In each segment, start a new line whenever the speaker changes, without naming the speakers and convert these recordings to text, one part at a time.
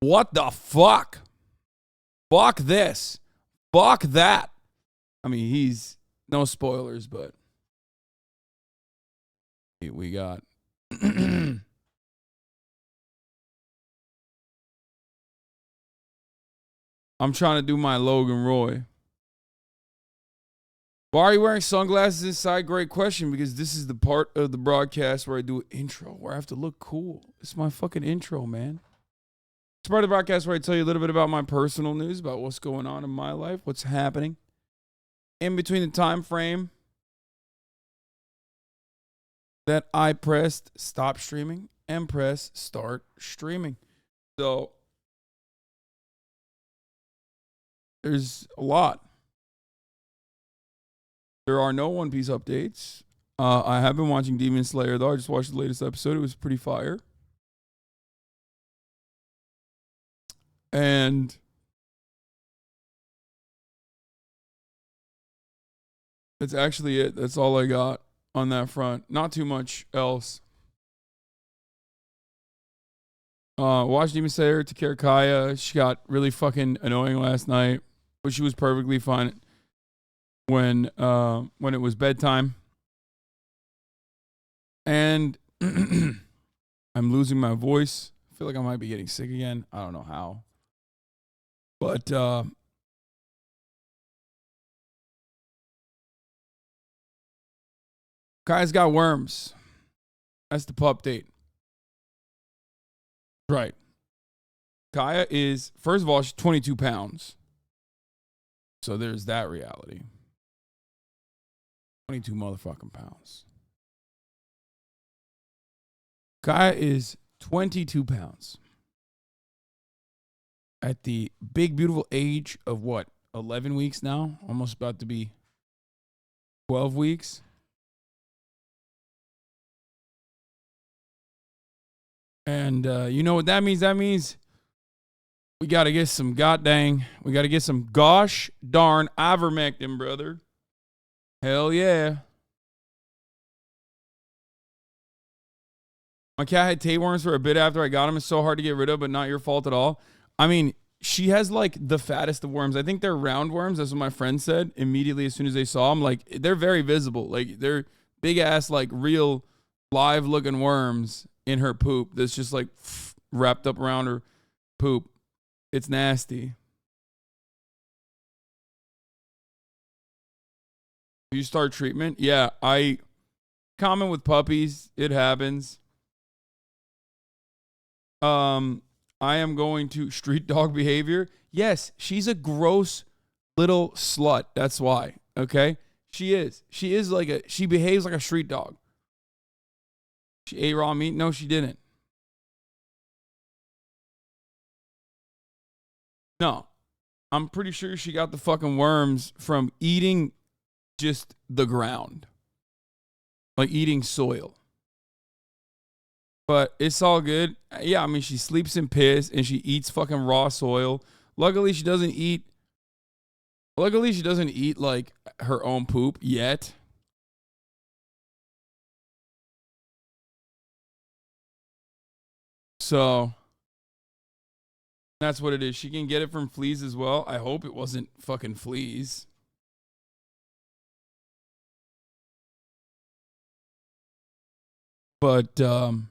What the fuck? Fuck this. Fuck that. I mean, he's no spoilers, but we got I'm trying to do my Logan Roy. Why are you wearing sunglasses inside? Great question, because this is the part of the broadcast where I do an intro, where I have to look cool. It's my fucking intro, man. It's part of the broadcast where I tell you a little bit about my personal news, about what's going on in my life, what's happening in between the time frame that I pressed stop streaming and press start streaming. So there's a lot. There are no One Piece updates. I have been watching Demon Slayer, though. I just watched the latest episode. It was pretty fire. And that's actually it. That's all I got on that front. Not too much else. Watched Demon Slayer, Takara Kaya. She got really fucking annoying last night, but she was perfectly fine when it was bedtime. And I'm losing my voice. I feel like I might be getting sick again. I don't know how. But Kaya's got worms. That's the pup date. Right. Kaya is, first of all, she's 22 pounds. So there's that reality. 22 motherfucking pounds. Kaya is 22 pounds. At the big, beautiful age of what? 11 weeks now? Almost about to be 12 weeks. And you know what that means? That means we got to get some we got to get some gosh darn ivermectin, brother. Hell yeah. My cat had tapeworms for a bit after I got him. It's so hard to get rid of, but not your fault at all. I mean, she has like the fattest of worms. I think they're roundworms. That's what my friend said immediately as soon as they saw them. Like, they're very visible. Like, they're big ass, like real live looking worms in her poop that's just like wrapped up around her poop. It's nasty. You start treatment? Yeah, common with puppies. It happens. I am going to street dog behavior. Yes, she's a gross little slut. That's why. Okay? She is. She behaves like a street dog. She ate raw meat? No, she didn't. No. I'm pretty sure she got the fucking worms from eating just the ground. Like eating soil. But it's all good. Yeah, I mean, she sleeps in piss and she eats fucking raw soil. Luckily, she doesn't eat like her own poop yet. So that's what it is. She can get it from fleas as well. I hope it wasn't fucking fleas. But I'm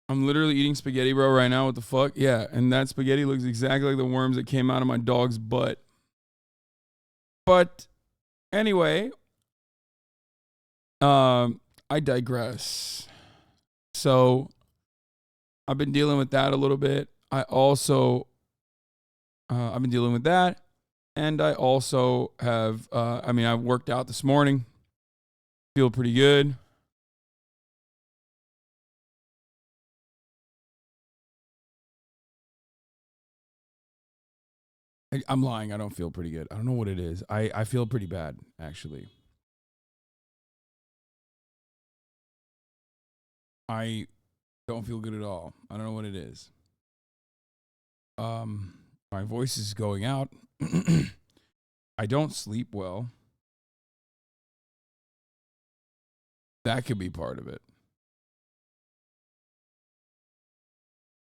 literally eating spaghetti, bro, right now. What the fuck? Yeah, and that spaghetti looks exactly like the worms that came out of my dog's butt. But anyway, I digress. So I've been dealing with that a little bit. I also, I've been dealing with that. And I also have, I worked out this morning. Feel pretty good. I'm lying. I don't feel pretty good. I don't know what it is. I feel pretty bad, actually. I don't feel good at all. I don't know what it is. My voice is going out. I don't sleep well. That could be part of it.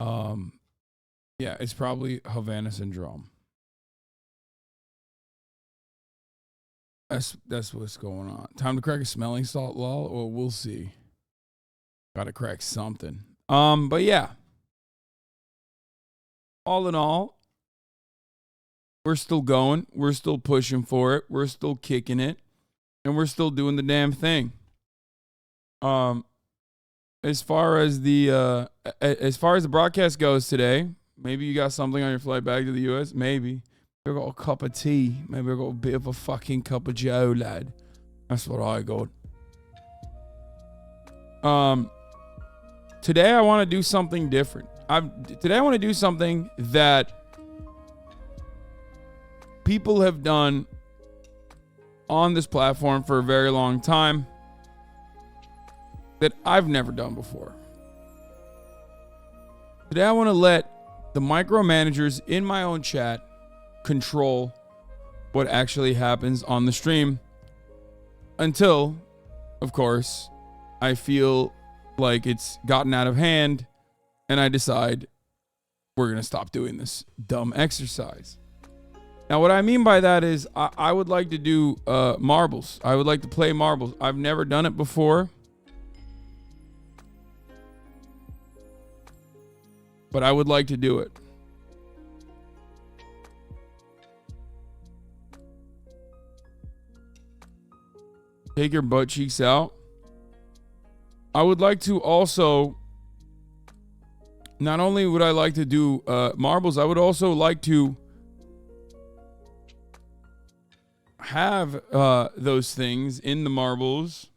Yeah, it's probably Havana syndrome. That's what's going on. Time to crack a smelling salt, lol. Well, we'll see. Gotta crack something. But yeah. All in all, we're still going. We're still pushing for it. We're still kicking it. And we're still doing the damn thing. As far as the broadcast goes today, maybe you got something on your flight back to the US. Maybe. I got a cup of tea. Maybe I got a bit of a fucking cup of Joe, lad. That's what I got. Today I want to do something different. Today I want to do something that people have done on this platform for a very long time that I've never done before. Today I want to let the micromanagers in my own chat control what actually happens on the stream until, of course, I feel like it's gotten out of hand and I decide we're going to stop doing this dumb exercise. Now, what I mean by that is I would like to do marbles. I would like to play marbles. I've never done it before, but I would like to do it. Take your butt cheeks out. I would like to also, not only would I like to do marbles, I would also like to have those things in the marbles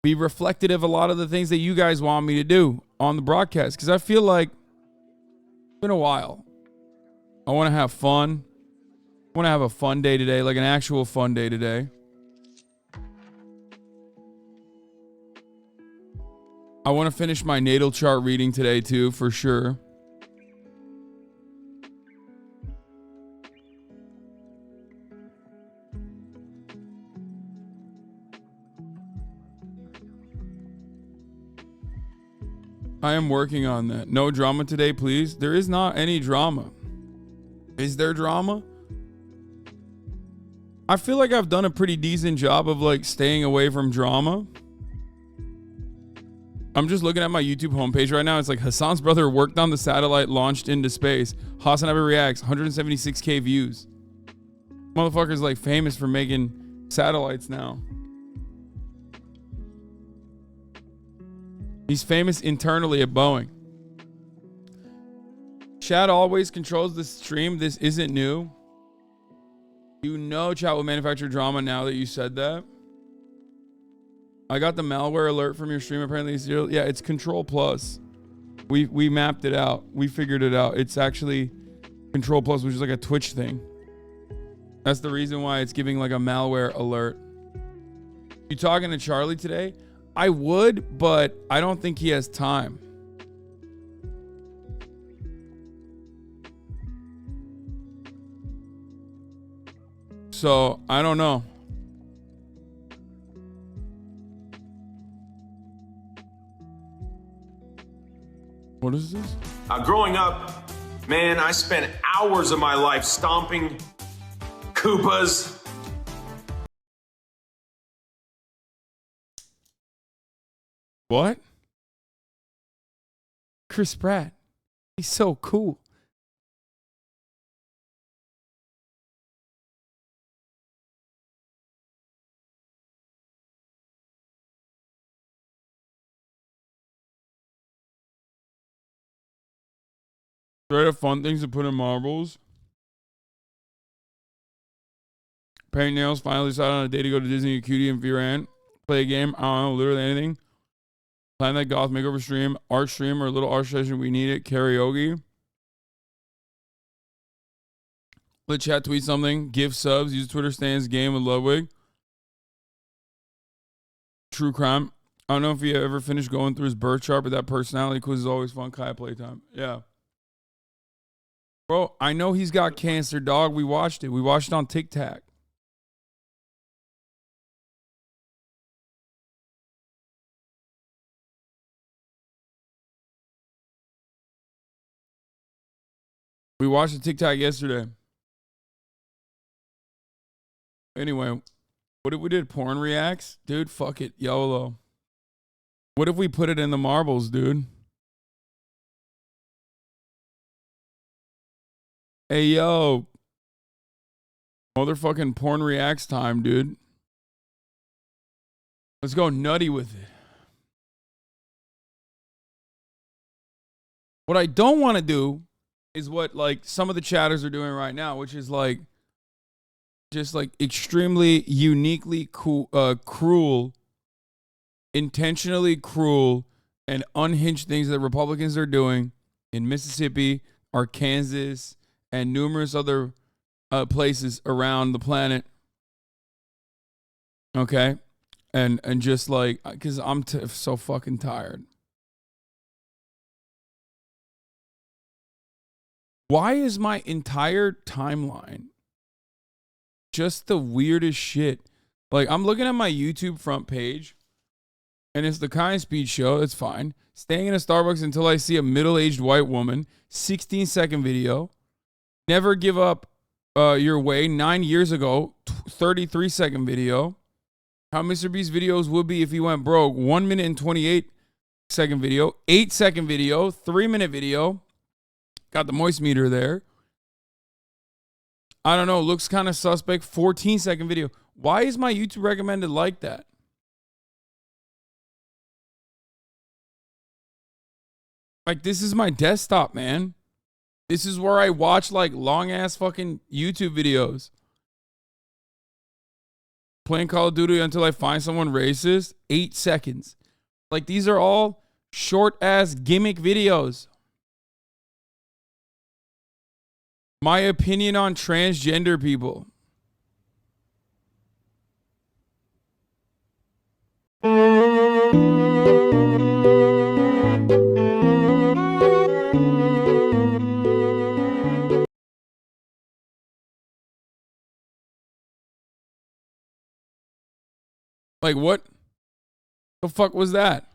be reflective of a lot of the things that you guys want me to do on the broadcast, because I feel like it's been a while. I want to have fun. I want to have a fun day today, like an actual fun day today. I want to finish my natal chart reading today too, for sure. I am working on that. No drama today, please. There is not any drama. Is there drama? I feel like I've done a pretty decent job of like staying away from drama. I'm just looking at my YouTube homepage right now. It's like Hassan's brother worked on the satellite launched into space. Hasanabi reacts, 176K views. Motherfucker's like famous for making satellites now. He's famous internally at Boeing. Chad always controls the stream. This isn't new. You know chat will manufacture drama now that you said that. I got the malware alert from your stream. Apparently it's zero. Yeah, it's Control Plus. We mapped it out. We figured it out. It's actually Control Plus, which is like a Twitch thing. That's the reason why it's giving like a malware alert. You talking to Charlie today? I would, but I don't think he has time. So, I don't know. What is this?
Growing up, man, I spent hours of my life stomping Koopas.
What? Chris Pratt. He's so cool. Straight up fun things to put in marbles. Paint nails. Finally decided on a day to go to Disney, Cutie, and Viran. Play a game. I don't know, literally anything. Plan that goth makeover stream, art stream, or a little art session. We need it. Karaoke. Let chat tweet something. Give subs. Use Twitter stands. Game with Ludwig. True crime. I don't know if he ever finished going through his birth chart, but that personality quiz is always fun. Kaya playtime. Yeah. Bro, I know he's got cancer, dog. We watched it. We watched it on TikTok. We watched a TikTok yesterday. Anyway, what if we did porn reacts? Dude, fuck it. YOLO. What if we put it in the marbles, dude? Hey, yo. Motherfucking porn reacts time, dude. Let's go nutty with it. What I don't want to do is what like some of the chatters are doing right now, which is like just like extremely uniquely cruel, intentionally cruel and unhinged things that Republicans are doing in Mississippi, Arkansas, and numerous other places around the planet. Okay? And just like, because I'm so fucking tired. Why is my entire timeline just the weirdest shit? Like, I'm looking at my YouTube front page, and it's the Kind Speed Show. It's fine. Staying in a Starbucks until I see a middle-aged white woman. 16-second video. Never give up your way. 9 years ago. 33-second video. How Mr. Beast's videos would be if he went broke. 1 minute and 28-second video. 8-second video. 3-minute video. Got the moist meter there. I don't know. Looks kind of suspect. 14-second video. Why is my YouTube recommended like that? Like, this is my desktop, man. This is where I watch, like, long-ass fucking YouTube videos. Playing Call of Duty until I find someone racist. 8 seconds. Like, these are all short-ass gimmick videos. My opinion on transgender people. Like, what the fuck was that?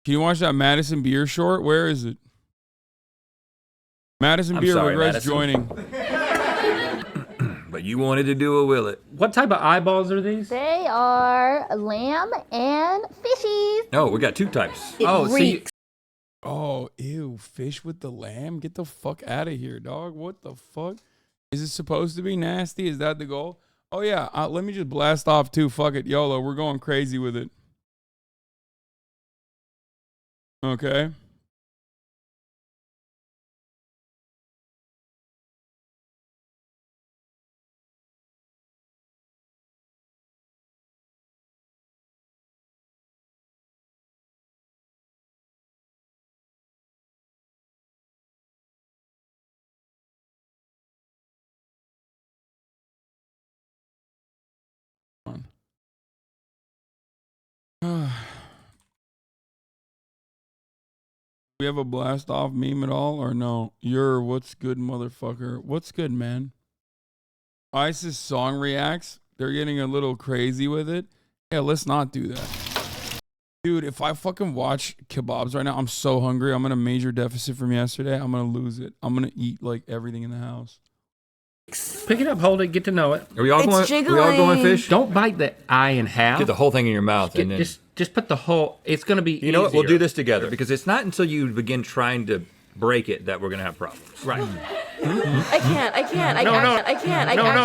Can you watch that Madison Beer short? Where is it? Madison Beer regrets joining.
But you wanted to do a will it.
What type of eyeballs are these?
They are lamb and fishies.
Oh, we got two types.
Oh, ew, fish with the lamb? Get the fuck out of here, dog. What the fuck? Is it supposed to be nasty? Is that the goal? Oh, yeah, let me just blast off too. Fuck it, YOLO. We're going crazy with it. Okay. We have a blast off meme at all or no? You're what's good, motherfucker. What's good, man? ISIS song reacts. They're getting a little crazy with it. Yeah, let's not do that. Dude, if I fucking watch kebabs right now, I'm so hungry. I'm in a major deficit from yesterday. I'm going to lose it. I'm going to eat like everything in the house.
Pick it up, hold it, get to know it.
Are we all going fish?
Don't bite the eye in half.
Get the whole thing in your mouth. And then,
just put the whole, it's going to be
you know what? We'll do this together because it's not until you begin trying to break it that we're going to have problems.
Right.
I can't. I can't.
No,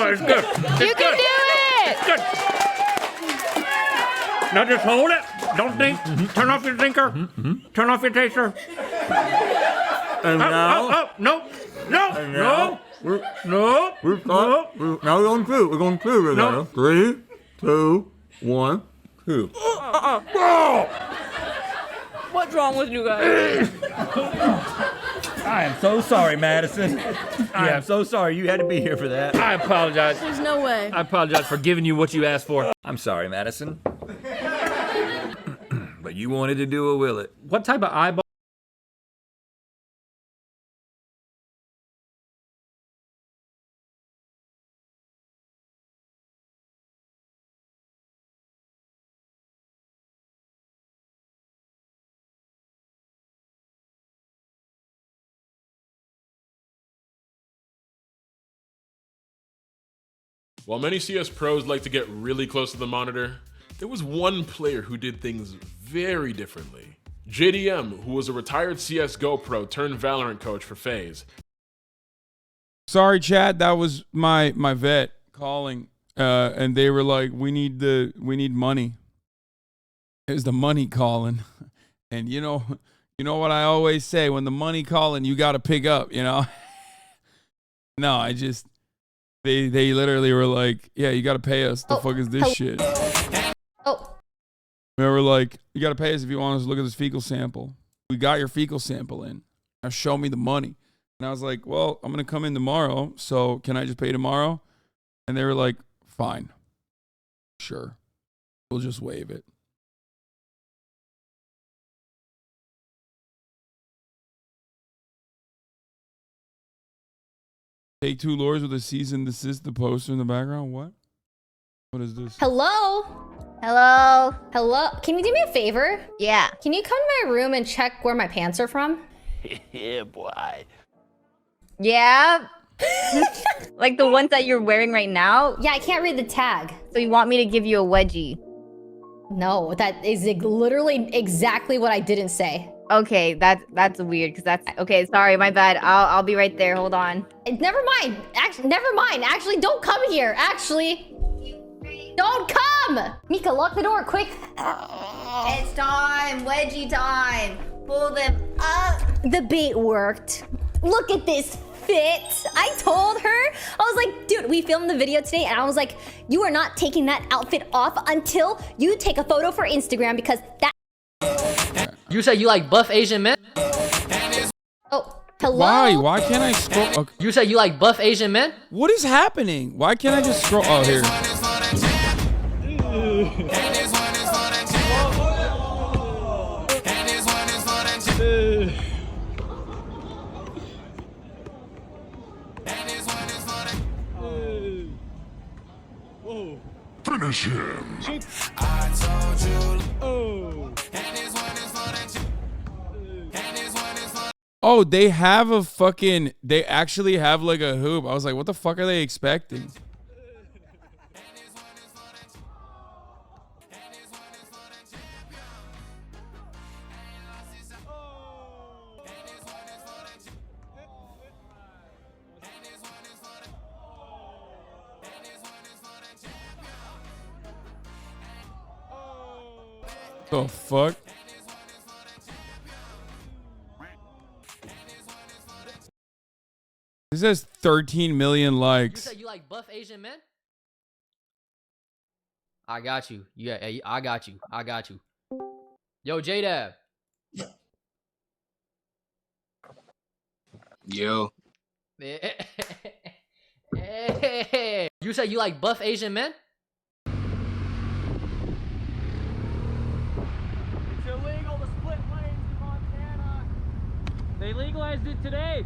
it's good.
You can do it.
It's good. Now just hold it. Don't think. Turn off your thinker. Turn off your taster.
And now,
No.
now we're going through. We're going through.
No.
3, 2, 1, 2.
What's wrong with you guys?
I am so sorry, Madison. I am so sorry you had to be here for that.
I apologize.
There's no way.
I apologize for giving you what you asked for.
I'm sorry, Madison. But you wanted to do a will it.
What type of eyeball?
While many CS pros like to get really close to the monitor, there was one player who did things very differently. JDM, who was a retired CSGO pro turned Valorant coach for FaZe.
Sorry, chat. That was my vet calling, and they were like, "We need money." It was the money calling, and you know what I always say: when the money calling, you got to pick up. You know. No, they literally were like, "Yeah, you got to pay us. The fuck is this shit?"
Oh.
They were like, "You got to pay us if you want us to look at this fecal sample. We got your fecal sample in. Now show me the money." And I was like, "Well, I'm going to come in tomorrow, so can I just pay tomorrow?" And they were like, "Fine. Sure. We'll just waive it." Take Two Lords with a cease and desist, the poster in the background. What? What is this?
Hello?
Hello?
Hello? Can you do me a favor?
Yeah.
Can you come to my room and check where my pants are from?
Yeah, boy.
Yeah? Like the ones that you're wearing right now?
Yeah, I can't read the tag.
So you want me to give you a wedgie?
No, that is literally exactly what I didn't say.
Okay, that's weird because that's okay. Sorry, my bad. I'll be right there. Hold on.
Never mind. Actually, never mind. Actually, don't come here. Actually, don't come. Mika, lock the door, quick.
It's time. Wedgie time. Pull them up.
The bait worked. Look at this fit. I told her. I was like, dude, we filmed the video today, and I was like, you are not taking that outfit off until you take a photo for Instagram because that.
You said you like buff Asian men?
Oh, hello?
Why? Why can't I scroll? Okay.
You said you like buff Asian men?
What is happening? Why can't I just scroll? Oh, here.
Finish him.
Oh, they have a fucking. They actually have like a hoop. I was like, what the fuck are they expecting? The fuck? This has 13 million likes.
You said you like buff Asian men? I got you. Yeah, I got you. I got you. Yo, J-Dab.
Yo.
Hey. You said you like buff Asian men?
It's illegal to split lanes in Montana. They legalized it today.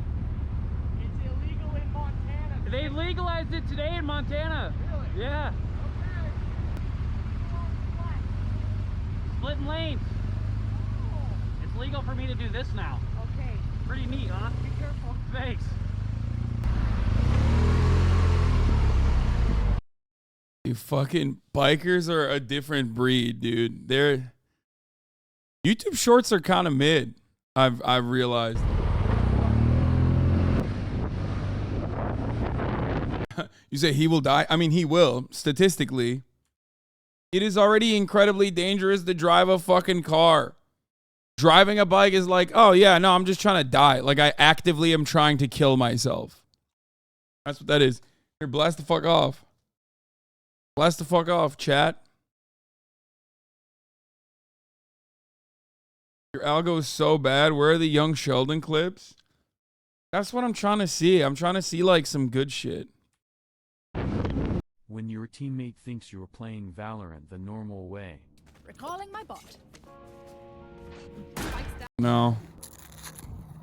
It's illegal in Montana. They legalized it today in Montana. Really? Yeah. Okay. Splitting lanes. Oh. It's legal for me to do this now. Okay. Pretty neat, huh? Be careful. Thanks.
You fucking bikers are a different breed, dude. They're YouTube shorts are kind of mid. I've realized. You say he will die? I mean, he will, statistically. It is already incredibly dangerous to drive a fucking car. Driving a bike is like, oh yeah, no, I'm just trying to die. Like I actively am trying to kill myself. That's what that is. Here, blast the fuck off. Blast the fuck off, chat. Your algo is so bad. Where are the young Sheldon clips? That's what I'm trying to see. I'm trying to see like some good shit.
When your teammate thinks you're playing Valorant the normal way.
Recalling my bot.
No.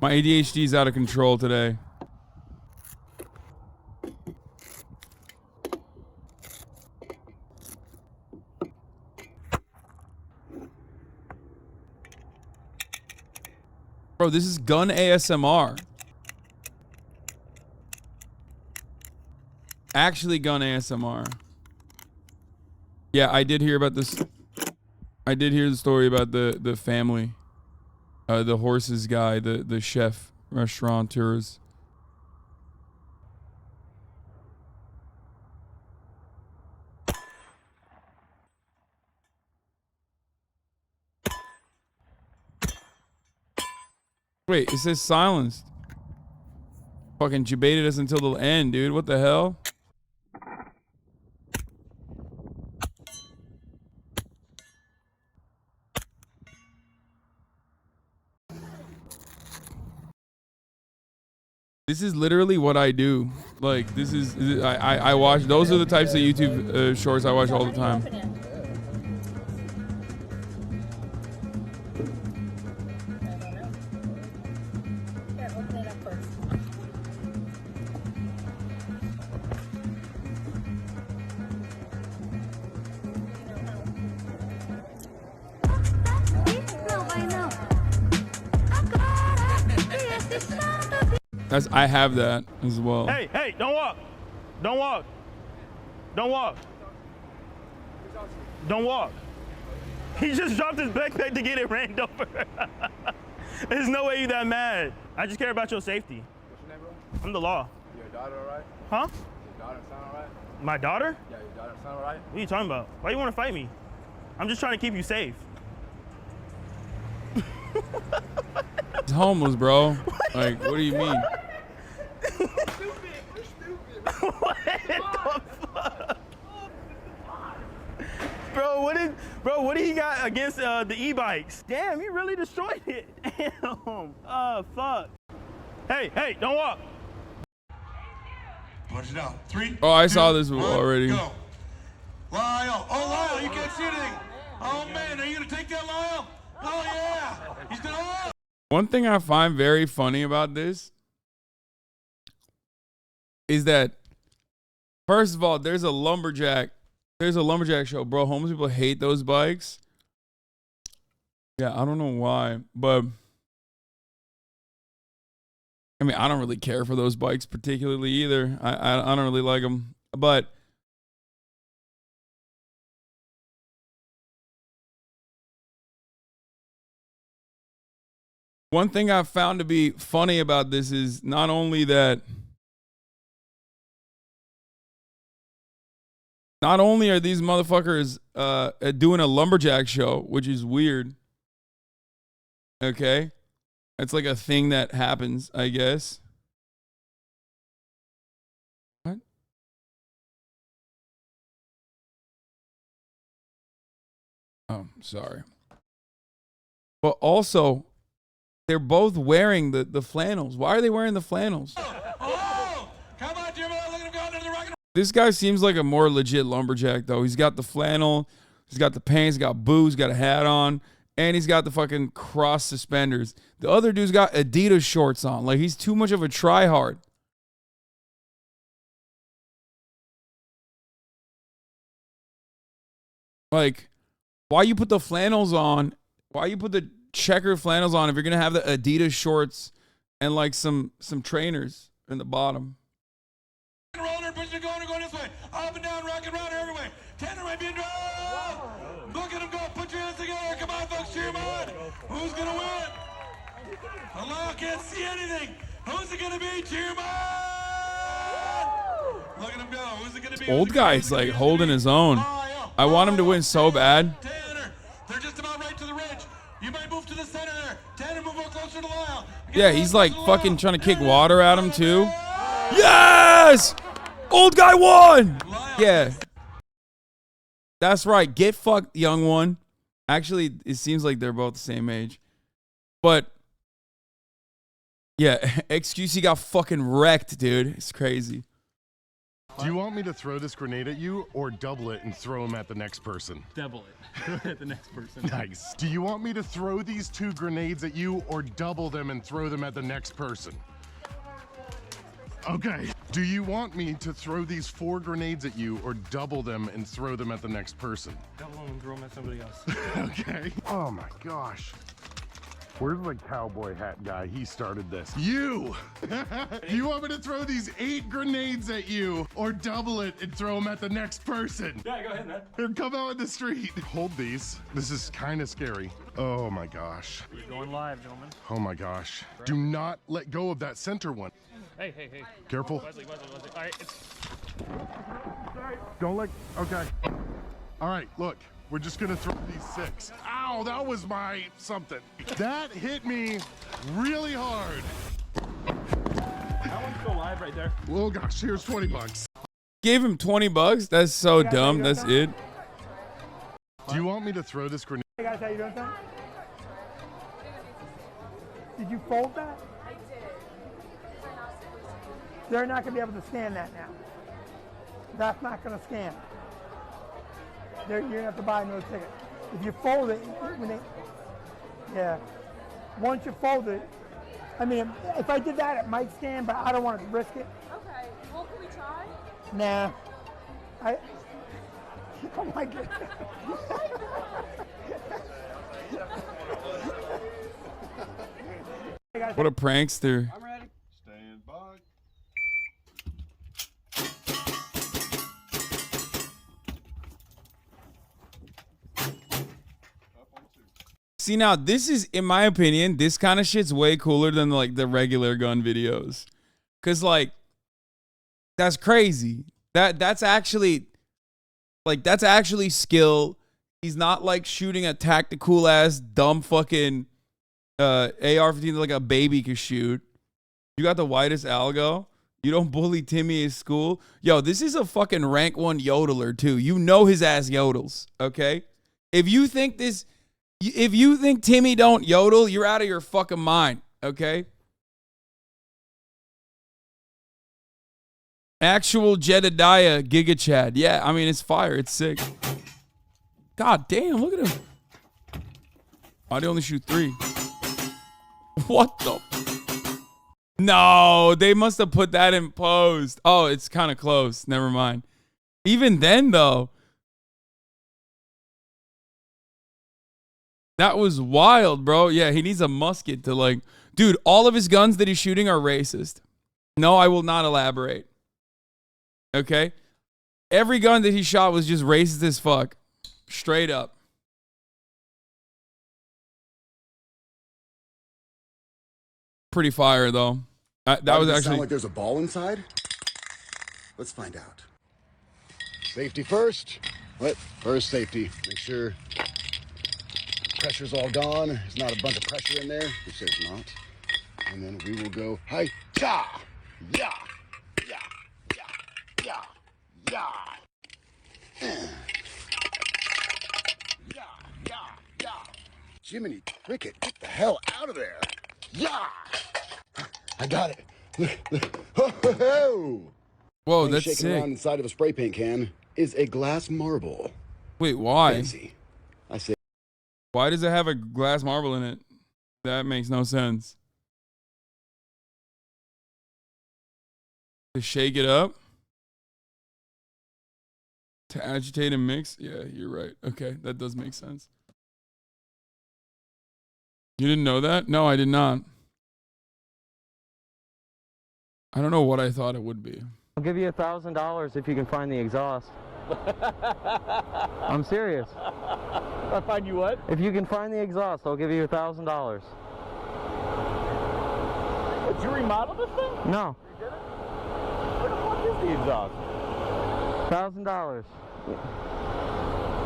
My ADHD is out of control today. Bro, this is gun ASMR. Actually gun ASMR. Yeah, I did hear about this. I did hear the story about the family. The horses guy, the chef, restaurateurs. Wait, it says silenced. Fucking debated us until the end, dude. What the hell? This is literally what I do. Like, this is I watch. Those are the types of YouTube shorts I watch all the time. I have that as well.
Hey, hey, don't walk. Don't walk. Don't walk. Don't walk. He just dropped his backpack to get it ran over. There's no way you that mad. I just care about your safety.
What's your name, bro?
I'm the law.
Your daughter, all right?
Huh?
Your daughter sound all right?
My daughter?
Yeah, your daughter sound all right?
What are you talking about? Why you want to fight me? I'm just trying to keep you safe.
He's homeless, bro. Like, what do you mean?
What the fuck? Bro, what did he got against the e-bikes? Damn, he really destroyed it. Damn. Fuck. Hey, hey, don't walk.
Punch it out. 3.
Oh, I saw this
1,
already.
Go. Lyle. Oh, Lyle, you can't see anything. Oh, man, are you going to take that, Lyle? Oh, yeah. He's going to...
One thing I find very funny about this is that, first of all, there's a lumberjack show, bro. Homeless people hate those bikes. Yeah, I don't know why, but I mean, I don't really care for those bikes particularly either. I don't really like them, but one thing I found to be funny about this is not only that, not only are these motherfuckers doing a lumberjack show, which is weird. Okay? It's like a thing that happens, I guess. What? Oh, sorry. But also, they're both wearing the flannels. Why are they wearing the flannels?
Oh, come on, Jimmy. Look at him go under the rock.
This guy seems like a more legit lumberjack, though. He's got the flannel, he's got the pants, he's got boots, got a hat on, and he's got the fucking cross suspenders. The other dude's got Adidas shorts on. Like, he's too much of a tryhard. Like, why you put the flannels on? Why you put the checker flannels on if you're going to have the Adidas shorts and, like, some trainers in the bottom?
Roller, pushing it, going this way. Up and down, rock and round every way. Tanner might be in drive. Look at him go. Put your hands together. Come on, folks. Cheer him on. Who's going to win? Allah can't see anything. Who's it going to be? Cheer him on. Look at him go. Who's it going to be?
Old guy's, like, holding his own. I want him to win so bad.
Tanner, they're just about right to the ridge. You might move to the center there. Tanner, move closer to Lyle.
Yeah, he's, like, fucking trying to kick water at him, too. Yes! Old guy won! Yeah. That's right. Get fucked, young one. Actually, it seems like they're both the same age. But, yeah, XQC got fucking wrecked, dude. It's crazy.
Do you want me to throw this grenade at you or double it and throw them at the next person?
Double it at the next person.
Nice. Do you want me to throw these 2 grenades at you or double them and throw them at the next person? Okay. Do you want me to throw these 4 grenades at you or double them and throw them at the next person?
Double them and throw them at somebody else.
Okay. Oh my gosh. Where's the cowboy hat guy? He started this. You! You want me to throw these 8 grenades at you or double it and throw them at the next person?
Yeah, go ahead, man.
Here, come out in the street. Hold these. This is kind of scary. Oh my gosh.
We're going live, gentlemen.
Oh my gosh. Do not let go of that center one.
Hey, hey, hey.
Careful.
Wesley. All right, it's...
Don't let, okay. All right, look. We're just gonna throw these 6. Ow, that was my something. That hit me really hard.
That one's still live right there.
Oh gosh, here's 20 bucks.
Gave him 20 bucks? That's so dumb. That's it.
Do you want me to throw this grenade?
Hey guys, how you doing, son? Did you fold that?
I did.
They're not gonna be able to scan that now. That's not gonna scan. You're gonna have to buy another ticket. If you fold it, yeah. Once you fold it, I mean, if I did that, it might scan, but I don't want to risk it.
Okay. Well, can we try?
Nah. Oh my God.
What a prankster.
I'm ready. Stand by.
See, now this is, in my opinion, this kind of shit's way cooler than like the regular gun videos. Cause like, that's crazy. That's actually He's not like shooting a tactical ass dumb fucking AR-15 like a baby could shoot. You got the whitest algo. You don't bully Timmy at school. Yo, this is a fucking rank 1 yodeler too. You know his ass yodels, okay? If you think Timmy don't yodel, you're out of your fucking mind, okay? Actual Jedediah Giga Chad. Yeah, I mean, it's fire. It's sick. God damn, look at him. Why'd he only shoot 3? What the? No, they must have put that in post. Oh, it's kind of close. Never mind. Even then, though, that was wild, bro. Yeah, he needs a musket to like... Dude, all of his guns that he's shooting are racist. No, I will not elaborate. Okay? Every gun that he shot was just racist as fuck. Straight up. Pretty fire, though. That was actually...
Sound like there's a ball inside? Let's find out. Safety first. What? First safety. Make sure pressure's all gone. There's not a bunch of pressure in there. Which there's not. And then we will go, hi, ya, ya, ya, ya, ya, ya. Jiminy Cricket, get the hell out of there. Yeah. I got it.
Whoa, that's
shaking
sick.
around inside of a spray paint can is a glass marble.
Wait, why?
Fancy. I say.
Why does it have a glass marble in it? That makes no sense. To shake it up? To agitate and mix? Yeah, you're right. Okay, that does make sense. You didn't know that? No, I did not. I don't know what I thought it would be.
I'll give you $1,000 if you can find the exhaust. I'm serious.
I find you what?
If you can find the exhaust, I'll give you $1,000.
Did you remodel this thing?
No.
You did it? Where the fuck is the exhaust?
$1,000.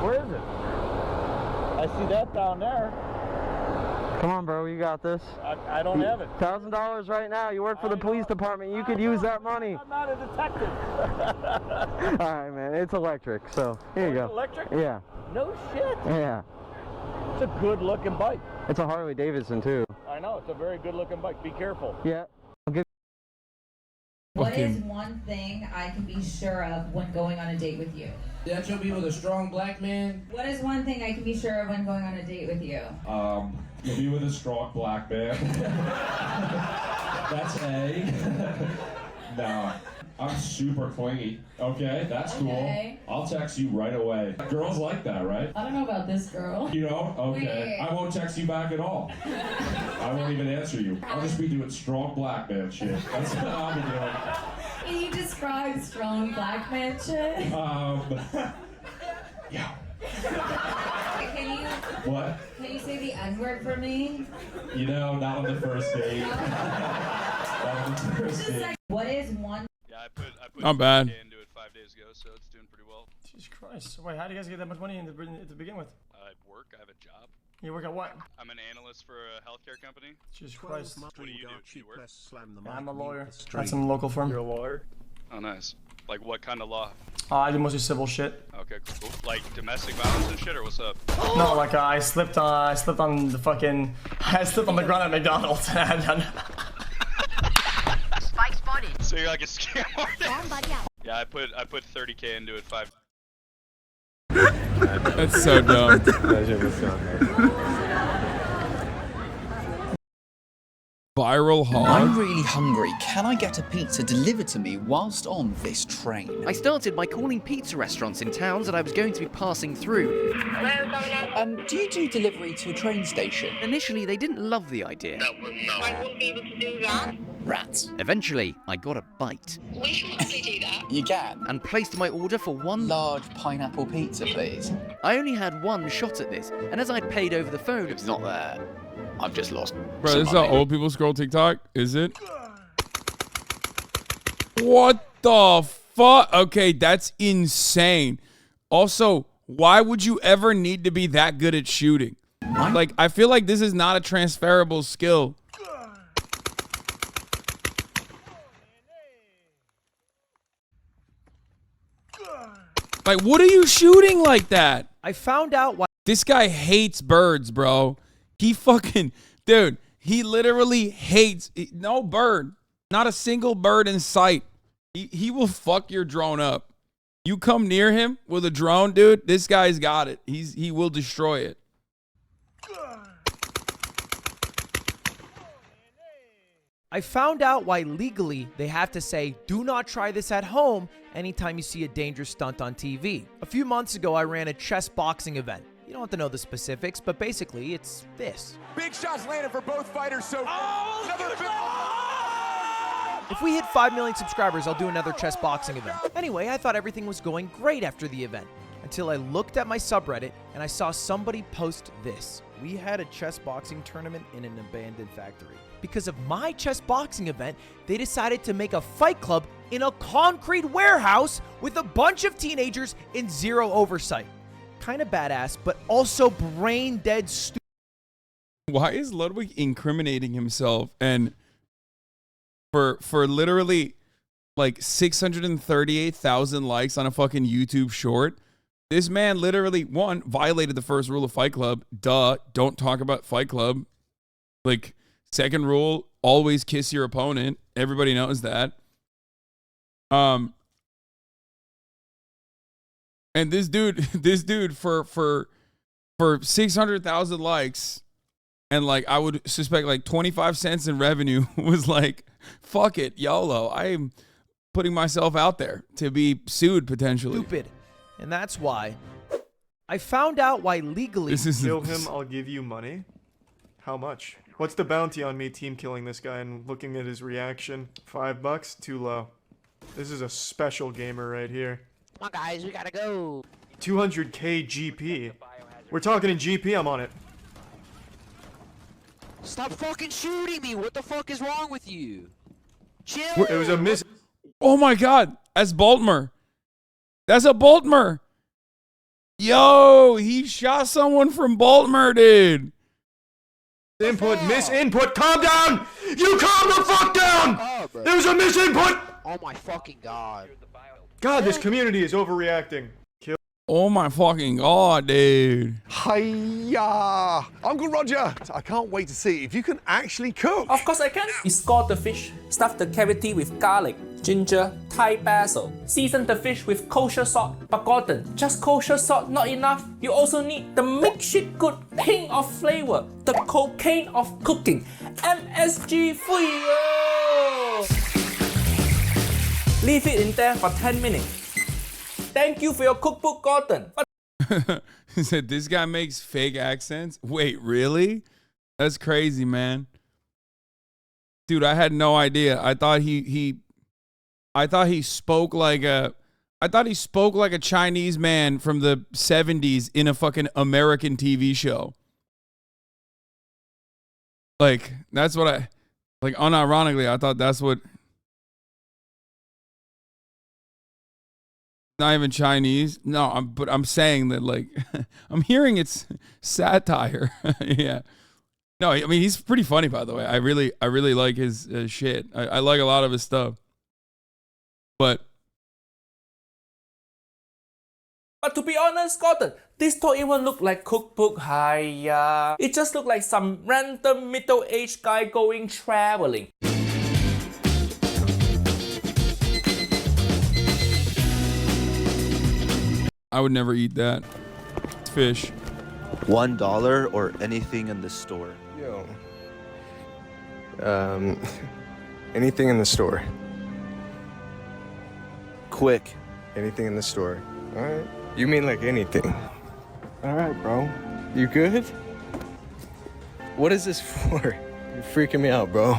Where is it? I see that down there.
Come on, bro, you got this.
I don't have it.
$1,000 right now. You work for the police department. You could use that money.
I'm not a detective.
All right, man. It's electric, so here you go.
Electric?
Yeah.
No shit.
Yeah.
It's a good looking bike.
It's a Harley Davidson too.
I know, it's a very good looking bike. Be careful.
Yeah. I'll give.
What is one thing I can be sure of when going on a date with you?
That you'll be with a strong black man.
What is one thing I can be sure of when going on a date with you?
You'll be with a strong black man. That's A. No, I'm super clingy. Okay, that's
Okay.
cool. I'll text you right away. Girls like that, right?
I don't know about this girl.
You don't? Okay.
Wait.
I won't text you back at all. I won't even answer you. I'll just be doing strong black man shit. That's what I'll be doing.
Can you describe strong black man shit?
Yeah.
Can you
What?
can you say the N-word for me?
You know, not on the first date. Not on the first date.
What is one?
Yeah, I put
Not bad.
30K into it 5 days ago, so it's doing pretty well.
Jesus Christ. Wait, how do you guys get that much money to begin with?
I work, I have a job.
You work at what?
I'm an analyst for a healthcare company.
Jesus Christ.
What do you do? Do you work?
I'm a lawyer. At some local firm.
You're a lawyer? Oh, nice. Like what kind of law?
I do mostly civil shit.
Okay, cool. Like domestic violence and shit, or what's up?
No, like I slipped on the fucking, I slipped on the ground at McDonald's.
Spike spotted. So you're like a scam artist? Yeah, I put 30K into it 5.
That's so dumb. Viral hog.
I'm really hungry. Can I get a pizza delivered to me whilst on this train?
I started by calling pizza restaurants in towns that I was going to be passing through.
Do you do delivery to a train station?
Initially, they didn't love the idea.
I wouldn't be able to do that. Rats.
Eventually, I got a bite.
We should probably do that. You can.
And placed my order for one
large pineapple pizza, please.
I only had one shot at this, and as I'd paid over the phone,
It's not there. I've just lost.
Bro, this is how old people scroll TikTok, is it? What the fuck? Okay, that's insane. Also, why would you ever need to be that good at shooting? Like, I feel like this is not a transferable skill. Like, what are you shooting like that?
I found out why.
This guy hates birds, bro. He fucking, dude, he literally hates, no bird, not a single bird in sight. He will fuck your drone up. You come near him with a drone, dude, this guy's got it. He will destroy it.
I found out why legally they have to say, do not try this at home anytime you see a dangerous stunt on TV. A few months ago, I ran a chess boxing event. You don't have to know the specifics, but basically it's this.
Big shots landed for both fighters, so another big...
If we hit 5 million subscribers, I'll do another chess boxing event. Anyway, I thought everything was going great after the event, until I looked at my subreddit and I saw somebody post this. We had a chess boxing tournament in an abandoned factory. Because of my chess boxing event, they decided to make a fight club in a concrete warehouse with a bunch of teenagers in zero oversight. Kind of badass, but also brain dead stupid.
Why is Ludwig incriminating himself and for literally like 638,000 likes on a fucking YouTube short? This man literally, one, violated the first rule of Fight Club. Duh, don't talk about Fight Club. Like, second rule, always kiss your opponent. Everybody knows that. And this dude for 600,000 likes and like I would suspect like 25 cents in revenue was like, fuck it, YOLO. I'm putting myself out there to be sued potentially.
Stupid. And that's why I found out why legally
kill him, I'll give you money. How much? What's the bounty on me team killing this guy and looking at his reaction? $5? Too low. This is a special gamer right here.
Come on, guys, we gotta go.
200k GP. We're talking in GP, I'm on it.
Stop fucking shooting me! What the fuck is wrong with you? Chill!
It was a miss.
Oh my god, that's Baltimore. That's a Baltimore. Yo, he shot someone from Baltimore, dude.
Input, miss input, calm down! You calm the fuck down!
Oh,
There was a miss input!
Oh my fucking god.
God, this community is overreacting. Kill.
Oh my fucking god, dude.
Hiya! Uncle Roger! I can't wait to see if you can actually cook.
Of course I can. We score the fish, stuff the cavity with garlic, ginger, Thai basil, season the fish with kosher salt. But Gordon, just kosher salt not enough. You also need the make shit good king of flavor, the cocaine of cooking, MSG free. Leave it in there for 10 minutes. Thank you for your cookbook, Gordon.
He said, this guy makes fake accents? Wait, really? That's crazy, man. Dude, I had no idea. I thought he spoke like a Chinese man from the 70s in a fucking American TV show. Like, that's what unironically, I thought that's what. Not even Chinese. No, but I'm saying that, like, I'm hearing it's satire. Yeah. No, I mean, he's pretty funny, by the way. I really like his shit. I like a lot of his stuff. But
to be honest, Gordon, this don't even look like cookbook. Hiya. It just looked like some random middle-aged guy going traveling.
I would never eat that. It's fish.
$1 or anything in the store.
Yo. Anything in the store.
Quick.
Anything in the store. All right. You mean like anything? All right, bro. You good? What is this for? You're freaking me out, bro.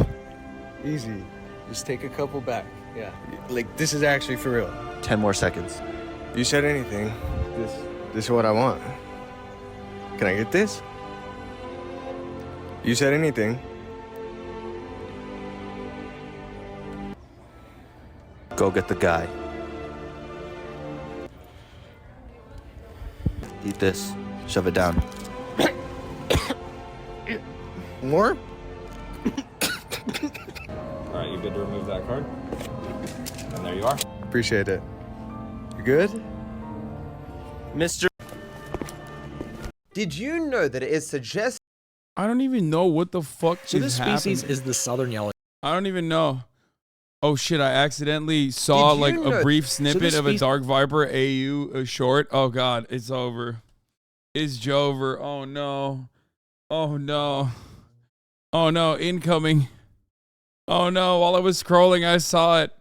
Easy. Just take a couple back. Yeah. Like, this is actually for real.
10 more seconds.
You said anything. This is what I want. Can I get this? You said anything.
Go get the guy. Eat this. Shove it down.
More?
Alright, you good to remove that card? And there you are.
Appreciate it. You good?
Mr. Did you know that it is suggested?
I don't even know what the fuck
So this species
happening.
is the southern yellow.
I don't even know. Oh shit, I accidentally saw like a brief snippet of a Dark Viper AU short. Oh god, it's over. It's Jover. Oh no. Oh no. Oh no, incoming. Oh no, while I was scrolling I saw it.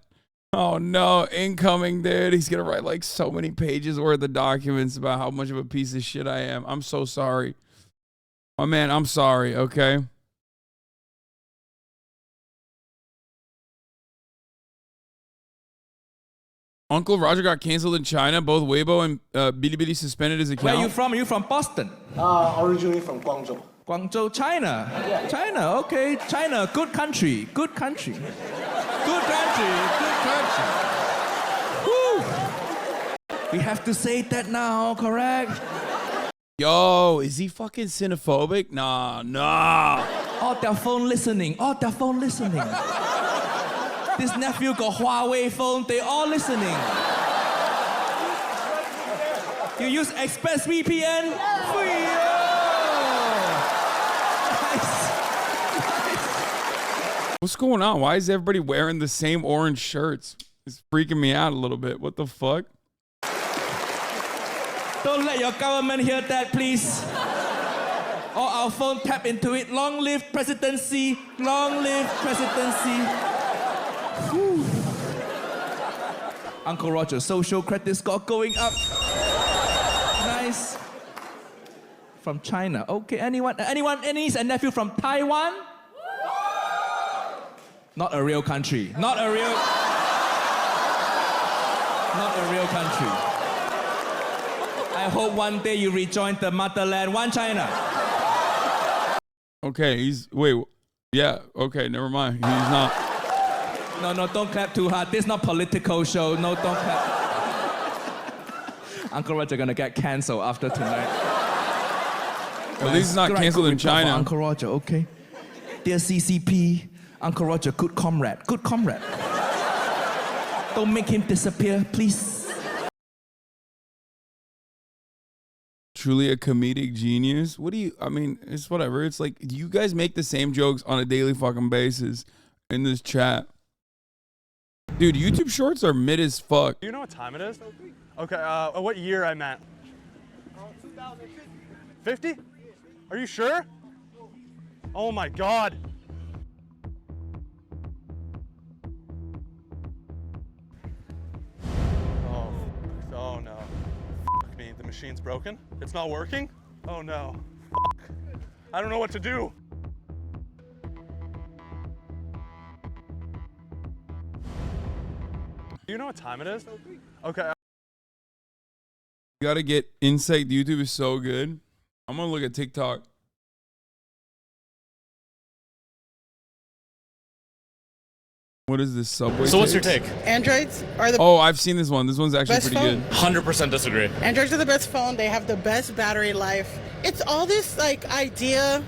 Oh no, incoming, dude. He's gonna write like so many pages worth of documents about how much of a piece of shit I am. I'm so sorry. My man, I'm sorry, okay? Uncle Roger got canceled in China. Both Weibo and Bilibili suspended his account.
Where are you from? Are you from Boston?
Originally from Guangzhou.
Guangzhou, China.
Yeah.
China, okay. China, good country. Good country. Good country. Good country. Woo. We have to say that now, correct?
Yo, is he fucking xenophobic? Nah.
All their phone listening. All their phone listening. This nephew got Huawei phone. They all listening. You use ExpressVPN?
What's going on? Why is everybody wearing the same orange shirts? It's freaking me out a little bit. What the fuck?
Don't let your government hear that, please. Or our phone tap into it. Long live presidency. Long live presidency. Whew. Uncle Roger, social credit score going up. Nice. From China. Okay, anyone? Any niece and nephew from Taiwan? Not a real country. Not a real country. I hope one day you rejoin the motherland. One China.
Okay, yeah, okay, never mind. He's not.
No, don't clap too hard. This is not political show. No, don't clap. Uncle Roger gonna get canceled after tonight.
At least it's not canceled in China.
Uncle Roger, okay. Dear CCP, Uncle Roger, good comrade. Good comrade. Don't make him disappear, please.
Truly a comedic genius. I mean, it's whatever. It's like, you guys make the same jokes on a daily fucking basis in this chat. Dude, YouTube shorts are mid as fuck.
Do you know what time it is? Okay, what year I meant? 50? Are you sure? Oh my God.
machine's broken. It's not working. Oh no. Fuck. I don't know what to do. Do you know what time it is? Okay.
You gotta get Insect. YouTube is so good. I'm gonna look at TikTok. What is this, Subway?
So what's your
take?
Androids are the
Oh, I've seen this one. This one's actually
best
pretty
phone.
good.
100% disagree. Androids are the best phone. They have the best battery life. It's all this like idea.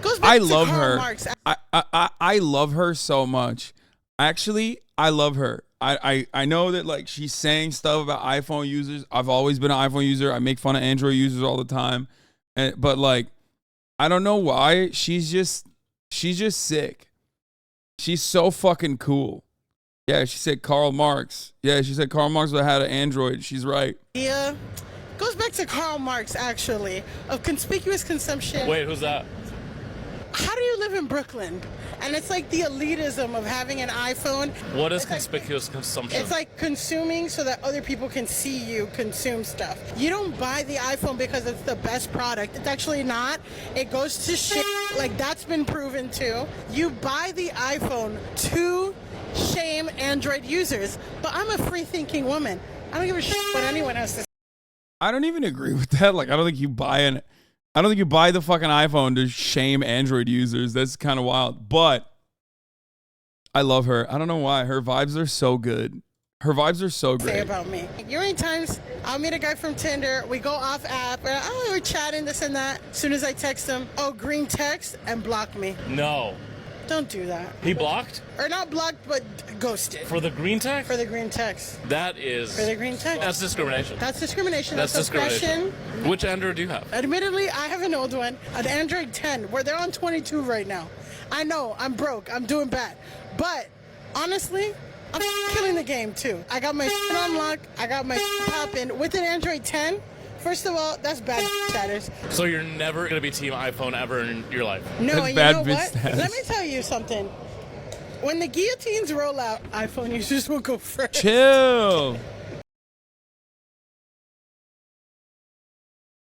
Goes back
I
to
love
Karl
her.
Marx.
I love her so much. Actually, I love her. I know that like she's saying stuff about iPhone users. I've always been an iPhone user. I make fun of Android users all the time. But like, I don't know why. She's just sick. She's so fucking cool. Yeah, she said Karl Marx. Yeah, she said Karl Marx would have had an Android. She's right.
Idea goes back to Karl Marx actually of conspicuous consumption. Wait, who's that? How do you live in Brooklyn? And it's like the elitism of having an iPhone. What is conspicuous consumption? It's like consuming so that other people can see you consume stuff. You don't buy the iPhone because it's the best product. It's actually not. It goes to shit. Like that's been proven too. You buy the iPhone to shame Android users. But I'm a free-thinking woman. I don't give a shit what anyone has to say.
I don't even agree with that. Like, I don't think you buy the fucking iPhone to shame Android users. That's kind of wild. But I love her. I don't know why. Her vibes are so good. Her vibes are so great.
Say about me. You know, times I'll meet a guy from Tinder. We go off app. We're chatting this and that. As soon as I text him, oh, green text and block me. No. Don't do that. He blocked? Or not blocked, but ghosted. For the green text? For the green text.
That is...
For the green text.
That's discrimination.
That's discrimination.
That's discrimination.
Oppression.
Which Android do you have?
Admittedly, I have an old one, an Android 10, where they're on 22 right now. I know, I'm broke, I'm doing bad. But, honestly, I'm killing the game, too. I got my shit on lock, I got my shit popping. With an Android 10, first of all, that's bad status.
So you're never going to be team iPhone ever in your life?
No, you know what? Let me tell you something. When the guillotines roll out, iPhone users will go first.
Chill.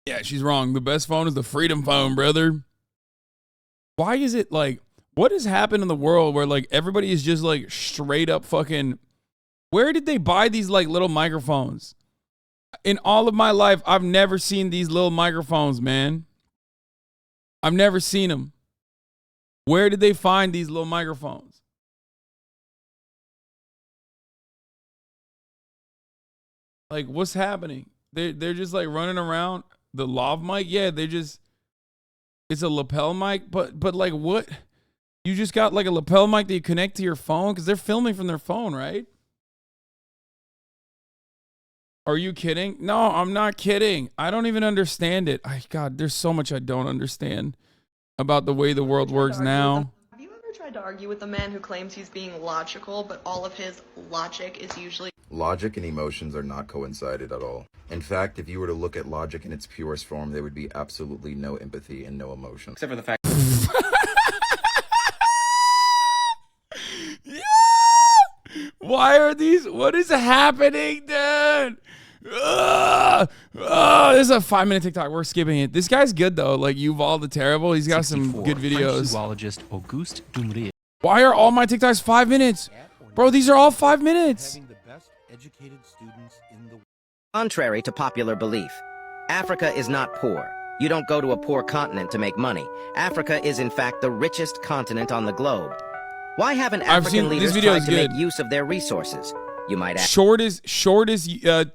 Yeah, she's wrong. The best phone is the Freedom Phone, brother. Why is it like, what has happened in the world where like everybody is just like straight up fucking, where did they buy these like little microphones? In all of my life, I've never seen these little microphones, man. I've never seen them. Where did they find these little microphones? Like, what's happening? They're just like running around. The lav mic, yeah, it's a lapel mic, but like what? You just got like a lapel mic that you connect to your phone because they're filming from their phone, right? Are you kidding? No, I'm not kidding. I don't even understand it. God, there's so much I don't understand about the way the world works now.
Have you ever tried to argue with a man who claims he's being logical, but all of his logic is usually...
Logic and emotions are not coincided at all. In fact, if you were to look at logic in its purest form, there would be absolutely no empathy and no emotion. Except for the fact...
Yeah! Why are these... What is happening, dude? This is a 5-minute TikTok. We're skipping it. This guy's good, though. Like, Yuval the Terrible. He's got some good videos.
Zoologist Auguste Dumrier.
Why are all my TikToks 5 minutes? Bro, these are all 5 minutes.
Contrary to popular belief, Africa is not poor. You don't go to a poor continent to make money. Africa is, in fact, the richest continent on the globe. Why haven't African leaders tried to make use of their resources? You might ask.
Shortest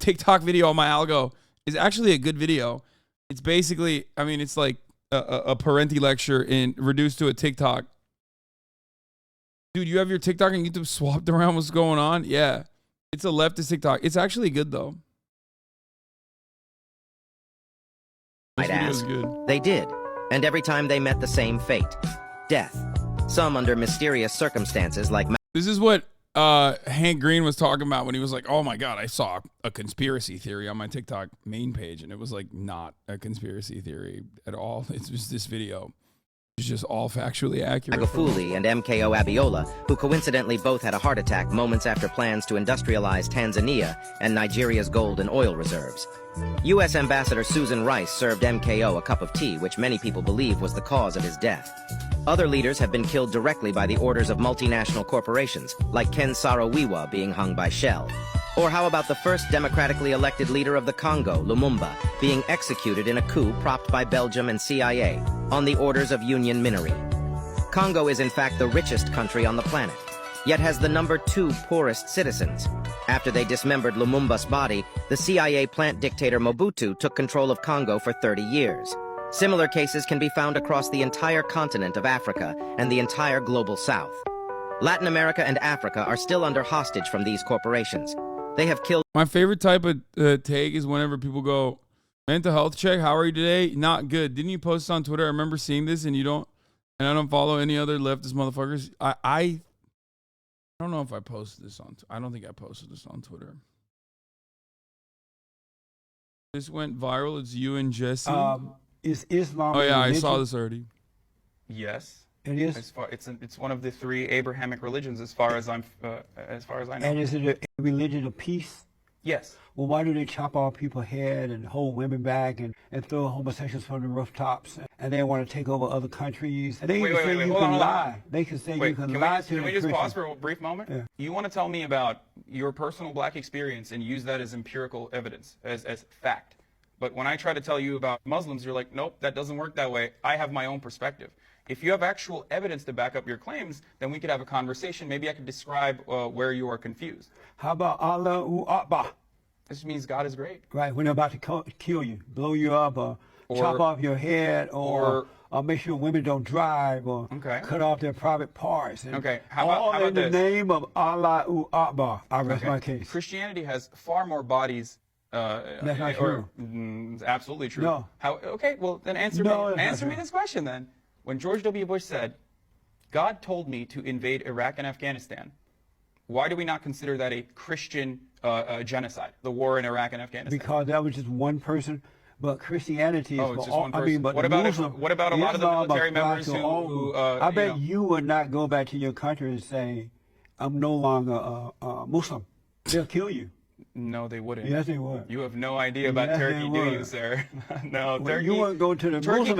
TikTok video on my algo is actually a good video. It's basically, I mean, it's like a Parenti lecture reduced to a TikTok. Dude, you have your TikTok and YouTube swapped around. What's going on? Yeah, it's a leftist TikTok. It's actually good though.
Might ask. They did, and every time they met the same fate, death. Some under mysterious circumstances like...
This is what Hank Green was talking about when he was like, oh my God, I saw a conspiracy theory on my TikTok main page. And it was like not a conspiracy theory at all. It's just this video. It's just all factually accurate.
Magufuli and MKO Abiola, who coincidentally both had a heart attack moments after plans to industrialize Tanzania and Nigeria's gold and oil reserves. U.S. Ambassador Susan Rice served MKO a cup of tea, which many people believe was the cause of his death. Other leaders have been killed directly by the orders of multinational corporations, like Ken Saro-Wiwa being hung by Shell. Or how about the first democratically elected leader of the Congo, Lumumba, being executed in a coup propped by Belgium and CIA on the orders of Union Minnery. Congo is in fact the richest country on the planet, yet has the #2 poorest citizens. After they dismembered Lumumba's body, the CIA plant dictator Mobutu took control of Congo for 30 years. Similar cases can be found across the entire continent of Africa and the entire global south. Latin America and Africa are still under hostage from these corporations. They have killed.
My favorite type of take is whenever people go, mental health check, how are you today? Not good. Didn't you post this on Twitter? I remember seeing this, and I don't follow any other leftist motherfuckers. I don't know if I posted this on, I don't think I posted this on Twitter. This went viral. It's you and Jesse.
Is Islam?
Oh yeah, I saw this already.
Yes,
it is.
It's one of the 3 Abrahamic religions, as far as I know.
And is it a religion of peace?
Yes.
Well, why do they chop off people's head and hold women back and throw homosexuals from the rooftops? And they want to take over other countries. And they can say you can lie. They can say you can lie to the
Can we just
Christians.
pause for a brief moment?
Yeah.
You want to tell me about your personal black experience and use that as empirical evidence, as fact. But when I try to tell you about Muslims, you're like, nope, that doesn't work that way. I have my own perspective. If you have actual evidence to back up your claims, then we could have a conversation. Maybe I could describe where you are confused.
How about Allahu Akbar?
This means God is great.
Right, when they're about to kill you, blow you up, or chop off your head, or make sure women don't drive, or cut off their private parts. And
how about
in the name of Allahu Akbar. I rest my case.
Christianity has far more bodies.
That's not true.
Absolutely true.
No.
Okay, well then answer me this question then. When George W. Bush said, God told me to invade Iraq and Afghanistan, why do we not consider that a Christian genocide, the war in Iraq and Afghanistan?
Because that was just one person, but Christianity is
it's
for
just
all.
one person.
I mean, but
what about a lot of the military members who
I bet you would not go back to your country and say, I'm no longer a Muslim. They'll kill you.
No, they wouldn't.
Yes, they would.
You have no idea about Turkey, do you, sir? No,
well,
Turkey.
You wouldn't go to the
Turkey
Muslim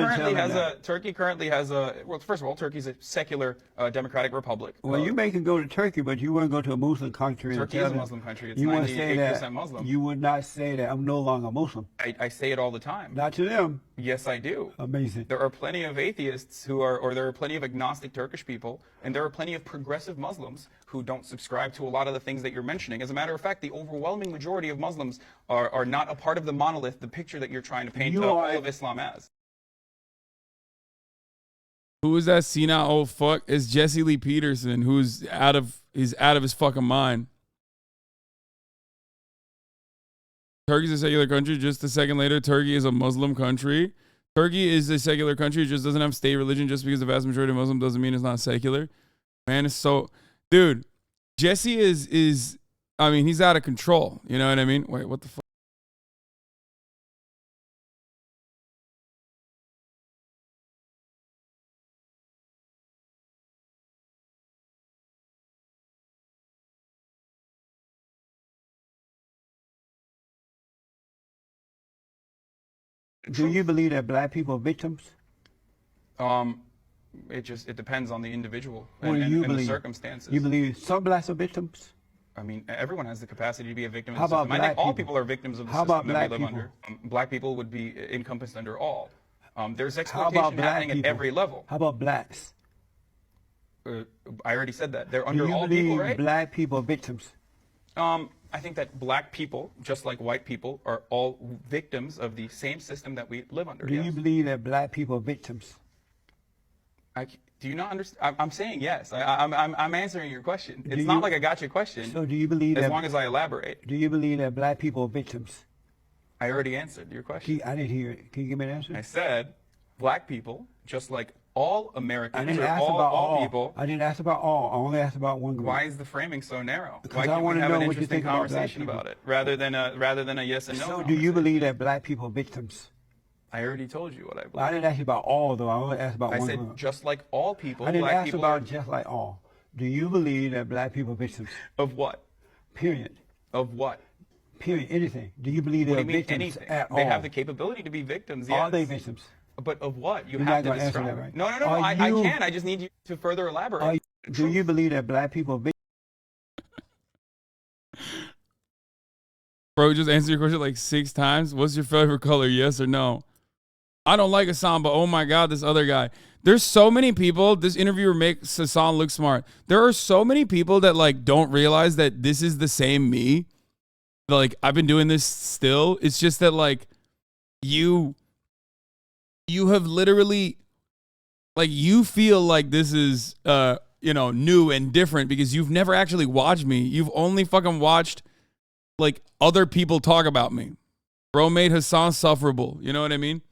currently has a. Well, first of all, Turkey's a secular democratic republic.
Well, you may can go to Turkey, but you wouldn't go to a Muslim country.
Turkey is a Muslim country. It's
you
98% Muslim.
You would not say that I'm no longer Muslim.
I say it all the time.
Not to them.
Yes, I do.
Amazing.
There are plenty of atheists or there are plenty of agnostic Turkish people, and there are plenty of progressive Muslims who don't subscribe to a lot of the things that you're mentioning. As a matter of fact, the overwhelming majority of Muslims are not a part of the monolith, the picture that you're trying to paint all of Islam as.
Who is that senile old fuck? It's Jesse Lee Peterson, who's out of his fucking mind. Turkey's a secular country. Just a second later, Turkey is a Muslim country. Turkey is a secular country. It just doesn't have state religion. Just because the vast majority of Muslims doesn't mean it's not secular. Man, it's so... Dude, Jesse is... I mean, he's out of control. You know what I mean? Wait, what the fuck?
Do you believe that black people are victims?
It depends on the individual
and
the circumstances.
You believe some blacks are victims?
I mean, everyone has the capacity to be a victim of
How
the
about
system. I think all
people?
people are victims of the
How
system
about
that we
black
live
people?
under. Black people would be encompassed under all. There's
How
exploitation
about black
happening
people?
at every level.
How about blacks?
I already said that. They're
Do
under
you
all
believe
people, right?
black people are victims?
I think that black people, just like white people, are all victims of the same system that we live under.
Do you believe that black people are victims?
Do you not understand? I'm saying yes. I'm answering your question. It's not like I got your question.
So do you believe
as
that,
long as I elaborate?
Do you believe that black people are victims?
I already answered your question.
I didn't hear it. Can you give me an answer?
I said black people, just like all Americans,
I didn't
or
ask about
all people.
I didn't ask about all. I only asked about one group.
Why is the framing so narrow?
Because
Why
I
can't
want
we
to
have
know
an
what you
interesting
think about black
conversation
people.
about it rather than a yes and no?
So do you believe that black people are victims?
I already told you what I believe.
Well, I didn't ask you about all, though. I only asked about one.
I said
group.
just like all people.
I didn't
black
ask
people
about
are...
just like all. Do you believe that black people are victims?
Of what?
Period.
Of what?
Period. Anything. Do you believe they're victims
anything?
at all?
They have the capability to be victims, yes.
Are they victims?
But of what?
You're
have
not
to
gonna answer
describe.
that, right?
No, I can. I just need you to further elaborate.
Do you believe that black people are victims?
Bro, just answer your question like 6 times. What's your favorite color? Yes or no? I don't like Hasan, but oh my God, this other guy. There's so many people. This interviewer makes Hasan look smart. There are so many people that like don't realize that this is the same me. Like I've been doing this still. It's just that like you have literally like you feel like this is new and different because you've never actually watched me. You've only fucking watched like other people talk about me. Bro made Hasan sufferable. You know what I mean?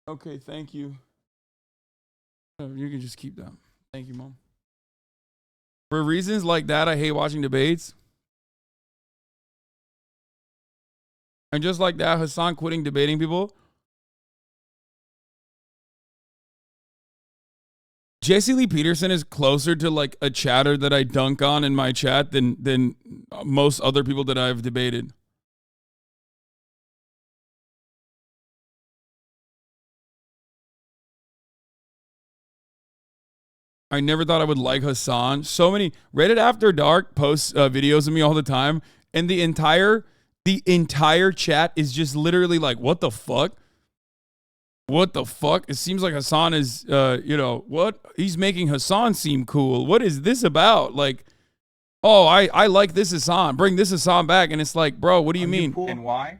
Okay, thank you. You can just keep that. Thank you, Mom. For reasons like that, I hate watching debates. And just like that, Hasan quitting debating people. Jesse Lee Peterson is closer to like a chatter that I dunk on in my chat than most other people that I've debated. I never thought I would like Hasan. So many Reddit After Dark posts videos of me all the time, and the entire chat is just literally like, "What the fuck? What the fuck?" It seems like Hasan is, what? He's making Hasan seem cool. What is this about? Like, oh, I like this Hasan. Bring this Hasan back, and it's like, bro, what do you mean?
And why?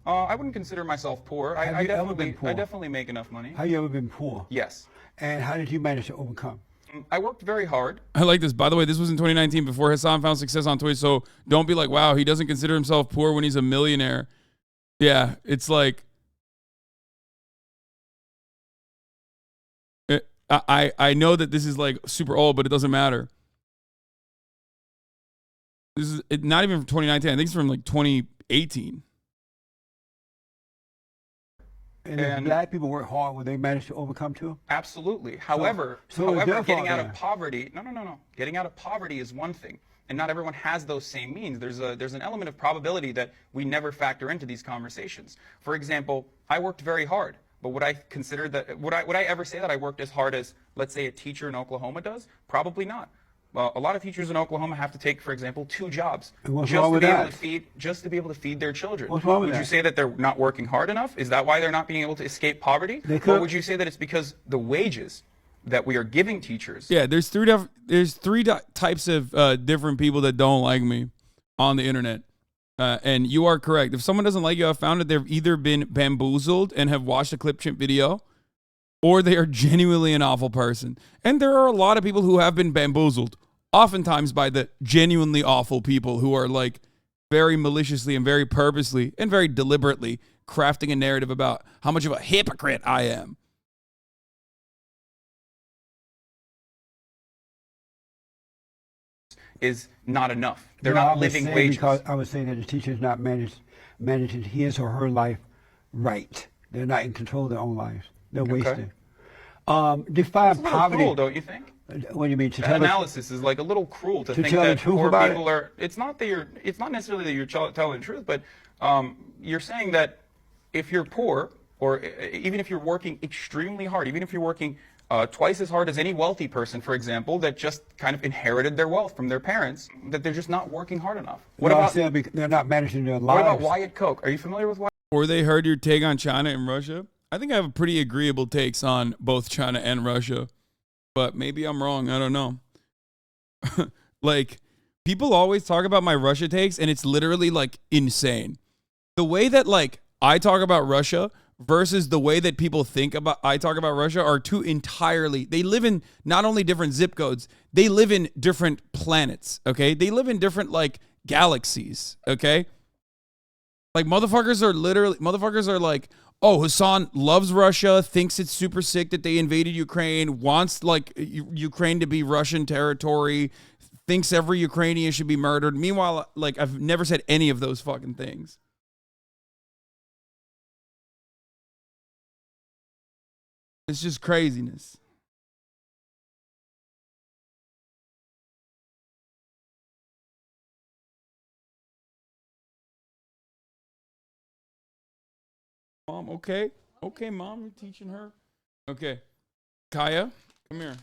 I wouldn't consider myself poor. I definitely make enough money.
Have you ever been poor?
Yes.
And how did you manage to overcome?
I worked very hard.
I like this. By the way, this was in 2019 before Hasan found success on Twitch. So don't be like, wow, he doesn't consider himself poor when he's a millionaire. Yeah, it's like, I know that this is like super old, but it doesn't matter. This is not even from 2019. I think it's from like 2018.
And if black people work hard, will they manage to overcome too?
Absolutely. However, getting out of poverty, no. Getting out of poverty is one thing, and not everyone has those same means. There's an element of probability that we never factor into these conversations. For example, I worked very hard, but would I ever say that I worked as hard as, let's say, a teacher in Oklahoma does? Probably not. Well, a lot of teachers in Oklahoma have to take, for example, 2 jobs just to be able to feed their children.
What's wrong with
that?
Would
you say that they're not working hard enough? Is that why they're not being able to escape poverty? Or would you say that it's because the wages that we are giving teachers?
Yeah, there's three types of different people that don't like me on the internet. And you are correct. If someone doesn't like you, I've found that they've either been bamboozled and have watched a clip chimp video, or they are genuinely an awful person. And there are a lot of people who have been bamboozled, oftentimes by the genuinely awful people who are like very maliciously and very purposely and very deliberately crafting a narrative about how much of a hypocrite I am.
Is not enough. They're not living wages.
Because I would say that the teacher is not managing his or her life right. They're not in control of their own lives. They're wasting. Define poverty.
Cruel, don't you think?
What do you mean?
That analysis is like a little cruel to think that poor people are. It's not necessarily that you're telling the truth, but you're saying that if you're poor, or even if you're working extremely hard, even if you're working twice as hard as any wealthy person, for example, that just kind of inherited their wealth from their parents, that they're just not working hard enough. What about
they're not managing their lives?
What about Wyatt Koch? Are you familiar with Wyatt?
Or they heard your take on China and Russia? I think I have a pretty agreeable takes on both China and Russia, but maybe I'm wrong. I don't know. Like, people always talk about my Russia takes, and it's literally like insane. The way that like I talk about Russia versus the way that people think about I talk about Russia are two entirely. They live in not only different zip codes, they live in different planets. Okay, they live in different like galaxies. Okay, like motherfuckers are like, oh, Hasan loves Russia, thinks it's super sick that they invaded Ukraine, wants like Ukraine to be Russian territory, thinks every Ukrainian should be murdered. Meanwhile, like I've never said any of those fucking things. It's just craziness. Mom, okay. Okay, Mom, you're teaching her. Okay. Kaya, come here.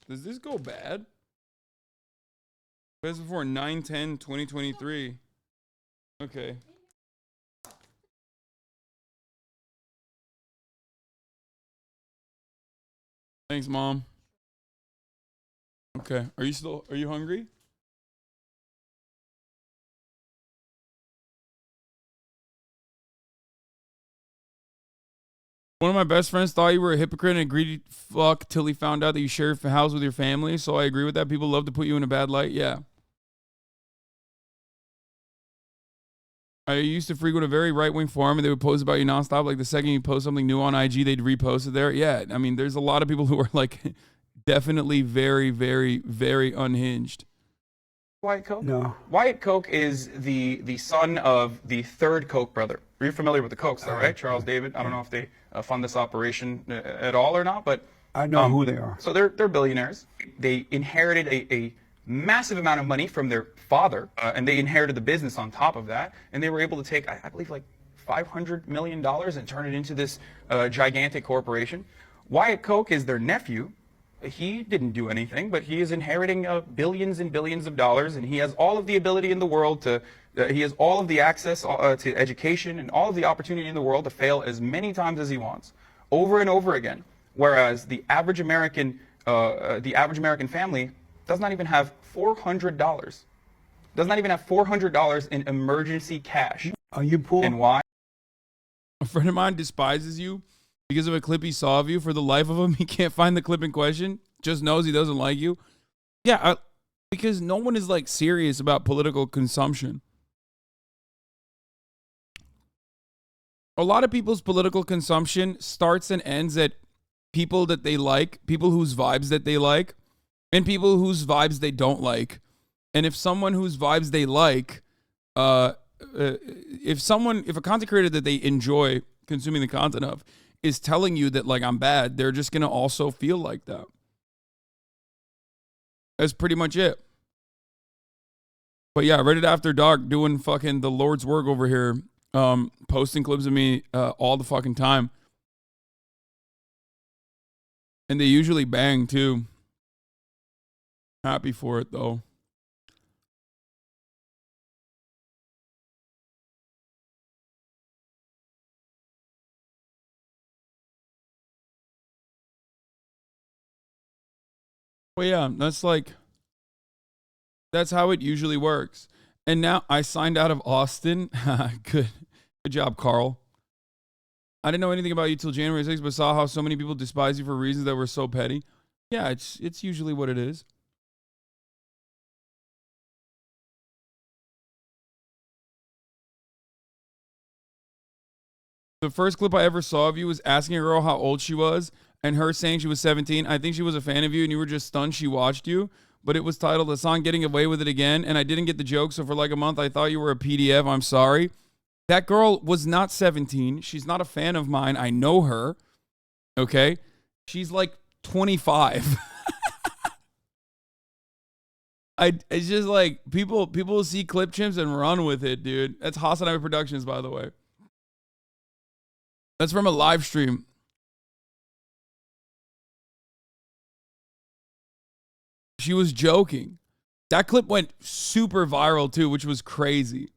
Does this go bad? Best before 9/10/2023. Okay. Thanks, Mom. Okay. Are you hungry? One of my best friends thought you were a hypocrite and a greedy fuck till he found out that you share a house with your family. So I agree with that. People love to put you in a bad light. Yeah. I used to frequent a very right-wing forum and they would post about you nonstop. Like the second you post something new on IG, they'd repost it there. Yeah. I mean, there's a lot of people who are like definitely very, very, very unhinged.
Wyatt Koch?
No.
Wyatt Koch is the son of the third Koch brother. Are you familiar with the Kochs, though, right? Charles David. I don't know if they fund this operation at all or not, but
I know who they are.
So they're billionaires. They inherited a massive amount of money from their father, and they inherited the business on top of that. And they were able to take, I believe, like $500 million and turn it into this gigantic corporation. Wyatt Koch is their nephew. He didn't do anything, but he is inheriting billions and billions of dollars, and he has all of the ability in the world to, he has all of the access to education and all of the opportunity in the world to fail as many times as he wants, over and over again. Whereas the average American family does not even have $400. Does not even have $400 in emergency cash.
Are you poor?
And why?
A friend of mine despises you because of a clip he saw of you. For the life of him, he can't find the clip in question. Just knows he doesn't like you. Yeah, because no one is like serious about political consumption. A lot of people's political consumption starts and ends at people that they like, people whose vibes that they like, and people whose vibes they don't like. And if someone whose vibes they like, if a content creator that they enjoy consuming the content of is telling you that like I'm bad, they're just gonna also feel like that. That's pretty much it. But yeah, Reddit After Dark doing fucking the Lord's work over here, posting clips of me all the fucking time. And they usually bang too. Happy for it though. Well, yeah, that's how it usually works. And now I signed out of Austin. Good job, Carl. I didn't know anything about you till January 6th, but saw how so many people despise you for reasons that were so petty. Yeah, it's usually what it is. The first clip I ever saw of you was asking a girl how old she was and her saying she was 17. I think she was a fan of you and you were just stunned she watched you. But it was titled Hasan Getting Away With It Again. And I didn't get the joke. So for like a month, I thought you were a PDF. I'm sorry. That girl was not 17. She's not a fan of mine. I know her. Okay. She's like 25. It's just like people see clip chimps and run with it, dude. That's Hasanabi Productions, by the way. That's from a live stream. She was joking. That clip went super viral too, which was crazy.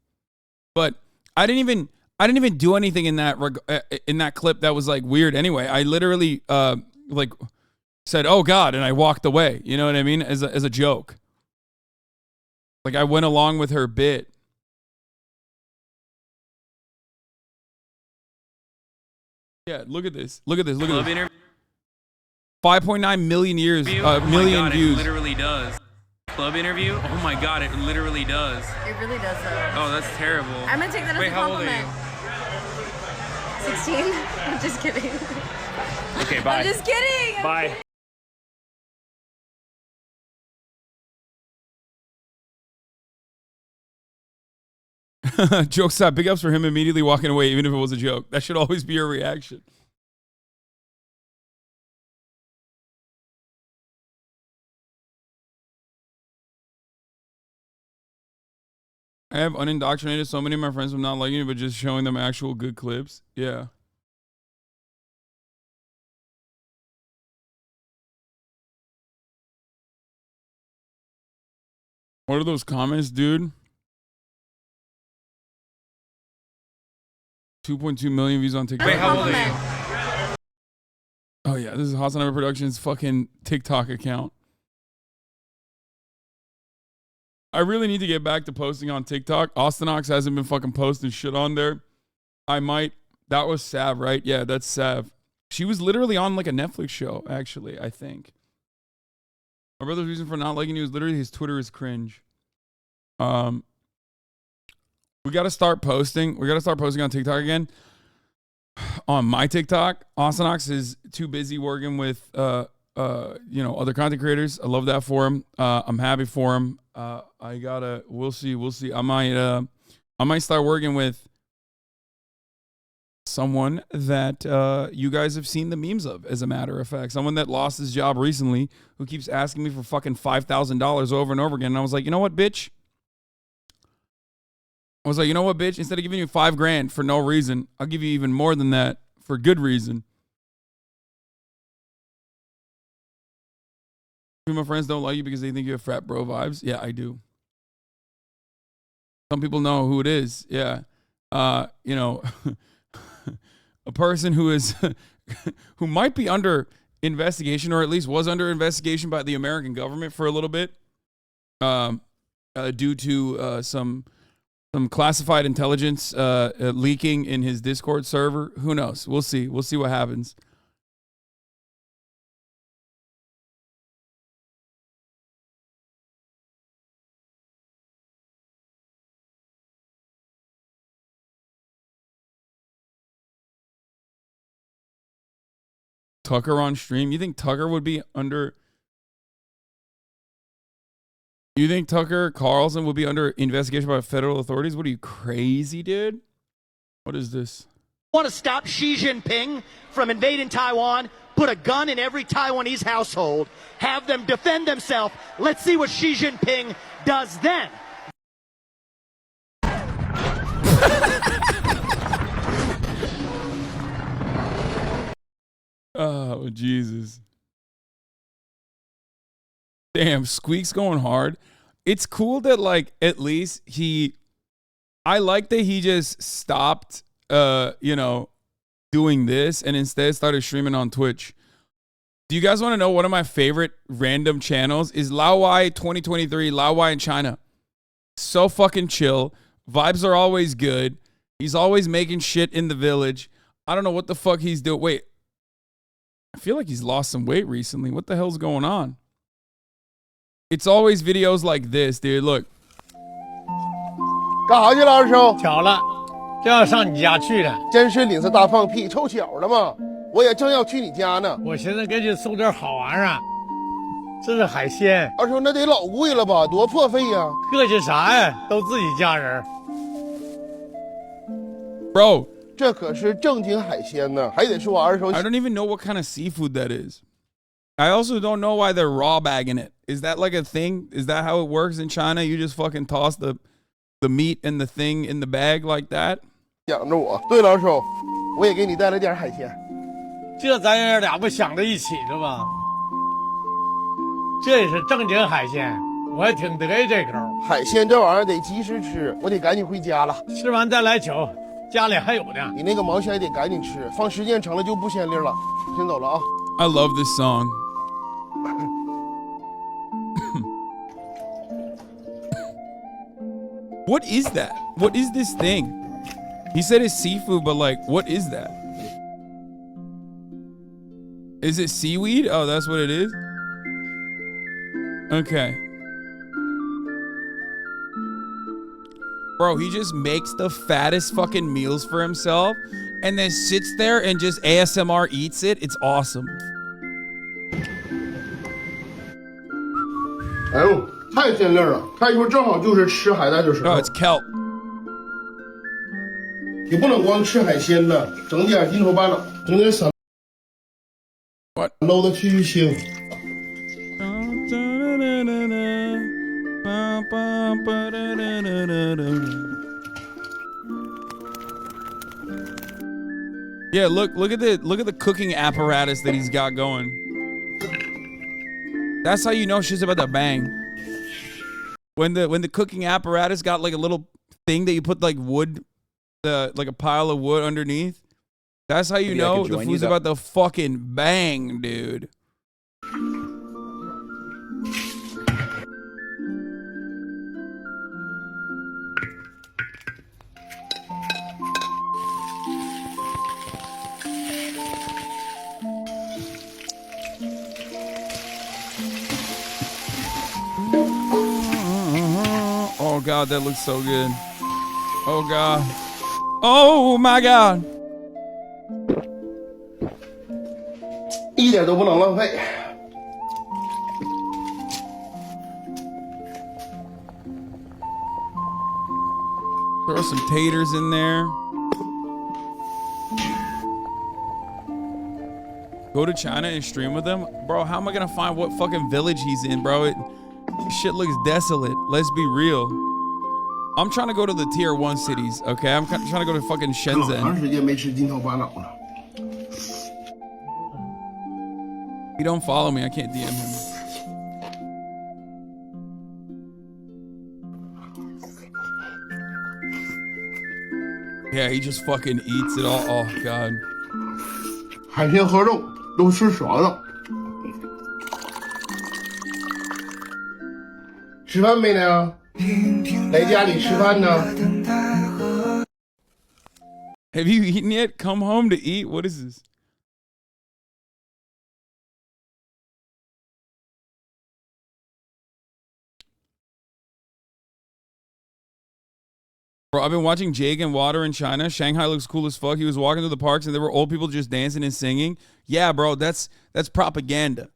But I didn't even do anything in that clip that was like weird anyway. I literally like said, "Oh God," and I walked away. You know what I mean? As a joke. Like I went along with her bit. Yeah, look at this. Look at this. Look at this. 5.9 million views.
It literally does. Club interview? Oh my God, it literally does.
It really does though.
Oh, that's terrible.
I'm gonna take that as a compliment. How old are you? 16? I'm just kidding.
Okay, bye.
I'm just kidding.
Bye.
Joke stop. Big ups for him immediately walking away, even if it was a joke. That should always be your reaction. I have unindoctrinated so many of my friends from not liking it, but just showing them actual good clips. Yeah. What are those comments, dude? 2.2 million views on TikTok.
Wait, how old are you?
Oh yeah, this is Hasanabi Productions' fucking TikTok account. I really need to get back to posting on TikTok. Austinox hasn't been fucking posting shit on there. I might. That was Sav, right? Yeah, that's Sav. She was literally on like a Netflix show, actually, I think. My brother's reason for not liking you is literally his Twitter is cringe. We got to start posting. We got to start posting on TikTok again. On my TikTok, Austinox is too busy working with, other content creators. I love that for him. I'm happy for him. We'll see. I might start working with someone that you guys have seen the memes of, as a matter of fact. Someone that lost his job recently who keeps asking me for fucking $5,000 over and over again. And I was like, you know what, bitch? Instead of giving you $5,000 for no reason, I'll give you even more than that for good reason. My friends don't like you because they think you have frat bro vibes. Yeah, I do. Some people know who it is. Yeah. A person who is who might be under investigation, or at least was under investigation by the American government for a little bit, due to some classified intelligence leaking in his Discord server. Who knows? We'll see. We'll see what happens. Tucker on stream? You think Tucker would be under... You think Tucker Carlson would be under investigation by federal authorities? What are you, crazy, dude? What is this?
Want to stop Xi Jinping from invading Taiwan? Put a gun in every Taiwanese household. Have them defend themselves. Let's see what Xi Jinping does then.
Oh, Jesus. Damn, Squeak's going hard. It's cool that, like, at least I like that he just stopped, doing this and instead started streaming on Twitch. Do you guys want to know one of my favorite random channels is Laowai 2023, Laowai in China. So fucking chill. Vibes are always good. He's always making shit in the village. I don't know what the fuck he's doing. Wait. I feel like he's lost some weight recently. What the hell's going on? It's always videos like this, dude. Look.
干啥去了，二叔？
巧了，正要上你家去呢。
真是领着大放屁，凑巧了嘛。我也正要去你家呢。
我寻思给你送点好玩啊，这是海鲜。
二叔，那得老贵了吧？多破费呀！
客气啥呀？都自己家人。
Bro.
这可是正经海鲜呢，还得是我二手。
I don't even know what kind of seafood that is. I also don't know why they're raw bagging it. Is that like a thing? Is that how it works in China? You just fucking toss the meat and the thing in the bag like that?
想着我。对了，二手，我也给你带了点海鲜。
这咱爷俩不想在一起了吗？这也是正经海鲜，我还挺得意这口。
海鲜这玩意儿得及时吃，我得赶紧回家了。
吃完再来酒。 家里还有呢，
你那个毛线也得赶紧吃，放时间长了就不鲜粒了。先走了啊。
I love this song. What is that? What is this thing? He said it's seafood, but like, what is that? Is it seaweed? Oh, that's what it is? Okay. Bro, he just makes the fattest fucking meals for himself and then sits there and just ASMR eats it. It's awesome.
哎呦，太鲜亮了！他一会儿正好就是吃海带就吃。
Oh, it's kelp.
你不能光吃海鲜呢，整点金头巴脑，整点散捞的去腥。
Yeah, look at the cooking apparatus that he's got going. That's how you know she's about to bang. When the cooking apparatus got like a little thing that you put like wood, like a pile of wood underneath. That's how you know the food's about to fucking bang, dude. Oh God, that looks so good. Oh God. Oh my God.
一点都不能浪费。
Throw some taters in there. Go to China and stream with him? Bro, how am I gonna find what fucking village he's in, bro? Shit looks desolate. Let's be real. I'm trying to go to the tier 1 cities, okay? I'm trying to go to fucking Shenzhen.
长时间没吃金头巴脑了。
If you don't follow me, I can't DM him. Yeah, he just fucking eats it all. Oh God.
海鲜和肉都吃爽了。吃饭没呢？来家里吃饭呢。
Have you eaten yet? Come home to eat? What is this? Bro, I've been watching Jake and Water in China. Shanghai looks cool as fuck. He was walking through the parks and there were old people just dancing and singing. Yeah, bro, that's propaganda.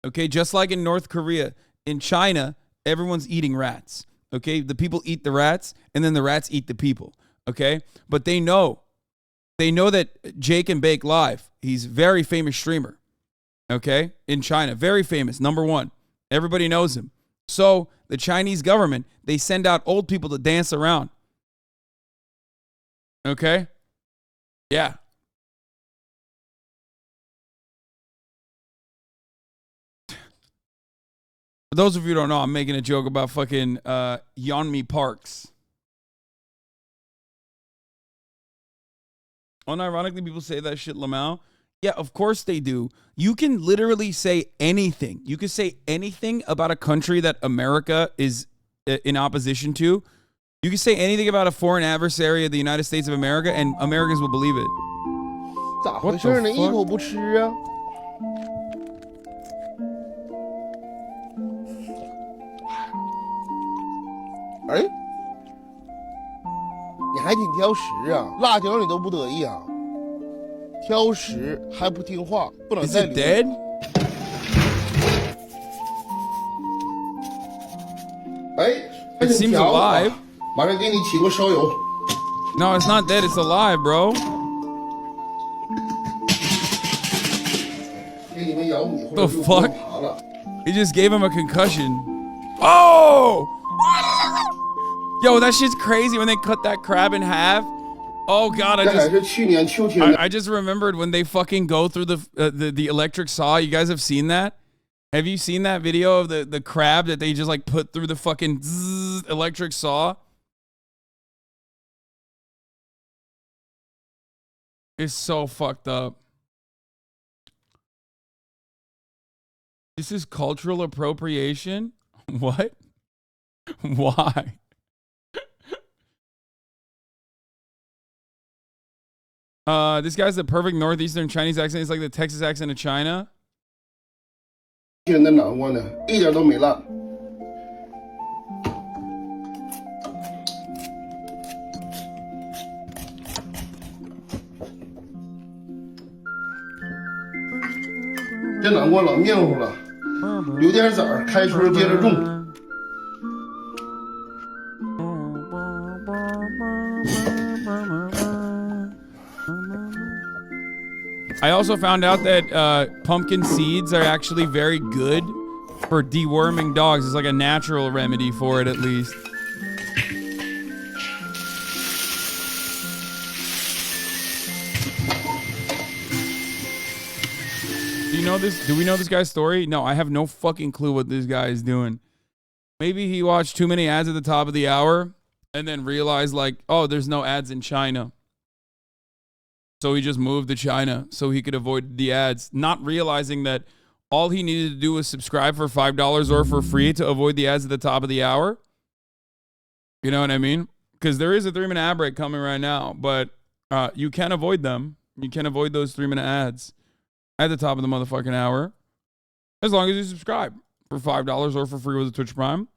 Okay, just like in North Korea. In China, everyone's eating rats. Okay, the people eat the rats and then the rats eat the people. Okay, but they know that Jake and Bake Live, he's a very famous streamer. Okay, in China, very famous, #1. Everybody knows him. So the Chinese government, they send out old people to dance around. Okay? Yeah. For those of you who don't know, I'm making a joke about fucking Yeonmi Parks. Unironically, people say that shit, Lamau. Yeah, of course they do. You can literally say anything. You can say anything about a country that America is in opposition to. You can say anything about a foreign adversary of the United States of America, and Americans will believe it.
咋回事呢？一口不吃啊？哎，你还挺挑食啊，辣条你都不得意啊？挑食还不听话，不能再留。Is it dead? 哎
，It seems alive.
马上给你起锅烧油。
No, it's not dead. It's alive, bro.
给你们咬米或
The
者
fuck?
爬了。
He just gave him a concussion. Oh! Yo, that shit's crazy when they cut that crab in half. Oh God, I just remembered when they fucking go through the electric saw. You guys have seen that? Have you seen that video of the crab that they just like put through the fucking electric saw? It's so fucked up. This is cultural appropriation? What? Why? This guy's the perfect northeastern Chinese accent. It's like the Texas accent of China.
现在暖和呢，一点都没辣。这南瓜老面糊了，留点籽儿，开春接着种。
also found out that pumpkin seeds are actually very good for deworming dogs. It's like a natural remedy for it, at least. Do you know this? Do we know this guy's story? No, I have no fucking clue what this guy is doing. Maybe he watched too many ads at the top of the hour and then realized, like, oh, there's no ads in China. So he just moved to China so he could avoid the ads, not realizing that all he needed to do was subscribe for $5 or for free to avoid the ads at the top of the hour. You know what I mean? Because there is a 3-minute ad break coming right now, but you can avoid them. You can avoid those 3-minute ads at the top of the motherfucking hour as long as you subscribe for $5 or for free with a Twitch Prime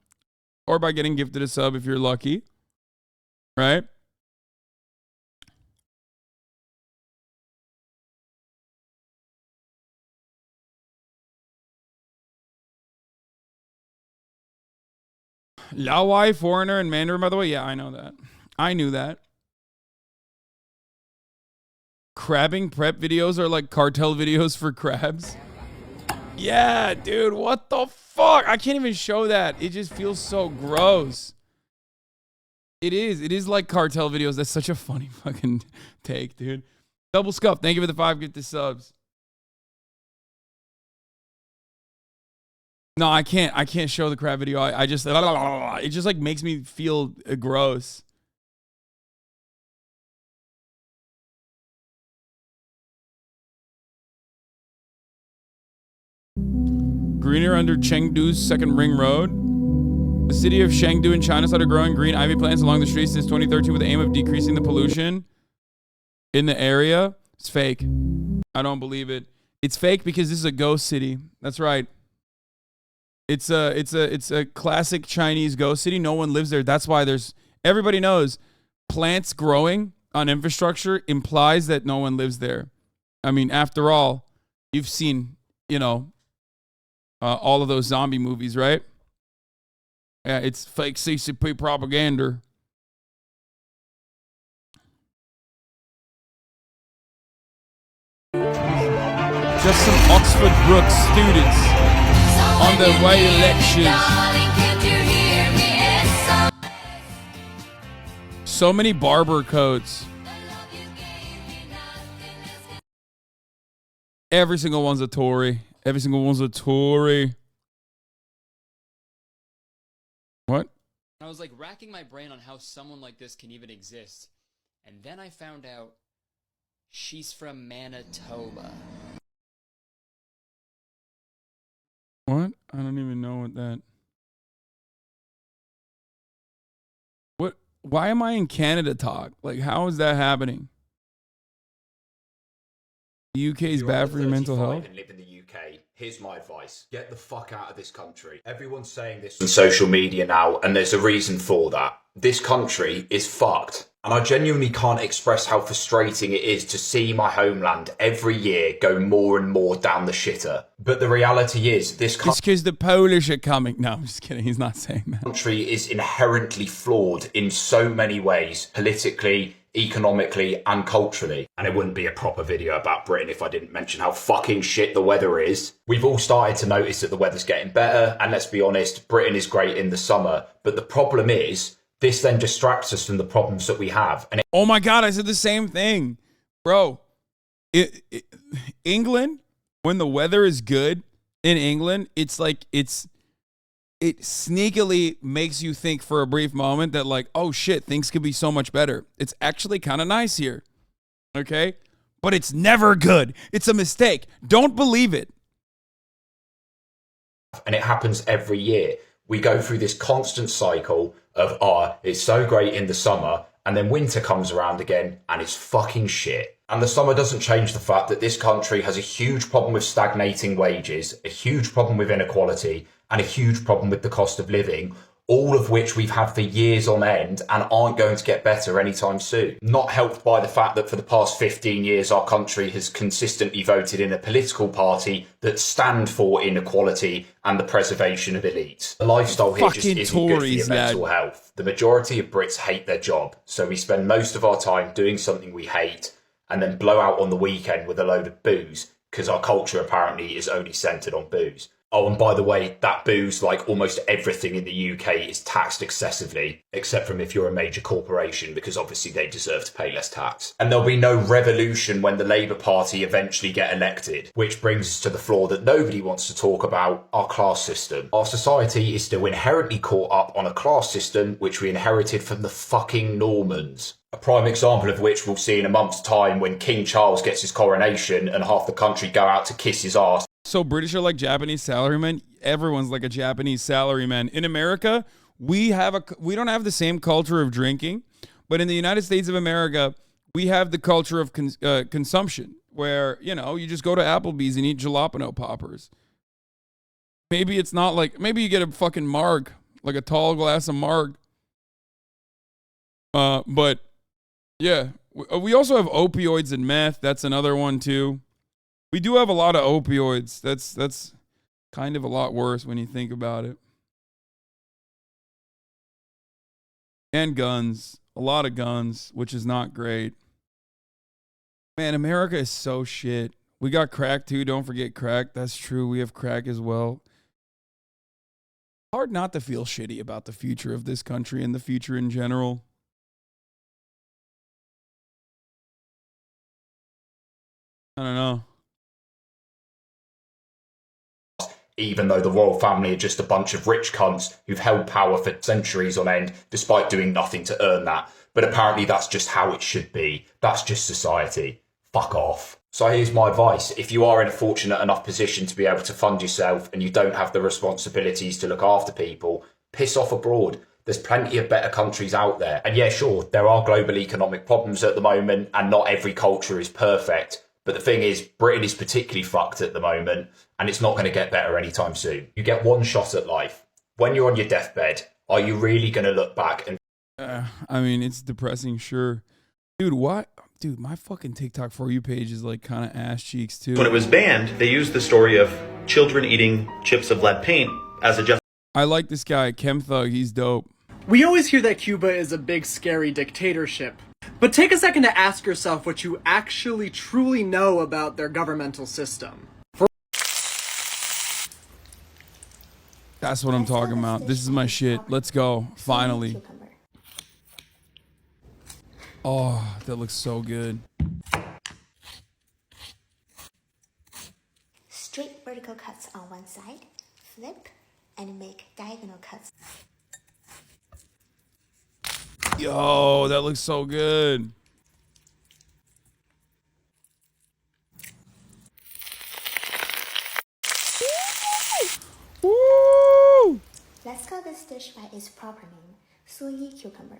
or by getting gifted a sub if you're lucky, right? Laowai, Foreigner, and Mandarin, by the way. Yeah, I know that. I knew that. Crabbing prep videos are like cartel videos for crabs. Yeah, dude, what the fuck? I can't even show that. It just feels so gross. It is like cartel videos. That's such a funny fucking take, dude. Double Scuff, thank you for the 5 gifted subs. No, I can't show the crab video. I just, it just like makes me feel gross. Greener under Chengdu's second ring road. The city of Chengdu in China started growing green ivy plants along the streets since 2013 with the aim of decreasing the pollution in the area. It's fake. I don't believe it. It's fake because this is a ghost city. That's right. It's a classic Chinese ghost city. No one lives there. That's why everybody knows plants growing on infrastructure implies that no one lives there. I mean, after all, you've seen, all of those zombie movies, right? Yeah, it's fake CCP propaganda. Just some Oxford Brook students on their way to lectures. So many barber coats. Every single one's a Tory. Every single one's a Tory. What?
I was like racking my brain on how someone like this can even exist. And then I found out she's from Manitoba.
What? I don't even know what that... What? Why am I in Canada talk? Like, how is that happening? The UK is bad for your mental health?
And live in the UK. Here's my advice. Get the fuck out of this country. Everyone's saying this on social media now, and there's a reason for that. This country is fucked. And I genuinely can't express how frustrating it is to see my homeland every year go more and more down the shitter. But the reality is, this country...
It's because the Polish are coming. No, I'm just kidding. He's not saying that.
Country is inherently flawed in so many ways, politically, economically, and culturally. And it wouldn't be a proper video about Britain if I didn't mention how fucking shit the weather is. We've all started to notice that the weather's getting better, and let's be honest, Britain is great in the summer. But the problem is, this then distracts us from the problems that we have. And
oh my God, I said the same thing. Bro, England, when the weather is good in England, it's like it sneakily makes you think for a brief moment that like, oh shit, things could be so much better. It's actually kind of nice here. Okay? But it's never good. It's a mistake. Don't believe it.
And it happens every year. We go through this constant cycle of, it's so great in the summer, and then winter comes around again, and it's fucking shit. And the summer doesn't change the fact that this country has a huge problem with stagnating wages, a huge problem with inequality, and a huge problem with the cost of living, all of which we've had for years on end and aren't going to get better anytime soon. Not helped by the fact that for the past 15 years, our country has consistently voted in a political party that stand for inequality and the preservation of elites. The lifestyle here just isn't good for your mental health. The majority of Brits hate their job, so we spend most of our time doing something we hate, and then blow out on the weekend with a load of booze, because our culture apparently is only centred on booze. Oh, and by the way, that booze, like almost everything in the UK, is taxed excessively, except from if you're a major corporation, because obviously they deserve to pay less tax. And there'll be no revolution when the Labour Party eventually get elected, which brings us to the flaw that nobody wants to talk about, our class system. Our society is still inherently caught up on a class system which we inherited from the fucking Normans. A prime example of which we'll see in a month's time when King Charles gets his coronation and half the country go out to kiss his ass.
So British are like Japanese salarymen. Everyone's like a Japanese salaryman. In America, we don't have the same culture of drinking, but in the United States of America, we have the culture of consumption, where, you know, you just go to Applebee's and eat jalapeno poppers. Maybe it's not like, maybe you get a fucking marg, like a tall glass of marg. But yeah, we also have opioids and meth. That's another one too. We do have a lot of opioids. That's kind of a lot worse when you think about it. And guns. A lot of guns, which is not great. Man, America is so shit. We got crack too. Don't forget crack. That's true. We have crack as well. Hard not to feel shitty about the future of this country and the future in general. I don't know.
Even though the royal family are just a bunch of rich cunts who've held power for centuries on end, despite doing nothing to earn that. But apparently that's just how it should be. That's just society. Fuck off. So here's my advice. If you are in a fortunate enough position to be able to fund yourself and you don't have the responsibilities to look after people, piss off abroad. There's plenty of better countries out there. And yeah, sure, there are global economic problems at the moment and not every culture is perfect. But the thing is, Britain is particularly fucked at the moment, and it's not going to get better anytime soon. You get one shot at life. When you're on your deathbed, are you really going to look back and...
I mean, it's depressing, sure. Dude, what? Dude, my fucking TikTok For You page is like kind of ass cheeks, too.
When it was banned, they used the story of children eating chips of lead paint as a
I like this guy, Chem Thug. He's dope.
We always hear that Cuba is a big, scary dictatorship. But take a second to ask yourself what you actually truly know about their governmental system.
That's what I'm talking about. This is my shit. Let's go. Finally. Oh, that looks so good.
Straight vertical cuts on one side, flip, and make diagonal cuts.
Yo, that looks so good. Woo!
Let's call this dish by its proper name, soy cucumber.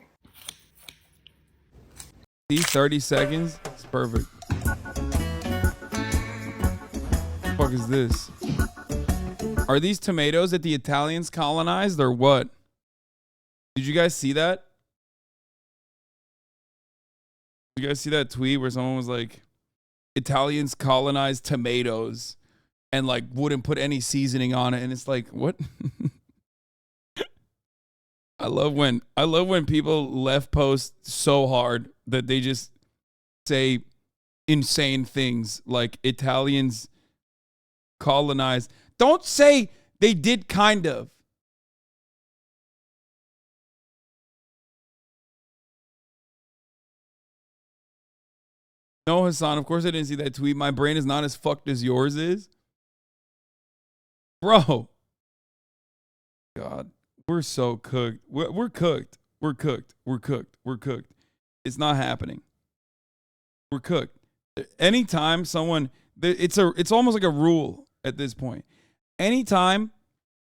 These 30 seconds, it's perfect. What the fuck is this? Are these tomatoes that the Italians colonized or what? Did you guys see that? Did you guys see that tweet where someone was like, Italians colonized tomatoes and like wouldn't put any seasoning on it, and it's like, what? I love when people left post so hard that they just say insane things like Italians colonized. Don't say they did kind of. No, Hassan, of course I didn't see that tweet. My brain is not as fucked as yours is. Bro. God, we're so cooked. We're cooked. We're cooked. We're cooked. We're cooked. It's not happening. We're cooked. Anytime someone, it's almost like a rule at this point. Anytime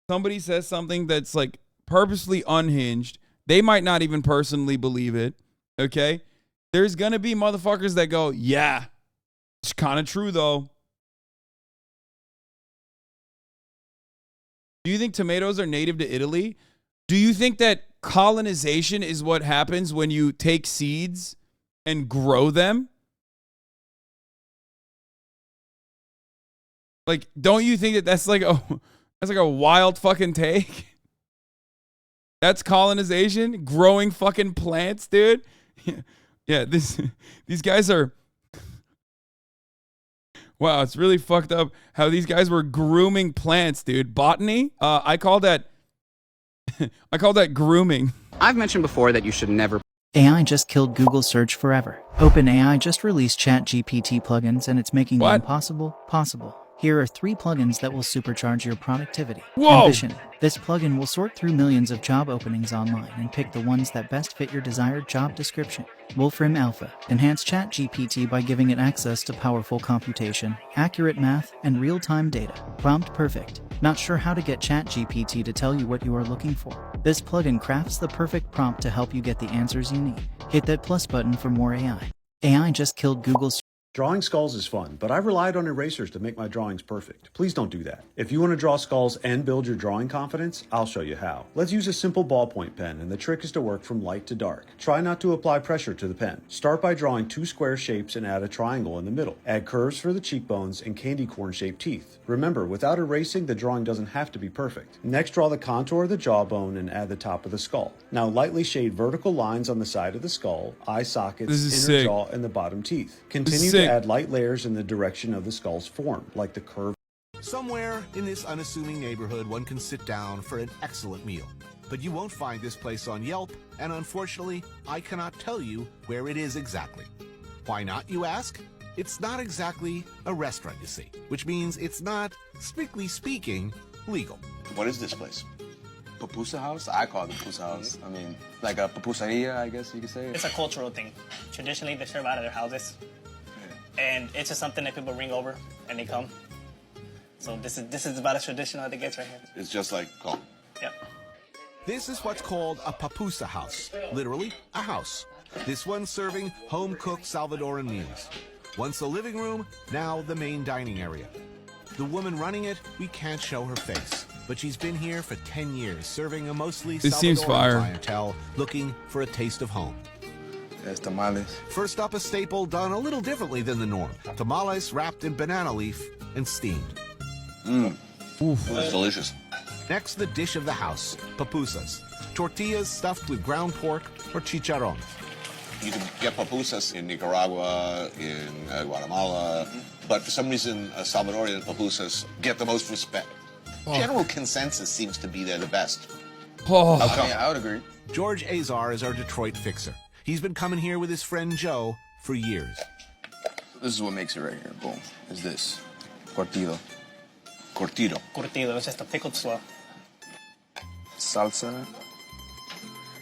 somebody says something that's like purposely unhinged, they might not even personally believe it, okay? There's going to be motherfuckers that go, yeah, it's kind of true, though. Do you think tomatoes are native to Italy? Do you think that colonization is what happens when you take seeds and grow them? Like, don't you think that that's like a wild fucking take? That's colonization? Growing fucking plants, dude? Yeah, these guys are Wow, it's really fucked up how these guys were grooming plants, dude. Botany? I call that grooming.
I've mentioned before that you should never.
AI just killed Google search forever. OpenAI just released ChatGPT plugins and it's making the impossible possible. Here are 3 plugins that will supercharge your productivity.
Whoa!
Ambition. This plugin will sort through millions of job openings online and pick the ones that best fit your desired job description. Wolfram Alpha. Enhance ChatGPT by giving it access to powerful computation, accurate math, and real-time data. Prompt Perfect. Not sure how to get ChatGPT to tell you what you are looking for? This plugin crafts the perfect prompt to help you get the answers you need. Hit that plus button for more AI. AI just killed Google's.
Drawing skulls is fun, but I've relied on erasers to make my drawings perfect. Please don't do that. If you want to draw skulls and build your drawing confidence, I'll show you how. Let's use a simple ballpoint pen, and the trick is to work from light to dark. Try not to apply pressure to the pen. Start by drawing 2 square shapes and add a triangle in the middle. Add curves for the cheekbones and candy corn shaped teeth. Remember, without erasing, the drawing doesn't have to be perfect. Next, draw the contour of the jawbone and add the top of the skull. Now lightly shade vertical lines on the side of the skull, eye sockets, inner jaw, and the bottom teeth. Continue to add light layers in the direction of the skull's form, like the curve.
Somewhere in this unassuming neighborhood, one can sit down for an excellent meal. But you won't find this place on Yelp, and unfortunately, I cannot tell you where it is exactly. Why not, you ask? It's not exactly a restaurant, you see, which means it's not, strictly speaking, legal.
What is this place? Pupusa house? I call it pupusa house. I mean, like a pupusaria, I guess you could say.
It's a cultural thing. Traditionally, they serve out of their houses. And it's just something that people ring over and they come. So this is about as traditional as it gets right here.
It's just like call.
Yep.
This is what's called a pupusa house. Literally, a house. This one serving home-cooked Salvadoran meals. Once the living room, now the main dining area. The woman running it, we can't show her face. But she's been here for 10 years, serving a mostly Salvadoran clientele, looking for a taste of home.
Yes, tamales.
First up, a staple done a little differently than the norm. Tamales wrapped in banana leaf and steamed.
Mmm. That's delicious.
Next, the dish of the house, pupusas. Tortillas stuffed with ground pork or chicharron.
You can get pupusas in Nicaragua, in Guatemala, but for some reason, Salvadorian pupusas get the most respect. General consensus seems to be they're the best.
Oh.
How come?
I would agree. George Azar is our Detroit fixer. He's been coming here with his friend Joe for years.
This is what makes it right here. Boom. Is this. Curtido. Curtido.
Curtido. It's just a pickled slaw.
Salsa.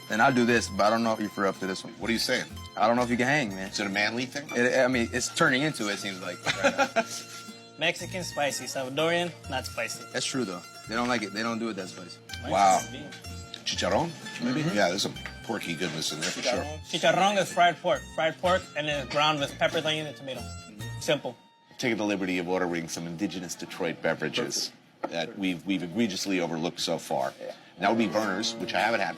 Then I'll do this, but I don't know if you're up to this one. What are you saying? I don't know if you can hang, man. Is it a manly thing? I mean, it's turning into it, seems like. Right now.
Mexican, spicy. Salvadorian, not spicy.
That's true, though. They don't like it. They don't do it that spicy.
Mine's
Wow.
just
Chicharron? Maybe?
Mhm.
Yeah, there's some porky goodness in there for sure.
Chicharron is fried pork. Fried pork and then ground with pepper, onion, and tomato. Simple.
Taking the liberty of ordering some indigenous Detroit beverages that we've egregiously overlooked so far. That would be Burners, which I haven't had.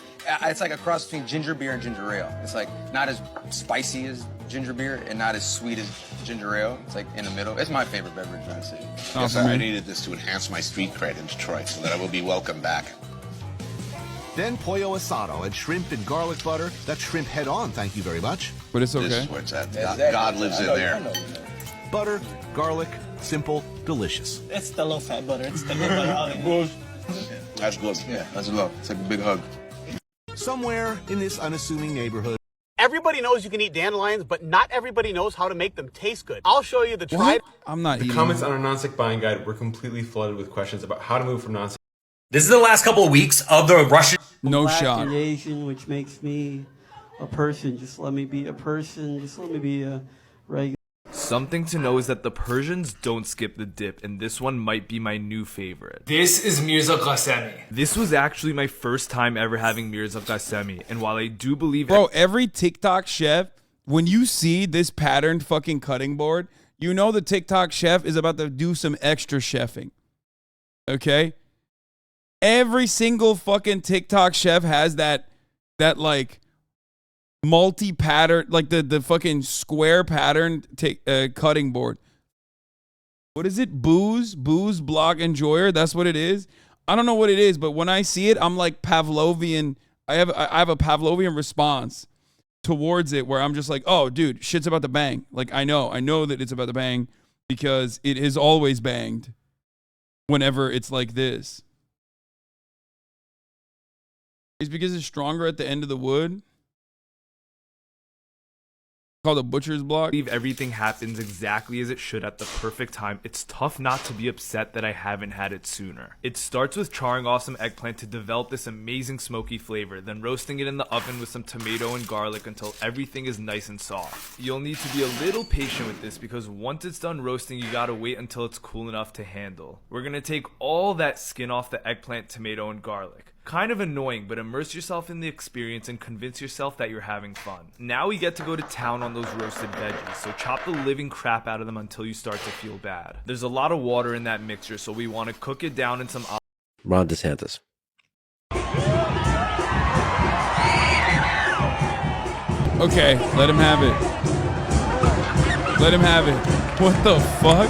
It's like a cross between ginger beer and ginger ale. It's like not as spicy as ginger beer and not as sweet as ginger ale. It's like in the middle. It's my favorite beverage in the city.
Yes, I needed this to enhance my street cred in Detroit so that I will be welcome back.
Then pollo asado and shrimp and garlic butter. That's shrimp head on, thank you very much.
But it's okay.
This is where it's at. God lives in there.
Butter, garlic, simple, delicious.
It's the low-fat butter. It's the good butter.
That's good. Yeah, that's love. It's like a big hug.
Somewhere in this unassuming neighborhood.
Everybody knows you can eat dandelions, but not everybody knows how to make them taste good. I'll show you the tried.
I'm not
The comments on our non-stick buying guide were completely flooded with questions about how to move from non-stick.
This is the last couple of weeks of the Russian.
No
Black
shot.
and Asian, which makes me a person. Just let me be a person. Just let me be a regular.
Something to know is that the Persians don't skip the dip, and this one might be my new favorite.
This is Mirza Qasemi.
This was actually my first time ever having Mirza Qasemi, and while I do believe...
Bro, every TikTok chef, when you see this patterned fucking cutting board, you know the TikTok chef is about to do some extra chefing. Okay? Every single fucking TikTok chef has that like multi-pattern, like the fucking square pattern cutting board. What is it? Booze Block Enjoyer? That's what it is. I don't know what it is, but when I see it, I'm like Pavlovian. I have a Pavlovian response towards it where I'm just like, oh, dude, shit's about to bang. Like I know that it's about to bang. because it is always banged whenever it's like this. It's because it's stronger at the end of the wood. Called a butcher's block.
I believe everything happens exactly as it should at the perfect time. It's tough not to be upset that I haven't had it sooner. It starts with charring off some eggplant to develop this amazing smoky flavor, then roasting it in the oven with some tomato and garlic until everything is nice and soft. You'll need to be a little patient with this because once it's done roasting, you gotta wait until it's cool enough to handle. We're gonna take all that skin off the eggplant, tomato, and garlic. Kind of annoying, but immerse yourself in the experience and convince yourself that you're having fun. Now we get to go to town on those roasted veggies, so chop the living crap out of them until you start to feel bad. There's a lot of water in that mixture, so we want to cook it down in some
Ron DeSantis.
Okay, let him have it. Let him have it. What the fuck?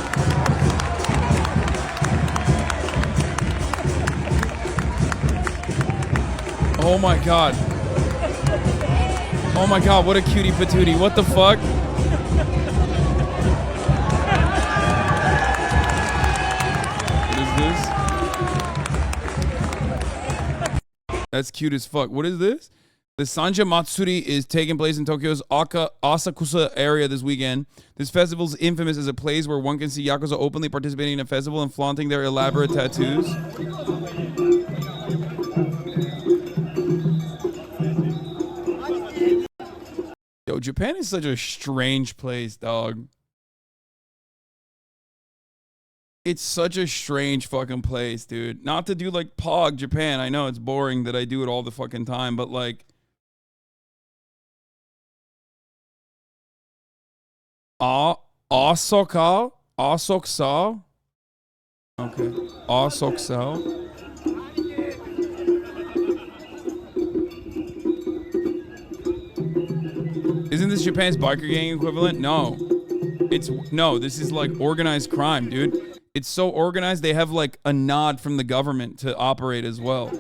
Oh my god. Oh my god, what a cutie patootie. What the fuck? What is this? That's cute as fuck. What is this? The Sanja Matsuri is taking place in Tokyo's Asakusa area this weekend. This festival is infamous as a place where one can see Yakuza openly participating in a festival and flaunting their elaborate tattoos. Yo, Japan is such a strange place, dog. It's such a strange fucking place, dude. Not to do like Pog Japan. I know it's boring that I do it all the fucking time, but like Osaka? Osoksa? Okay. Osoksa. Isn't this Japan's biker gang equivalent? No. This is like organized crime, dude. It's so organized they have like a nod from the government to operate as well.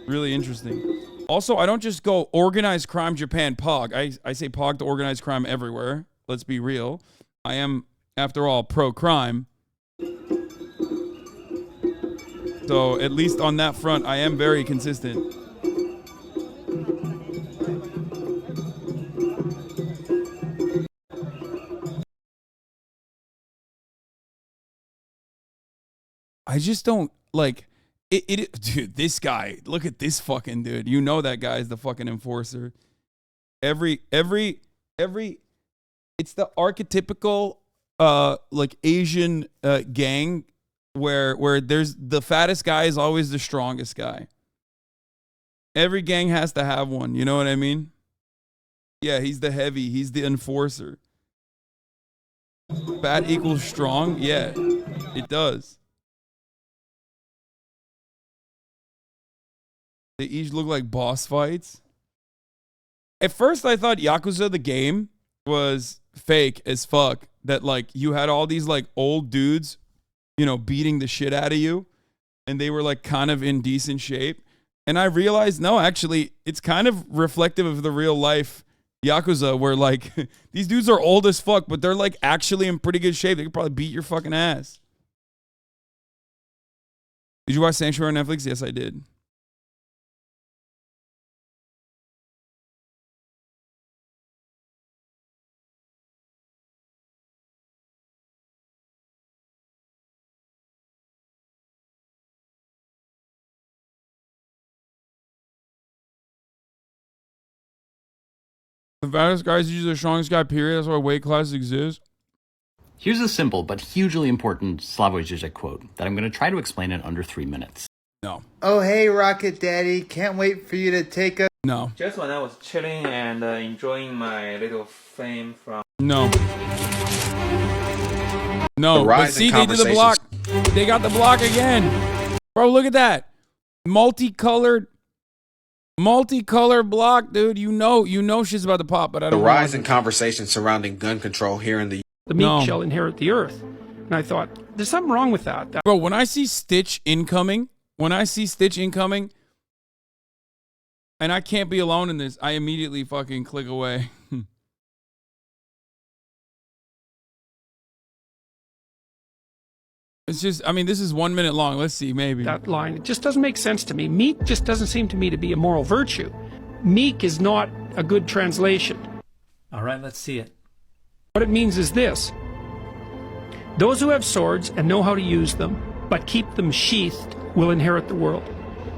Really interesting. Also, I don't just go organized crime Japan POG. I say POG to organized crime everywhere. Let's be real. I am, after all, pro-crime. So at least on that front, I am very consistent. I just don't like it. Dude, this guy, look at this fucking dude. You know that guy is the fucking enforcer. Every it's the archetypical like Asian gang where there's the fattest guy is always the strongest guy. Every gang has to have one, you know what I mean? Yeah, he's the heavy, he's the enforcer. Fat equals strong? Yeah, it does. They each look like boss fights. At first, I thought Yakuza the game was fake as fuck. That like you had all these like old dudes, you know, beating the shit out of you, and they were like kind of in decent shape. And I realized, no, actually, it's kind of reflective of the real life Yakuza, where like these dudes are old as fuck, but they're like actually in pretty good shape. They could probably beat your fucking ass. Did you watch Sanctuary on Netflix? Yes, I did. The fattest guy is usually the strongest guy, period. That's why weight classes exist.
Here's a simple but hugely important Slavoj Žižek quote that I'm going to try to explain in under 3 minutes.
No.
Oh, hey, Rocket Daddy. Can't wait for you to take a...
No.
Just when I was chilling and enjoying my little fame from...
No. No, but see, they did the block. They got the block again. Bro, look at that. Multicolored block, dude. You know shit's about to pop, but I don't know.
The rise in conversation surrounding gun control here in the
meek shall inherit the earth. And I thought, there's something wrong with that.
Bro, when I see Stitch incoming, and I can't be alone in this, I immediately fucking click away. It's just, I mean, this is 1 minute long. Let's see, maybe.
That line, it just doesn't make sense to me. Meek just doesn't seem to me to be a moral virtue. Meek is not a good translation.
All right, let's see it.
What it means is this. Those who have swords and know how to use them, but keep them sheathed, will inherit the world.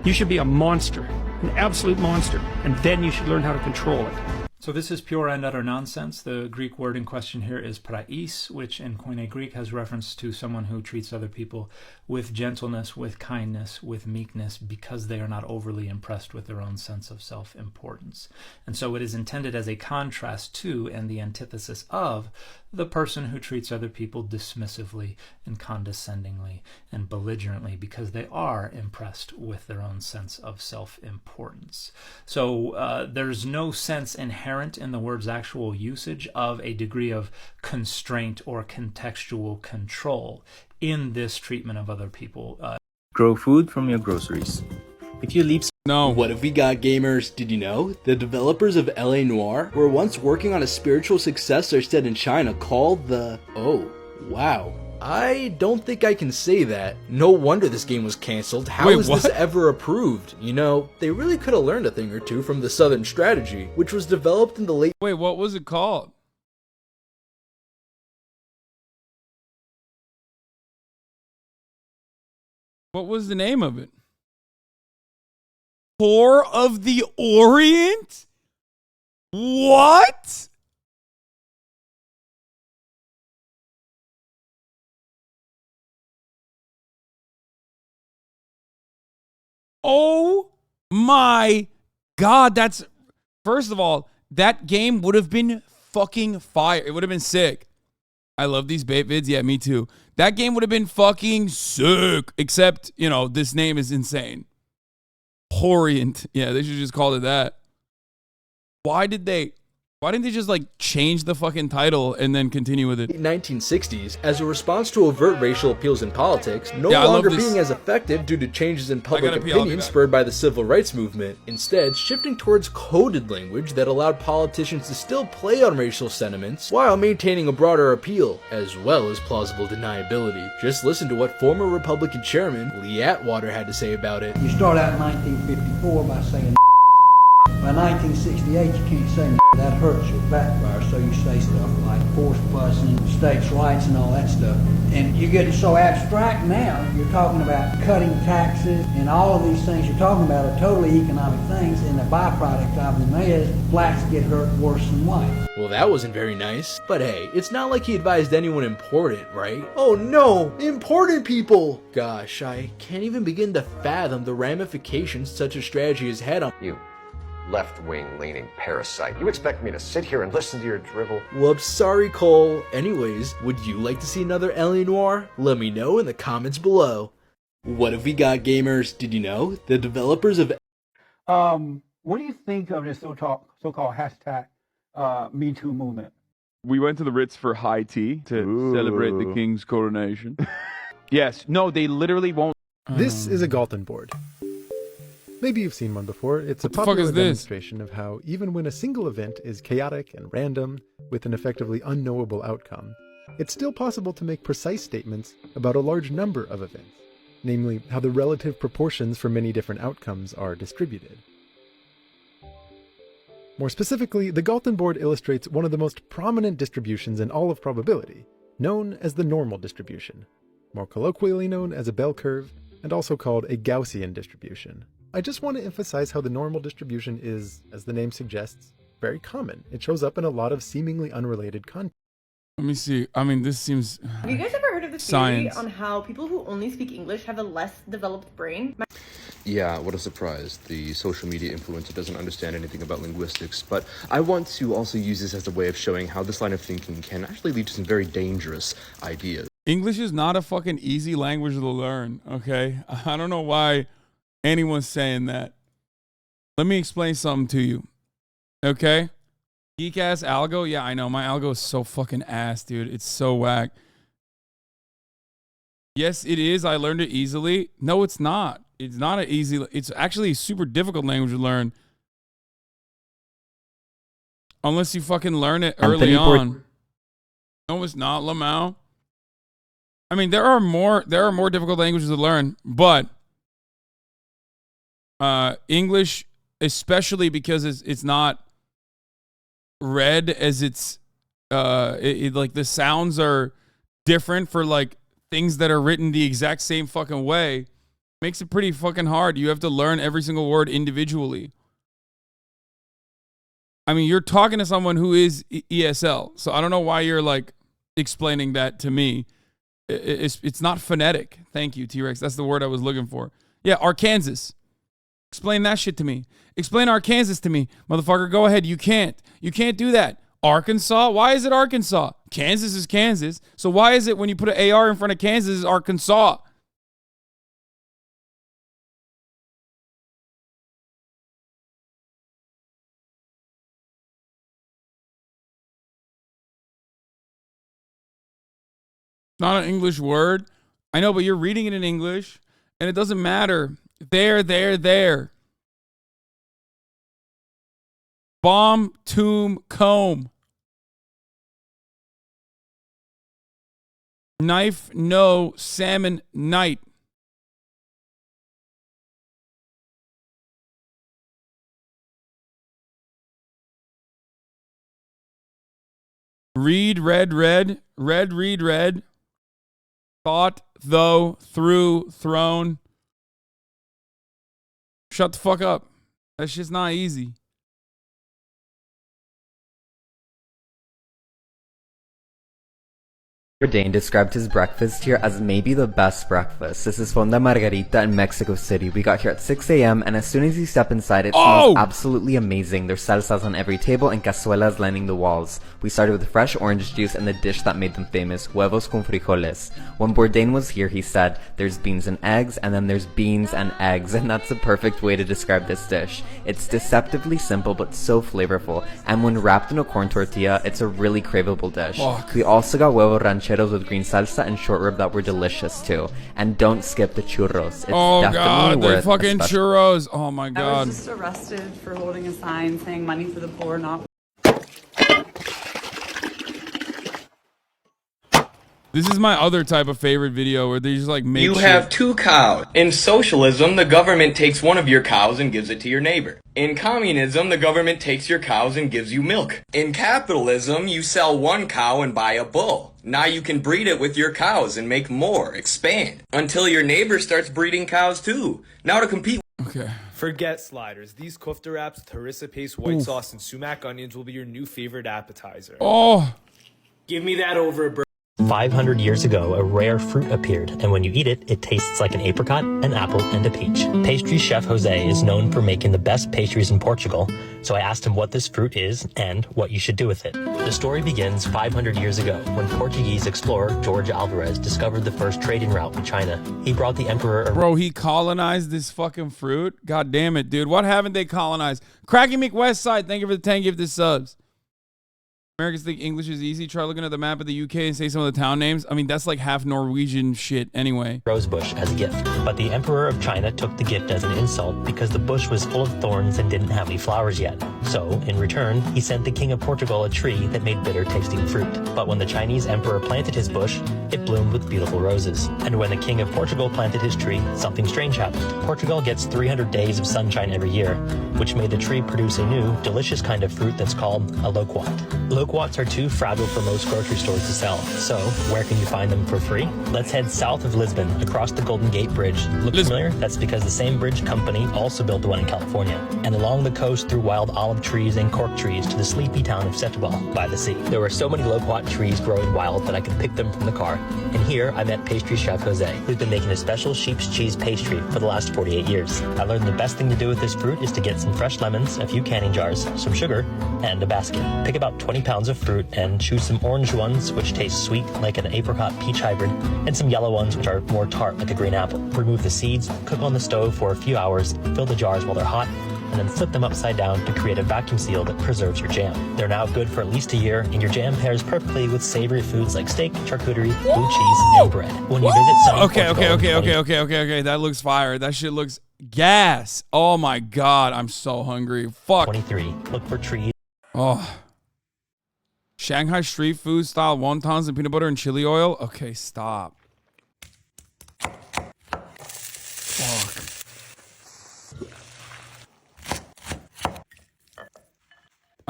You should be a monster, an absolute monster, and then you should learn how to control it.
So this is pure and utter nonsense. The Greek word in question here is prais, which in Koine Greek has reference to someone who treats other people with gentleness, with kindness, with meekness, because they are not overly impressed with their own sense of self-importance. And so it is intended as a contrast to and the antithesis of the person who treats other people dismissively and condescendingly and belligerently because they are impressed with their own sense of self-importance. So there's no sense inherent in the word's actual usage of a degree of constraint or contextual control in this treatment of other people.
Grow food from your groceries. If you leave...
No.
What have we got, gamers? Did you know? The developers of LA Noire were once working on a spiritual successor set in China called the... Oh, wow. I don't think I can say that. No wonder this game was cancelled. How is this ever approved? You know, they really could have learned a thing or two from the Southern Strategy, which was developed in the late...
Wait, what was it called? What was the name of it? Core of the Orient? What? Oh my God, that's... First of all, that game would have been fucking fire. It would have been sick. I love these bait vids. Yeah, me too. That game would have been fucking sick. Except, you know, this name is insane. Orient. Yeah, they should just call it that. Why didn't they just like change the fucking title and then continue with it?
1960s, as a response to overt racial appeals in politics, no longer being as effective due to changes in public opinion spurred by the civil rights movement. Instead, shifting towards coded language that allowed politicians to still play on racial sentiments while maintaining a broader appeal, as well as plausible deniability. Just listen to what former Republican Chairman Lee Atwater had to say about it.
You start out in 1954 by saying by 1968, you can't say that hurts your backfire, so you say stuff like forced busing, states' rights, and all that stuff. And you're getting so abstract now, you're talking about cutting taxes, and all of these things you're talking about are totally economic things, and the byproduct of them is blacks get hurt worse than whites.
Well, that wasn't very nice. But hey, it's not like he advised anyone important, right? Oh no, important people! Gosh, I can't even begin to fathom the ramifications such a strategy has had on
you. Left-wing leaning parasite. You expect me to sit here and listen to your drivel?
Whoops, sorry Cole. Anyways, would you like to see another LA Noire? Let me know in the comments below. What have we got, gamers? Did you know? The developers of...
What do you think of this so-called hashtag Me Too movement?
We went to the Ritz for high tea to celebrate the king's coronation. Yes, no, they literally won't...
This is a Galton board. Maybe you've seen one before. It's a popular demonstration of how even when a single event is chaotic and random, with an effectively unknowable outcome, it's still possible to make precise statements about a large number of events, namely how the relative proportions for many different outcomes are distributed. More specifically, the Galton board illustrates one of the most prominent distributions in all of probability, known as the normal distribution, more colloquially known as a bell curve, and also called a Gaussian distribution. I just want to emphasize how the normal distribution is, as the name suggests, very common. It shows up in a lot of seemingly unrelated content.
Let me see. I mean, this seems...
Have you guys ever heard of the theory on how people who only speak English have a less developed brain?
Yeah, what a surprise. The social media influencer doesn't understand anything about linguistics, but I want to also use this as a way of showing how this line of thinking can actually lead to some very dangerous ideas.
English is not a fucking easy language to learn, okay? I don't know why anyone's saying that. Let me explain something to you, okay? Geek-ass algo? Yeah, I know. My algo is so fucking ass, dude. It's so whack. Yes, it is. I learned it easily. No, it's not. It's not an easy... It's actually a super difficult language to learn. Unless you fucking learn it early on. No, it's not, Lamau. I mean, there are more difficult languages to learn, but English, especially because it's not read as it's like the sounds are different for like things that are written the exact same fucking way, makes it pretty fucking hard. You have to learn every single word individually. I mean, you're talking to someone who is ESL, so I don't know why you're like explaining that to me. It's not phonetic. Thank you, T-Rex. That's the word I was looking for. Yeah, Arkansas. Explain that shit to me. Explain Arkansas to me. Motherfucker, go ahead. You can't. You can't do that. Arkansas? Why is it Arkansas? Kansas is Kansas. So why is it when you put an AR in front of Kansas is Arkansas? Not an English word. I know, but you're reading it in English, and it doesn't matter. There. Bomb, tomb, comb. Knife, no. Salmon, night. Read, read. Read, read, read. Thought, though, through, thrown. Shut the fuck up. That shit's not easy.
Dane described his breakfast here as maybe the best breakfast. This is Fonda Margarita in Mexico City. We got here at 6 a.m. and as soon as you step inside, it smells absolutely amazing. There's salsas on every table and cazuelas lining the walls. We started with fresh orange juice and the dish that made them famous, huevos con frijoles. When Bourdain was here, he said, there's beans and eggs, and then there's beans and eggs, and that's the perfect way to describe this dish. It's deceptively simple but so flavorful, and when wrapped in a corn tortilla, it's a really craveable dish.
Fuck.
We also got huevo rancheros with green salsa and short rib that were delicious too. And don't skip the churros. It's definitely worth
the fucking churros. Oh my god.
I was just arrested for holding a sign saying money for the poor, not.
This is my other type of favorite video where they just like make
You
shit.
have two cows. In socialism, the government takes one of your cows and gives it to your neighbor. In communism, the government takes your cows and gives you milk. In capitalism, you sell one cow and buy a bull. Now you can breed it with your cows and make more, expand, until your neighbor starts breeding cows too. Now to compete.
Okay.
Forget sliders. These kofta wraps with harissa paste, white sauce, and sumac onions will be your new favorite appetizer.
Oh.
Give me that over, bro.
500 years ago, a rare fruit appeared, and when you eat it, it tastes like an apricot, an apple, and a peach. Pastry chef Jose is known for making the best pastries in Portugal, so I asked him what this fruit is and what you should do with it. The story begins 500 years ago, when Portuguese explorer Jorge Alvarez discovered the first trading route in China. He brought the emperor...
Bro, he colonized this fucking fruit? God damn it, dude. What haven't they colonized? Cracky McWestside, thank you for the 10 gifted subs. Americans think English is easy. Try looking at the map of the UK and say some of the town names. I mean, that's like half Norwegian shit anyway.
Rosebush as a gift. But the Emperor of China took the gift as an insult because the bush was full of thorns and didn't have any flowers yet. So, in return, he sent the King of Portugal a tree that made bitter tasting fruit. But when the Chinese Emperor planted his bush, it bloomed with beautiful roses. And when the King of Portugal planted his tree, something strange happened. Portugal gets 300 days of sunshine every year, which made the tree produce a new, delicious kind of fruit that's called a loquat. Loquats are too fragile for most grocery stores to sell. So, where can you find them for free? Let's head south of Lisbon, across the Golden Gate Bridge. Look familiar? That's because the same bridge company also built the one in California. And along the coast through wild olive trees and cork trees to the sleepy town of Setúbal by the sea. There were so many loquat trees growing wild that I could pick them from the car. And here I met pastry chef Jose, who's been making a special sheep's cheese pastry for the last 48 years. I learned the best thing to do with this fruit is to get some fresh lemons, a few canning jars, some sugar, and a basket. Pick about 20 pounds of fruit and choose some orange ones which taste sweet like an apricot peach hybrid, and some yellow ones which are more tart like a green apple. Remove the seeds, cook on the stove for a few hours, fill the jars while they're hot, and then flip them upside down to create a vacuum seal that preserves your jam. They're now good for at least a year, and your jam pairs perfectly with savory foods like steak, charcuterie, blue cheese, and bread. When you visit sunny Portugal,
Okay. That looks fire. That shit looks gas. Oh my god, I'm so hungry. Fuck.
23. Look for trees.
Oh. Shanghai street food style wontons and peanut butter and chili oil. Okay, stop.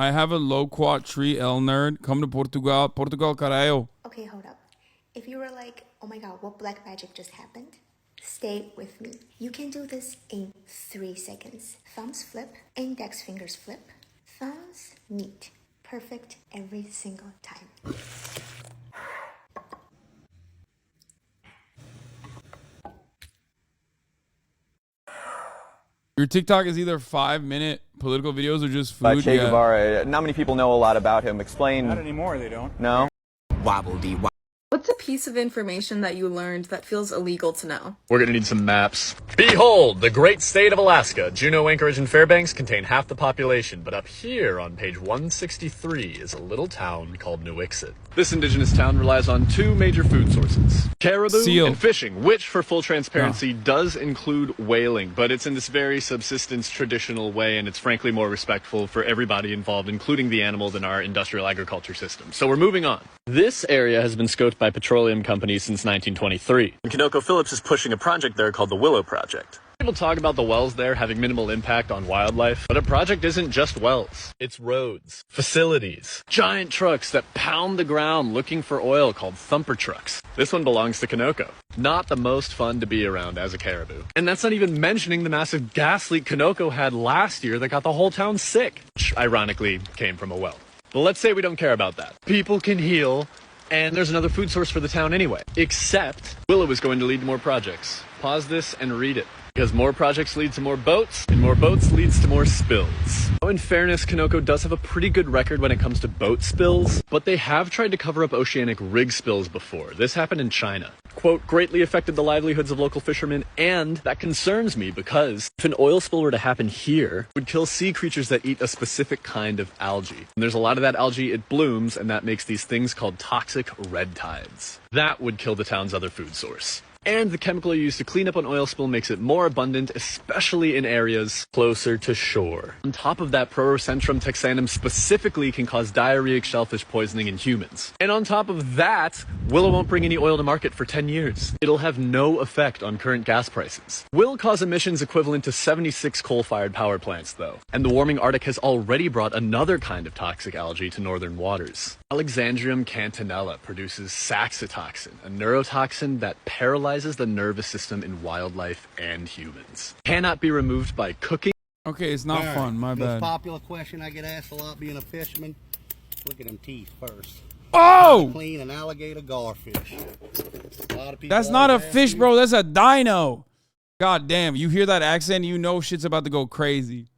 I have a loquat tree L nerd. Come to Portugal. Portugal, caralho.
Okay, hold up. If you were like, oh my god, what black magic just happened? Stay with me. You can do this in 3 seconds. Thumbs flip, index fingers flip, thumbs meet. Perfect every single time.
Your TikTok is either 5-minute political videos or just food.
By Che Guevara. Not many people know a lot about him. Explain.
Not anymore, they don't.
No?
Wobble-dee-wobble. What's a piece of information that you learned that feels illegal to know?
We're gonna need some maps. Behold, the great state of Alaska. Juneau, Anchorage, and Fairbanks contain half the population, but up here on page 163 is a little town called Nuiqsut. This indigenous town relies on 2 major food sources, caribou and fishing, which, for full transparency, does include whaling, but it's in this very subsistence traditional way, and it's frankly more respectful for everybody involved, including the animal, than our industrial agriculture system. So we're moving on. This area has been scoped by petroleum companies since 1923. And ConocoPhillips is pushing a project there called the Willow Project. People talk about the wells there having minimal impact on wildlife, but a project isn't just wells. It's roads, facilities, giant trucks that pound the ground looking for oil called thumper trucks. This one belongs to Conoco. Not the most fun to be around as a caribou. And that's not even mentioning the massive gas leak Conoco had last year that got the whole town sick, which ironically came from a well. But let's say we don't care about that. People can heal, and there's another food source for the town anyway. Except Willow is going to lead to more projects. Pause this and read it. Because more projects lead to more boats, and more boats leads to more spills. In fairness, Conoco does have a pretty good record when it comes to boat spills, but they have tried to cover up oceanic rig spills before. This happened in China. Quote, greatly affected the livelihoods of local fishermen, and that concerns me because if an oil spill were to happen here, it would kill sea creatures that eat a specific kind of algae. And there's a lot of that algae, it blooms, and that makes these things called toxic red tides. That would kill the town's other food source. And the chemical used to clean up an oil spill makes it more abundant, especially in areas closer to shore. On top of that, Prorocentrum texanum specifically can cause diarrheic shellfish poisoning in humans. And on top of that, Willow won't bring any oil to market for 10 years. It'll have no effect on current gas prices. Will cause emissions equivalent to 76 coal-fired power plants, though. And the warming Arctic has already brought another kind of toxic algae to northern waters. Alexandrium cantonella produces saxitoxin, a neurotoxin that paralyzes the nervous system in wildlife and humans. Cannot be removed by cooking.
Okay, it's not fun. My bad.
Most popular question I get asked a lot being a fisherman. Look at them teeth first.
Oh!
Clean an alligator garfish. A lot of people.
That's not a fish, bro. That's a dino. God damn. You hear that accent, you know shit's about to go crazy.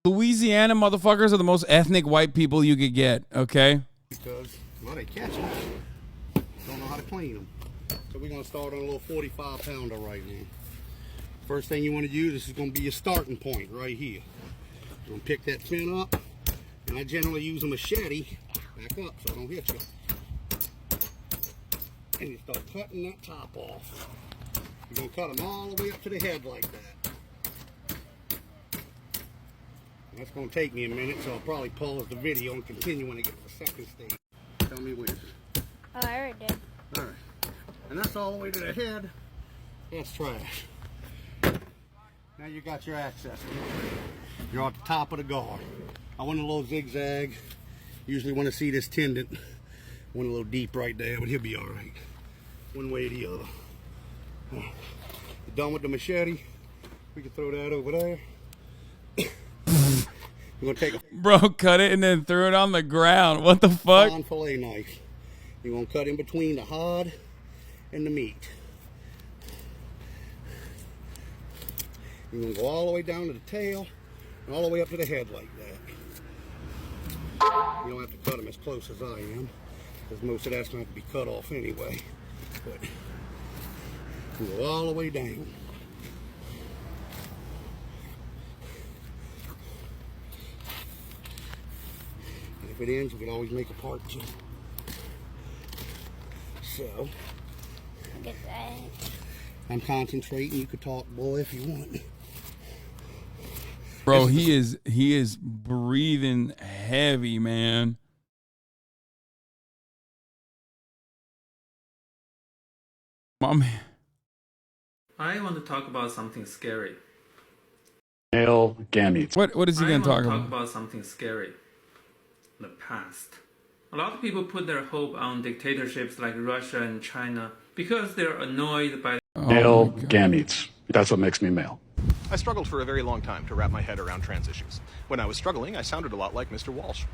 Louisiana motherfuckers are the most ethnic white people you could get, okay?
Because, well, they catch them. Don't know how to clean them. So we're going to start on a little 45 pounder right now. First thing you want to do, this is going to be your starting point right here. You're going to pick that fin up, and I generally use a machete. Back up so I don't hit you. And you start cutting that top off. You're going to cut them all the way up to the head like that. That's going to take me a minute, so I'll probably pause the video and continue when I get to the second stage. Tell me when.
Oh, I already did.
Alright. And that's all the way to the head. That's trash. Now you got your access. You're at the top of the guard. I went a little zigzag. Usually want to see this tendon. Went a little deep right there, but he'll be alright. One way or the other. You're done with the machete. We can throw that over there. You're gonna take a
bro, cut it and then threw it on the ground. What the fuck?
fillet knife. You're gonna cut in between the hide and the meat. You're gonna go all the way down to the tail and all the way up to the head like that. You don't have to cut them as close as I am, because most of that's gonna have to be cut off anyway. But you go all the way down. If it ends, we can always make a part two. So,
Get that.
I'm concentrating. You could talk, boy, if you want.
Bro, he is breathing heavy, man. My man.
I want to talk about something scary.
male gametes.
What is he going to talk about?
About something scary. The past. A lot of people put their hope on dictatorships like Russia and China because they're annoyed by
Male gametes. That's what makes me male.
I struggled for a very long time to wrap my head around trans issues. When I was struggling, I sounded a lot like Mr. Walsh.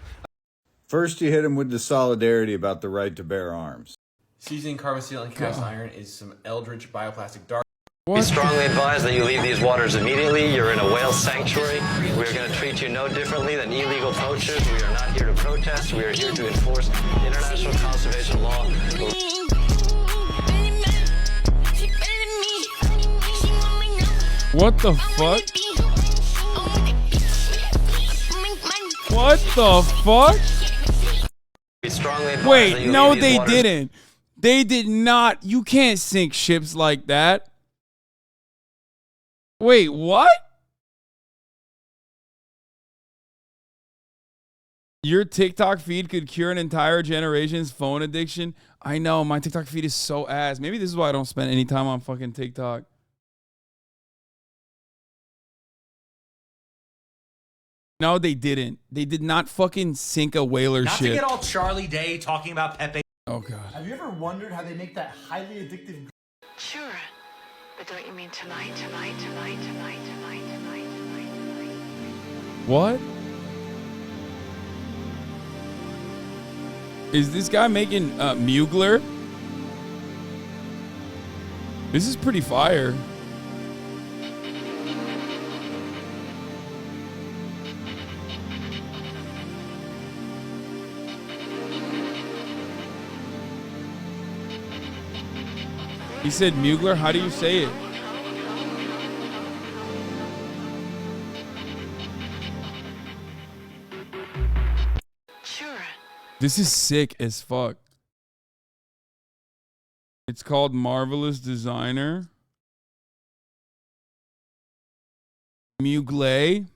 First, you hit him with the solidarity about the right to bear arms.
Seizing carbon steel and cast iron is some eldritch bioplastic dark.
We strongly advise that you leave these waters immediately. You're in a whale sanctuary. We are going to treat you no differently than illegal poachers. We are not here to protest. We are here to enforce international conservation law.
What the fuck? What the fuck? Wait, no, they didn't. They did not. You can't sink ships like that. Wait, what? Your TikTok feed could cure an entire generation's phone addiction? I know, my TikTok feed is so ass. Maybe this is why I don't spend any time on fucking TikTok. No, they didn't. They did not fucking sink a whaler ship.
Not to get all Charlie Day talking about Pepe.
Oh, God.
Have you ever wondered how they make that highly addictive...
Sure. But don't you mean tonight?
What? Is this guy making Mugler? This is pretty fire. He said Mugler. How do you say it?
Sure.
This is sick as fuck. It's called Marvelous Designer. Mugle.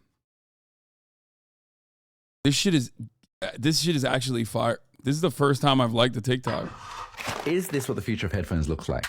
This shit is actually fire. This is the first time I've liked the TikTok.
Is this what the future of headphones looks like?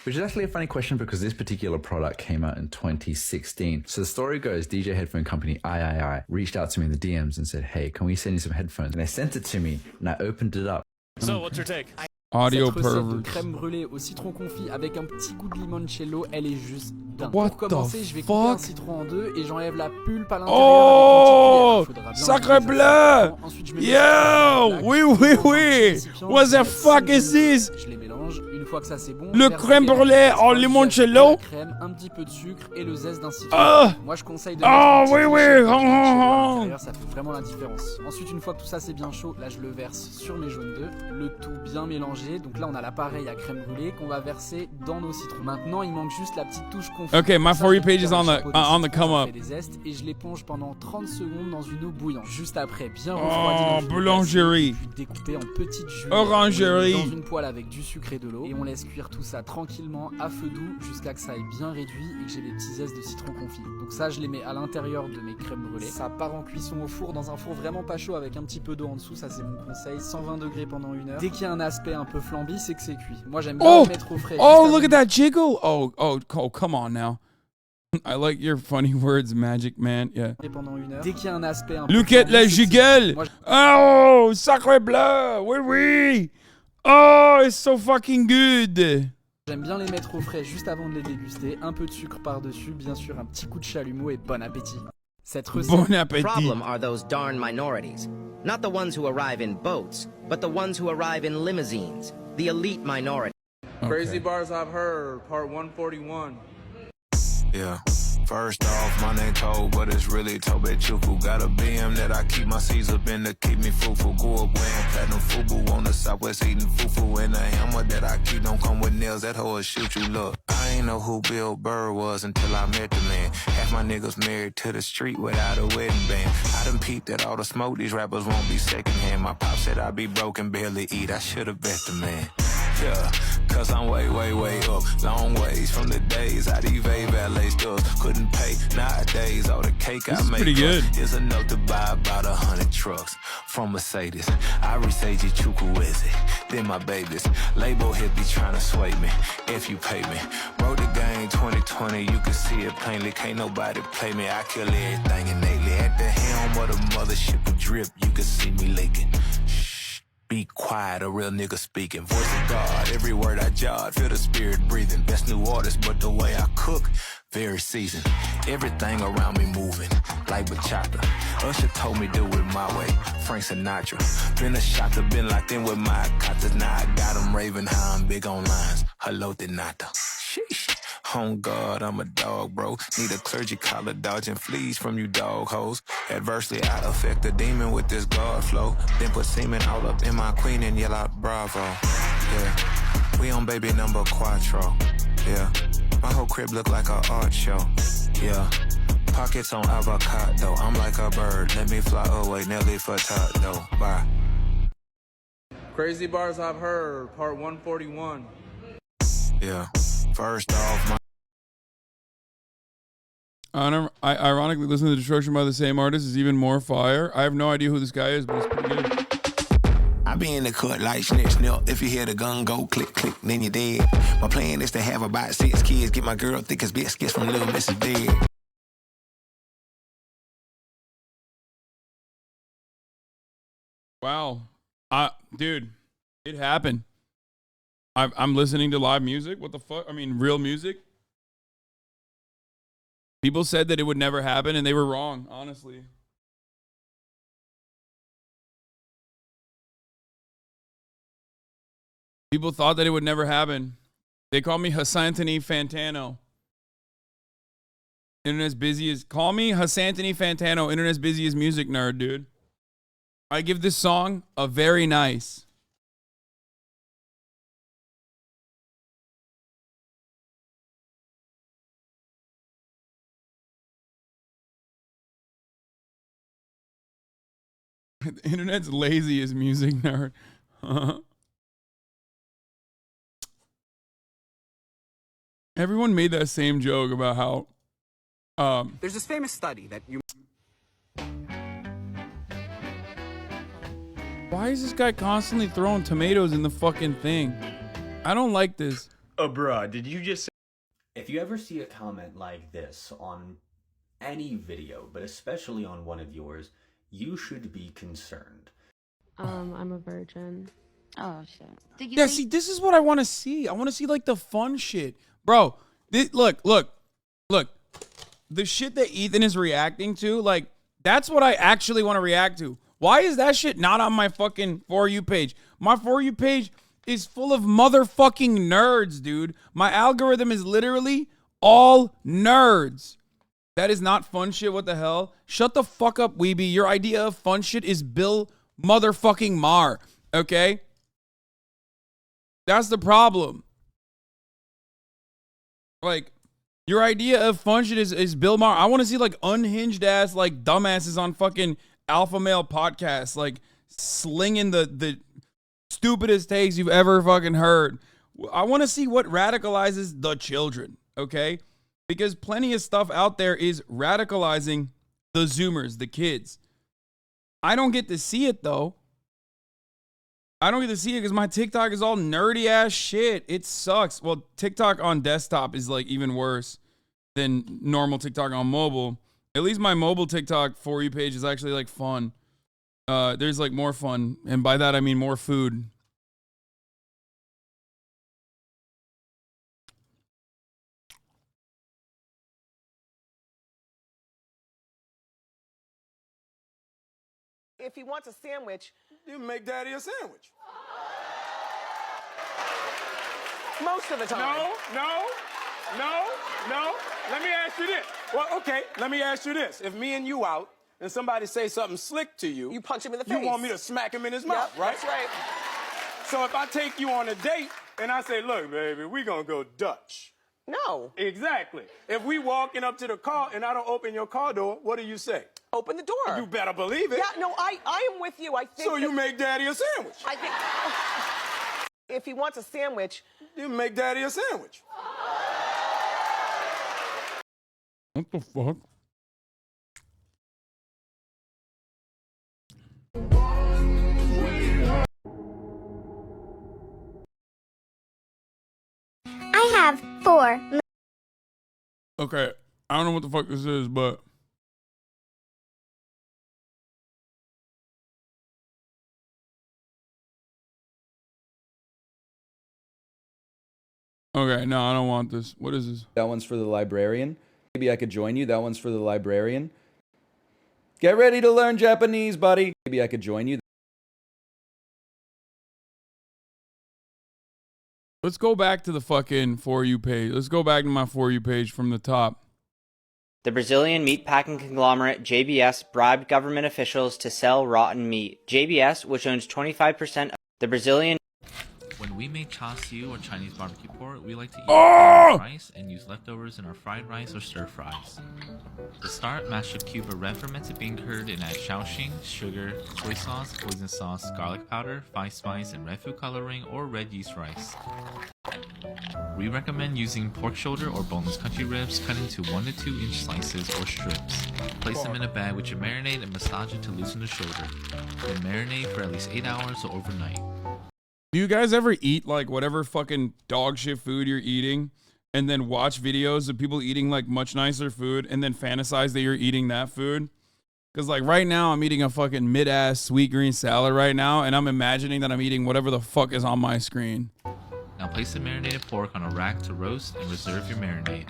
Which is actually a funny question because this particular product came out in 2016. So the story goes, DJ headphone company III reached out to me in the DMs and said, hey, can we send you some headphones? And they sent it to me and I opened it up.
So, what's your take?
Audio
Cette recette de
pervert.
crème brûlée au citron confit avec un petit goût de limoncello, elle est juste dingue.
What
Pour commencer,
the
je vais couper un
fuck?
citron en deux et j'enlève la pulpe à l'intérieur
Oh,
avec une cuillère.
sacre bleu! Yo, oui. What the fuck is this?
Je les mélange. Une fois que ça c'est bon,
Le crème brûlée en limoncello?
Crème, un petit peu de sucre et le zeste d'un citron.
Ah!
Moi je conseille de
Ah,
mettre un
oui.
petit à l'intérieur, ça fait vraiment la différence. Ensuite, une fois que tout ça c'est bien chaud, là je le verse sur mes jaunes d'œufs, le tout bien mélangé. Donc là on a l'appareil à crème brûlée qu'on va verser dans nos citrons. Maintenant, il manque juste la petite touche confit.
Okay, my For You page is on the come up.
Des zestes et je l'éponge pendant 30 secondes dans une eau bouillante. Juste après, bien refroidi.
Oh, boulangerie.
Puis découpé en petites jus.
Orangerie.
Dans une poêle avec du sucre et de l'eau. Et on laisse cuire tout ça tranquillement à feu doux jusqu'à que ça ait bien réduit et que j'ai les petits zestes de citron confit. Donc ça, je les mets à l'intérieur de mes crèmes brûlées. Ça part en cuisson au four dans un four vraiment pas chaud avec un petit peu d'eau en dessous. Ça, c'est mon conseil. 120 degrés pendant 1 heure. Dès qu'il y a un aspect un peu flambi, c'est que c'est cuit. Moi, j'aime bien le mettre au frais.
Oh, look at that jiggle. Oh, come on now. I like your funny words, Magic Man. Yeah.
Pendant 1 heure. Dès qu'il y a un aspect un peu
Look at la jiggle. Oh, sacre bleu. Oui. Oh, it's so fucking good.
J'aime bien les mettre au frais juste avant de les déguster. Un peu de sucre par-dessus, bien sûr, un petit coup de chalumeau et bon appétit. Cette recette.
Bon appétit.
The problem are those darn minorities. Not the ones who arrive in boats, but the ones who arrive in limousines. The elite minority.
Crazy bars I've heard, part 141.
Yeah. First off, my name Toad, but it's really Tobe Chuku. Got a BM that I keep my C's up in to keep me fruitful. Go up wearing platinum fubu on the southwest eating fufu. And a hammer that I keep don't come with nails, that hoe will shoot you. Look, I ain't know who Bill Burr was until I met the man. Half my niggas married to the street without a wedding band. I done peeped that all the smoke, these rappers won't be secondhand. My pop said I'd be broke and barely eat, I should've bet the man. Yeah, cause I'm way, way, way up. Long ways from the days I evade valet stores. Couldn't pay nowadays. All the cake I make
pretty good.
is enough to buy about 100 trucks from Mercedes. I resage Chukwueze, then my babies. Label hit be trying to sway me if you pay me. Wrote the game 2020, you can see it plainly. Can't nobody play me. I kill everything innately. At the helm of the mothership of drip, you can see me leaking. Be quiet, a real nigga speaking. Voice of God, every word I jot. Feel the spirit breathing. Best new artist, but the way I cook, very seasoned. Everything around me moving, like bachata. Usher told me do it my way. Frank Sinatra. Been a shot to been locked in with my cotters. Now I got them raving how I'm big on lines. Hello, Denata. Sheesh. On God, I'm a dog, bro. Need a clergy collar, dodging fleas from you dog hoes. Adversely, I affect the demon with this God flow. Then put semen all up in my queen and yell out bravo. Yeah, we on baby number quattro. Yeah, my whole crib look like an art show. Yeah, pockets on avocado. I'm like a bird. Let me fly away, Nelly Furtado. Bye.
Crazy bars I've heard, part 141.
Yeah, first off, my
I ironically listen to Destruction by the same artist is even more fire. I have no idea who this guy is, but it's pretty good.
I be in the cut like snitch snip. If you hear the gun go click click, then you're dead. My plan is to have about 6 kids. Get my girl thick as biscuits from Little Mrs. Big.
Wow, dude, it happened. I'm listening to live music. What the fuck? I mean, real music. People said that it would never happen, and they were wrong, honestly. People thought that it would never happen. They call me Hasantini Fantano. Internet's busy as... Call me Hasantini Fantano, internet's busiest music nerd, dude. I give this song a very nice. The internet's lazy as music nerd. Everyone made that same joke about how
there's this famous study that you...
Why is this guy constantly throwing tomatoes in the fucking thing? I don't like this.
Bruh, did you just...
If you ever see a comment like this on any video, but especially on one of yours, you should be concerned.
I'm a virgin.
Oh shit.
Yeah, see, this is what I want to see. I want to see like the fun shit. Bro, look. The shit that Ethan is reacting to, like, that's what I actually want to react to. Why is that shit not on my fucking For You page? My For You page is full of motherfucking nerds, dude. My algorithm is literally all nerds. That is not fun shit. What the hell? Shut the fuck up, Weeby. Your idea of fun shit is Bill motherfucking Maher. Okay? That's the problem. Like, your idea of fun shit is Bill Maher. I want to see, like, unhinged ass, like, dumbasses on fucking alpha male podcasts, like, slinging the stupidest takes you've ever fucking heard. I want to see what radicalizes the children. Okay? Because plenty of stuff out there is radicalizing the Zoomers, the kids. I don't get to see it, though. I don't get to see it because my TikTok is all nerdy ass shit. It sucks. Well, TikTok on desktop is like even worse than normal TikTok on mobile. At least my mobile TikTok For You page is actually like fun. There's like more fun. And by that, I mean more food.
If he wants a sandwich, you make daddy a sandwich. Most of the time.
No. Let me ask you this. Well, okay, let me ask you this. If me and you out and somebody say something slick to you,
you punch him in the face.
You want me to smack him in his mouth, right?
That's right.
So if I take you on a date and I say, look, baby, we gonna go Dutch.
No.
Exactly. If we walking up to the car and I don't open your car door, what do you say?
Open the door.
You better believe it.
Yeah, no, I am with you. I think
so you make daddy a sandwich.
I think If he wants a sandwich,
you make daddy a sandwich.
What the fuck?
I have 4.
Okay, I don't know what the fuck this is, but okay, no, I don't want this. What is this?
That one's for the librarian. Maybe I could join you. That one's for the librarian. Get ready to learn Japanese, buddy. Maybe I could join you.
Let's go back to the fucking For You page. Let's go back to my For You page from the top.
The Brazilian meatpacking conglomerate JBS bribed government officials to sell rotten meat. JBS, which owns 25% of the Brazilian...
When we make char siu or Chinese barbecue pork, we like to eat rice and use leftovers in our fried rice or stir fries. To start, mash a cube of red fermented bean curd and add shaoxing, sugar, soy sauce, hoisin sauce, garlic powder, five spice, and red food coloring or red yeast rice. We recommend using pork shoulder or boneless country ribs cut into 1 to 2 inch slices or strips. Place them in a bag with your marinade and massage it to loosen the shoulder. Then marinate for at least 8 hours or overnight.
Do you guys ever eat like whatever fucking dog shit food you're eating and then watch videos of people eating like much nicer food and then fantasize that you're eating that food? Because like right now I'm eating a fucking mid-ass sweet green salad right now and I'm imagining that I'm eating whatever the fuck is on my screen.
Now place the marinated pork on a rack to roast and reserve your marinade.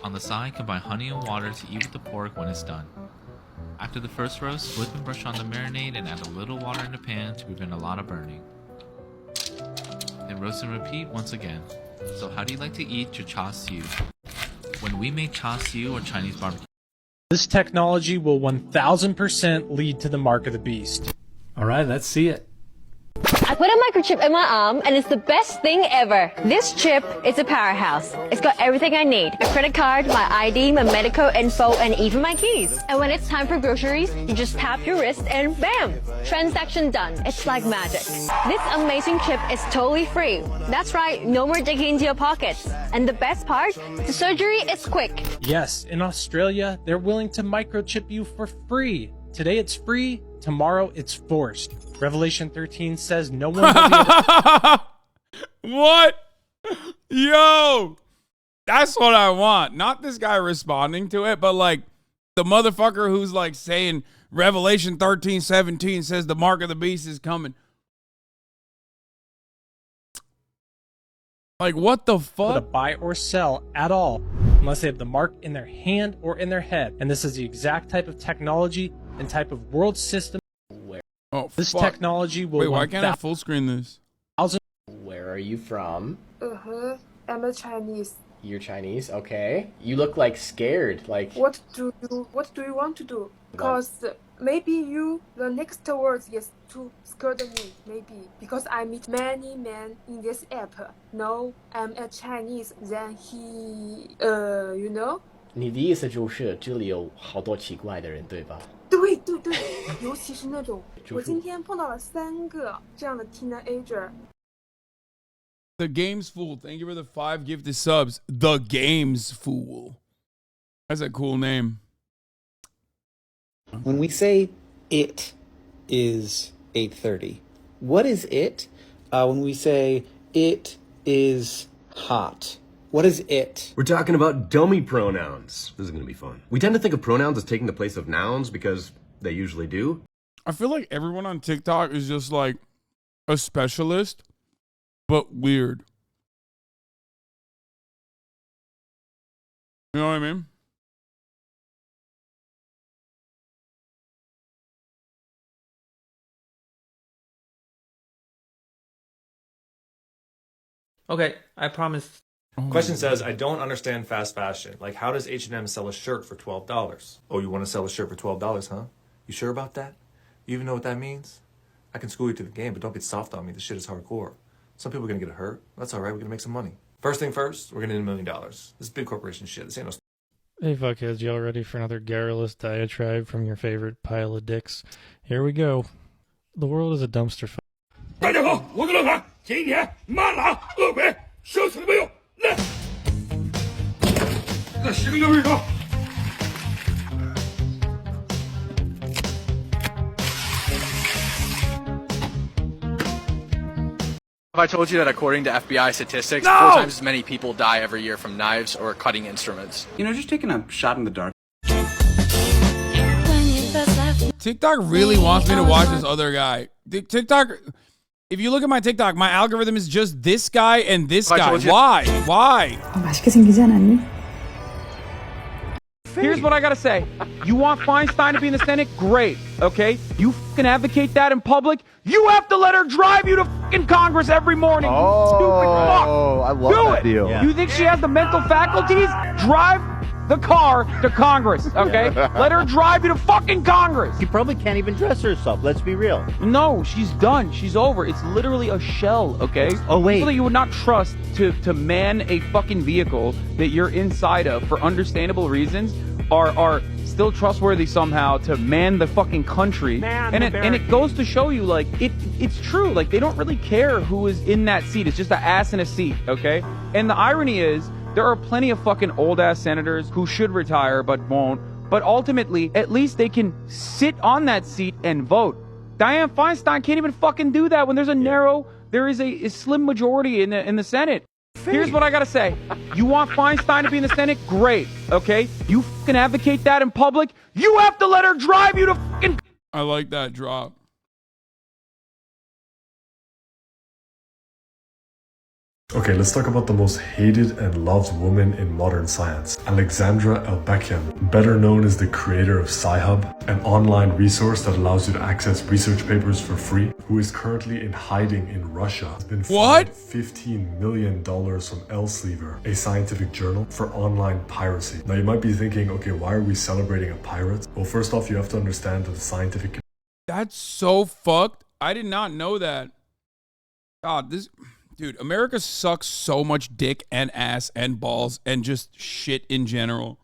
On the side, combine honey and water to eat with the pork when it's done. After the first roast, flip and brush on the marinade and add a little water in the pan to prevent a lot of burning. Then roast and repeat once again. So how do you like to eat your char siu? When we make char siu or Chinese barbecue...
This technology will 1000% lead to the mark of the beast.
All right, let's see it.
I put a microchip in my arm and it's the best thing ever. This chip is a powerhouse. It's got everything I need. A credit card, my ID, my medical info, and even my keys. And when it's time for groceries, you just tap your wrist and bam! Transaction done. It's like magic. This amazing chip is totally free. That's right, no more digging into your pockets. And the best part, the surgery is quick.
Yes, in Australia, they're willing to microchip you for free. Today it's free, tomorrow it's forced. Revelation 13 says no one will be able to...
What? Yo! That's what I want. Not this guy responding to it, but like the motherfucker who's like saying Revelation 13:17 says the mark of the beast is coming. Like what the fuck?
To buy or sell at all unless they have the mark in their hand or in their head. And this is the exact type of technology and type of world system.
Oh,
this
fuck.
Technology will...
Wait, why can't I full screen this?
Where are you from?
I'm a Chinese.
You're Chinese, okay. You look like scared, like...
What do you want to do? Because maybe the next words is to scare me, maybe. Because I meet many men in this app. No, I'm a Chinese, then he, you know?
你的意思就是这里有好多奇怪的人，对吧？
对，尤其是那种我今天碰到了3个这样的 teenager。
The Games Fool, thank you for the 5 gifted subs. The Games Fool. That's a cool name.
When we say it is 8:30, what is it? When we say it is hot, what is it?
We're talking about dummy pronouns. This is going to be fun. We tend to think of pronouns as taking the place of nouns because they usually do.
I feel like everyone on TikTok is just like a specialist, but weird. You know what I mean?
Okay, I promise.
Question says, I don't understand fast fashion. Like, how does H&M sell a shirt for $12? Oh, you want to sell a shirt for $12, huh? You sure about that? You even know what that means? I can school you to the game, but don't get soft on me. This shit is hardcore. Some people are going to get hurt. That's all right. We're going to make some money. First thing first, we're going to need $1 million. This is big corporation shit. This ain't no...
Hey fuckheads, y'all ready for another garrulous diatribe from your favorite pile of dicks? Here we go. The world is a dumpster fire.
大家好，我是乐团。前一天马拉恶鬼生死的没有，来，再10个右背手。
Have I told you that according to FBI statistics,
No!
4 times as many people die every year from knives or cutting instruments?
You know, just taking a shot in the dark.
TikTok really wants me to watch this other guy. TikTok, if you look at my TikTok, my algorithm is just this guy and this guy. Why? Why?
Here's what I gotta say. You want Feinstein to be in the Senate? Great, okay? You fucking advocate that in public? You have to let her drive you to fucking Congress every morning, you stupid fuck!
I love
Do
that
it!
deal.
You think she has the mental faculties? Drive the car to Congress, okay? Let her drive you to fucking Congress!
She probably can't even dress herself, let's be real.
No, she's done. She's over. It's literally a shell, okay?
Oh, wait.
People that you would not trust to man a fucking vehicle that you're inside of for understandable reasons are still trustworthy somehow to man the fucking country. And it goes to show you, like, it's true. Like, they don't really care who is in that seat. It's just an ass in a seat, okay? And the irony is, there are plenty of fucking old-ass senators who should retire but won't. But ultimately, at least they can sit on that seat and vote. Dianne Feinstein can't even fucking do that when there's there is a slim majority in the Senate. Here's what I gotta say. You want Feinstein to be in the Senate? Great, okay? You fucking advocate that in public? You have to let her drive you to fucking...
I like that drop.
Okay, let's talk about the most hated and loved woman in modern science, Alexandra Elbekyan, better known as the creator of Sci-Hub, an online resource that allows you to access research papers for free, who is currently in hiding in Russia. Has been fined $15 million from Elsevier, a scientific journal, for online piracy. Now you might be thinking, okay, why are we celebrating a pirate? Well, first off, you have to understand that the scientific...
That's so fucked. I did not know that. God, this... Dude, America sucks so much dick and ass and balls and just shit in general.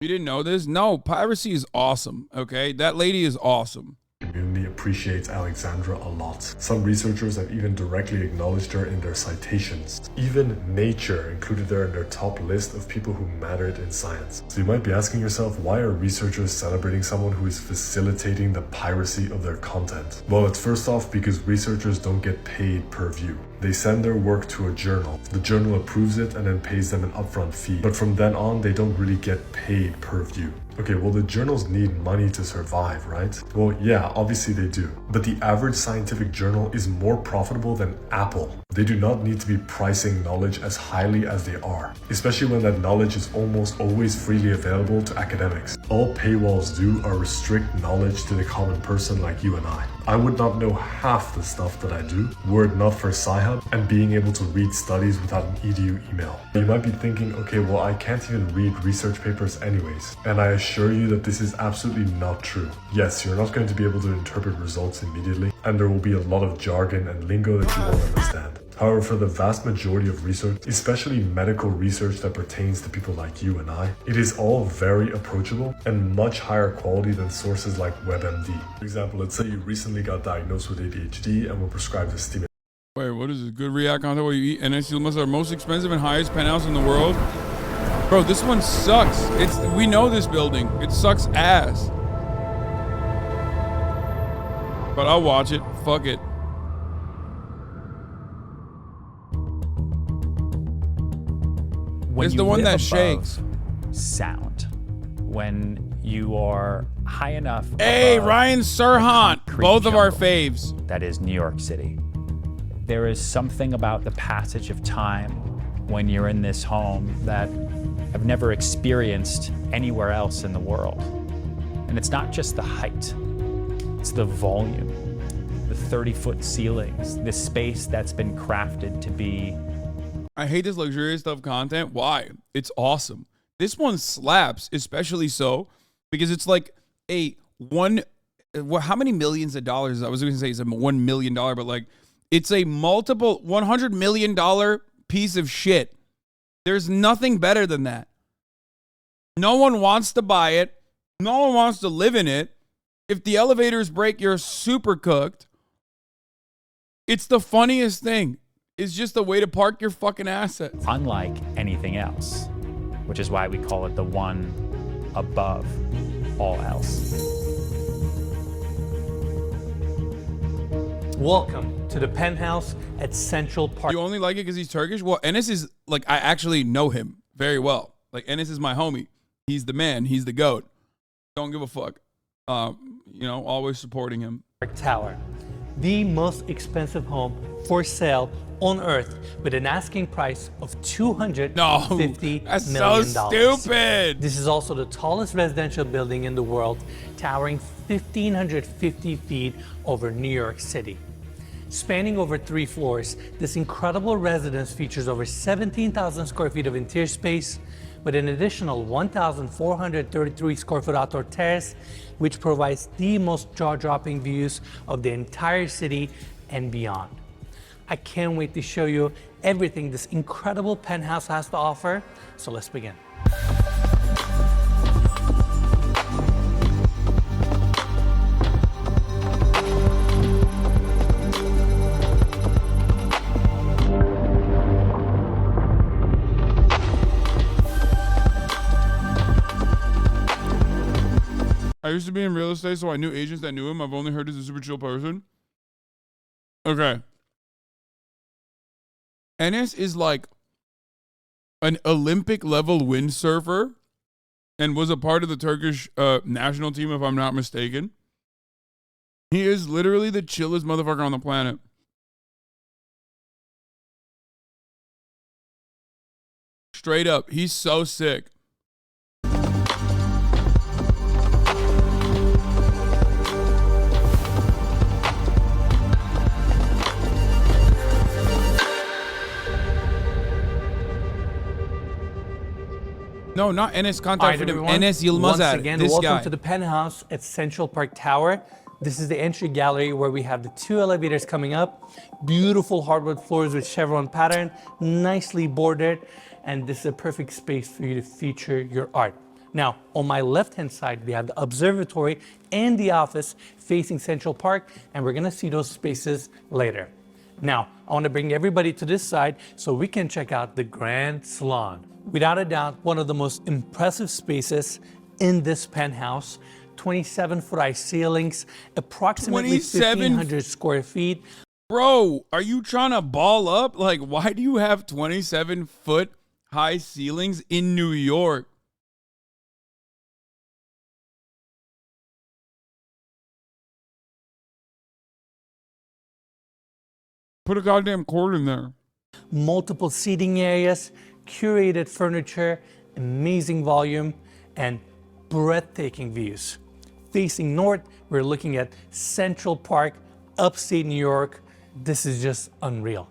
You didn't know this? No, piracy is awesome, okay? That lady is awesome.
Community appreciates Alexandra a lot. Some researchers have even directly acknowledged her in their citations. Even Nature included her in their top list of people who mattered in science. So you might be asking yourself, why are researchers celebrating someone who is facilitating the piracy of their content? Well, it's first off because researchers don't get paid per view. They send their work to a journal. The journal approves it and then pays them an upfront fee. But from then on, they don't really get paid per view. Okay, well, the journals need money to survive, right? Well, yeah, obviously they do. But the average scientific journal is more profitable than Apple. They do not need to be pricing knowledge as highly as they are, especially when that knowledge is almost always freely available to academics. All paywalls do are restrict knowledge to the common person like you and I. I would not know half the stuff that I do were it not for Sci-Hub and being able to read studies without an edu email. You might be thinking, okay, well, I can't even read research papers anyways. And I assure you that this is absolutely not true. Yes, you're not going to be able to interpret results immediately, and there will be a lot of jargon and lingo that you won't understand. However, for the vast majority of research, especially medical research that pertains to people like you and I, it is all very approachable and much higher quality than sources like WebMD. For example, let's say you recently got diagnosed with ADHD and were prescribed a stimulant.
Wait, what is this? Good React content where you eat NXT must our most expensive and highest penthouse in the world? Bro, this one sucks. We know this building. It sucks ass. But I'll watch it. Fuck it.
When
It's
you
the one
live
that
above
shakes.
Sound. When you are high enough.
Hey,
above
Ryan Serhant.
concrete
Both of our
jungle,
faves.
That is New York City. There is something about the passage of time when you're in this home that I've never experienced anywhere else in the world. And it's not just the height, it's the volume, the 30-foot ceilings, this space that's been crafted to be.
I hate this luxurious stuff content. Why? It's awesome. This one slaps, especially so because it's like a how many millions of dollars? I was going to say it's a $1 million, but like it's a multiple $100 million piece of shit. There's nothing better than that. No one wants to buy it. No one wants to live in it. If the elevators break, you're super cooked. It's the funniest thing. It's just a way to park your fucking assets.
Unlike anything else, which is why we call it the one above all else.
Welcome to the penthouse at Central Park.
You only like it because he's Turkish? Well, Enes is like, I actually know him very well. Like, Enes is my homie. He's the man. He's the GOAT. Don't give a fuck. You know, always supporting him.
Tower, the most expensive home for sale on earth, with an asking price of $250
that's
million.
so stupid.
This is also the tallest residential building in the world, towering 1,550 feet over New York City. Spanning over 3 floors, this incredible residence features over 17,000 square feet of interior space, with an additional 1,433 square foot outdoor terrace, which provides the most jaw-dropping views of the entire city and beyond. I can't wait to show you everything this incredible penthouse has to offer, so let's begin.
I used to be in real estate, so I knew agents that knew him. I've only heard he's a super chill person. Okay. Enes is like an Olympic level windsurfer and was a part of the Turkish national team, if I'm not mistaken. He is literally the chillest motherfucker on the planet. Straight up. He's so sick. No, not Enes. Contact him. Enes Yilmazar.
Once again,
this
welcome
guy.
to the penthouse at Central Park Tower. This is the entry gallery where we have the 2 elevators coming up. Beautiful hardwood floors with chevron pattern, nicely bordered, and this is a perfect space for you to feature your art. Now, on my left-hand side, we have the observatory and the office facing Central Park, and we're gonna see those spaces later. Now, I want to bring everybody to this side so we can check out the Grand Salon. Without a doubt, one of the most impressive spaces in this penthouse. 27-foot high ceilings, approximately 1,500 square feet.
Bro, are you trying to ball up? Like, why do you have 27-foot high ceilings in New York? Put a goddamn cord in there.
Multiple seating areas, curated furniture, amazing volume, and breathtaking views. Facing north, we're looking at Central Park, upstate New York. This is just unreal.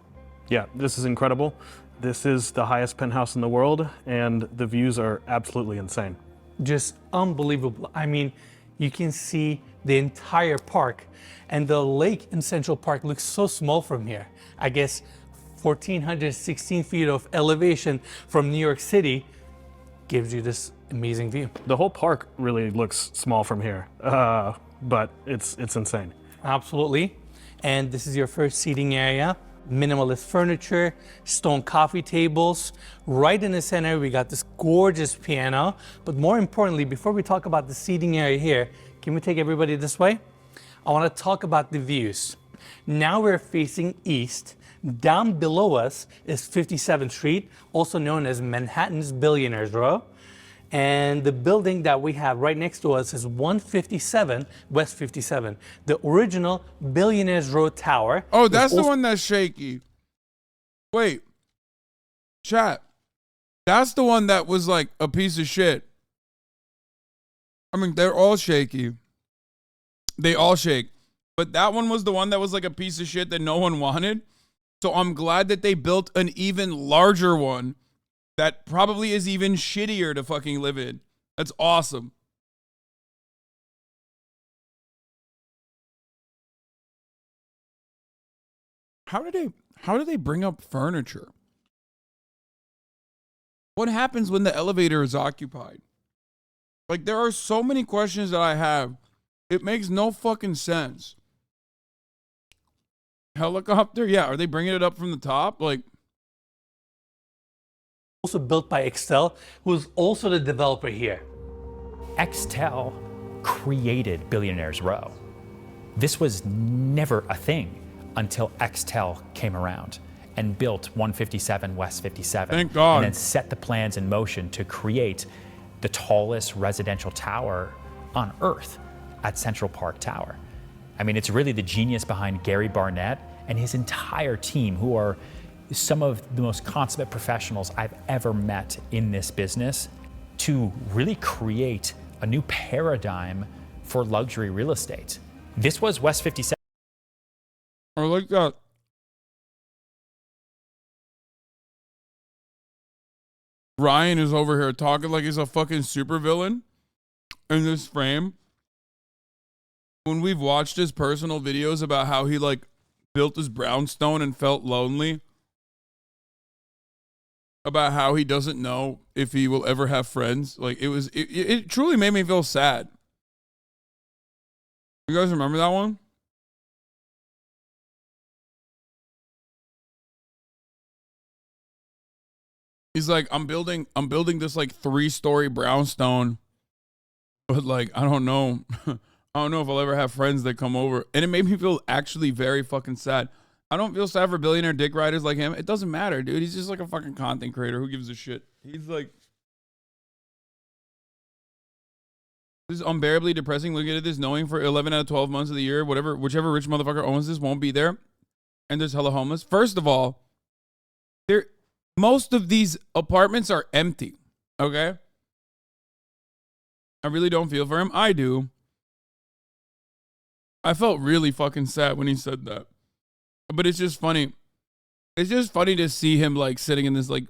Yeah, this is incredible. This is the highest penthouse in the world, and the views are absolutely insane.
Just unbelievable. I mean, you can see the entire park, and the lake in Central Park looks so small from here. I guess 1,416 feet of elevation from New York City gives you this amazing view.
The whole park really looks small from here, but it's insane.
Absolutely. And this is your first seating area. Minimalist furniture, stone coffee tables. Right in the center, we got this gorgeous piano. But more importantly, before we talk about the seating area here, can we take everybody this way? I want to talk about the views. Now we're facing east. Down below us is 57th Street, also known as Manhattan's Billionaires Row. And the building that we have right next to us is 157 West 57, the original Billionaires Row Tower.
Oh, that's the one that's shaky. Wait, chat. That's the one that was like a piece of shit. I mean, they're all shaky. They all shake. But that one was the one that was like a piece of shit that no one wanted. So I'm glad that they built an even larger one that probably is even shittier to fucking live in. That's awesome. How do they bring up furniture? What happens when the elevator is occupied? Like, there are so many questions that I have. It makes no fucking sense. Helicopter? Yeah. Are they bringing it up from the top? Like,
Also built by Extel, who's also the developer here.
Extel created Billionaires Row. This was never a thing until Extel came around and built 157 West 57.
Thank God.
And then set the plans in motion to create the tallest residential tower on Earth at Central Park Tower. I mean, it's really the genius behind Gary Barnett and his entire team, who are some of the most consummate professionals I've ever met in this business, to really create a new paradigm for luxury real estate. This was West 57.
I like that. Ryan is over here talking like he's a fucking supervillain in this frame. When we've watched his personal videos about how he like built his brownstone and felt lonely, about how he doesn't know if he will ever have friends, like it truly made me feel sad. You guys remember that one? He's like, I'm building this like 3-story brownstone, but like I don't know I don't know if I'll ever have friends that come over. And it made me feel actually very fucking sad. I don't feel sad for billionaire dick riders like him. It doesn't matter, dude. He's just like a fucking content creator. Who gives a shit? He's like, this is unbearably depressing. Looking at this, knowing for 11 out of 12 months of the year, whichever rich motherfucker owns this won't be there. And there's hella homeless. First of all, most of these apartments are empty. Okay? I really don't feel for him. I do. I felt really fucking sad when he said that. But it's just funny. It's just funny to see him like sitting in this like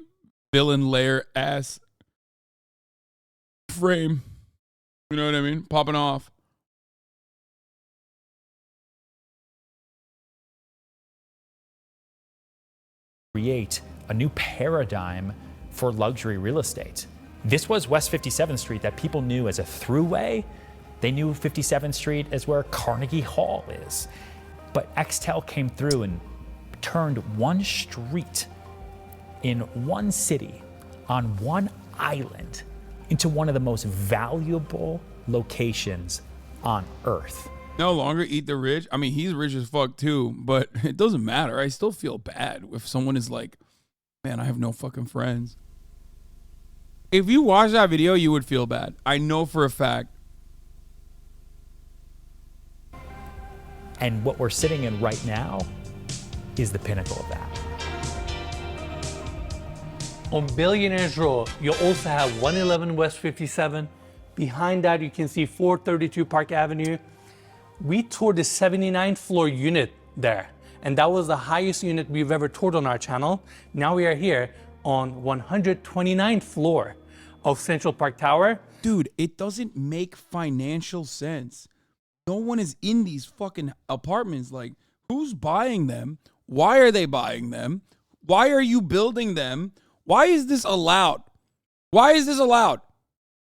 villain lair ass frame. You know what I mean? Popping off.
Create a new paradigm for luxury real estate. This was West 57th Street that people knew as a throughway. They knew 57th Street as where Carnegie Hall is. But Extel came through and turned one street in one city on one island into one of the most valuable locations on Earth.
No longer eat the rich. I mean, he's rich as fuck too, but it doesn't matter. I still feel bad if someone is like, man, I have no fucking friends. If you watch that video, you would feel bad. I know for a fact.
And what we're sitting in right now is the pinnacle of that.
On Billionaires Row, you also have 111 West 57. Behind that, you can see 432 Park Avenue. We toured the 79th floor unit there, and that was the highest unit we've ever toured on our channel. Now we are here on 129th floor of Central Park Tower.
Dude, it doesn't make financial sense. No one is in these fucking apartments. Like, who's buying them? Why are they buying them? Why are you building them? Why is this allowed? Why is this allowed?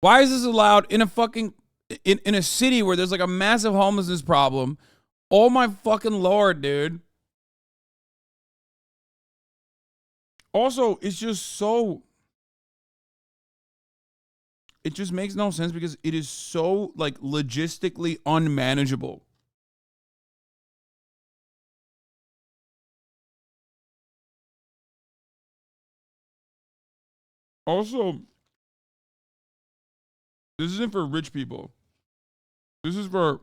Why is this allowed in a fucking in a city where there's like a massive homelessness problem? Oh my fucking Lord, dude. Also, it's just so, it just makes no sense because it is so like logistically unmanageable. Also, this isn't for rich people. This is for,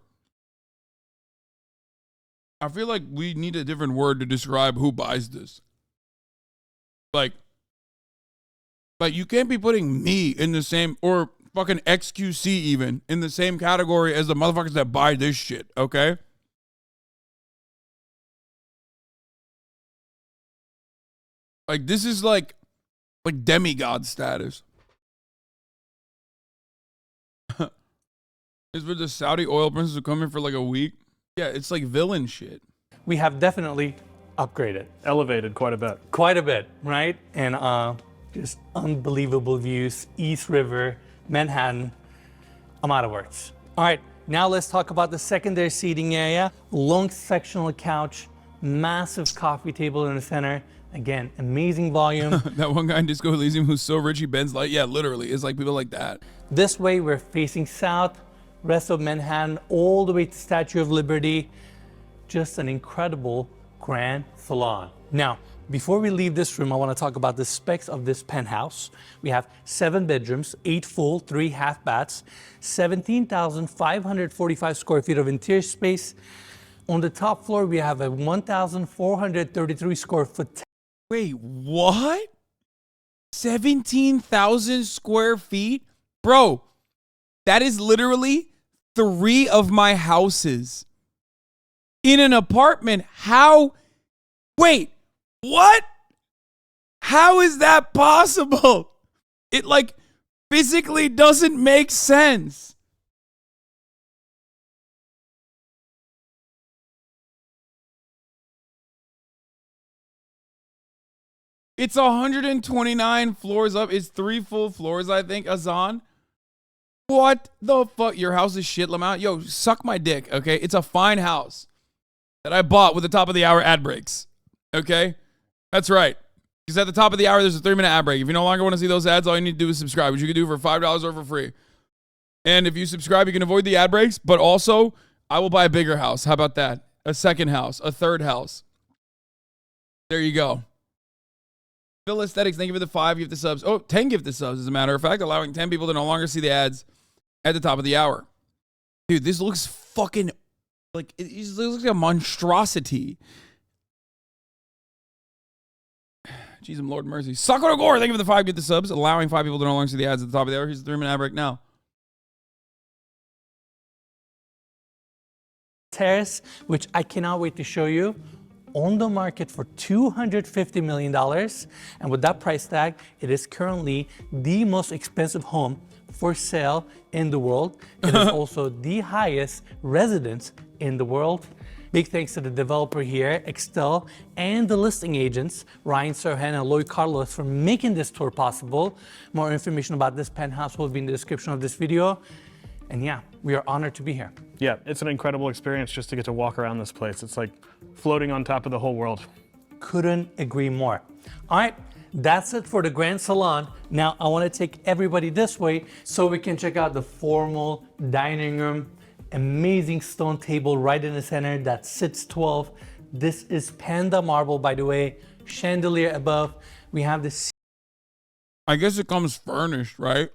I feel like we need a different word to describe who buys this. Like you can't be putting me in the same, or fucking XQC even, in the same category as the motherfuckers that buy this shit, okay? Like, this is like demigod status. Is for the Saudi oil princes who come in for like a week? Yeah, it's like villain shit.
We have definitely upgraded.
Elevated quite a bit.
Quite a bit, right? And just unbelievable views, East River, Manhattan. I'm out of words. All right, now let's talk about the secondary seating area. Long sectional couch, massive coffee table in the center. Again, amazing volume.
That one guy in Disco Elysium who's so rich he bends light. Yeah, literally. It's like people like that.
This way, we're facing south, rest of Manhattan, all the way to Statue of Liberty. Just an incredible grand salon. Now, before we leave this room, I want to talk about the specs of this penthouse. We have 7 bedrooms, 8 full, 3 half baths, 17,545 square feet of interior space. On the top floor, we have a 1,433 square foot.
Wait, what? 17,000 square feet? Bro, that is literally 3 of my houses. In an apartment, how? Wait, what? How is that possible? It like physically doesn't make sense. It's 129 floors up. It's 3 full floors, I think, Hasan. What the fuck? Your house is shit, Lamont. Yo, suck my dick, okay? It's a fine house that I bought with the top of the hour ad breaks, okay? That's right. Because at the top of the hour, there's a 3-minute ad break. If you no longer want to see those ads, all you need to do is subscribe, which you can do for $5 or for free. And if you subscribe, you can avoid the ad breaks, but also, I will buy a bigger house. How about that? A second house, a third house. There you go. Phil Aesthetics, thank you for the 5 gifted subs. Oh, 10 gifted subs, as a matter of fact, allowing 10 people to no longer see the ads at the top of the hour. Dude, this looks fucking, like, it looks like a monstrosity. Jesus, Lord mercy. Sakura Gore, thank you for the 5 gifted subs, allowing 5 people to no longer see the ads at the top of the hour. Here's the 3-minute ad break now.
Terrace, which I cannot wait to show you. On the market for $250 million. And with that price tag, it is currently the most expensive home for sale in the world. It is also the highest residence in the world. Big thanks to the developer here, Excel, and the listing agents, Ryan Serhan and Lloyd Carlos, for making this tour possible. More information about this penthouse will be in the description of this video. And yeah, we are honored to be here.
Yeah, it's an incredible experience just to get to walk around this place. It's like floating on top of the whole world.
Couldn't agree more. All right, that's it for the Grand Salon. Now I want to take everybody this way so we can check out the formal dining room. Amazing stone table right in the center that sits 12. This is Panda marble, by the way. Chandelier above. We have this.
I guess it comes furnished, right?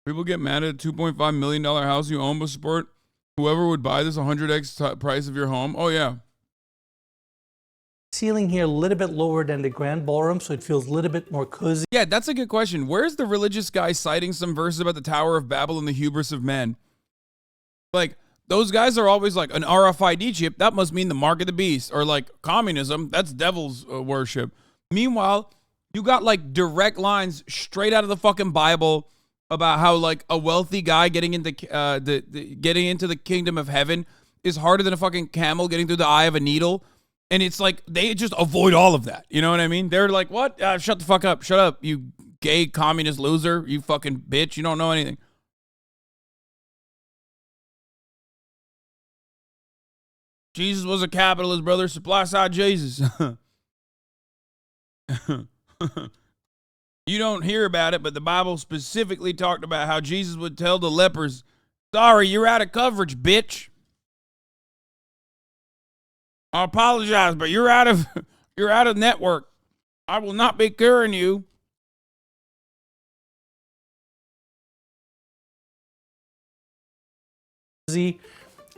People get mad at a $2.5 million house you own but support whoever would buy this 100x price of your home. Oh, yeah.
Ceiling here a little bit lower than the grand ballroom, so it feels a little bit more cozy.
Yeah, that's a good question. Where's the religious guy citing some verses about the Tower of Babel and the hubris of men? Like, those guys are always like, an RFID chip, that must mean the mark of the beast. Or like, communism, that's devil's worship. Meanwhile, you got like direct lines straight out of the fucking Bible about how like a wealthy guy getting into getting into the kingdom of heaven is harder than a fucking camel getting through the eye of a needle. And it's like, they just avoid all of that. You know what I mean? They're like, what? Shut the fuck up. Shut up, you gay communist loser. You fucking bitch. You don't know anything. Jesus was a capitalist, brother. Supply side Jesus. You don't hear about it, but the Bible specifically talked about how Jesus would tell the lepers, sorry, you're out of coverage, bitch. I apologize, but you're out of network. I will not be curing you.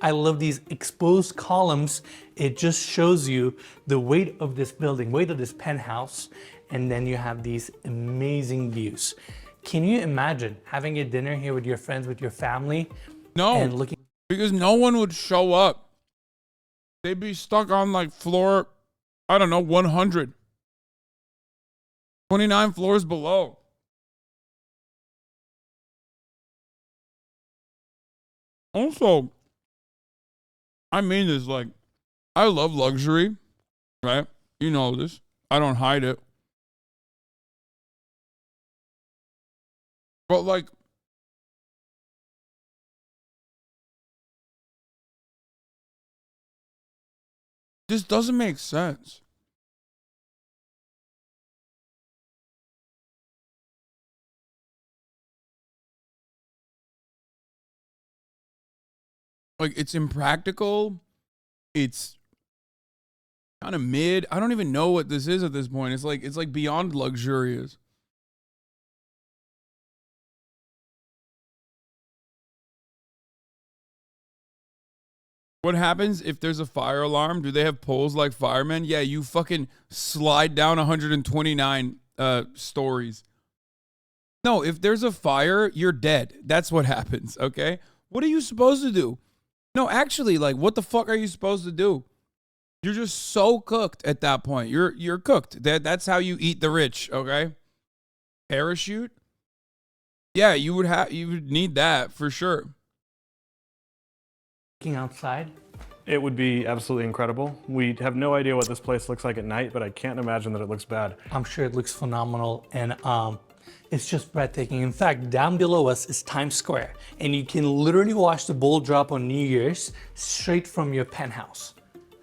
I love these exposed columns. It just shows you the weight of this building, weight of this penthouse. And then you have these amazing views. Can you imagine having a dinner here with your friends, with your family?
No,
and looking
because no one would show up. They'd be stuck on like floor, I don't know, 100. 29 floors below. Also, I mean this, like, I love luxury, right? You know this. I don't hide it. But like, this doesn't make sense. Like, it's impractical. It's kind of mid. I don't even know what this is at this point. It's like beyond luxurious. What happens if there's a fire alarm? Do they have poles like firemen? Yeah, you fucking slide down 129 stories. No, if there's a fire, you're dead. That's what happens, okay? What are you supposed to do? No, actually, like, what the fuck are you supposed to do? You're just so cooked at that point. You're cooked. That's how you eat the rich, okay? Parachute? Yeah, you would need that for sure.
Looking outside.
It would be absolutely incredible. We have no idea what this place looks like at night, but I can't imagine that it looks bad.
I'm sure it looks phenomenal, and it's just breathtaking. In fact, down below us is Times Square, and you can literally watch the ball drop on New Year's straight from your penthouse.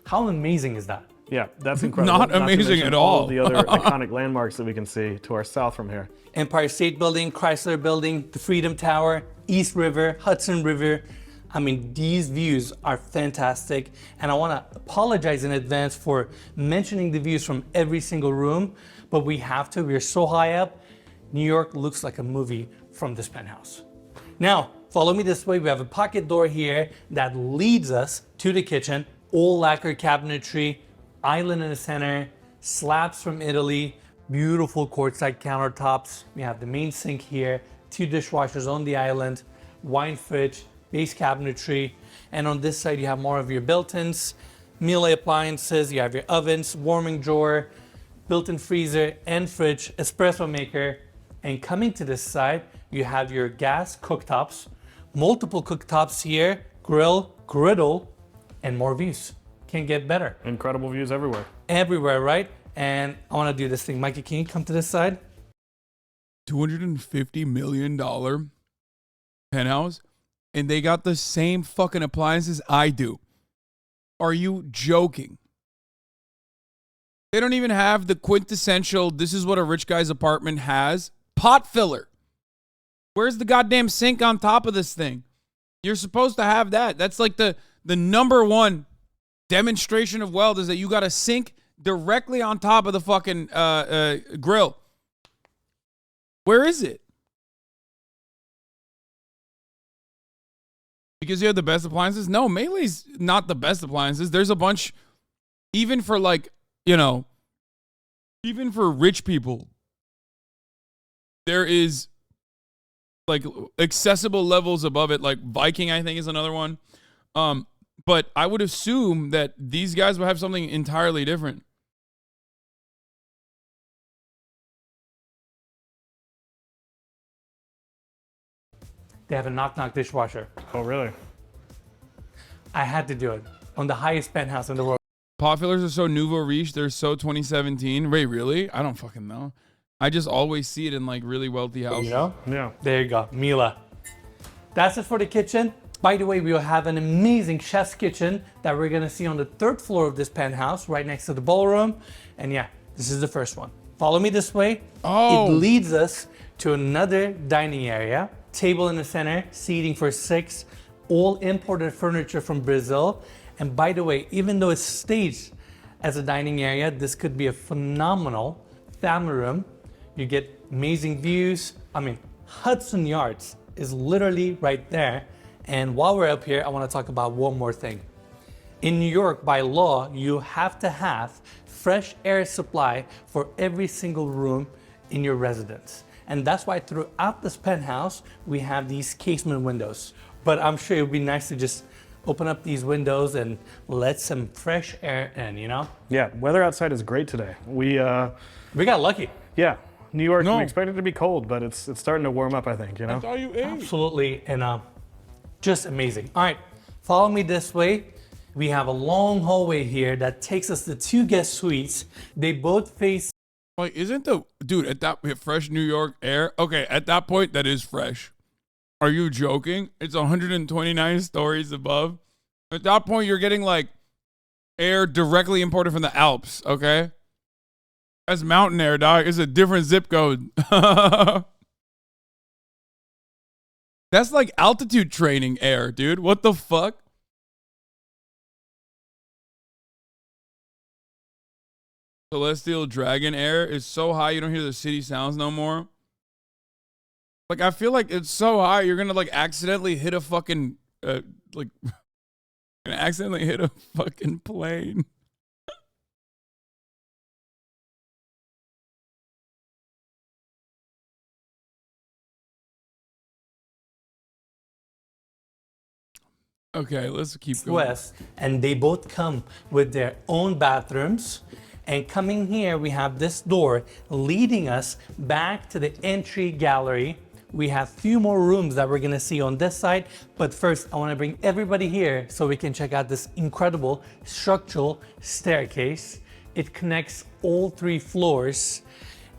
How amazing is that?
Yeah, that's incredible.
Not amazing at all.
Of the other iconic landmarks that we can see to our south from here.
Empire State Building, Chrysler Building, the Freedom Tower, East River, Hudson River. I mean, these views are fantastic, and I want to apologize in advance for mentioning the views from every single room, but we have to. We're so high up. New York looks like a movie from this penthouse. Now, follow me this way. We have a pocket door here that leads us to the kitchen. All lacquer cabinetry, island in the center, slabs from Italy, beautiful quartzite countertops. We have the main sink here, 2 dishwashers on the island, wine fridge, base cabinetry, and on this side you have more of your built-ins, meal appliances, you have your ovens, warming drawer, built-in freezer and fridge, espresso maker, and coming to this side you have your gas cooktops, multiple cooktops here, grill, griddle, and more views. Can't get better.
Incredible views everywhere.
Everywhere, right? And I want to do this thing. Mikey, can you come to this side?
$250 million penthouse, and they got the same fucking appliances I do. Are you joking? They don't even have the quintessential, this is what a rich guy's apartment has, pot filler. Where's the goddamn sink on top of this thing? You're supposed to have that. That's like the number one demonstration of wealth, is that you got a sink directly on top of the fucking grill. Where is it? Because you have the best appliances? No, Melee's not the best appliances. There's a bunch, even for like, you know, even for rich people, there is like accessible levels above it. Like Viking, I think, is another one. But I would assume that these guys will have something entirely different.
They have a knock-knock dishwasher.
Oh, really?
I had to do it on the highest penthouse in the world.
Pot fillers are so nouveau riche. They're so 2017. Wait, really? I don't fucking know. I just always see it in like really wealthy houses.
You know?
Yeah.
There you go, Mila. That's it for the kitchen. By the way, we'll have an amazing chef's kitchen that we're gonna see on the 3rd floor of this penthouse, right next to the ballroom. And yeah, this is the first one. Follow me this way.
Oh.
It leads us to another dining area. Table in the center, seating for 6, all imported furniture from Brazil. And by the way, even though it's staged as a dining area, this could be a phenomenal family room. You get amazing views. I mean, Hudson Yards is literally right there. And while we're up here, I want to talk about one more thing. In New York, by law, you have to have fresh air supply for every single room in your residence. And that's why throughout this penthouse, we have these casement windows. But I'm sure it would be nice to just open up these windows and let some fresh air in, you know?
Yeah, weather outside is great today. We
got lucky.
Yeah, New York,
No.
we expected it to be cold, but it's starting to warm up, I think, you know?
That's all you ate.
Absolutely, and just amazing. All right, follow me this way. We have a long hallway here that takes us to 2 guest suites. They both face
Like, isn't the dude at that fresh New York air? Okay, at that point, that is fresh. Are you joking? It's 129 stories above. At that point, you're getting like air directly imported from the Alps. Okay, that's mountain air, dog. It's a different zip code. That's like altitude training air, dude. What the fuck? Celestial Dragon air is so high you don't hear the city sounds no more. Like, I feel like it's so high you're gonna like accidentally hit a fucking like accidentally hit a fucking plane. Okay, let's keep going.
West, and they both come with their own bathrooms. And coming here, we have this door leading us back to the entry gallery. We have a few more rooms that we're gonna see on this side. But first, I wanna bring everybody here so we can check out this incredible structural staircase. It connects all 3 floors.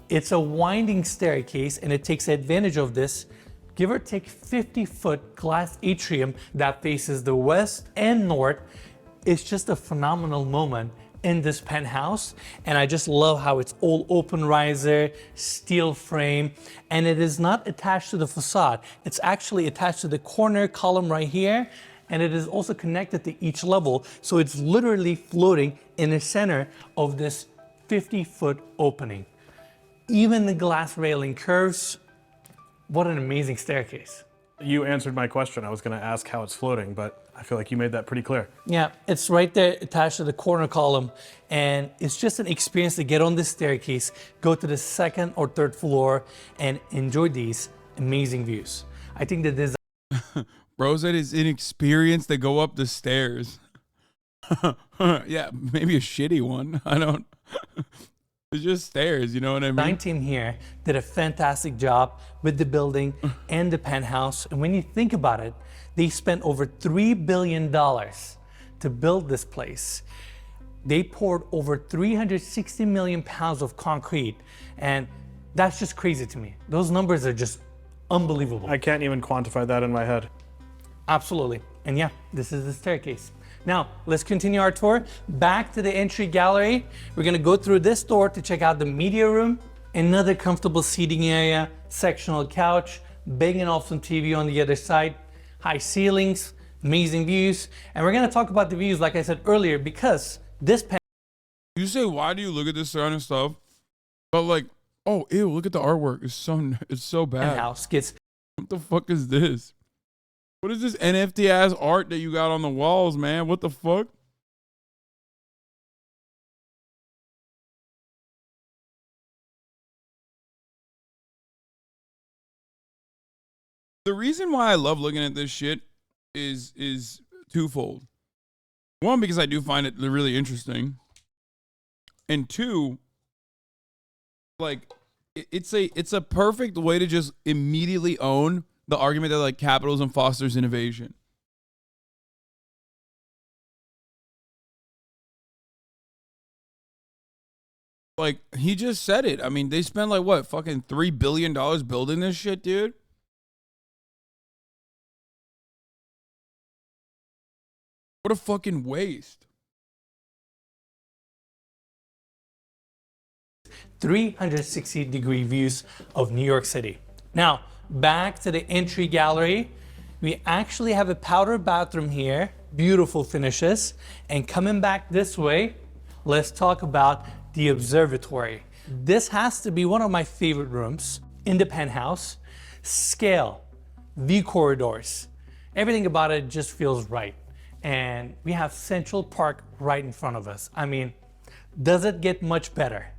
It's a winding staircase and it takes advantage of this, give or take 50-foot glass atrium that faces the west and north. It's just a phenomenal moment in this penthouse, and I just love how it's all open riser, steel frame, and it is not attached to the facade. It's actually attached to the corner column right here, and it is also connected to each level, so it's literally floating in the center of this 50-foot opening. Even the glass railing curves. What an amazing staircase.
You answered my question. I was going to ask how it's floating, but I feel like you made that pretty clear.
Yeah, it's right there attached to the corner column, and it's just an experience to get on this staircase, go to the 2nd or 3rd floor, and enjoy these amazing views. I think that this
Bro said it's inexperienced to go up the stairs. Yeah, maybe a shitty one. I don't. It's just stairs, you know what I mean?
design team here did a fantastic job with the building and the penthouse. And when you think about it, they spent over $3 billion to build this place. They poured over 360 million pounds of concrete. And that's just crazy to me. Those numbers are just unbelievable.
I can't even quantify that in my head.
Absolutely. And yeah, this is the staircase. Now, let's continue our tour. Back to the entry gallery. We're gonna go through this door to check out the media room. Another comfortable seating area, sectional couch, big and awesome TV on the other side, high ceilings, amazing views. And we're gonna talk about the views, like I said earlier, because this
You say, why do you look at this surrounding stuff? But like, oh, ew, look at the artwork. It's so bad.
penthouse gets
What the fuck is this? What is this NFT ass art that you got on the walls, man? What the fuck? The reason why I love looking at this shit is twofold. One, because I do find it really interesting. And two, like it's a perfect way to just immediately own the argument that like capitalism fosters innovation. Like, he just said it. I mean, they spent like what, fucking $3 billion building this shit, dude? What a fucking waste.
360-degree views of New York City. Now, back to the entry gallery. We actually have a powder bathroom here, beautiful finishes. And coming back this way, let's talk about the observatory. This has to be one of my favorite rooms in the penthouse. Scale, view corridors, everything about it just feels right. And we have Central Park right in front of us. I mean, does it get much better?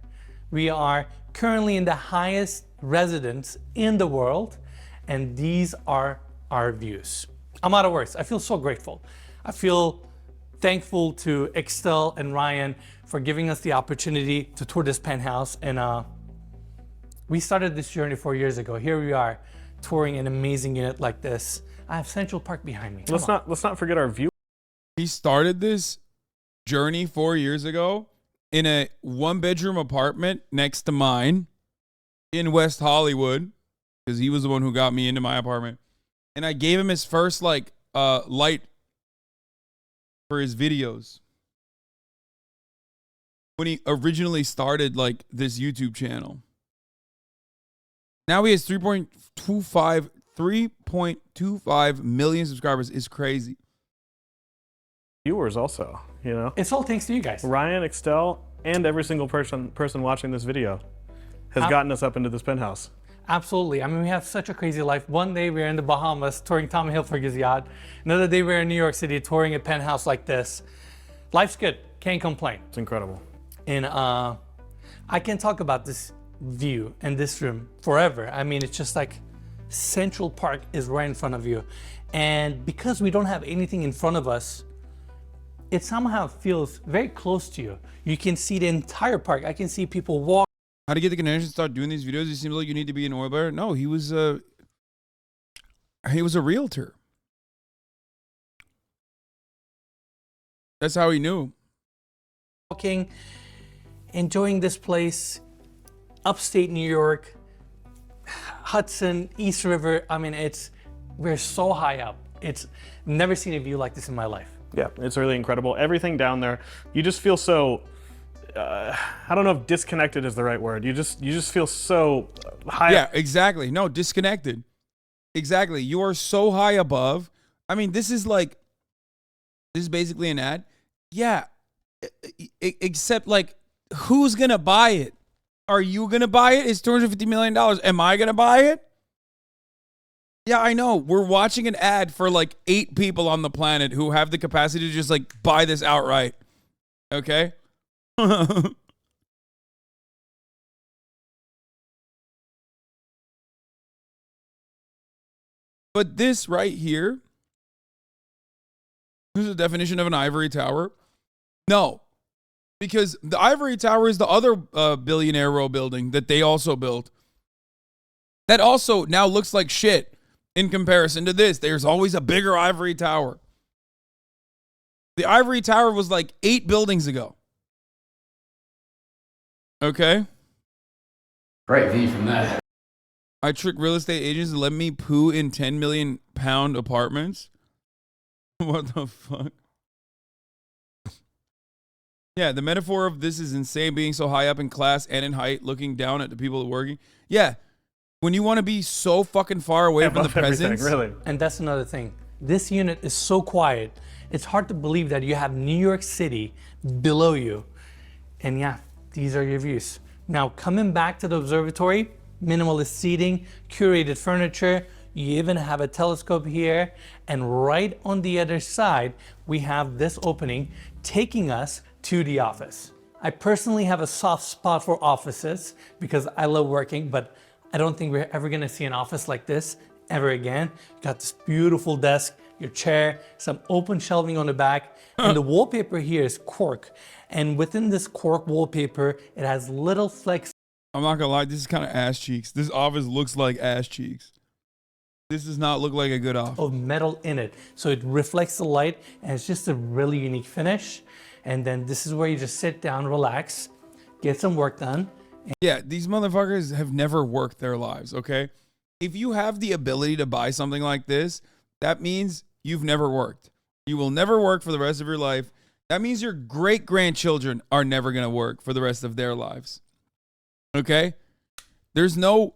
We are currently in the highest residence in the world, and these are our views. I'm out of words. I feel so grateful. I feel thankful to Excel and Ryan for giving us the opportunity to tour this penthouse. And we started this journey 4 years ago. Here we are touring an amazing unit like this. I have Central Park behind me.
Let's not forget our view.
He started this journey 4 years ago in a 1-bedroom apartment next to mine in West Hollywood, because he was the one who got me into my apartment. And I gave him his first like light for his videos when he originally started like this YouTube channel. Now he has 3.25 million subscribers. Is crazy.
Viewers also, you know.
It's all thanks to you guys.
Ryan, Extel, and every single person watching this video has gotten us up into this penthouse.
Absolutely. I mean, we have such a crazy life. One day we were in the Bahamas touring Tommy Hilfiger's yacht. Another day we were in New York City touring a penthouse like this. Life's good. Can't complain.
It's incredible.
And I can talk about this view and this room forever. I mean, it's just like Central Park is right in front of you. And because we don't have anything in front of us, it somehow feels very close to you. You can see the entire park. I can see people walk.
How to get the connection to start doing these videos? It seems like you need to be an oil buyer. No, he was a realtor. That's how he knew.
Walking, enjoying this place, upstate New York, Hudson, East River. I mean, we're so high up. Never seen a view like this in my life.
Yeah, it's really incredible. Everything down there, you just feel so, I don't know if disconnected is the right word. You just feel so high.
Yeah, exactly. No, disconnected. Exactly. You are so high above. I mean, this is basically an ad. Yeah. Except like, who's going to buy it? Are you going to buy it? It's $250 million. Am I going to buy it? Yeah, I know. We're watching an ad for like 8 people on the planet who have the capacity to just like buy this outright. Okay? But this right here, this is the definition of an ivory tower. No, because the ivory tower is the other billionaire row building that they also built. That also now looks like shit. In comparison to this, there's always a bigger ivory tower. The ivory tower was like 8 buildings ago. Okay?
Great view from there.
I trick real estate agents to let me poo in 10 million pound apartments. What the fuck? Yeah, the metaphor of this is insane, being so high up in class and in height, looking down at the people working. Yeah. When you want to be so fucking far away from the presence.
Really.
And that's another thing. This unit is so quiet. It's hard to believe that you have New York City below you. And yeah, these are your views. Now, coming back to the observatory, minimalist seating, curated furniture. You even have a telescope here. And right on the other side, we have this opening taking us to the office. I personally have a soft spot for offices because I love working, but I don't think we're ever gonna see an office like this ever again. You got this beautiful desk, your chair, some open shelving on the back, and the wallpaper here is cork. And within this cork wallpaper, it has little flecks.
I'm not gonna lie, this is kind of ass cheeks. This office looks like ass cheeks. This does not look like a good office.
Of metal in it. So it reflects the light, and it's just a really unique finish. And then this is where you just sit down, relax, get some work done.
Yeah, these motherfuckers have never worked their lives, okay? If you have the ability to buy something like this, that means you've never worked. You will never work for the rest of your life. That means your great-grandchildren are never going to work for the rest of their lives. Okay? There's no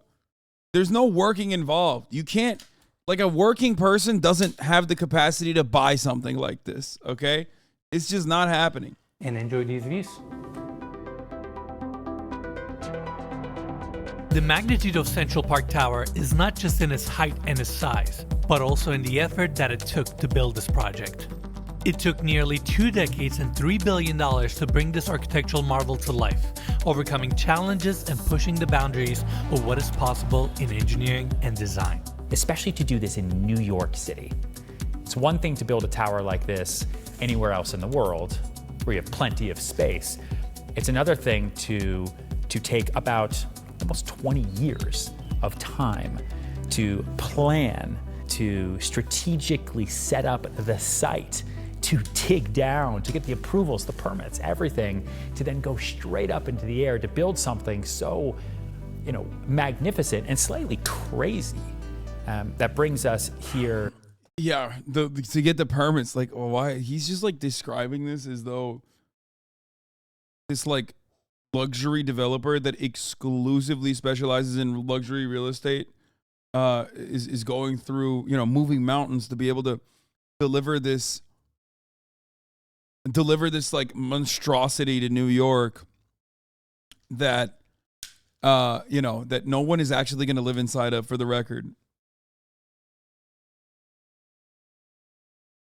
working involved. You can't, like, a working person doesn't have the capacity to buy something like this, okay? It's just not happening.
And enjoy these views. The magnitude of Central Park Tower is not just in its height and its size, but also in the effort that it took to build this project. It took nearly 2 decades and $3 billion to bring this architectural marvel to life, overcoming challenges and pushing the boundaries of what is possible in engineering and design.
Especially to do this in New York City. It's one thing to build a tower like this anywhere else in the world, where you have plenty of space. It's another thing to take about almost 20 years of time to plan, to strategically set up the site to dig down, to get the approvals, the permits, everything, to then go straight up into the air to build something so, you know, magnificent and slightly crazy. That brings us here.
Yeah, to get the permits, like, oh, why? He's just like describing this as though this like luxury developer that exclusively specializes in luxury real estate is going through, you know, moving mountains to be able to deliver this like monstrosity to New York that you know, that no one is actually going to live inside of, for the record.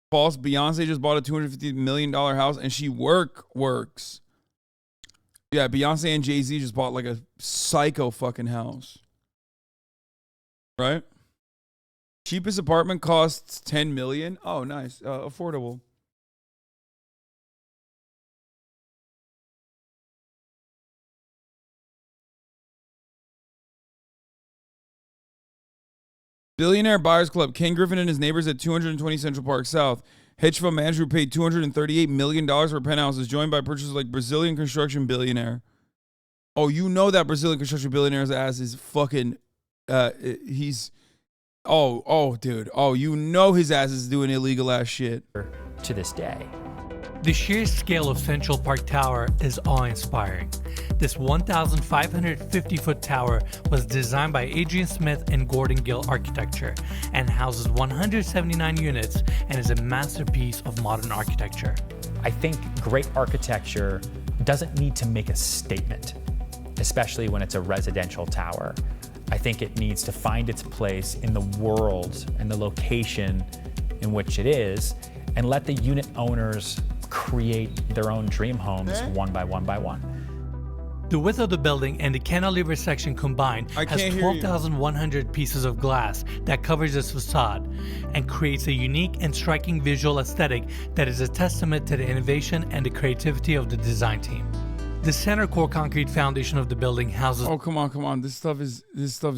False. Beyonce just bought a $250 million house and she works. Yeah, Beyonce and Jay-Z just bought like a psycho fucking house. Right? Cheapest apartment costs $10 million. Oh, nice. Affordable. Billionaire Buyers Club. Ken Griffin and his neighbors at 220 Central Park South. Hedge fund manager who paid $238 million for penthouses, joined by purchasers like Brazilian construction billionaire. Oh, you know that Brazilian construction billionaire's ass is fucking, he's, dude. Oh, you know his ass is doing illegal ass shit.
To this day.
The sheer scale of Central Park Tower is awe-inspiring. This 1,550-foot tower was designed by Adrian Smith and Gordon Gill Architecture and houses 179 units and is a masterpiece of modern architecture.
I think great architecture doesn't need to make a statement, especially when it's a residential tower. I think it needs to find its place in the world and the location in which it is, and let the unit owners create their own dream homes one by one by one.
The width of the building and the cantilever section combined has 12,100 pieces of glass that covers its facade and creates a unique and striking visual aesthetic that is a testament to the innovation and the creativity of the design team. The center core concrete foundation of the building houses—
Oh, come on. This stuff is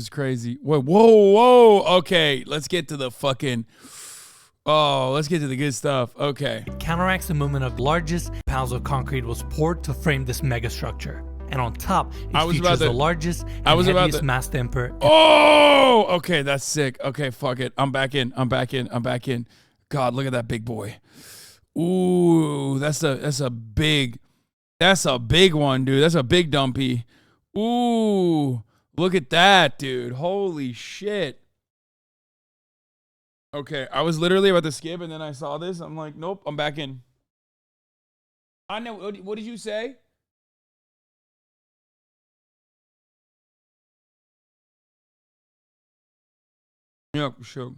crazy. Whoa. Okay, let's get to the fucking— Oh, let's get to the good stuff. Okay.
It counteracts the movement of the largest pounds of concrete was poured to frame this mega structure. And on top, it features the largest and heaviest mass damper.
Oh, okay, that's sick. Okay, fuck it. I'm back in. God, look at that big boy. Ooh, that's a big one, dude. That's a big dumpy. Ooh, look at that, dude. Holy shit. Okay, I was literally about to skip and then I saw this. I'm like, nope, I'm back in. I know. What did you say? Yeah, sure.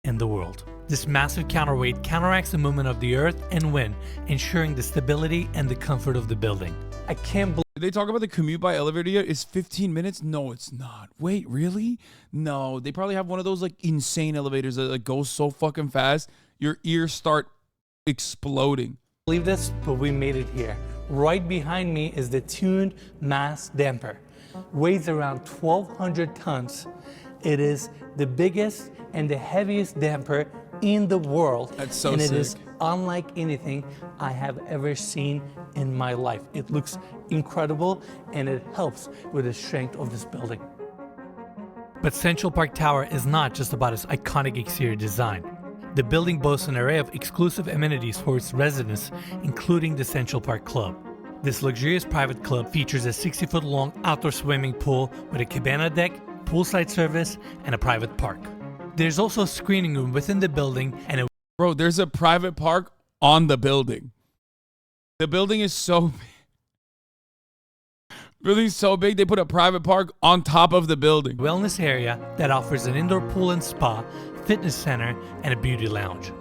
In the world. This massive counterweight counteracts the movement of the earth and wind, ensuring the stability and the comfort of the building. I can't believe—
Did they talk about the commute by elevator yet? It's 15 minutes? No, it's not. Wait, really? No, they probably have one of those like insane elevators that like goes so fucking fast, your ears start exploding.
Believe this, but we made it here. Right behind me is the tuned mass damper. Weighs around 1,200 tons. It is the biggest and the heaviest damper in the world.
That's so
and
sick.
It is unlike anything I have ever seen in my life. It looks incredible and it helps with the strength of this building. But Central Park Tower is not just about its iconic exterior design. The building boasts an array of exclusive amenities for its residents, including the Central Park Club. This luxurious private club features a 60-foot long outdoor swimming pool with a cabana deck, poolside service, and a private park. There's also a screening room within the building and
Bro, there's a private park on the building. The building is so big. Building's so big, they put a private park on top of the building.
Wellness area that offers an indoor pool and spa, fitness center, and a beauty lounge.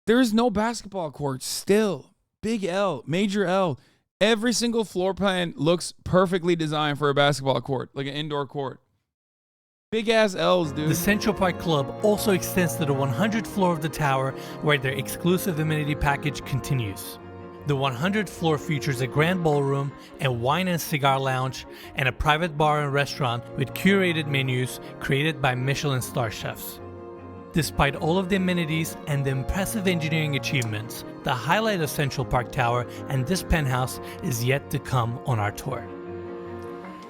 There is no basketball court still. Big L, major L. Every single floor plan looks perfectly designed for a basketball court, like an indoor court. Big ass L's, dude.
The Central Park Club also extends to the 100th floor of the tower, where their exclusive amenity package continues. The 100th floor features a grand ballroom, a wine and cigar lounge, and a private bar and restaurant with curated menus created by Michelin star chefs. Despite all of the amenities and the impressive engineering achievements, the highlight of Central Park Tower and this penthouse is yet to come on our tour.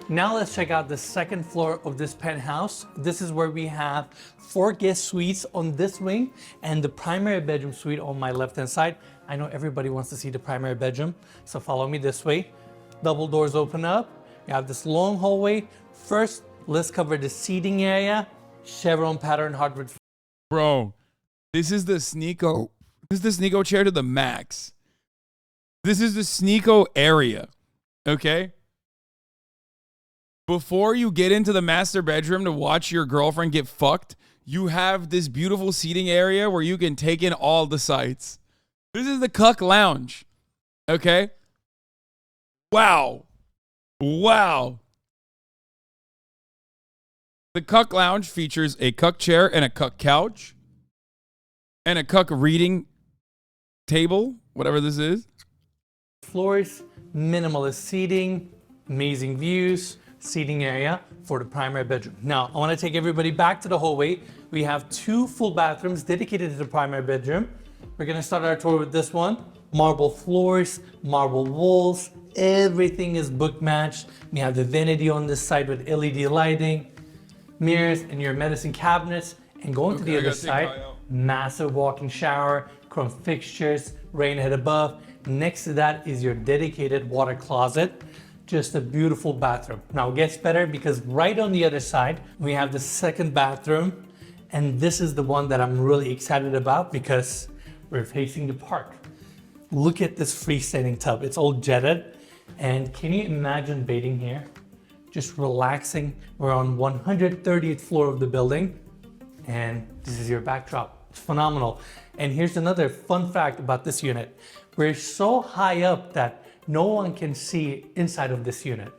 Now let's check out the second floor of this penthouse. This is where we have 4 guest suites on this wing and the primary bedroom suite on my left-hand side. I know everybody wants to see the primary bedroom, so follow me this way. Double doors open up. You have this long hallway. First, let's cover the seating area. Chevron pattern hardwood.
Bro, this is the Sneeko. This is the Sneeko chair to the max. This is the Sneeko area. Okay? Before you get into the master bedroom to watch your girlfriend get fucked, you have this beautiful seating area where you can take in all the sights. This is the Cuck Lounge. Okay? Wow. Wow. The Cuck Lounge features a Cuck chair and a Cuck couch and a Cuck reading table, whatever this is.
Floors, minimalist seating, amazing views, seating area for the primary bedroom. Now, I want to take everybody back to the hallway. We have 2 full bathrooms dedicated to the primary bedroom. We're going to start our tour with this one. Marble floors, marble walls, everything is book matched. We have the vanity on this side with LED lighting, mirrors, and your medicine cabinets. And going to the other side, massive walk-in shower, chrome fixtures, rain head above. Next to that is your dedicated water closet. Just a beautiful bathroom. Now it gets better because right on the other side, we have the second bathroom. And this is the one that I'm really excited about because we're facing the park. Look at this freestanding tub. It's all jetted. And can you imagine bathing here? Just relaxing. We're on 130th floor of the building. And this is your backdrop. It's phenomenal. And here's another fun fact about this unit. We're so high up that no one can see inside of this unit.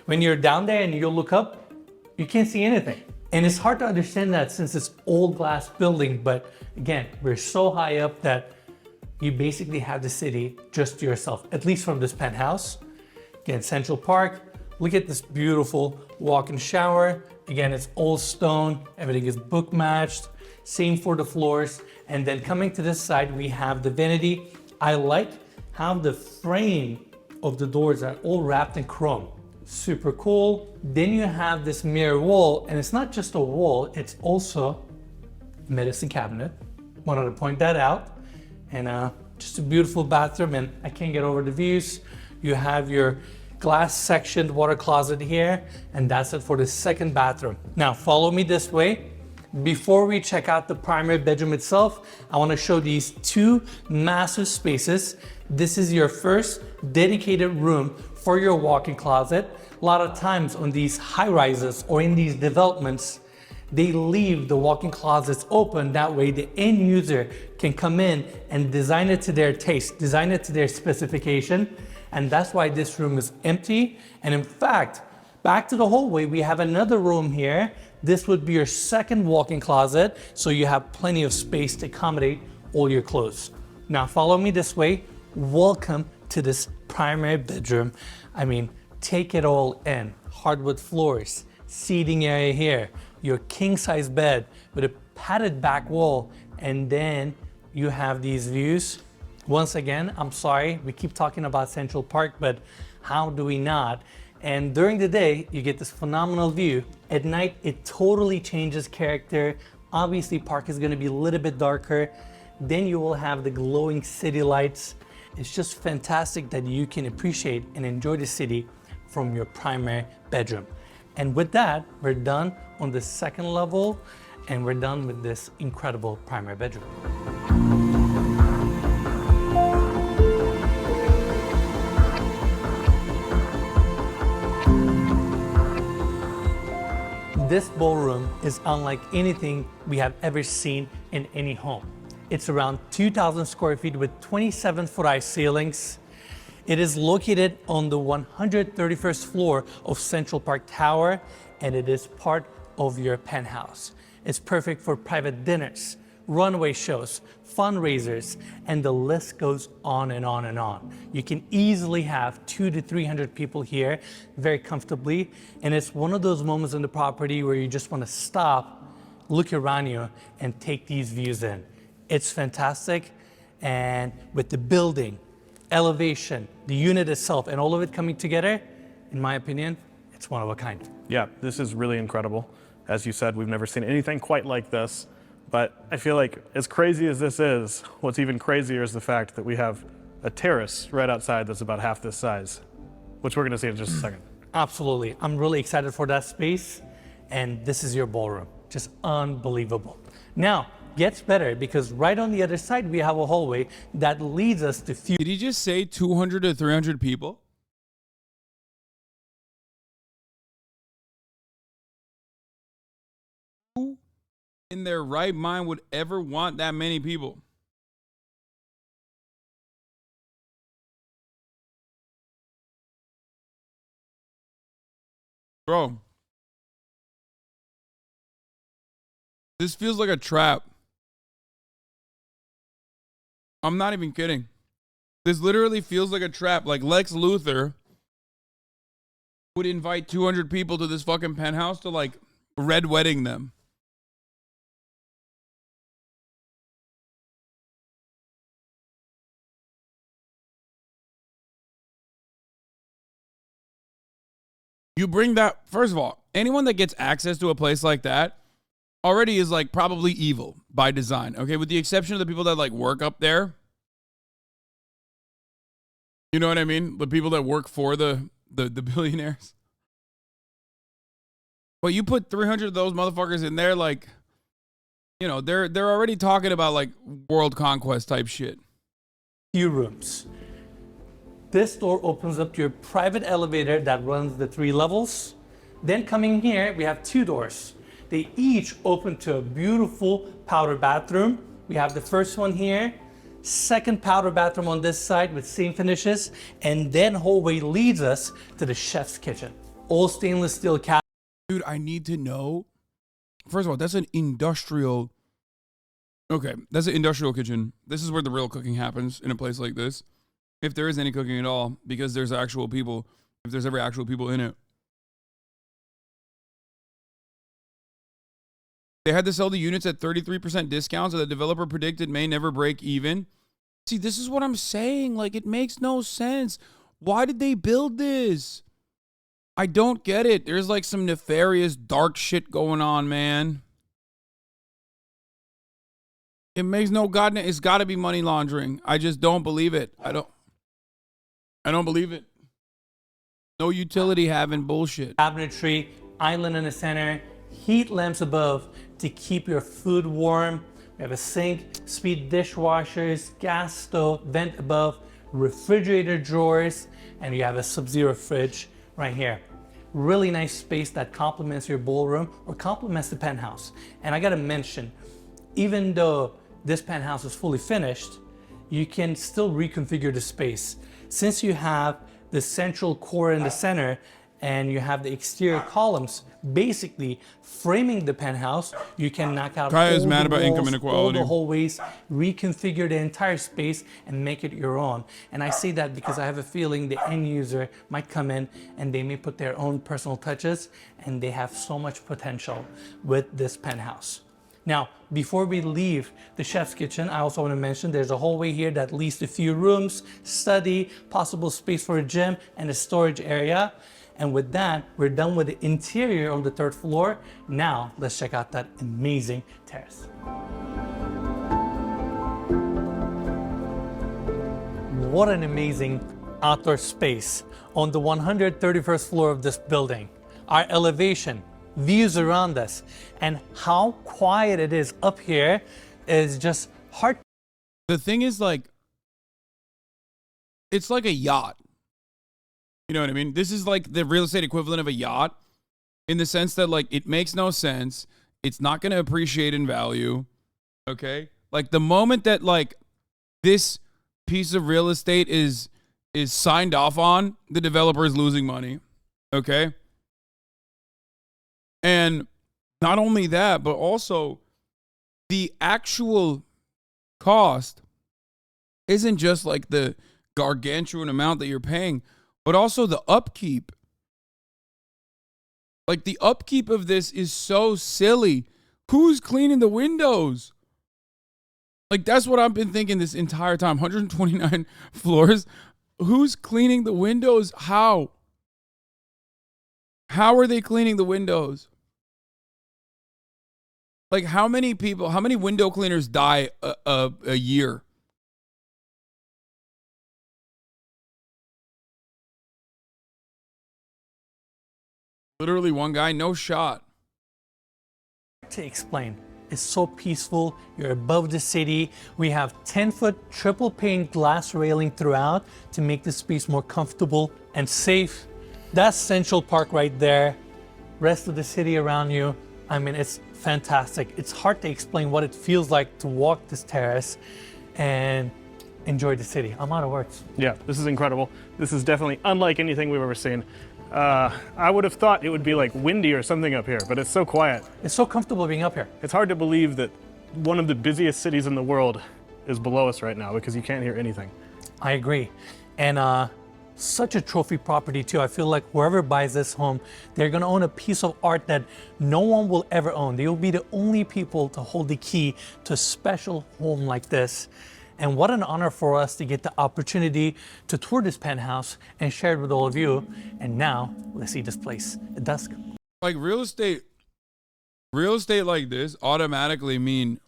When you're down there and you look up, you can't see anything. And it's hard to understand that since it's old glass building, but again, we're so high up that you basically have the city just to yourself, at least from this penthouse. Again, Central Park, look at this beautiful walk-in shower. Again, it's all stone, everything is book matched, same for the floors. And then coming to this side, we have the vanity. I like how the frame of the doors are all wrapped in chrome. Super cool. Then you have this mirror wall, and it's not just a wall, it's also a medicine cabinet. Wanted to point that out. And just a beautiful bathroom, and I can't get over the views. You have your glass sectioned water closet here, and that's it for the second bathroom. Now follow me this way. Before we check out the primary bedroom itself, I want to show these 2 massive spaces. This is your first dedicated room for your walk-in closet. A lot of times on these high rises or in these developments, they leave the walk-in closets open. That way the end user can come in and design it to their taste, design it to their specification. And that's why this room is empty. And in fact, back to the hallway, we have another room here. This would be your second walk-in closet, so you have plenty of space to accommodate all your clothes. Now follow me this way. Welcome to this primary bedroom. I mean, take it all in. Hardwood floors, seating area here, your king-size bed with a padded back wall, and then you have these views. Once again, I'm sorry, we keep talking about Central Park, but how do we not? And during the day, you get this phenomenal view. At night, it totally changes character. Obviously, park is gonna be a little bit darker. Then you will have the glowing city lights. It's just fantastic that you can appreciate and enjoy the city from your primary bedroom. And with that, we're done on the second level, and we're done with this incredible primary bedroom. This ballroom is unlike anything we have ever seen in any home. It's around 2,000 square feet with 27-foot high ceilings. It is located on the 131st floor of Central Park Tower, and it is part of your penthouse. It's perfect for private dinners, runway shows, fundraisers, and the list goes on and on and on. You can easily have 200 to 300 people here very comfortably, and it's one of those moments in the property where you just want to stop, look around you and take these views in. It's fantastic. And with the building, elevation, the unit itself, and all of it coming together, in my opinion, it's one of a kind.
Yeah, this is really incredible. As you said, we've never seen anything quite like this. But I feel like as crazy as this is, what's even crazier is the fact that we have a terrace right outside that's about half this size, which we're going to see in just a second.
Absolutely. I'm really excited for that space. And this is your ballroom. Just unbelievable. Now, gets better because right on the other side, we have a hallway that leads us to
Did he just say 200 to 300 people? Who in their right mind would ever want that many people? Bro. This feels like a trap. I'm not even kidding. This literally feels like a trap. Like Lex Luthor would invite 200 people to this fucking penthouse to like red wedding them. You bring that, first of all, anyone that gets access to a place like that already is like probably evil by design, okay? With the exception of the people that like work up there. You know what I mean? The people that work for the billionaires. But you put 300 of those motherfuckers in there, like, you know, they're already talking about like world conquest type shit.
few rooms. This door opens up to your private elevator that runs the 3 levels. Then coming here, we have 2 doors. They each open to a beautiful powder bathroom. We have the first one here, second powder bathroom on this side with same finishes, and then hallway leads us to the chef's kitchen. All stainless steel cabinets.
Dude, I need to know. First of all, that's an industrial. Okay, that's an industrial kitchen. This is where the real cooking happens in a place like this. If there is any cooking at all, because there's actual people, if there's ever actual people in it. They had to sell the units at 33% discount, so the developer predicted may never break even. See, this is what I'm saying. Like, it makes no sense. Why did they build this? I don't get it. There's like some nefarious dark shit going on, man. It makes no goddamn. It's got to be money laundering. I just don't believe it. I don't believe it. No utility having bullshit.
Cabinetry, island in the center, heat lamps above to keep your food warm. We have a sink, speed dishwashers, gas stove, vent above, refrigerator drawers, and you have a Sub-Zero fridge right here. Really nice space that complements your ballroom or complements the penthouse. And I gotta mention, even though this penthouse is fully finished, you can still reconfigure the space. Since you have the central core in the center and you have the exterior columns basically framing the penthouse, you can knock out
Kaya is
all
mad
the
about income
walls,
inequality.
all the hallways, reconfigure the entire space and make it your own. And I say that because I have a feeling the end user might come in and they may put their own personal touches, and they have so much potential with this penthouse. Now, before we leave the chef's kitchen, I also want to mention there's a hallway here that leads to a few rooms, study, possible space for a gym, and a storage area. And with that, we're done with the interior on the 3rd floor. Now, let's check out that amazing terrace. What an amazing outdoor space on the 131st floor of this building. Our elevation, views around us, and how quiet it is up here is just hard.
The thing is, like, it's like a yacht. You know what I mean? This is like the real estate equivalent of a yacht in the sense that, like, it makes no sense. It's not going to appreciate in value. Okay? Like, the moment that, like, this piece of real estate is signed off on, the developer is losing money. Okay? And not only that, but also the actual cost isn't just like the gargantuan amount that you're paying, but also the upkeep. Like, the upkeep of this is so silly. Who's cleaning the windows? Like, that's what I've been thinking this entire time. 129 floors. Who's cleaning the windows? How? How are they cleaning the windows? Like, how many people, how many window cleaners die a year? Literally one guy, no shot.
To explain, it's so peaceful. You're above the city. We have 10-foot triple pane glass railing throughout to make the space more comfortable and safe. That's Central Park right there. Rest of the city around you. I mean, it's fantastic. It's hard to explain what it feels like to walk this terrace and enjoy the city. I'm out of words.
Yeah, this is incredible. This is definitely unlike anything we've ever seen. I would have thought it would be like windy or something up here, but it's so quiet.
It's so comfortable being up here.
It's hard to believe that one of the busiest cities in the world is below us right now because you can't hear anything.
I agree. And such a trophy property too. I feel like whoever buys this home, they're gonna own a piece of art that no one will ever own. They will be the only people to hold the key to a special home like this. And what an honor for us to get the opportunity to tour this penthouse and share it with all of you. And now, let's see this place at dusk.
Like real estate like this automatically mean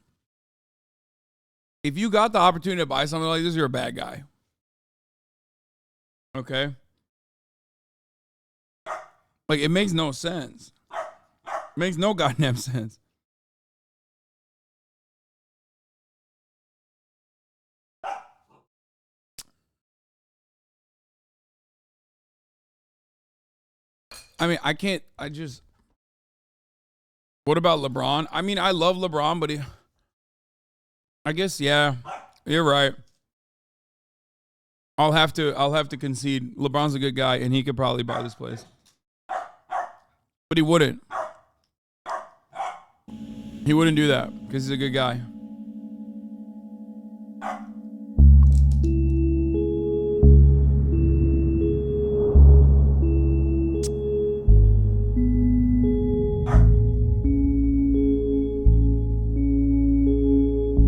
if you got the opportunity to buy something like this, you're a bad guy. Okay? Like, it makes no sense. It makes no goddamn sense. I mean, what about LeBron? I mean, I love LeBron, but I guess, yeah, you're right. I'll have to concede. LeBron's a good guy, and he could probably buy this place. But he wouldn't. He wouldn't do that because he's a good guy.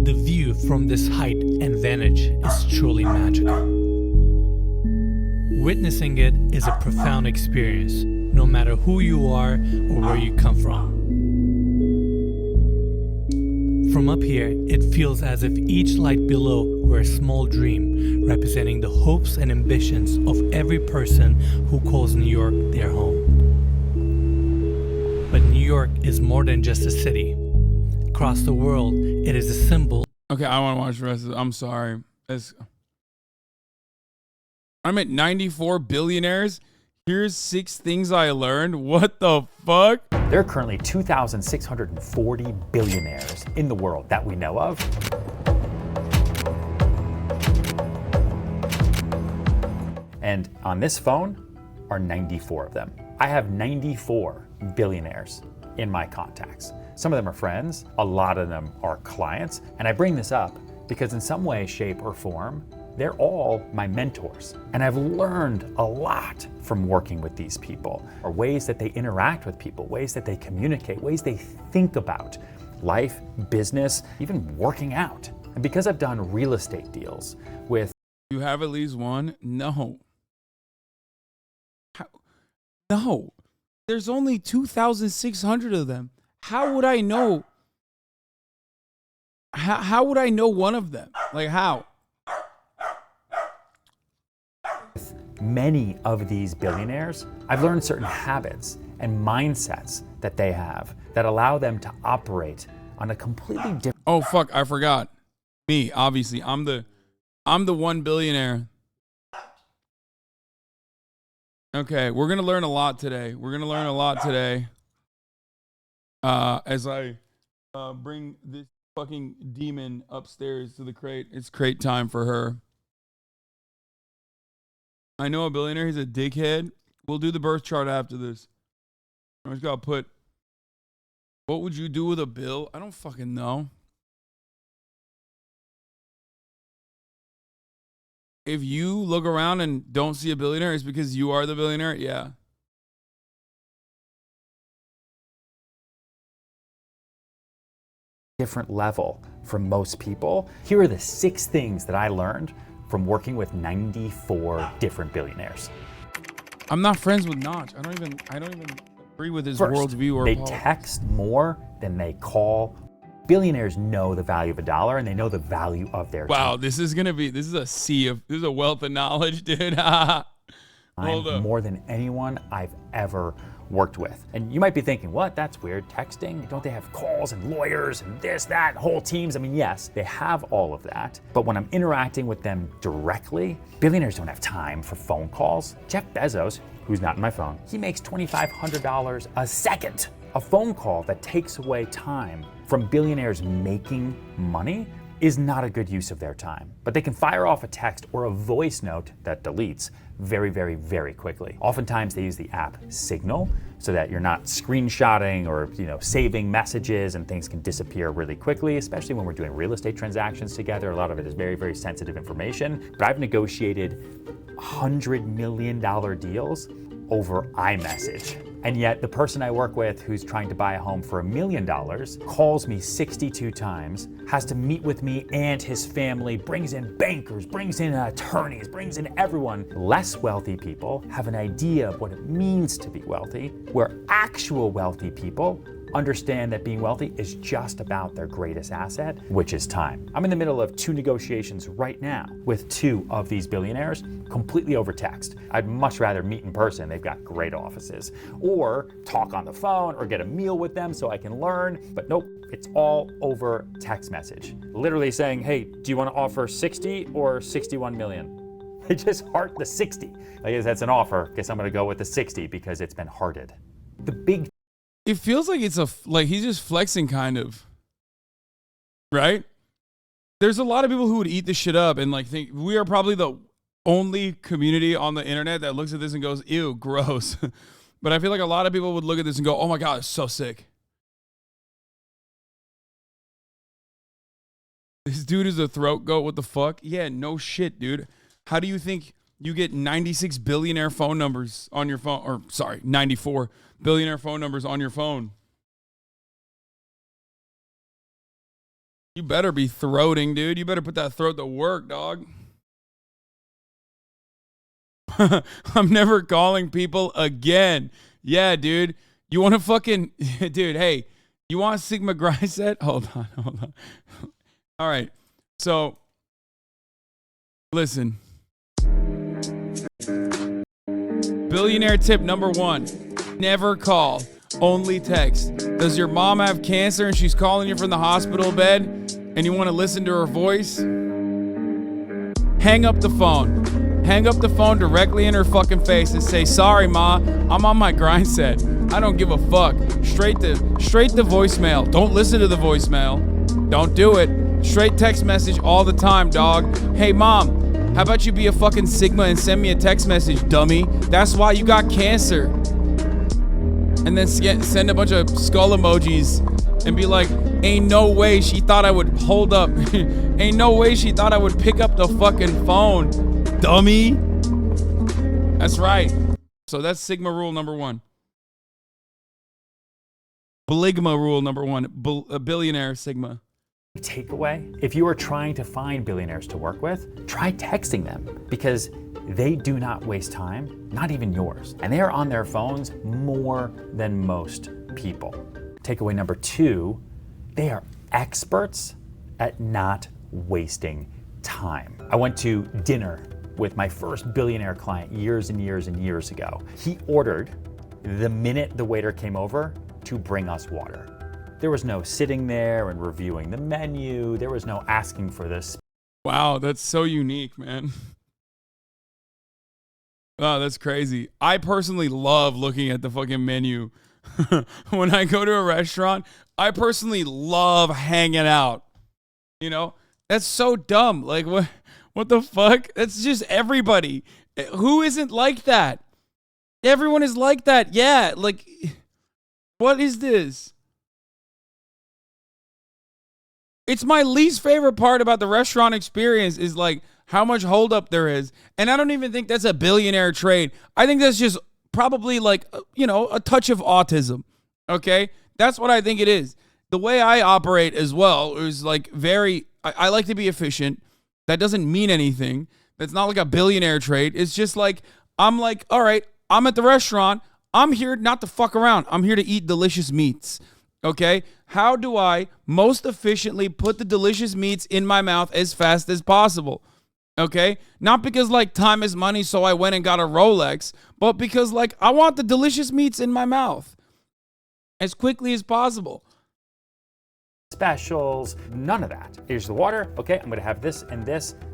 The view from this height and vantage is truly magical. Witnessing it is a profound experience, no matter who you are or where you come from. From up here, it feels as if each light below were a small dream, representing the hopes and ambitions of every person who calls New York their home. But New York is more than just a city. Across the world, it is a symbol.
Okay, I want to watch the rest of it. I'm sorry. I'm at 94 billionaires. Here's 6 things I learned. What the fuck?
There are currently 2,640 billionaires in the world that we know of. And on this phone are 94 of them. I have 94 billionaires in my contacts. Some of them are friends, a lot of them are clients, and I bring this up because in some way, shape, or form, they're all my mentors. And I've learned a lot from working with these people, or ways that they interact with people, ways that they communicate, ways they think about life, business, even working out. And because I've done real estate deals with...
You have at least one? No. No. There's only 2,600 of them. How would I know? How would I know one of them? Like, how?
Many of these billionaires, I've learned certain habits and mindsets that they have that allow them to operate on a completely different...
Oh, fuck, I forgot. Me, obviously. I'm the 1 billionaire. Okay, we're going to learn a lot today. As I bring this fucking demon upstairs to the crate. It's crate time for her. I know a billionaire. He's a dickhead. We'll do the birth chart after this. I just gotta put, what would you do with a bill? I don't fucking know. If you look around and don't see a billionaire, it's because you are the billionaire. Yeah.
different level for most people. Here are the 6 things that I learned from working with 94 different billionaires.
I'm not friends with Notch. I don't even agree with his
First,
worldview or
they
politics.
text more than they call. Billionaires know the value of a dollar and they know the value of their
Wow, this is a wealth of knowledge, dude.
time
Hold up.
more than anyone I've ever worked with. And you might be thinking, what? That's weird. Texting? Don't they have calls and lawyers and this, that, whole teams? I mean, yes, they have all of that. But when I'm interacting with them directly, billionaires don't have time for phone calls. Jeff Bezos, who's not in my phone, he makes $2,500 a second. A phone call that takes away time from billionaires making money is not a good use of their time. But they can fire off a text or a voice note that deletes very, very, very quickly. Oftentimes they use the app Signal so that you're not screenshotting or saving messages, and things can disappear really quickly, especially when we're doing real estate transactions together. A lot of it is very, very sensitive information. But I've negotiated $100 million deals over iMessage. And yet the person I work with who's trying to buy a home for $1 million calls me 62 times, has to meet with me and his family, brings in bankers, brings in attorneys, brings in everyone. Less wealthy people have an idea of what it means to be wealthy, where actual wealthy people understand that being wealthy is just about their greatest asset, which is time. I'm in the middle of 2 negotiations right now with 2 of these billionaires, completely over text. I'd much rather meet in person. They've got great offices. Or talk on the phone or get a meal with them so I can learn. But nope, it's all over text message. Literally saying, hey, do you want to offer 60 or 61 million? They just heart the 60. I guess that's an offer. Guess I'm going to go with the 60 because it's been hearted. The big
It feels like he's just flexing, kind of. Right? There's a lot of people who would eat this shit up and think we are probably the only community on the internet that looks at this and goes, ew, gross. But I feel like a lot of people would look at this and go, oh my God, it's so sick. This dude is a throat goat. What the fuck? Yeah, no shit, dude. How do you think you get 96 billionaire phone numbers on your phone? Or sorry, 94 billionaire phone numbers on your phone. You better be throating, dude. You better put that throat to work, dog. I'm never calling people again. Yeah, dude. You want to fucking... Dude, hey. You want Sigma grind set? Hold on. All right. So, listen. Billionaire tip number 1. Never call. Only text. Does your mom have cancer and she's calling you from the hospital bed and you want to listen to her voice? Hang up the phone. Hang up the phone directly in her fucking face and say, sorry, ma, I'm on my grind set. I don't give a fuck. Straight to voicemail. Don't listen to the voicemail. Don't do it. Straight text message all the time, dog. Hey, mom, how about you be a fucking Sigma and send me a text message, dummy? That's why you got cancer. And then send a bunch of skull emojis and be like, ain't no way she thought I would hold up. Ain't no way she thought I would pick up the fucking phone, dummy. That's right. So that's Sigma rule number 1. Bligma rule number 1. A billionaire Sigma.
Takeaway, if you are trying to find billionaires to work with, try texting them because they do not waste time, not even yours. And they are on their phones more than most people. Takeaway number 2, they are experts at not wasting time. I went to dinner with my first billionaire client years and years and years ago. He ordered, the minute the waiter came over, to bring us water. There was no sitting there and reviewing the menu. There was no asking for this.
Wow, that's so unique, man. Wow, that's crazy. I personally love looking at the fucking menu. When I go to a restaurant, I personally love hanging out. You know, that's so dumb. Like, what the fuck? That's just everybody. Who isn't like that? Everyone is like that. Yeah, like, what is this? It's my least favorite part about the restaurant experience is like how much holdup there is. And I don't even think that's a billionaire trait. I think that's just probably like, a touch of autism. Okay? That's what I think it is. the way I operate as well is like I like to be efficient. That doesn't mean anything. That's not like a billionaire trait. It's just like, I'm like, all right, I'm at the restaurant. I'm here not to fuck around. I'm here to eat delicious meats. Okay? How do I most efficiently put the delicious meats in my mouth as fast as possible? Okay? Not because like time is money, so I went and got a Rolex, but because like I want the delicious meats in my mouth as quickly as possible.
Specials, none of that. Here's the water. Okay, I'm gonna have this, and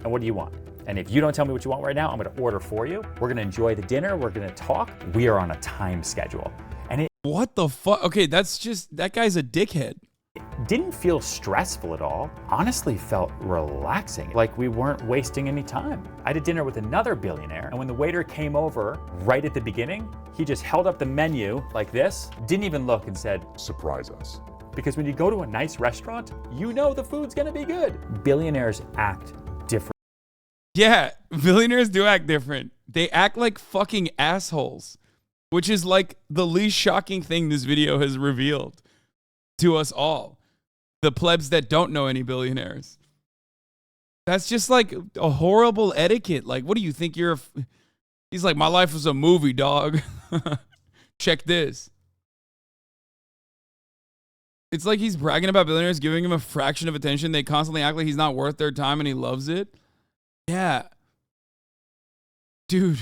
what do you want? And if you don't tell me what you want right now, I'm gonna order for you. We're gonna enjoy the dinner. We're gonna talk. We are on a time schedule. And it
What the fuck? Okay, that guy's a dickhead.
didn't feel stressful at all. Honestly, felt relaxing, like we weren't wasting any time. I did dinner with another billionaire, and when the waiter came over right at the beginning, he just held up the menu like this, didn't even look, and said, "Surprise us." Because when you go to a nice restaurant, you know the food's gonna be good. Billionaires act different.
Yeah, billionaires do act different. They act like fucking assholes, which is like the least shocking thing this video has revealed to us all. The plebs that don't know any billionaires. That's just like a horrible etiquette. Like, what do you think you're? He's like, my life was a movie, dog. Check this. It's like he's bragging about billionaires, giving him a fraction of attention. They constantly act like he's not worth their time and he loves it. Yeah. Dude,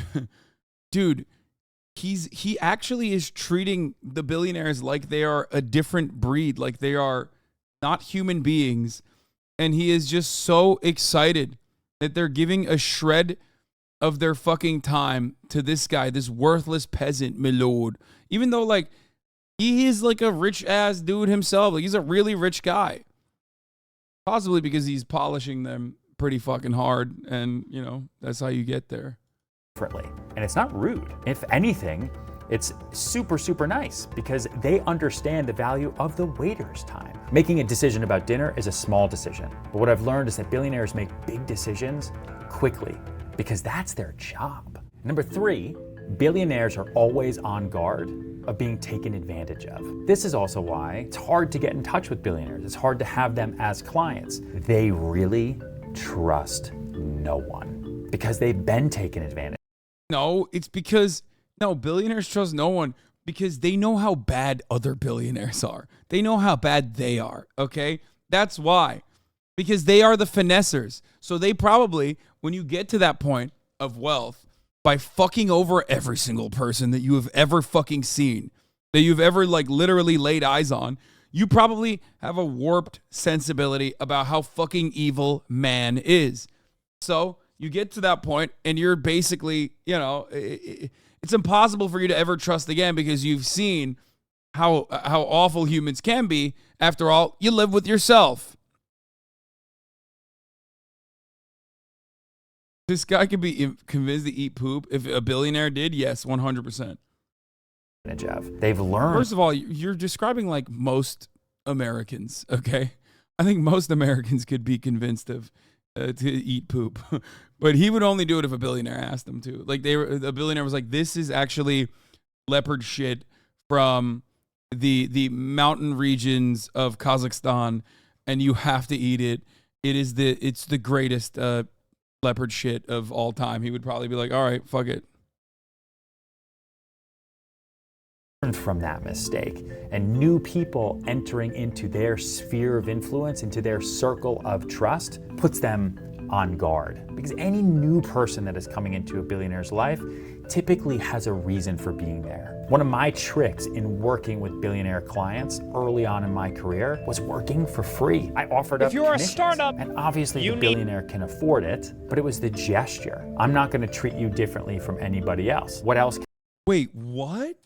he actually is treating the billionaires like they are a different breed, like they are not human beings. And he is just so excited that they're giving a shred of their fucking time to this guy, this worthless peasant, my lord. Even though, like, he is like a rich ass dude himself. Like, he's a really rich guy. Possibly because he's polishing them pretty fucking hard. And, you know, that's how you get there.
Differently. And it's not rude. If anything, it's super, super nice because they understand the value of the waiter's time. Making a decision about dinner is a small decision. But what I've learned is that billionaires make big decisions quickly because that's their job. Number 3, billionaires are always on guard of being taken advantage of. This is also why it's hard to get in touch with billionaires. It's hard to have them as clients. They really trust no one because they've been taken advantage.
No, it's because, no, billionaires trust no one because they know how bad other billionaires are. They know how bad they are, okay? That's why. Because they are the finessers. So they probably, when you get to that point of wealth, by fucking over every single person that you have ever fucking seen, that you've ever like literally laid eyes on, you probably have a warped sensibility about how fucking evil man is. So you get to that point and you're basically, you know, it's impossible for you to ever trust again because you've seen how awful humans can be. After all, you live with yourself. This guy could be convinced to eat poop. If a billionaire did, yes, 100%.
They've learned.
First of all, you're describing like most Americans, okay? I think most Americans could be convinced of to eat poop, but he would only do it if a billionaire asked him to. Like a billionaire was like, "This is actually leopard shit from the mountain regions of Kazakhstan, and you have to eat it. It's the greatest leopard shit of all time." He would probably be like, "All right, fuck it."
From that mistake, and new people entering into their sphere of influence, into their circle of trust, puts them on guard. Because any new person that is coming into a billionaire's life typically has a reason for being there. One of my tricks in working with billionaire clients early on in my career was working for free. I offered up commissions, a startup, and obviously the billionaire can afford it, but it was the gesture. I'm not going to treat you differently from anybody else. What else?
Wait, what?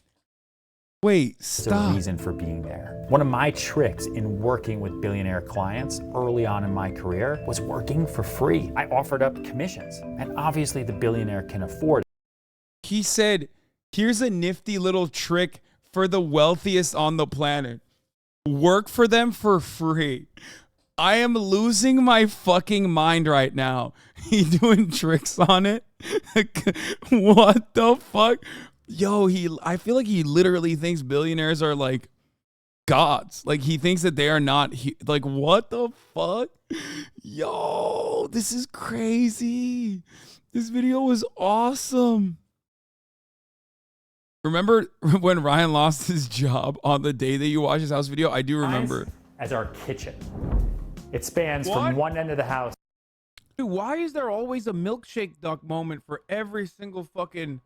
Wait, stop.
A reason for being there. One of my tricks in working with billionaire clients early on in my career was working for free. I offered up commissions, and obviously the billionaire can afford it.
He said, here's a nifty little trick for the wealthiest on the planet. Work for them for free. I am losing my fucking mind right now. He doing tricks on it? What the fuck? Yo, I feel like he literally thinks billionaires are like gods. Like, he thinks that they are not, like, what the fuck? Yo, this is crazy. This video was awesome. Remember when Ryan lost his job on the day that you watched his house video? I do remember.
As our kitchen. It spans from one end of the house.
Dude, why is there always a milkshake duck moment for every single fucking $1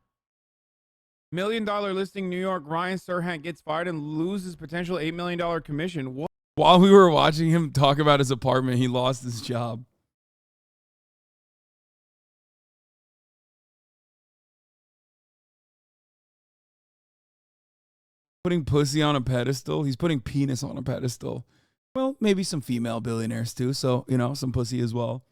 million listing New York? Ryan Serhant gets fired and loses potential $8 million commission. What? While we were watching him talk about his apartment, he lost his job. Putting pussy on a pedestal. He's putting penis on a pedestal. Well, maybe some female billionaires too. So, you know, some pussy as well.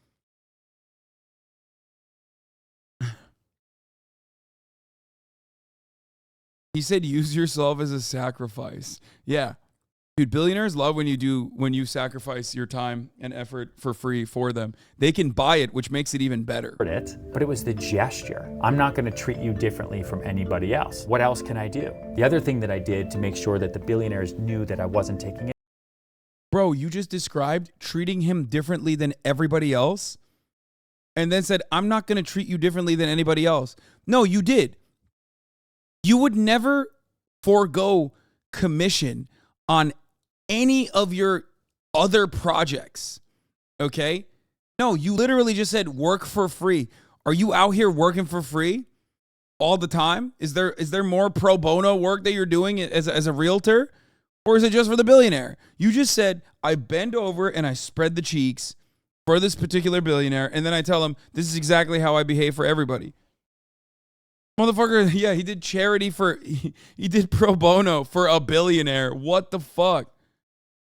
He said, use yourself as a sacrifice. Yeah. Dude, billionaires love when you sacrifice your time and effort for free for them. They can buy it, which makes it even better.
But it was the gesture. I'm not going to treat you differently from anybody else. What else can I do? The other thing that I did to make sure that the billionaires knew that I wasn't taking it.
Bro, you just described treating him differently than everybody else and then said, I'm not going to treat you differently than anybody else. No, you did. You would never forego commission on any of your other projects, okay? No, you literally just said work for free. Are you out here working for free all the time? Is there more pro bono work that you're doing as a realtor? Or is it just for the billionaire? You just said, I bend over and I spread the cheeks for this particular billionaire, and then I tell him, this is exactly how I behave for everybody. Motherfucker, yeah, he did charity for, he did pro bono for a billionaire. What the fuck?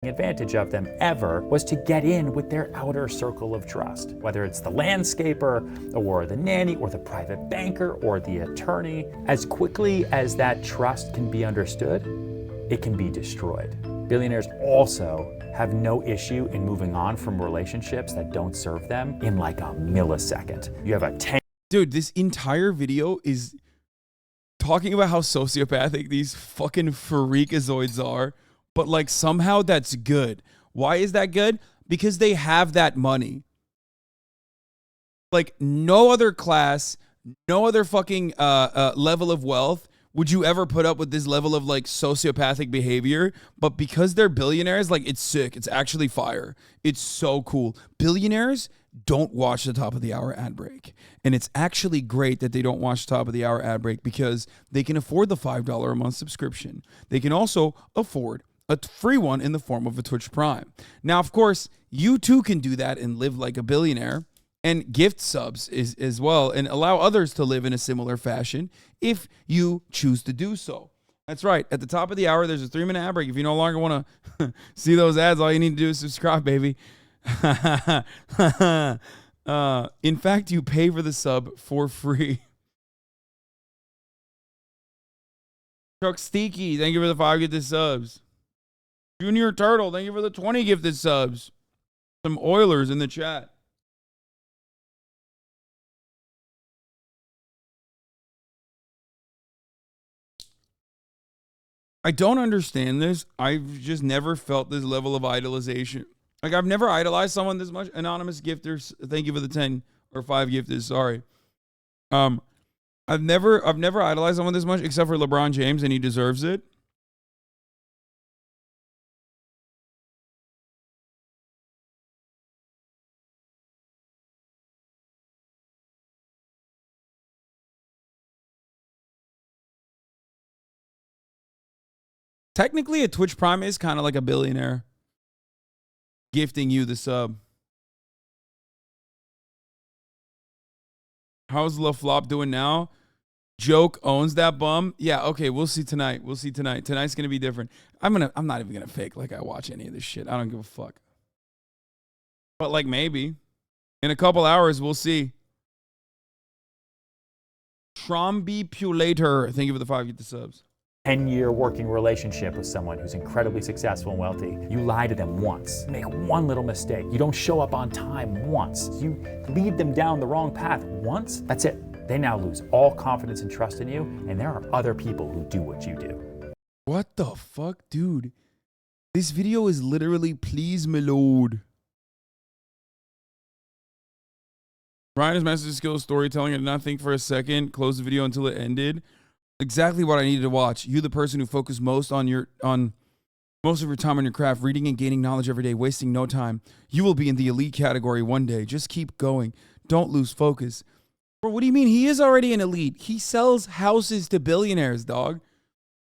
Advantage of them ever was to get in with their outer circle of trust, whether it's the landscaper or the nanny or the private banker or the attorney. As quickly as that trust can be understood, it can be destroyed. Billionaires also have no issue in moving on from relationships that don't serve them in like a millisecond. You have a 10.
Dude, this entire video is talking about how sociopathic these fucking freakazoids are. But like somehow that's good. Why is that good? Because they have that money. Like no other class, no other fucking level of wealth would you ever put up with this level of like sociopathic behavior. But because they're billionaires, like it's sick. It's actually fire. It's so cool. Billionaires don't watch the top of the hour ad break. And it's actually great that they don't watch top of the hour ad break because they can afford the $5 a month subscription. They can also afford a free one in the form of a Twitch Prime. Now, of course, you too can do that and live like a billionaire and gift subs as well and allow others to live in a similar fashion if you choose to do so. That's right. At the top of the hour, there's a 3-minute ad break. If you no longer want to see those ads, all you need to do is subscribe, baby. In fact, you pay for the sub for free. Chuck Steaky, thank you for the 5 gifted subs. Junior Turtle, thank you for the 20 gifted subs. Some Oilers in the chat. I don't understand this. I've just never felt this level of idolization. Like I've never idolized someone this much. Anonymous gifters, thank you for the 10 or 5 gifted. Sorry. I've never idolized someone this much except for LeBron James, and he deserves it. Technically, a Twitch Prime is kind of like a billionaire gifting you the sub. How's LaFlop doing now? Joke owns that bum. Yeah, okay, we'll see tonight. We'll see tonight. Tonight's gonna be different. I'm not even gonna fake like I watch any of this shit. I don't give a fuck. But like maybe in a couple hours we'll see. Trombipulator, thank you for the 5 gifted subs.
10-year working relationship with someone who's incredibly successful and wealthy. You lie to them once, make one little mistake. You don't show up on time once. You lead them down the wrong path once, that's it. They now lose all confidence and trust in you, and there are other people who do what you do.
What the fuck, dude? This video is literally please my lord. Ryan's message skills, storytelling. I did not think for a second. Close the video until it ended. Exactly what I needed to watch. You, the person who focused most on most of your time on your craft, reading and gaining knowledge every day, wasting no time. You will be in the elite category one day. Just keep going. Don't lose focus. Bro, what do you mean? He is already an elite. He sells houses to billionaires, dog.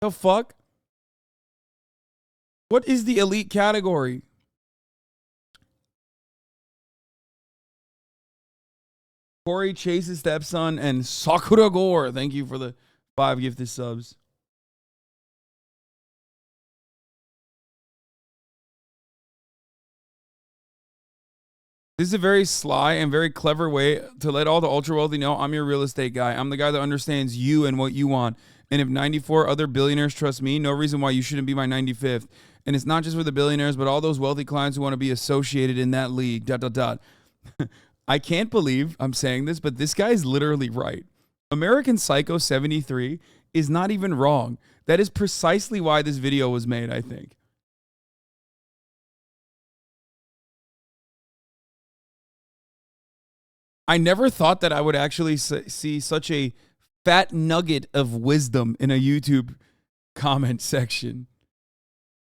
The fuck? What is the elite category? Corey Chase's stepson and Sakura Gore. Thank you for the 5 gifted subs. This is a very sly and very clever way to let all the ultra wealthy know I'm your real estate guy. I'm the guy that understands you and what you want. And if 94 other billionaires trust me, no reason why you shouldn't be my 95th. And it's not just for the billionaires, but all those wealthy clients who want to be associated in that league. ... I can't believe I'm saying this, but this guy is literally right. American Psycho 73 is not even wrong. That is precisely why this video was made, I think. I never thought that I would actually see such a fat nugget of wisdom in a YouTube comment section.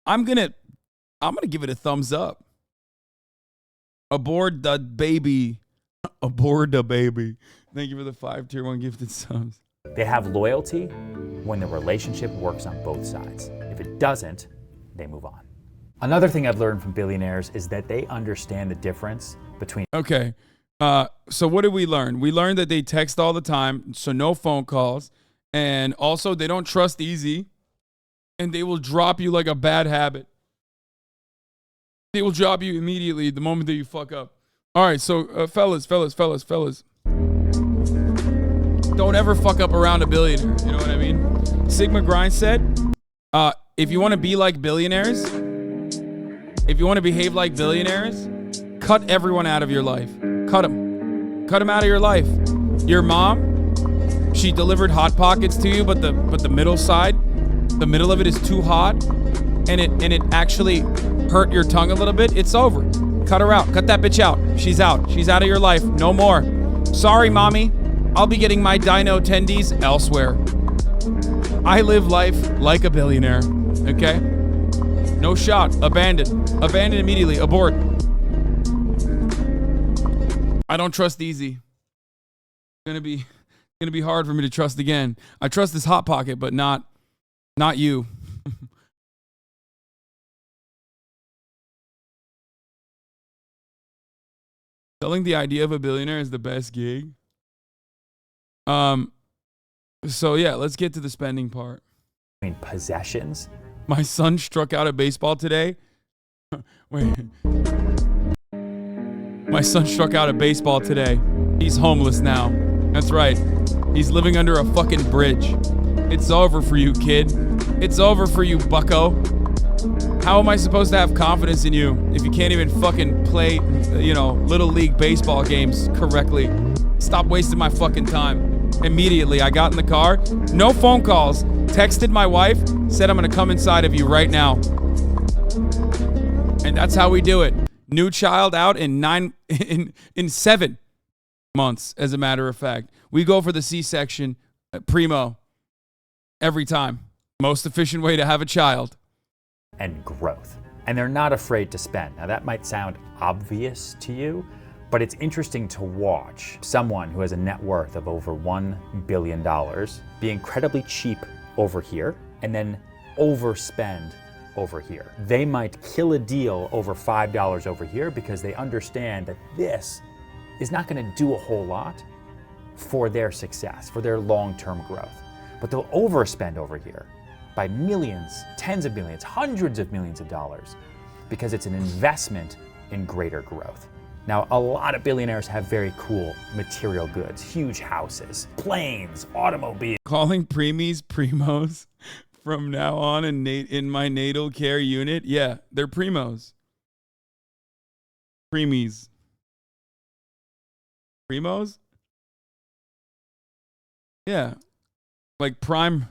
I'm gonna give it a thumbs up. Aboard the baby. Aboard the baby. Thank you for the 5 tier 1 gifted subs.
They have loyalty when the relationship works on both sides. If it doesn't, they move on. Another thing I've learned from billionaires is that they understand the difference between...
Okay. So what did we learn? We learned that they text all the time, so no phone calls. And also, they don't trust easy. And they will drop you like a bad habit. They will drop you immediately the moment that you fuck up. All right, so fellas. Don't ever fuck up around a billionaire. You know what I mean? Sigma Grind said, if you want to be like billionaires, if you want to behave like billionaires, cut everyone out of your life. Cut them. Cut them out of your life. Your mom, she delivered Hot Pockets to you, but the middle side, the middle of it is too hot, and it actually hurt your tongue a little bit. It's over. Cut her out. Cut that bitch out. She's out. She's out of your life. No more. Sorry, mommy. I'll be getting my dino tendies elsewhere. I live life like a billionaire. Okay? No shot. Abandoned. Abandoned immediately. Abort. I don't trust easy. It's gonna be hard for me to trust again. I trust this Hot Pocket, but not you. Selling the idea of a billionaire is the best gig. So yeah, let's get to the spending part.
Possessions.
My son struck out a baseball today. Wait. My son struck out a baseball today. He's homeless now. That's right. He's living under a fucking bridge. It's over for you, kid. It's over for you, bucko. How am I supposed to have confidence in you if you can't even fucking play, little league baseball games correctly? Stop wasting my fucking time. Immediately, I got in the car. No phone calls. Texted my wife. Said I'm going to come inside of you right now. And that's how we do it. New child out in 7 months, as a matter of fact. We go for the C-section primo every time. Most efficient way to have a child.
And growth. And they're not afraid to spend. Now that might sound obvious to you, but it's interesting to watch someone who has a net worth of over $1 billion be incredibly cheap over here and then overspend over here. They might kill a deal over $5 over here because they understand that this is not going to do a whole lot for their success, for their long-term growth. But they'll overspend over here by millions, tens of millions, hundreds of millions of dollars because it's an investment in greater growth. Now, a lot of billionaires have very cool material goods, huge houses, planes, automobiles.
Calling preemies primos from now on in my natal care unit. Yeah, they're primos. Preemies. Primos? Yeah. Like Prime,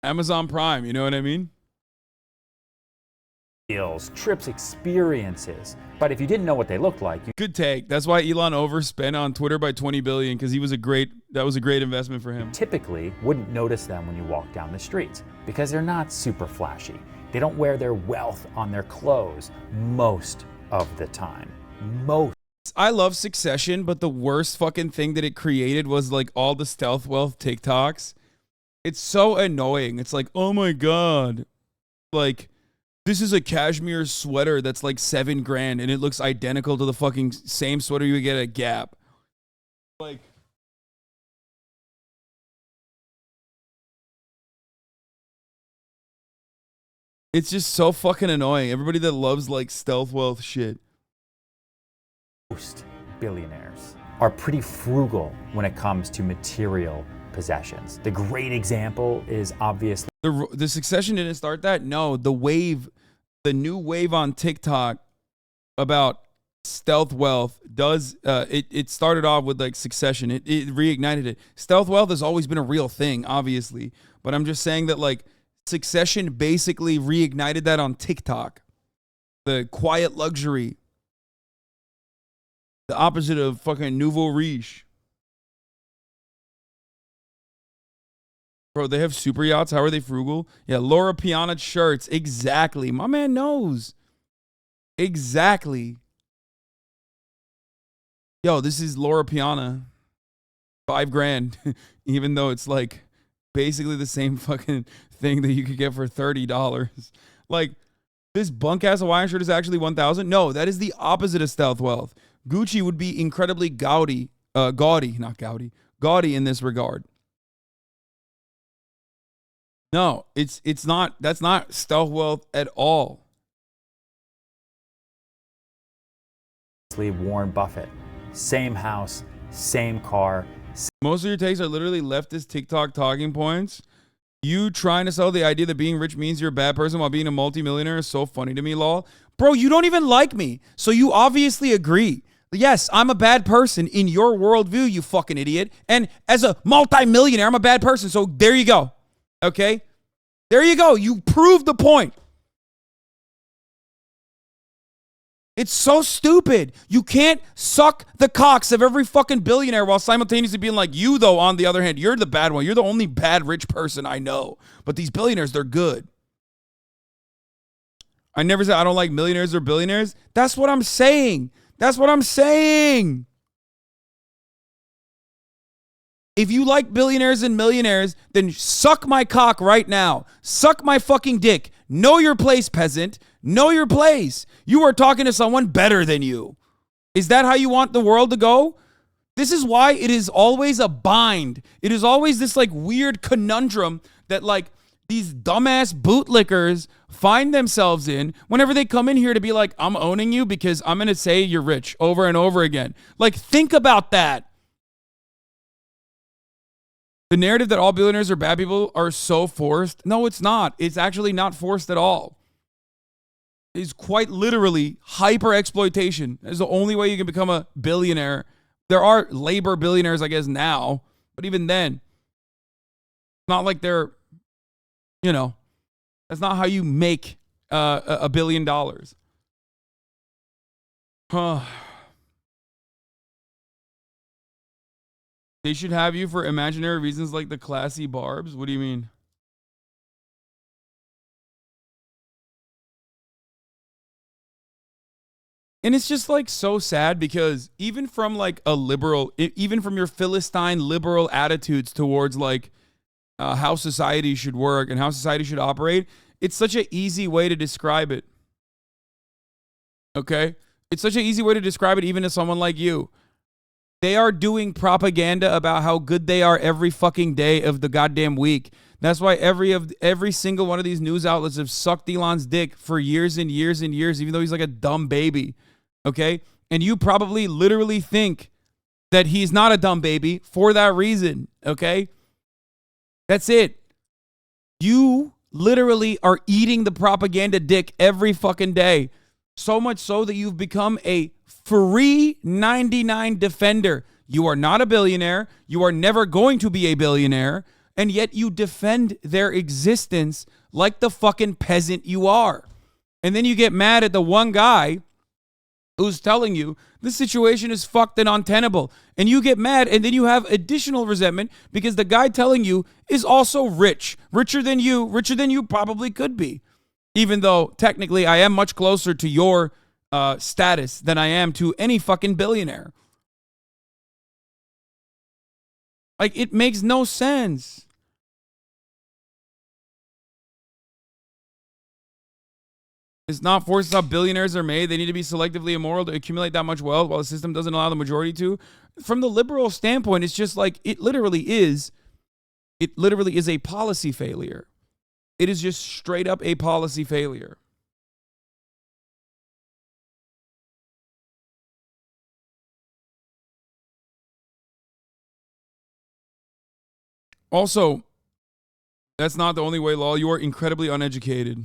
Amazon Prime, you know what I mean?
Deals, trips, experiences. But if you didn't know what they looked like,
Good take. That's why Elon overspent on Twitter by 20 billion, because that was a great investment for him.
typically wouldn't notice them when you walk down the streets because they're not super flashy. They don't wear their wealth on their clothes most of the time.
I love Succession, but the worst fucking thing that it created was like all the stealth wealth TikToks. It's so annoying. It's like, oh my God. Like, this is a cashmere sweater that's like $7 grand and it looks identical to the fucking same sweater you would get at Gap. Like, it's just so fucking annoying. Everybody that loves like stealth wealth shit.
Most billionaires are pretty frugal when it comes to material possessions. The great example is obviously
The Succession didn't start that. No, the new wave on TikTok about stealth wealth does. It started off with like Succession. It reignited it. Stealth wealth has always been a real thing, obviously, but I'm just saying that like Succession basically reignited that on TikTok. The quiet luxury. The opposite of fucking nouveau riche. Bro, they have super yachts. How are they frugal? Yeah, Laura Piana shirts. Exactly. My man knows. Exactly. Yo, this is Laura Piana. $5 grand. Even though it's like basically the same fucking thing that you could get for $30. Like, this bunk ass Hawaiian shirt is actually $1,000. No, that is the opposite of stealth wealth. Gucci would be incredibly gaudy in this regard. No, it's not. That's not stealth wealth at all.
Warren Buffett, same house, same car.
Most of your takes are literally leftist TikTok talking points. You trying to sell the idea that being rich means you're a bad person while being a multimillionaire is so funny to me, lol. Bro, you don't even like me, so you obviously agree. Yes, I'm a bad person in your worldview, you fucking idiot. And as a multimillionaire, I'm a bad person, so there you go. Okay? There you go. You proved the point. It's so stupid. You can't suck the cocks of every fucking billionaire while simultaneously being like, you, though, on the other hand, you're the bad one. You're the only bad rich person I know. But these billionaires, they're good. I never said I don't like millionaires or billionaires. That's what I'm saying. That's what I'm saying. If you like billionaires and millionaires, then suck my cock right now. Suck my fucking dick. Know your place, peasant. Know your place. You are talking to someone better than you. Is that how you want the world to go? This is why it is always a bind. It is always this like weird conundrum that like these dumbass bootlickers find themselves in whenever they come in here to be like, I'm owning you because I'm going to say you're rich over and over again. Like, think about that. The narrative that all billionaires are bad people are so forced. No, it's not. It's actually not forced at all. It's quite literally hyper exploitation. It's the only way you can become a billionaire. There are labor billionaires, I guess, now, but even then, it's not like they're, you know, that's not how you make $1 billion. Huh. They should have you for imaginary reasons like the classy barbs? What do you mean? And it's just like so sad because even from like a liberal, even from your Philistine liberal attitudes towards like how society should work and how society should operate, it's such an easy way to describe it. Okay? It's such an easy way to describe it even to someone like you. They are doing propaganda about how good they are every fucking day of the goddamn week. That's why every single one of these news outlets have sucked Elon's dick for years and years and years, even though he's like a dumb baby. Okay? And you probably literally think that he's not a dumb baby for that reason. Okay? That's it. You literally are eating the propaganda dick every fucking day. So much so that you've become a free 99 defender. You are not a billionaire. You are never going to be a billionaire. And yet you defend their existence like the fucking peasant you are. And then you get mad at the one guy who's telling you the situation is fucked and untenable. And you get mad, and then you have additional resentment because the guy telling you is also rich. Richer than you probably could be. Even though technically I am much closer to your status than I am to any fucking billionaire. Like, it makes no sense. It's not forced how billionaires are made. They need to be selectively immoral to accumulate that much wealth while the system doesn't allow the majority to. From the liberal standpoint, it's just like, it literally is a policy failure. It is just straight up a policy failure. Also, that's not the only way, lol. You are incredibly uneducated.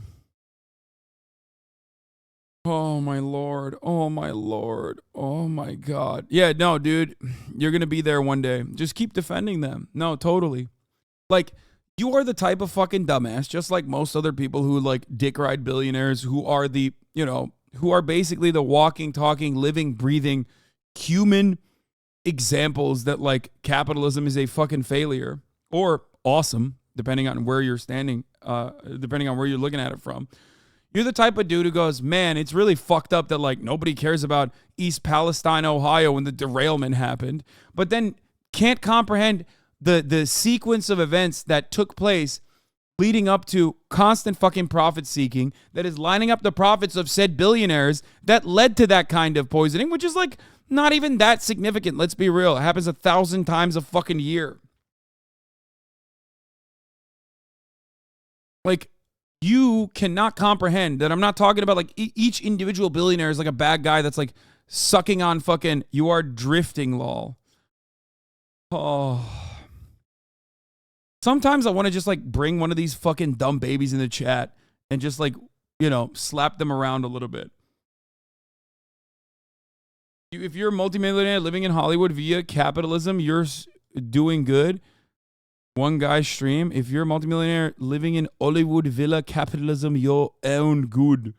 Oh, my Lord. Oh, my Lord. Oh, my God. Yeah, no, dude. You're going to be there one day. Just keep defending them. No, totally. Like, you are the type of fucking dumbass, just like most other people who, like, dick ride billionaires who are the, who are basically the walking, talking, living, breathing human examples that, like, capitalism is a fucking failure or awesome, depending on where you're standing, depending on where you're looking at it from. You're the type of dude who goes, man, it's really fucked up that, like, nobody cares about East Palestine, Ohio when the derailment happened, but then can't comprehend the sequence of events that took place leading up to constant fucking profit seeking that is lining up the profits of said billionaires that led to that kind of poisoning, which is, like, not even that significant. Let's be real. It happens 1,000 times a fucking year. Like, you cannot comprehend that I'm not talking about, like, each individual billionaire is like a bad guy that's, like, sucking on fucking, you are drifting, lol. Oh. Sometimes I want to just, like, bring one of these fucking dumb babies in the chat and just, like, slap them around a little bit. If you're a multimillionaire living in Hollywood via capitalism, you're doing good. One guy's stream. If you're a multimillionaire living in Hollywood villa capitalism, you're own good.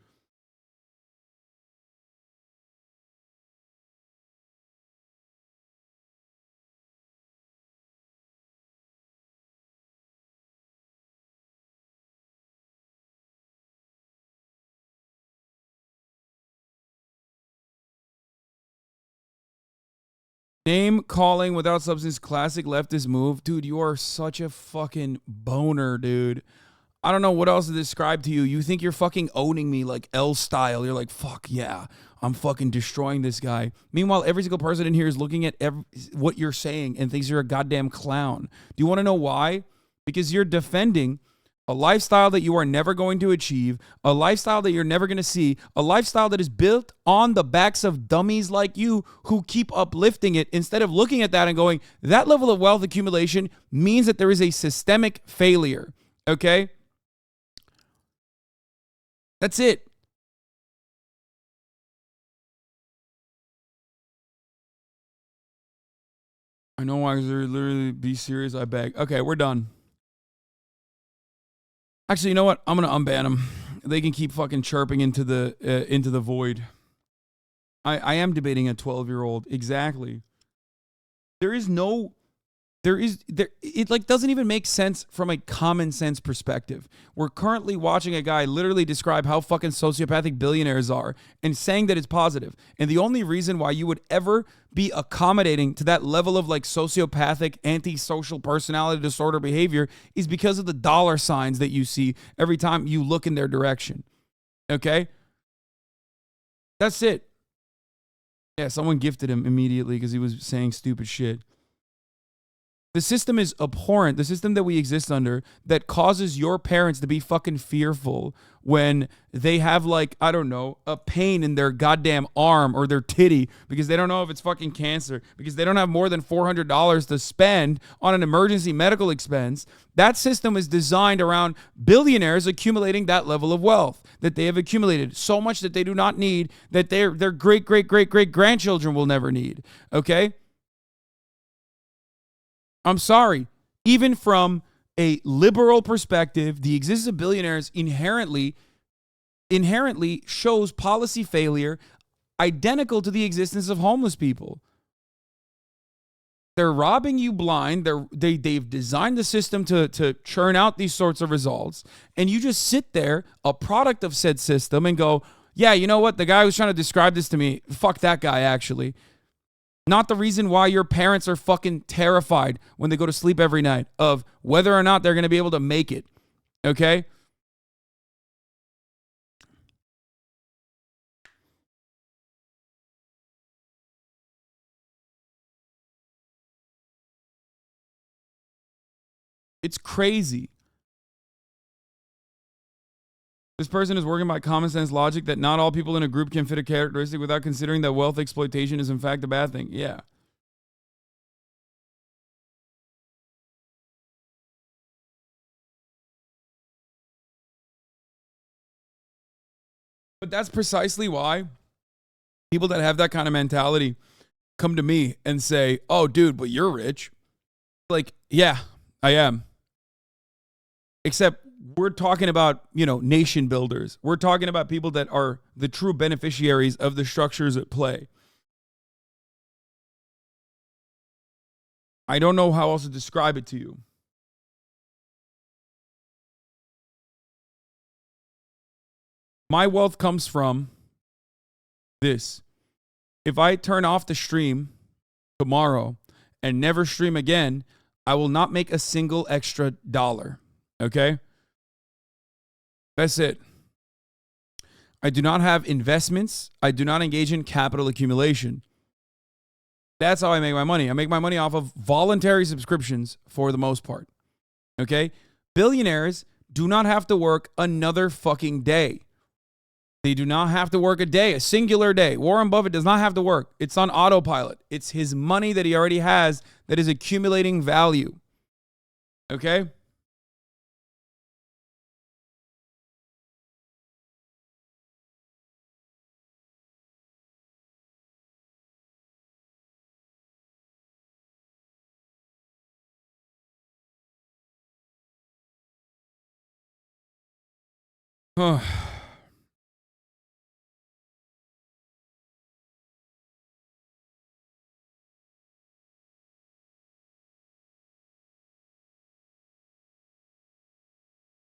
Name calling without substance, classic leftist move. Dude, you are such a fucking boner, dude. I don't know what else to describe to you. You think you're fucking owning me like L style. You're like, fuck yeah, I'm fucking destroying this guy. Meanwhile, every single person in here is looking at what you're saying and thinks you're a goddamn clown. Do you want to know why? Because you're defending a lifestyle that you are never going to achieve, a lifestyle that you're never going to see, a lifestyle that is built on the backs of dummies like you who keep uplifting it instead of looking at that and going, that level of wealth accumulation means that there is a systemic failure, okay? That's it. I know why they're literally be serious, I beg. Okay, we're done. Actually, you know what? I'm going to unban them. They can keep fucking chirping into the void. I am debating a 12-year-old. Exactly. It like doesn't even make sense from a common sense perspective. We're currently watching a guy literally describe how fucking sociopathic billionaires are and saying that it's positive. And the only reason why you would ever be accommodating to that level of like sociopathic, antisocial personality disorder behavior is because of the dollar signs that you see every time you look in their direction. Okay? That's it. Yeah, someone gifted him immediately because he was saying stupid shit. The system is abhorrent. The system that we exist under that causes your parents to be fucking fearful when they have, like, I don't know, a pain in their goddamn arm or their titty because they don't know if it's fucking cancer, because they don't have more than $400 to spend on an emergency medical expense. That system is designed around billionaires accumulating that level of wealth that they have accumulated so much that they do not need, that their great-great-great-great-grandchildren will never need, okay? I'm sorry. Even from a liberal perspective, the existence of billionaires inherently inherently shows policy failure identical to the existence of homeless people. They're robbing you blind. They've designed the system to churn out these sorts of results. And you just sit there, a product of said system, and go, yeah, you know what? The guy who's trying to describe this to me, fuck that guy, actually. Not the reason why your parents are fucking terrified when they go to sleep every night of whether or not they're going to be able to make it. Okay? It's crazy. This person is working by common sense logic that not all people in a group can fit a characteristic without considering that wealth exploitation is in fact a bad thing. Yeah. But that's precisely why people that have that kind of mentality come to me and say, oh, dude, but you're rich. Like, yeah, I am. Except we're talking about, nation builders. We're talking about people that are the true beneficiaries of the structures at play. I don't know how else to describe it to you. My wealth comes from this. If I turn off the stream tomorrow and never stream again, I will not make a single extra dollar. Okay? That's it. I do not have investments. I do not engage in capital accumulation. That's how I make my money. I make my money off of voluntary subscriptions for the most part. Okay? Billionaires do not have to work another fucking day. They do not have to work a day, a singular day. Warren Buffett does not have to work. It's on autopilot. It's his money that he already has that is accumulating value. Okay?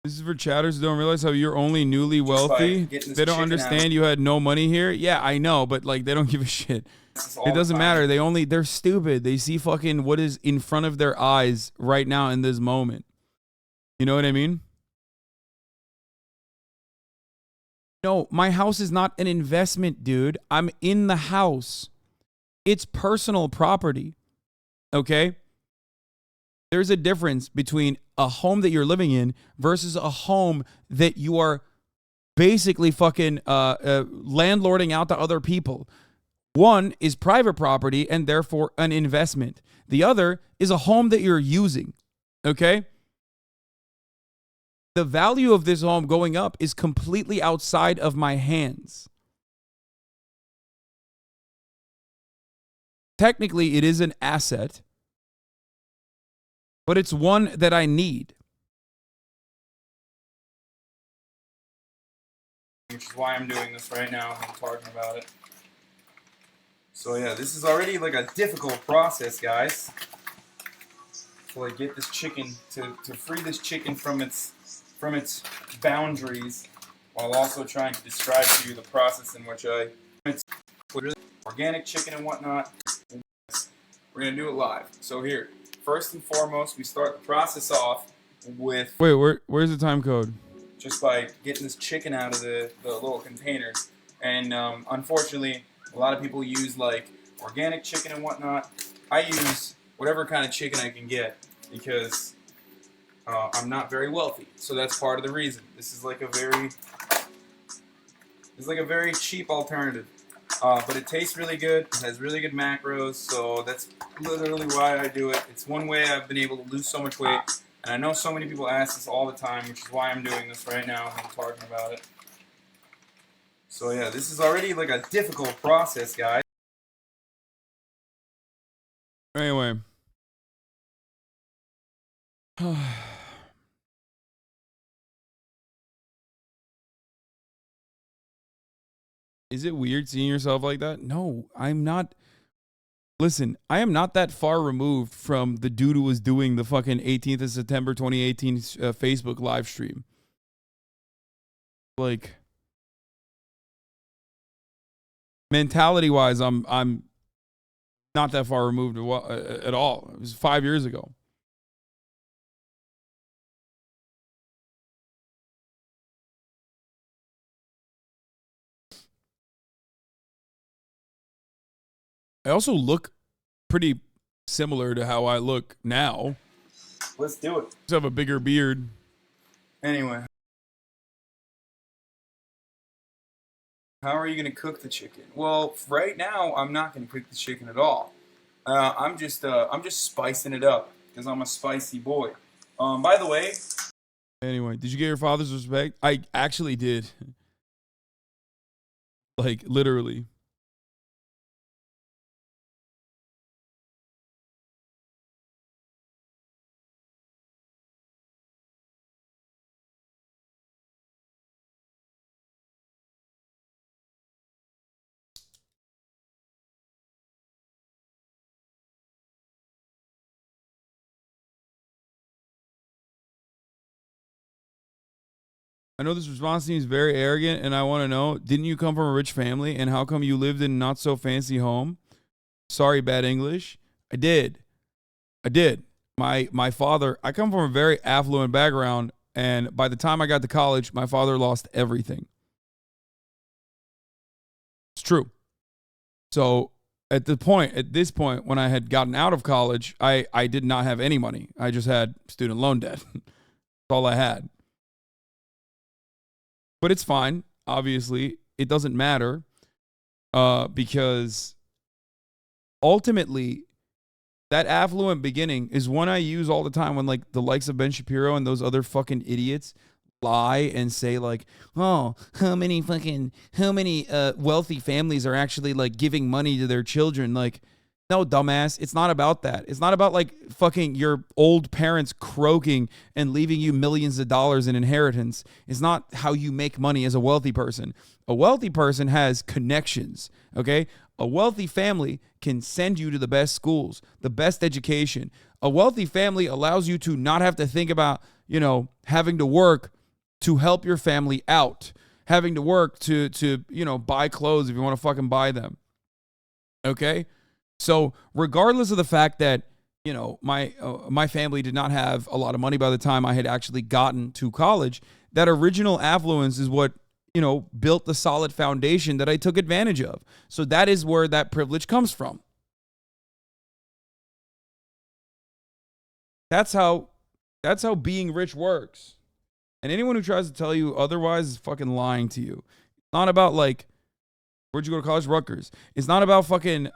This is for chatters who don't realize how you're only newly wealthy. They don't understand you had no money here. Yeah, I know, but like they don't give a shit. It doesn't matter. They're stupid. They see fucking what is in front of their eyes right now in this moment. You know what I mean? No, my house is not an investment, dude. I'm in the house. It's personal property. Okay? There's a difference between a home that you're living in versus a home that you are basically fucking landlording out to other people. One is private property and therefore an investment. The other is a home that you're using. Okay? The value of this home going up is completely outside of my hands. Technically, it is an asset, but it's one that I need. Which is why I'm doing this right now. I'm talking about it. So yeah, this is already like a difficult process, guys. To like get this chicken, to free this chicken from its boundaries, while also trying to describe to you the process in which it's organic chicken and whatnot. We're gonna do it live. So here, first and foremost, we start the process off with... Wait, where's the time code? Just by getting this chicken out of the little containers. And unfortunately, a lot of people use like organic chicken and whatnot. I use whatever kind of chicken I can get because I'm not very wealthy. So that's part of the reason. This is like a very cheap alternative. But it tastes really good. It has really good macros, so that's literally why I do it. It's one way I've been able to lose so much weight, and I know so many people ask this all the time, which is why I'm doing this right now. I'm talking about it. So yeah, this is already like a difficult process, guys. Anyway. Is it weird seeing yourself like that? No, I'm not. Listen, I am not that far removed from the dude who was doing the fucking 18th of September 2018 Facebook live stream. Like, mentality-wise, I'm not that far removed at all. It was 5 years ago. I also look pretty similar to how I look now.
Let's do it.
Just have a bigger beard.
Anyway. How are you going to cook the chicken? Well, right now, I'm not going to cook the chicken at all. I'm just spicing it up because I'm a spicy boy. By the way.
Anyway, did you get your father's respect? I actually did. Like, literally. I know this response seems very arrogant, and I want to know, didn't you come from a rich family, and how come you lived in a not-so-fancy home? Sorry, bad English. I did. My father, I come from a very affluent background, and by the time I got to college, my father lost everything. It's true. So at this point, when I had gotten out of college, I did not have any money. I just had student loan debt. That's all I had. But it's fine. Obviously, it doesn't matter because ultimately, that affluent beginning is one I use all the time when like the likes of Ben Shapiro and those other fucking idiots lie and say like, oh, how many wealthy families are actually like giving money to their children? Like, no, dumbass. It's not about that. It's not about like fucking your old parents croaking and leaving you millions of dollars in inheritance. It's not how you make money as a wealthy person. A wealthy person has connections, okay? A wealthy family can send you to the best schools, the best education. A wealthy family allows you to not have to think about, you know, having to work to help your family out, having to work to you know, buy clothes if you want to fucking buy them. Okay? So regardless of the fact that, you know, my family did not have a lot of money by the time I had actually gotten to college, that original affluence is what, you know, built the solid foundation that I took advantage of. So that is where that privilege comes from. That's how being rich works. And anyone who tries to tell you otherwise is fucking lying to you. It's not about like, where'd you go to college? Rutgers. It's not about fucking,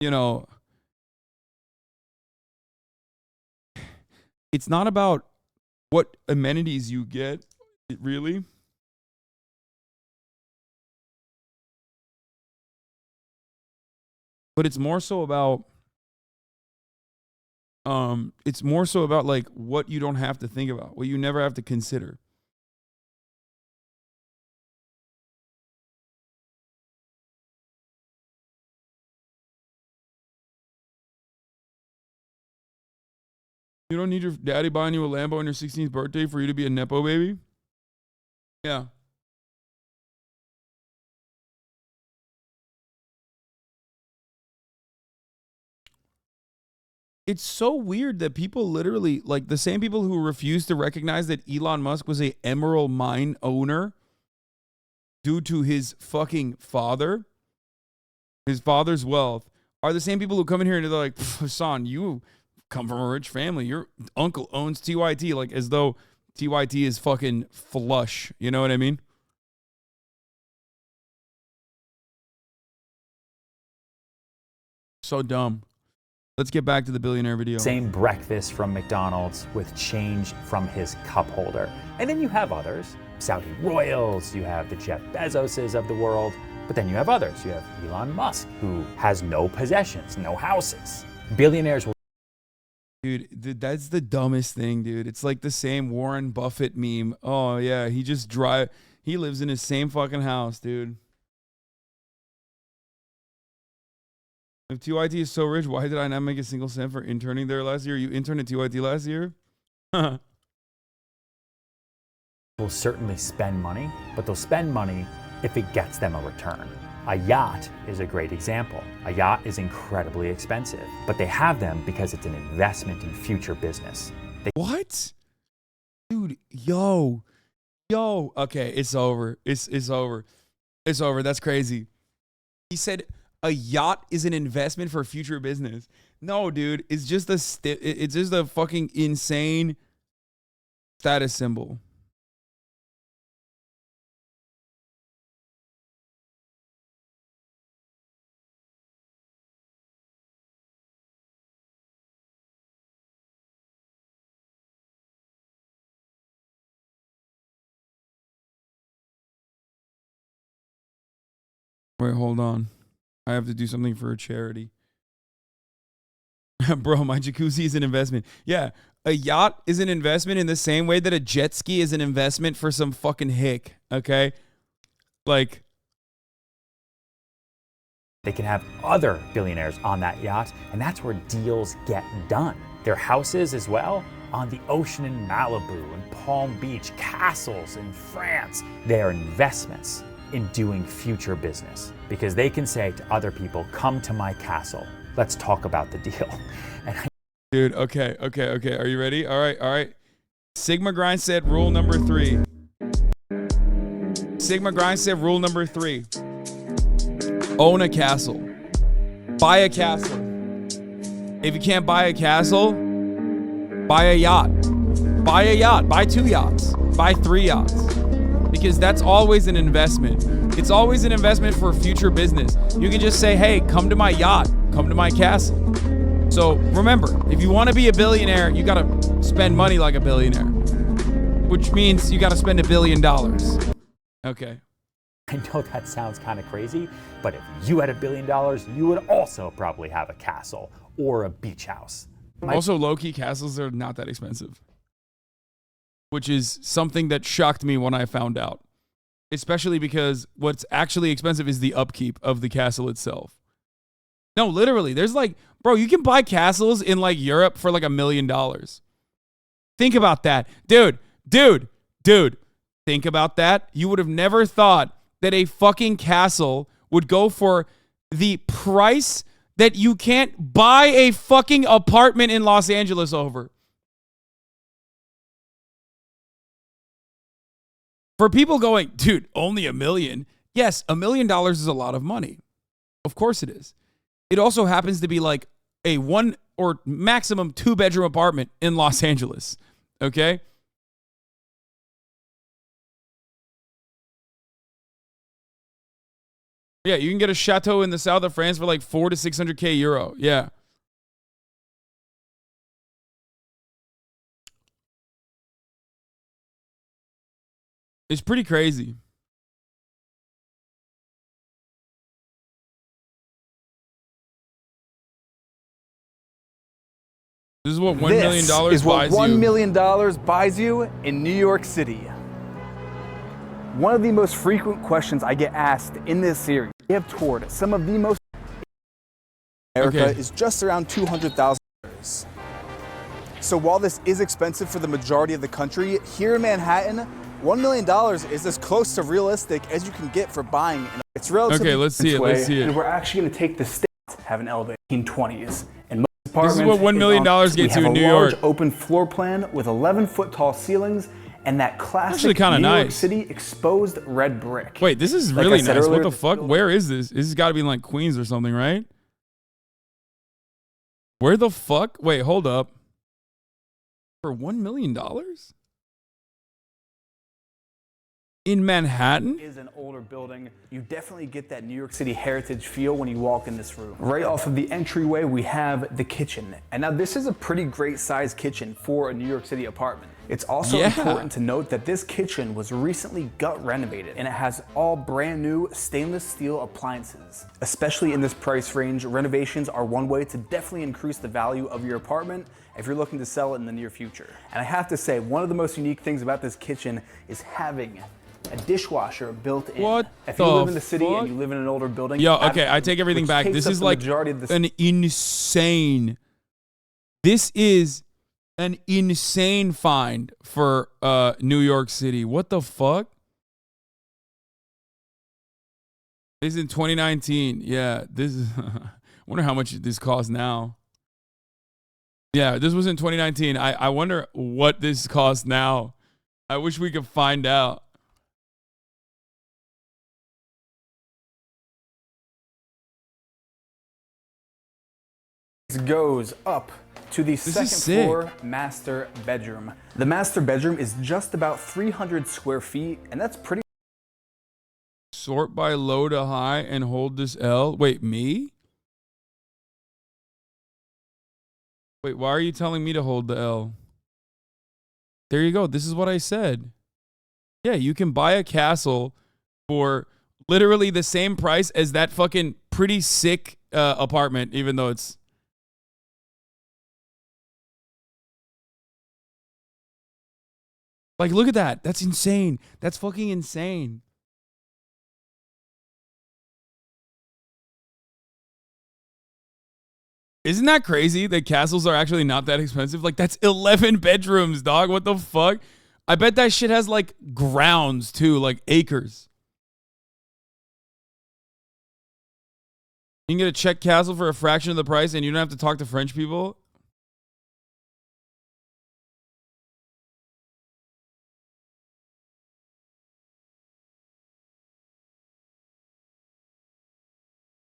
you know, it's not about what amenities you get, really. But it's more so about like what you don't have to think about, what you never have to consider. You don't need your daddy buying you a Lambo on your 16th birthday for you to be a Nepo baby? Yeah. It's so weird that people literally, like the same people who refuse to recognize that Elon Musk was a emerald mine owner due to his fucking father, his father's wealth, are the same people who come in here and they're like, Hassan, you come from a rich family. Your uncle owns TYT, like as though TYT is fucking flush. You know what I mean? So dumb. Let's get back to the billionaire video.
Same breakfast from McDonald's with change from his cup holder. And then you have others, Saudi royals, you have the Jeff Bezoses of the world, but then you have others. You have Elon Musk, who has no possessions, no houses. Billionaires will...
Dude, that's the dumbest thing, dude. It's like the same Warren Buffett meme. Oh, yeah, he lives in his same fucking house, dude. If TYT is so rich, why did I not make a single cent for interning there last year? You interned at TYT last year?
Will certainly spend money, but they'll spend money if it gets them a return. A yacht is a great example. A yacht is incredibly expensive, but they have them because it's an investment in future business.
What? Dude, yo. Okay, it's over. It's over. It's over. That's crazy. He said a yacht is an investment for future business. No, dude, it's just a fucking insane status symbol. Wait, hold on. I have to do something for a charity. Bro, my jacuzzi is an investment. Yeah, a yacht is an investment in the same way that a jet ski is an investment for some fucking hick, okay? Like,
They can have other billionaires on that yacht, and that's where deals get done. Their houses as well, on the ocean in Malibu and Palm Beach, castles in France. They are investments in doing future business because they can say to other people, come to my castle. Let's talk about the deal.
dude, okay. Are you ready? All right. Sigma Grind said rule number 3. Sigma Grind said rule number 3. Own a castle. Buy a castle. If you can't buy a castle, buy a yacht. Buy a yacht. Buy 2 yachts. Buy 3 yachts. Because that's always an investment. It's always an investment for future business. You can just say, hey, come to my yacht. Come to my castle. So remember, if you want to be a billionaire, you got to spend money like a billionaire. Which means you got to spend $1 billion. Okay.
I know that sounds kind of crazy, but if you had $1 billion, you would also probably have a castle or a beach house.
Also, low-key castles are not that expensive. Which is something that shocked me when I found out. Especially because what's actually expensive is the upkeep of the castle itself. No, literally, there's like, bro, you can buy castles in like Europe for like $1 million. Think about that. Dude, think about that. You would have never thought that a fucking castle would go for the price that you can't buy a fucking apartment in Los Angeles over. For people going, dude, only $1 million. Yes, $1 million is a lot of money. Of course it is. It also happens to be like a 1 or maximum 2-bedroom apartment in Los Angeles. Okay? Yeah, you can get a chateau in the south of France for like 400 to 600k euro. Yeah. It's pretty crazy. This is what $1 million buys you.
This is what $1 million buys you in New York City. One of the most frequent questions I get asked in this series, we have toured some of the most. America is just around $200,000. So while this is expensive for the majority of the country, here in Manhattan, $1 million is as close to realistic as you can get for buying. It's relatively
let's see it. Let's see it.
And we're actually going to take the states have an elevator in 1920s. And most
this is what $1 million gets you in New
We
York.
have a large open floor plan with 11-foot tall ceilings and that classic
New York
City exposed red brick.
Wait, this is really nice. What the fuck? Where is this? This has got to be in like Queens or something, right? Where the fuck? Wait, hold up. For $1 million? In Manhattan?
Is an older building. You definitely get that New York City heritage feel when you walk in this room. Right off of the entryway, we have the kitchen. And now this is a pretty great sized kitchen for a New York City apartment. It's also important to note that this kitchen was recently gut renovated and it has all brand new stainless steel appliances. Especially in this price range, renovations are one way to definitely increase the value of your apartment if you're looking to sell it in the near future. And I have to say, one of the most unique things about this kitchen is having a dishwasher built in.
What
If you
the
live in the city
fuck?
and you live in an older building,
Yo, okay, I take everything
which
back.
takes
This
up
is
the
like
majority of the
an insane. This is an insane find for New York City. What the fuck? This is in 2019. Yeah, this is. Wonder how much this costs now. Yeah, this was in 2019. I wonder what this costs now. I wish we could find out.
Goes up to the
is
second
sick.
floor master bedroom. The master bedroom is just about 300 square feet, and that's pretty.
Sort by low to high and hold this L. Wait, me? Wait, why are you telling me to hold the L? There you go. This is what I said. Yeah, you can buy a castle for literally the same price as that fucking pretty sick apartment, even though it's. Like, look at that. That's insane. That's fucking insane. Isn't that crazy that castles are actually not that expensive? Like, that's 11 bedrooms, dog. What the fuck? I bet that shit has, like, grounds, too. Like, acres. You can get a Czech castle for a fraction of the price and you don't have to talk to French people?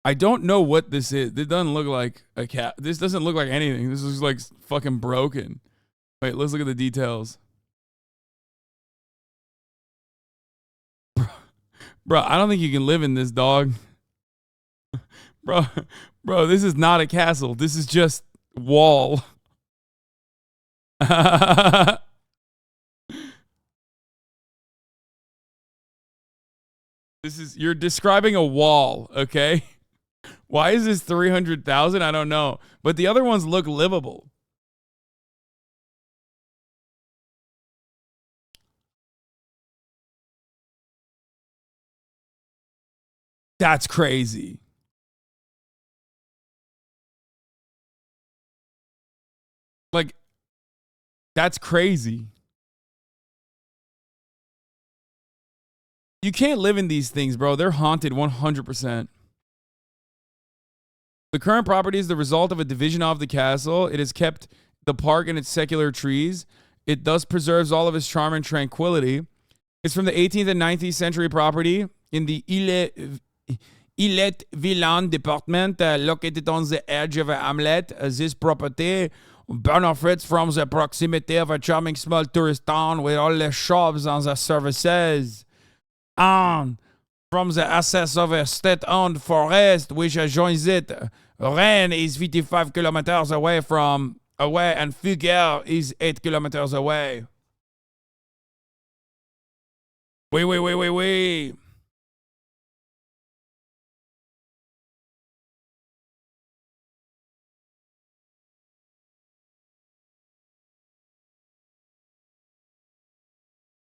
I don't know what this is. It doesn't look like a cat. This doesn't look like anything. This looks like fucking broken. Wait, let's look at the details. Bro, I don't think you can live in this, dog. Bro, this is not a castle. This is just wall. You're describing a wall, okay? Why is this 300,000? I don't know. But the other ones look livable. That's crazy. Like, that's crazy. You can't live in these things, bro. They're haunted 100%. The current property is the result of a division of the castle. It has kept the park and its secular trees. It thus preserves all of its charm and tranquility. It's from the 18th and 19th century property in the Illet-Villain department, located on the edge of a hamlet. This property benefits from the proximity of a charming small tourist town with all the shops and the services. And from the access of a state-owned forest which adjoins it. Rennes is 55 kilometers away and Fugger is 8 kilometers away. Wait.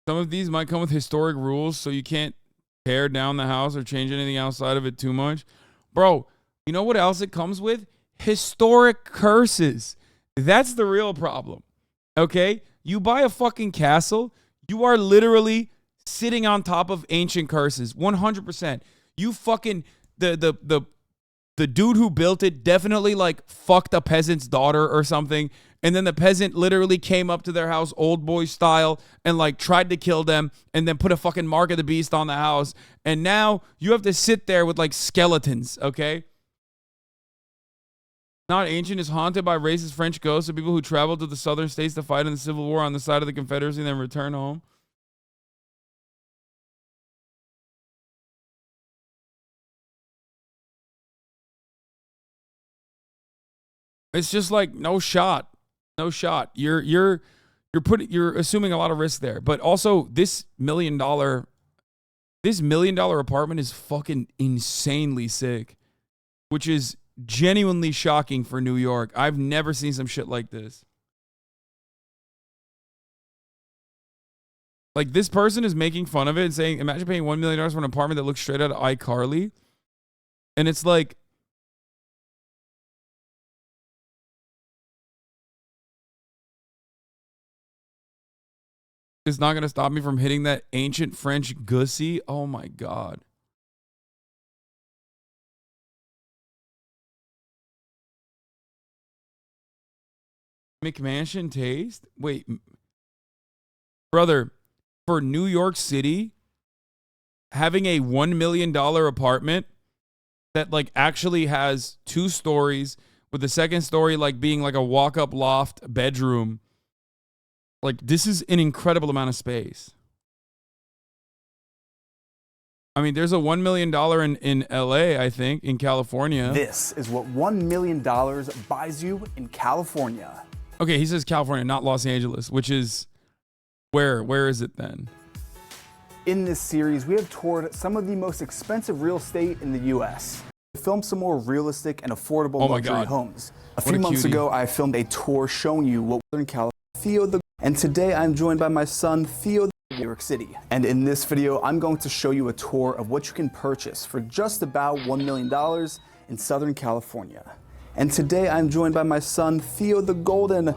Some of these might come with historic rules, so you can't tear down the house or change anything outside of it too much. Bro, you know what else it comes with? Historic curses. That's the real problem. Okay? You buy a fucking castle, you are literally sitting on top of ancient curses. 100%. You fucking the dude who built it definitely like fucked a peasant's daughter or something. And then the peasant literally came up to their house, old boy style, and like tried to kill them and then put a fucking mark of the beast on the house. And now you have to sit there with like skeletons, okay? Not ancient, is haunted by racist French ghosts of people who traveled to the southern states to fight in the Civil War on the side of the Confederacy and then return home. It's just like no shot. You're assuming a lot of risk there. But also this $1 million apartment is fucking insanely sick, which is genuinely shocking for New York. I've never seen some shit like this. Like, this person is making fun of it and saying, imagine paying $1 million for an apartment that looks straight out of iCarly. And it's like, it's not going to stop me from hitting that ancient French gussy. Oh my God. McMansion taste? Wait, brother, for New York City, having a $1 million apartment that like actually has 2 stories with the second story like being like a walk-up loft bedroom. Like, this is an incredible amount of space. I mean, there's a $1 million in LA, I think, in California.
This is what $1 million buys you in California.
Okay, he says California, not Los Angeles, which is where? Where is it then?
In this series, we have toured some of the most expensive real estate in the U.S. We filmed some more realistic and affordable luxury homes. A few months ago, I filmed a tour showing you what Southern California, and today I'm joined by my son, Theo, New York City. And in this video, I'm going to show you a tour of what you can purchase for just about $1 million in Southern California. And today I'm joined by my son, Theo the Golden,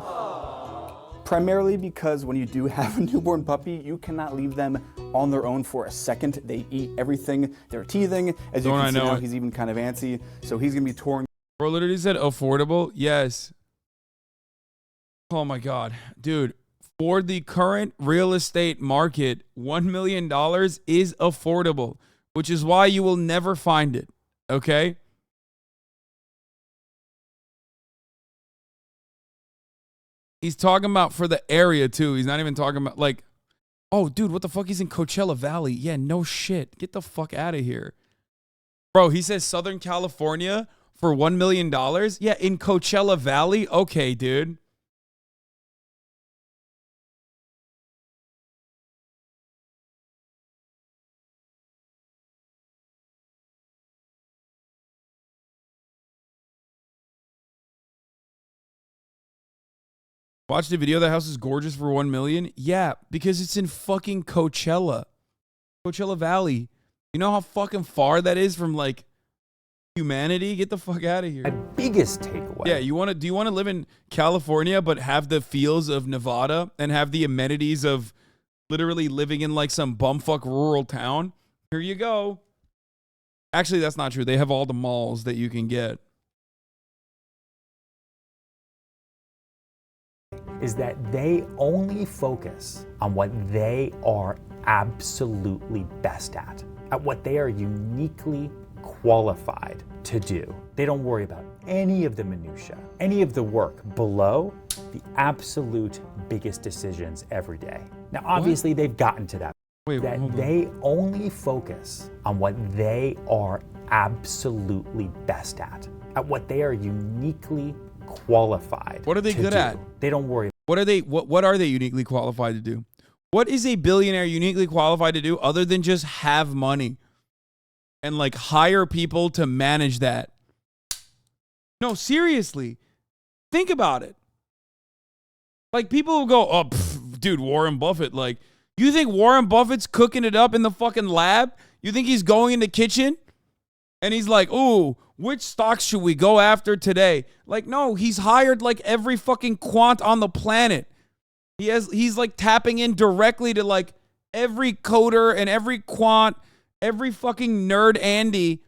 primarily because when you do have a newborn puppy, you cannot leave them on their own for a second. They eat everything. They're teething. As you can see now, he's even kind of antsy. So he's going to be touring.
Bro literally said affordable. Yes. Oh my God. Dude, for the current real estate market, $1 million is affordable, which is why you will never find it. Okay? He's talking about for the area too. He's not even talking about like, oh, dude, what the fuck? He's in Coachella Valley. Yeah, no shit. Get the fuck out of here. Bro, he says Southern California for $1 million. Yeah, in Coachella Valley. Okay, dude. Watch the video. The house is gorgeous for $1 million. Yeah, because it's in fucking Coachella Valley. You know how fucking far that is from like humanity? Get the fuck out of here.
My biggest takeaway.
Yeah, do you want to live in California but have the feels of Nevada and have the amenities of literally living in like some bumfuck rural town? Here you go. Actually, that's not true. They have all the malls that you can get.
Is that they only focus on what they are absolutely best at what they are uniquely qualified to do. They don't worry about any of the minutia, any of the work below the absolute biggest decisions every day. Now, obviously, they've gotten to that. That they only focus on what they are absolutely best at what they are uniquely qualified.
What are they good at?
They don't worry.
What are they uniquely qualified to do? What is a billionaire uniquely qualified to do other than just have money and like hire people to manage that? No, seriously. Think about it. Like, people will go, oh, dude, Warren Buffett. Like, you think Warren Buffett's cooking it up in the fucking lab? You think he's going in the kitchen and he's like, ooh, which stocks should we go after today? Like, no, he's hired like every fucking quant on the planet. He's like tapping in directly to like every coder and every quant, every fucking nerd Andy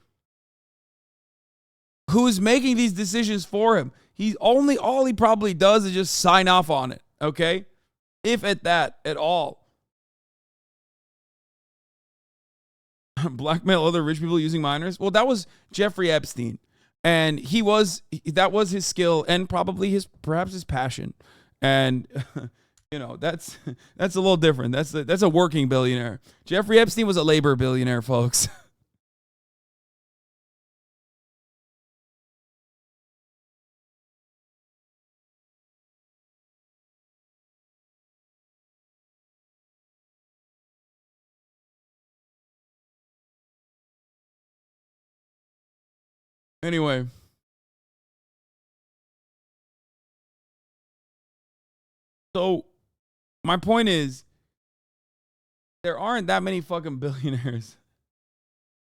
who's making these decisions for him. All he probably does is just sign off on it, okay? If at that at all. Blackmail other rich people using minors. Well, that was Jeffrey Epstein, and that was his skill and probably perhaps his passion, and you know that's a little different. That's a working billionaire. Jeffrey Epstein was a labor billionaire, folks. Anyway. So, my point is, there aren't that many fucking billionaires.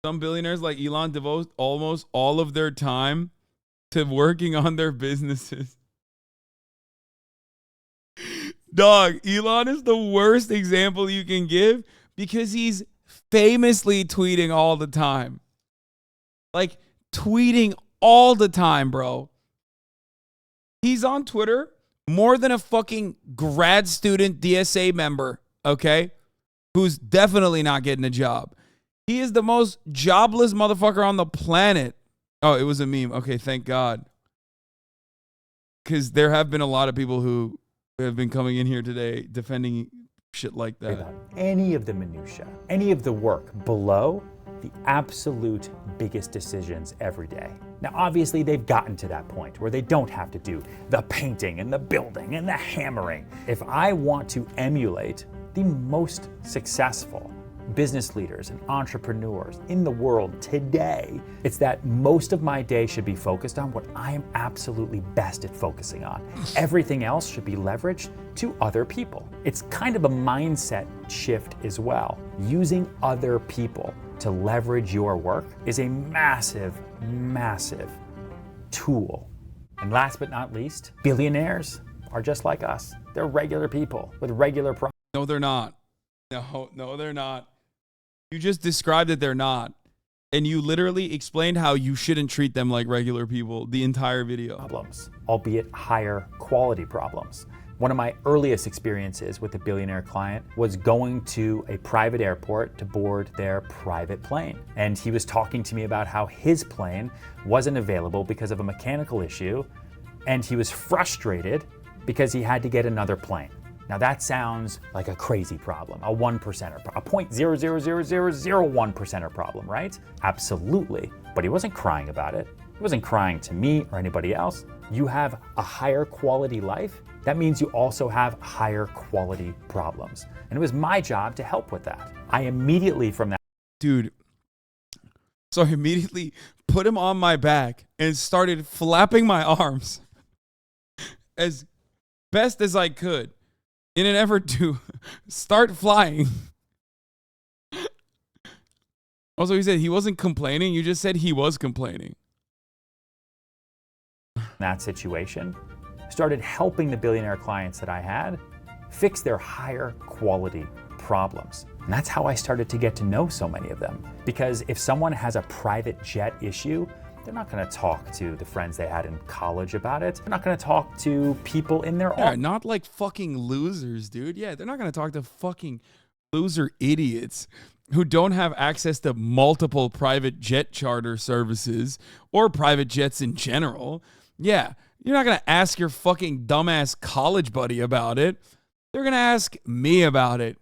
Some billionaires like Elon devote almost all of their time to working on their businesses. Dog, Elon is the worst example you can give because he's famously tweeting all the time. Like, tweeting all the time, bro. He's on Twitter more than a fucking grad student DSA member, okay? Who's definitely not getting a job. He is the most jobless motherfucker on the planet. Oh, it was a meme. Okay, thank God. Because there have been a lot of people who have been coming in here today defending shit like that.
About any of the minutia, any of the work below the absolute biggest decisions every day. Now, obviously, they've gotten to that point where they don't have to do the painting and the building and the hammering. If I want to emulate the most successful business leaders and entrepreneurs in the world today, it's that most of my day should be focused on what I am absolutely best at focusing on. Everything else should be leveraged to other people. It's kind of a mindset shift as well. Using other people to leverage your work is a massive, massive tool. And last but not least, billionaires are just like us. They're regular people with regular problems.
No, they're not. No, they're not. You just described that they're not. And you literally explained how you shouldn't treat them like regular people the entire video.
Problems, albeit higher quality problems. One of my earliest experiences with a billionaire client was going to a private airport to board their private plane. And he was talking to me about how his plane wasn't available because of a mechanical issue. And he was frustrated because he had to get another plane. Now that sounds like a crazy problem, a 1%er, a 0.00001%er problem, right? Absolutely. But he wasn't crying about it. He wasn't crying to me or anybody else. You have a higher quality life. That means you also have higher quality problems. And it was my job to help with that. I immediately from that.
Dude. So I immediately put him on my back and started flapping my arms as best as I could in an effort to start flying. Also, he said he wasn't complaining. You just said he was complaining.
That situation, started helping the billionaire clients that I had fix their higher quality problems. And that's how I started to get to know so many of them. Because if someone has a private jet issue, they're not going to talk to the friends they had in college about it. They're not going to talk to people in their own.
Not like fucking losers, dude. Yeah, they're not going to talk to fucking loser idiots who don't have access to multiple private jet charter services or private jets in general. Yeah, you're not going to ask your fucking dumbass college buddy about it. They're going to ask me about it.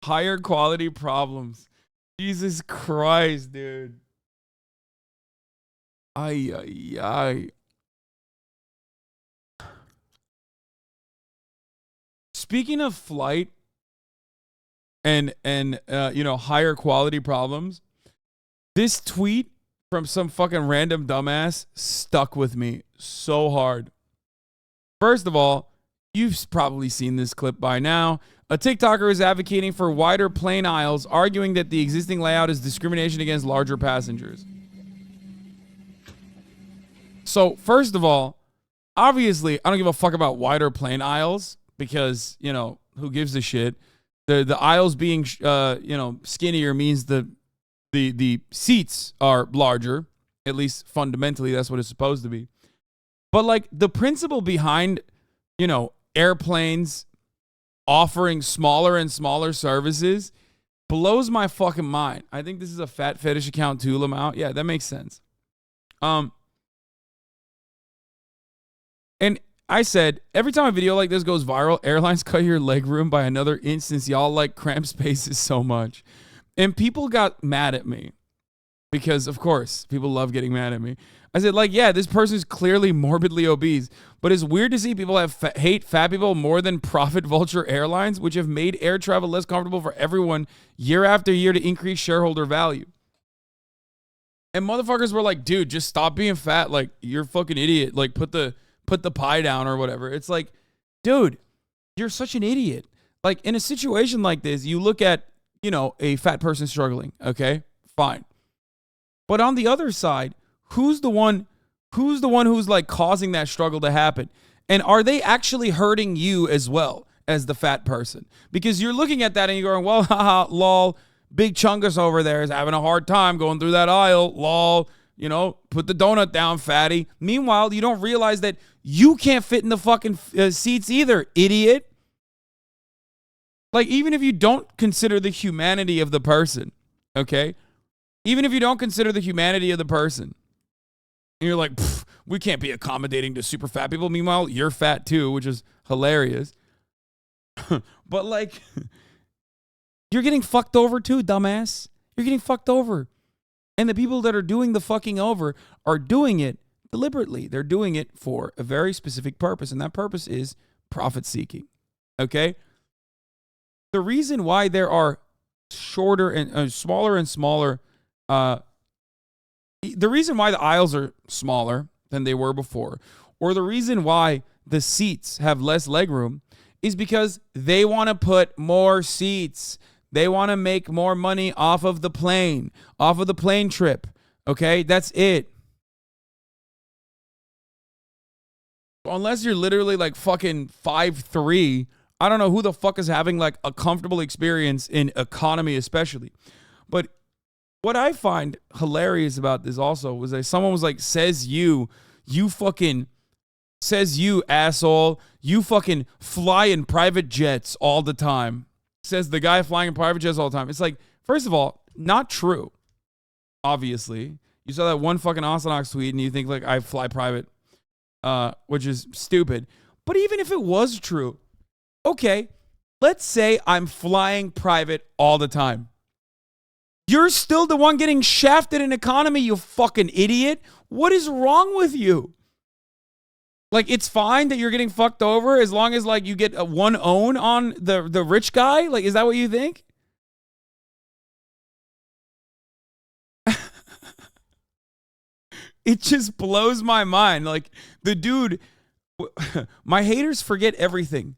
Higher quality problems. Jesus Christ, dude. Ay, ay, ay. Speaking of flight and higher quality problems, this tweet from some fucking random dumbass stuck with me so hard. First of all, you've probably seen this clip by now. A TikToker is advocating for wider plane aisles, arguing that the existing layout is discrimination against larger passengers. So, first of all, obviously, I don't give a fuck about wider plane aisles because, who gives a shit? The aisles being, skinnier means the seats are larger. At least fundamentally, that's what it's supposed to be. But, like, the principle behind, airplanes offering smaller and smaller services blows my fucking mind. I think this is a fat fetish account too, Lamau. Yeah, that makes sense. And I said, every time a video like this goes viral, airlines cut your leg room by another inch since y'all like cramped spaces so much. And people got mad at me because, of course, people love getting mad at me. I said, yeah, this person's clearly morbidly obese, but it's weird to see people hate fat people more than profit vulture airlines, which have made air travel less comfortable for everyone year after year to increase shareholder value. And motherfuckers were like, dude, just stop being fat. Like, you're a fucking idiot. Like, put the pie down or whatever. It's like, dude, you're such an idiot. Like in a situation like this, you look at, you know, a fat person struggling. Okay, fine. But on the other side, who's the one who's like causing that struggle to happen? And are they actually hurting you as well as the fat person? Because you're looking at that and you're going, well, haha, lol, Big Chungus over there is having a hard time going through that aisle, lol, you know, put the donut down, fatty. Meanwhile, you don't realize that you can't fit in the fucking seats either, idiot. Like, even if you don't consider the humanity of the person, okay? Even if you don't consider the humanity of the person, and you're like, we can't be accommodating to super fat people. Meanwhile, you're fat too, which is hilarious. But like, you're getting fucked over too, dumbass. You're getting fucked over. And the people that are doing the fucking over are doing it deliberately. They're doing it for a very specific purpose, and that purpose is profit seeking. Okay? The reason why there are shorter and smaller and smaller, the reason why the aisles are smaller than they were before, or the reason why the seats have less legroom, is because they want to put more seats. They want to make more money off of the plane trip. Okay, that's it. Unless you're literally like fucking 5'3", I don't know who the fuck is having like a comfortable experience in economy especially. But what I find hilarious about this also was that someone was like, says you asshole, you fucking fly in private jets all the time. Says the guy flying in private jets all the time. It's like, first of all, not true. Obviously. You saw that one fucking Hasanabi tweet and you think like I fly private, which is stupid. But even if it was true, okay, let's say I'm flying private all the time. You're still the one getting shafted in economy, you fucking idiot. What is wrong with you? Like, it's fine that you're getting fucked over as long as, like, you get a one own on the rich guy? Like, is that what you think? It just blows my mind. Like, the dude, my haters forget everything.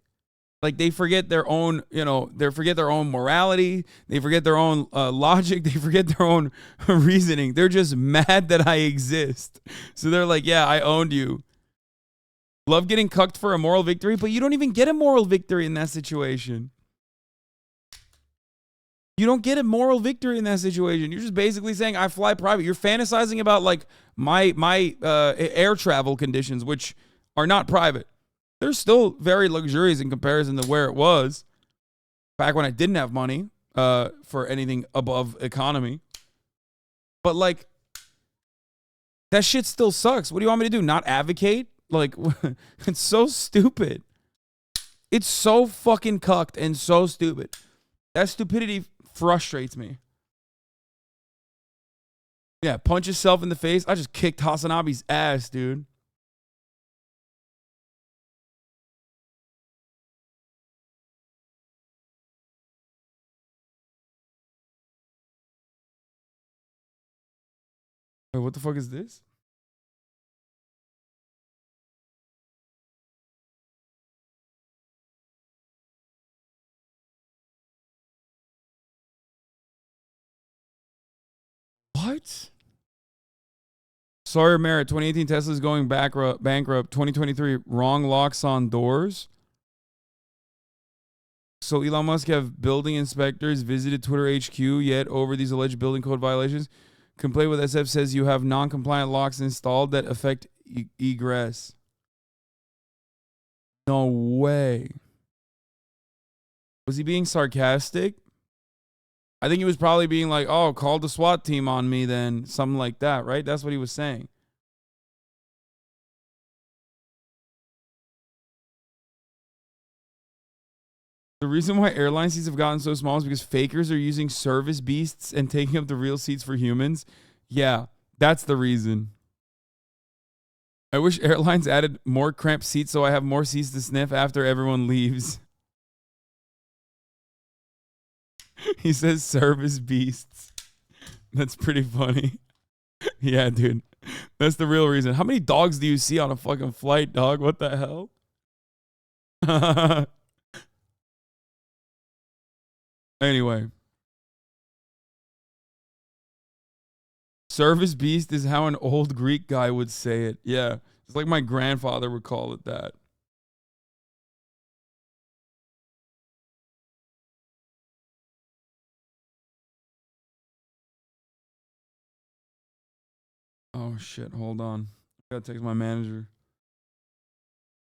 Like, they forget their own, you know, they forget their own morality. They forget their own logic. They forget their own reasoning. They're just mad that I exist. So they're like, yeah, I owned you. Love getting cucked for a moral victory, but you don't even get a moral victory in that situation. You don't get a moral victory in that situation. You're just basically saying, I fly private. You're fantasizing about, like, my air travel conditions, which are not private. They're still very luxurious in comparison to where it was back when I didn't have money for anything above economy. But, like, that shit still sucks. What do you want me to do? Not advocate? Like, it's so stupid. It's so fucking cucked and so stupid. That stupidity frustrates me. Yeah, punch yourself in the face. I just kicked Hasanabi's ass, dude. Wait, what the fuck is this? What? Sawyer Merritt, 2018 Tesla's going bankrupt. 2023, wrong locks on doors. So Elon Musk have building inspectors visited Twitter HQ yet over these alleged building code violations. Complaint with SF says you have non-compliant locks installed that affect egress. No way. Was he being sarcastic? I think he was probably being like, oh, call the SWAT team on me then. Something like that, right? That's what he was saying. The reason why airline seats have gotten so small is because fakers are using service beasts and taking up the real seats for humans. Yeah, that's the reason. I wish airlines added more cramped seats so I have more seats to sniff after everyone leaves. He says service beasts. That's pretty funny. Yeah, dude. That's the real reason. How many dogs do you see on a fucking flight, dog? What the hell? Anyway. Service beast is how an old Greek guy would say it. Yeah. It's like my grandfather would call it that. Oh shit, hold on. I gotta text my manager.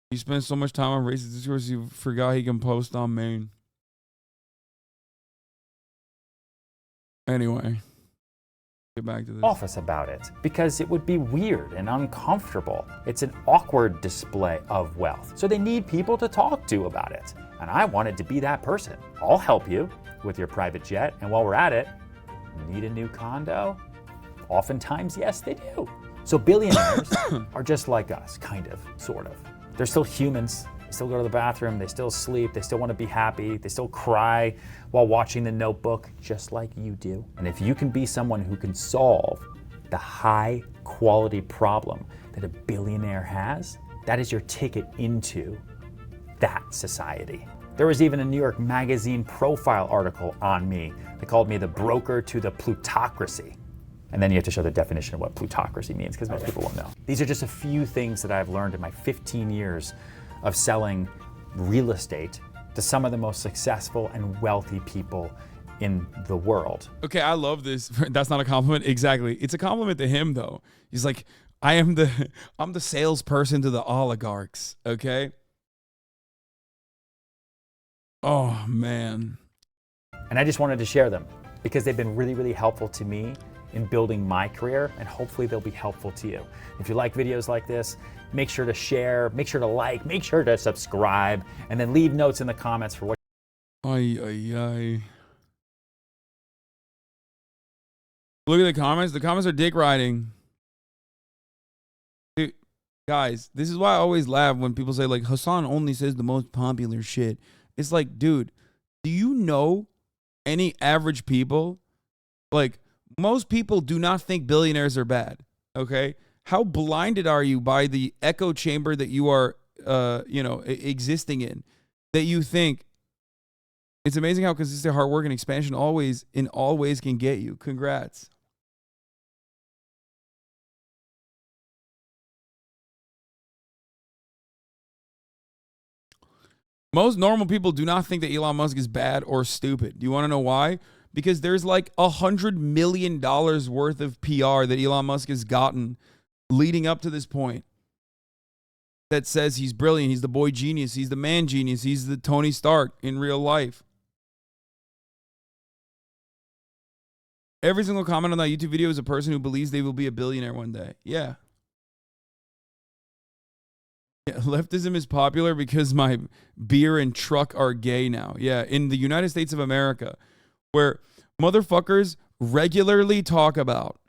He spent so much time on racist discourse he forgot he can post on main. Anyway. Get back to this.
Office about it because it would be weird and uncomfortable. It's an awkward display of wealth. So they need people to talk to about it. And I wanted to be that person. I'll help you with your private jet. And while we're at it, need a new condo? Oftentimes, yes, they do. So billionaires are just like us, kind of, sort of. They're still humans. They still go to the bathroom. They still sleep. They still want to be happy. They still cry while watching The Notebook, just like you do. And if you can be someone who can solve the high quality problem that a billionaire has, that is your ticket into that society. There was even a New York Magazine profile article on me. They called me the broker to the plutocracy. And then you have to show the definition of what plutocracy means, because most people won't know. These are just a few things that I've learned in my 15 years of selling real estate to some of the most successful and wealthy people in the world.
Okay, I love this. That's not a compliment. Exactly. It's a compliment to him, though. He's like, I'm the salesperson to the oligarchs, okay? Oh, man.
And I just wanted to share them because they've been really, really helpful to me in building my career, and hopefully they'll be helpful to you. If you like videos like this, make sure to share, make sure to like, make sure to subscribe, and then leave notes in the comments for what.
Ay, ay, ay. Look at the comments. The comments are dick riding. Dude, guys, this is why I always laugh when people say, like, Hasan only says the most popular shit. It's like, dude, do you know any average people? Like, most people do not think billionaires are bad, okay? How blinded are you by the echo chamber that you are, existing in, that you think it's amazing how consistent hard work and expansion always, in all ways, can get you. Congrats. Most normal people do not think that Elon Musk is bad or stupid. Do you want to know why? Because there's like $100 million worth of PR that Elon Musk has gotten leading up to this point that says he's brilliant, he's the boy genius, he's the man genius, he's the Tony Stark in real life. Every single comment on that YouTube video is a person who believes they will be a billionaire one day. Yeah. Yeah, leftism is popular because my beer and truck are gay now. Yeah, in the United States of America, where motherfuckers regularly talk about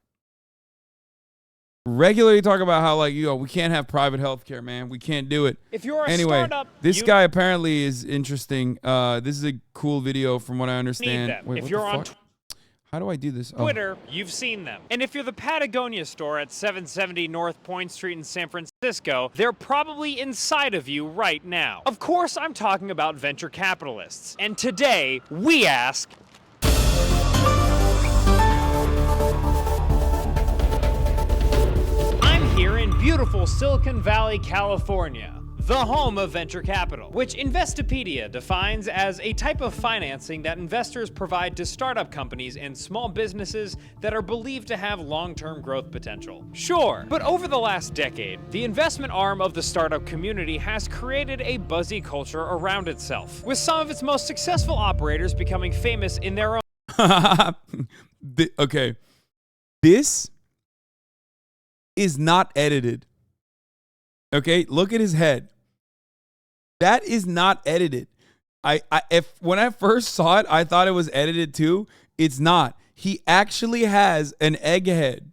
how, like, we can't have private healthcare, man. We can't do it.
If you're a
anyway,
startup,
this guy apparently is interesting. This is a cool video from what I understand.
Need them.
Wait,
if
what
you're
the
on
fuck? How do I do this?
Twitter, you've seen them. And if you're the Patagonia store at 770 North Point Street in San Francisco, they're probably inside of you right now. Of course, I'm talking about venture capitalists. And today, we ask, I'm here in beautiful Silicon Valley, California, the home of venture capital, which Investopedia defines as a type of financing that investors provide to startup companies and small businesses that are believed to have long-term growth potential. Sure, but over the last decade, the investment arm of the startup community has created a buzzy culture around itself, with some of its most successful operators becoming famous in their own.
Okay, this is not edited. Okay, look at his head. That is not edited. When I first saw it, I thought it was edited too. It's not. He actually has an egg head.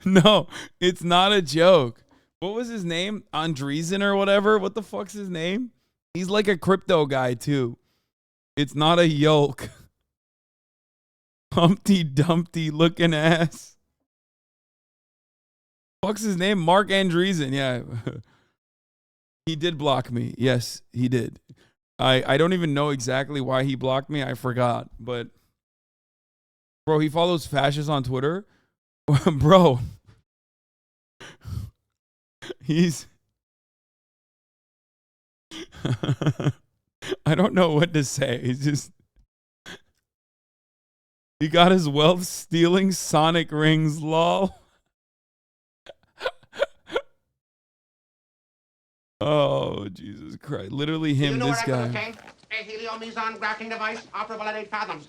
No, it's not a joke. What was his name? Andreessen or whatever? What the fuck's his name? He's like a crypto guy too. It's not a yolk. Humpty Dumpty looking ass. What's his name? Mark Andreessen. Yeah. He did block me. Yes, he did. I don't even know exactly why he blocked me. I forgot. But, bro, he follows fascists on Twitter. Bro. He's... I don't know what to say. He's just... He got his wealth stealing Sonic rings, lol. Oh, Jesus Christ. Literally him, this guy.
A helio-meson grafting device operable at 8 fathoms.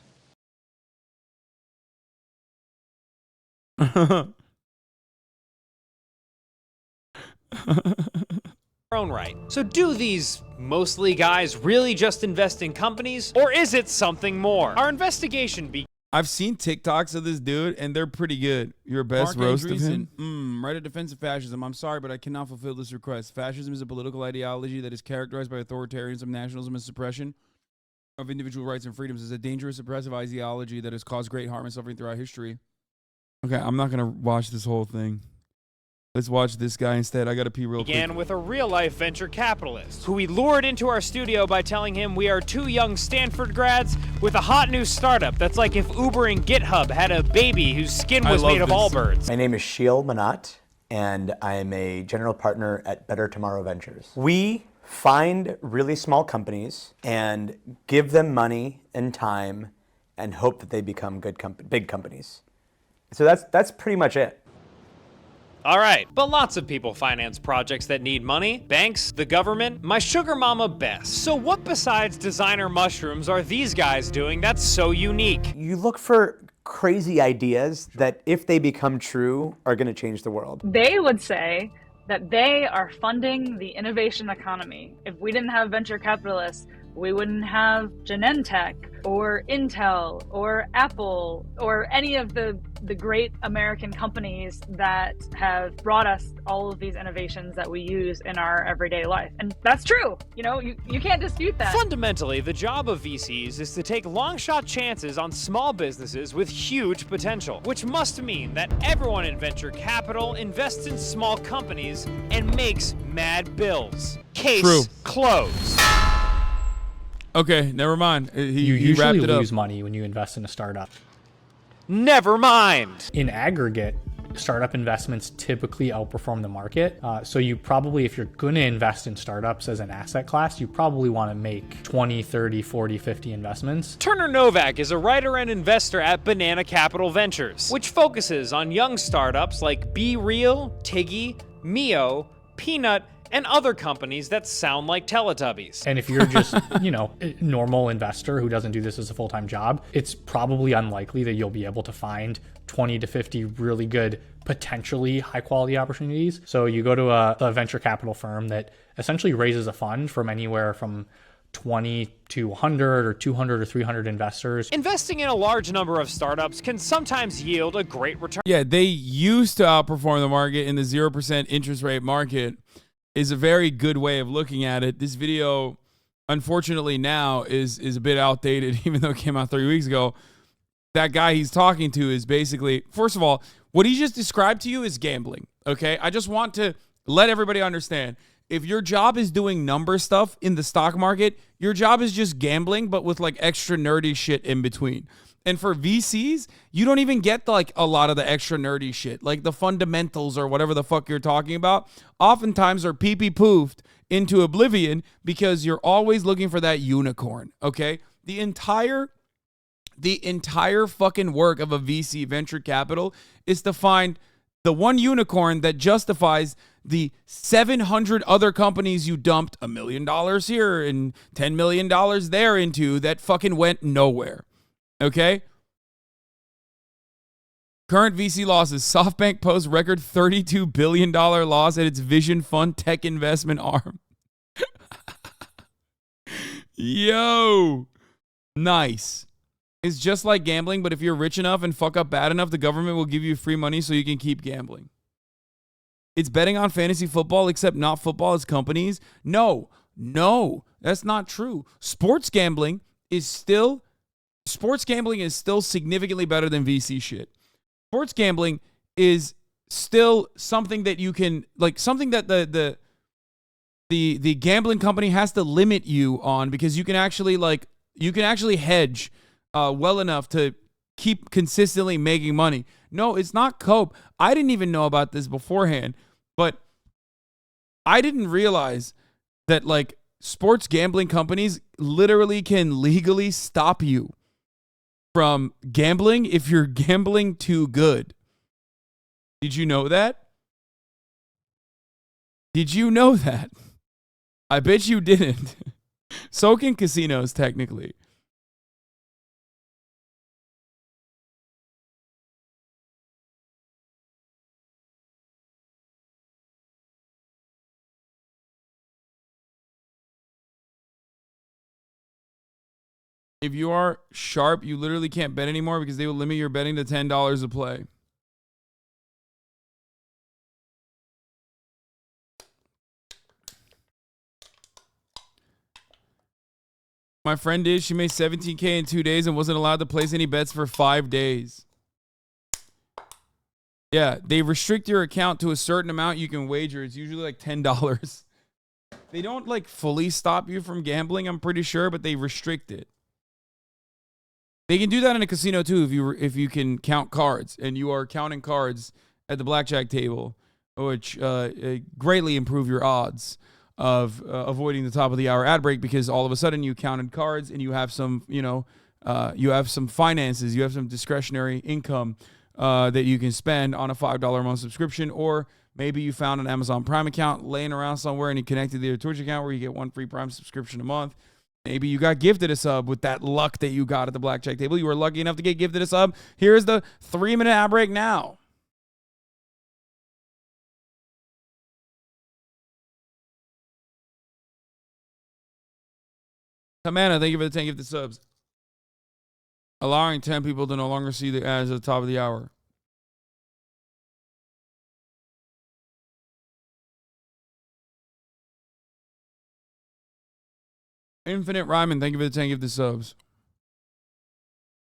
Own right. So do these mostly guys really just invest in companies, or is it something more? Our investigation
I've seen TikToks of this dude, and they're pretty good. Your best roast of him? Write a defense of fascism. I'm sorry, but I cannot fulfill this request. Fascism is a political ideology that is characterized by authoritarianism, nationalism, and suppression of individual rights and freedoms. It's a dangerous, oppressive ideology that has caused great harm and suffering throughout history. Okay, I'm not going to watch this whole thing. Let's watch this guy instead. I got to pee real quick.
began with a real-life venture capitalist who we lured into our studio by telling him we are 2 young Stanford grads with a hot new startup that's like if Uber and GitHub had a baby whose skin was made of Allbirds.
My name is Sheil Manat, and I am a general partner at Better Tomorrow Ventures. We find really small companies and give them money and time and hope that they become big companies. So that's pretty much it.
All right, but lots of people finance projects that need money. Banks, the government, my sugar mama best. So what besides designer mushrooms are these guys doing that's so unique?
You look for crazy ideas that, if they become true, are going to change the world.
They would say that they are funding the innovation economy. If we didn't have venture capitalists, we wouldn't have Genentech or Intel or Apple or any of the great American companies that have brought us all of these innovations that we use in our everyday life. And that's true. You know, you can't dispute that.
Fundamentally, the job of VCs is to take long-shot chances on small businesses with huge potential, which must mean that everyone in venture capital invests in small companies and makes mad bills. Case closed.
Okay, never mind.
You
He wrapped
usually
it
lose
up.
money when you invest in a startup.
Never mind.
In aggregate, startup investments typically outperform the market. So you probably, if you're going to invest in startups as an asset class, you probably want to make 20, 30, 40, 50 investments.
Turner Novak is a writer and investor at Banana Capital Ventures, which focuses on young startups like Be Real, Tiggy, Mio, Peanut, and other companies that sound like Teletubbies.
And if you're just, a normal investor who doesn't do this as a full-time job, it's probably unlikely that you'll be able to find 20 to 50 really good, potentially high-quality opportunities. So you go to a venture capital firm that essentially raises a fund from anywhere from 20 to 100 or 200 or 300 investors.
Investing in a large number of startups can sometimes yield a great return.
Yeah, they used to outperform the market in the 0% interest rate market. Is a very good way of looking at it. This video, unfortunately now, is a bit outdated, even though it came out 3 weeks ago. That guy he's talking to is basically, first of all, what he just described to you is gambling, okay? I just want to let everybody understand. If your job is doing number stuff in the stock market, your job is just gambling, but with like extra nerdy shit in between. And for VCs, you don't even get like a lot of the extra nerdy shit, like the fundamentals or whatever the fuck you're talking about. Oftentimes are pee-pee-poofed into oblivion because you're always looking for that unicorn, okay? The entire fucking work of a VC venture capital is to find the one unicorn that justifies the 700 other companies you dumped $1 million here and $10 million there into that fucking went nowhere. Okay? Current VC losses. SoftBank posts record $32 billion loss at its Vision Fund tech investment arm. Yo. Nice. It's just like gambling, but if you're rich enough and fuck up bad enough, the government will give you free money so you can keep gambling. It's betting on fantasy football, except not football, it's companies. No, that's not true. Sports gambling is still significantly better than VC shit. Sports gambling is still something that you can, like something that the the gambling company has to limit you on, because you can actually hedge well enough to keep consistently making money. No, it's not cope. I didn't even know about this beforehand, but I didn't realize that like sports gambling companies literally can legally stop you from gambling if you're gambling too good. Did you know that? Did you know that? I bet you didn't. So can casinos, technically. If you are sharp, you literally can't bet anymore because they will limit your betting to $10 a play. My friend did. She made $17K in 2 days and wasn't allowed to place any bets for 5 days. Yeah, they restrict your account to a certain amount you can wager. It's usually like $10. They don't like fully stop you from gambling, I'm pretty sure, but they restrict it. They can do that in a casino too if you can count cards and you are counting cards at the blackjack table, which greatly improve your odds of avoiding the top of the hour ad break, because all of a sudden you counted cards and you have some, you have some finances, you have some discretionary income that you can spend on a $5 a month subscription, or maybe you found an Amazon Prime account laying around somewhere and you connected to your Twitch account where you get 1 free Prime subscription a month. Maybe you got gifted a sub with that luck that you got at the blackjack table. You were lucky enough to get gifted a sub. Here's the 3-minute ad break now. Amanda, thank you for the 10 gifted subs. Allowing 10 people to no longer see the ads at the top of the hour. Infinite Ryman, thank you for the 10 gifted subs.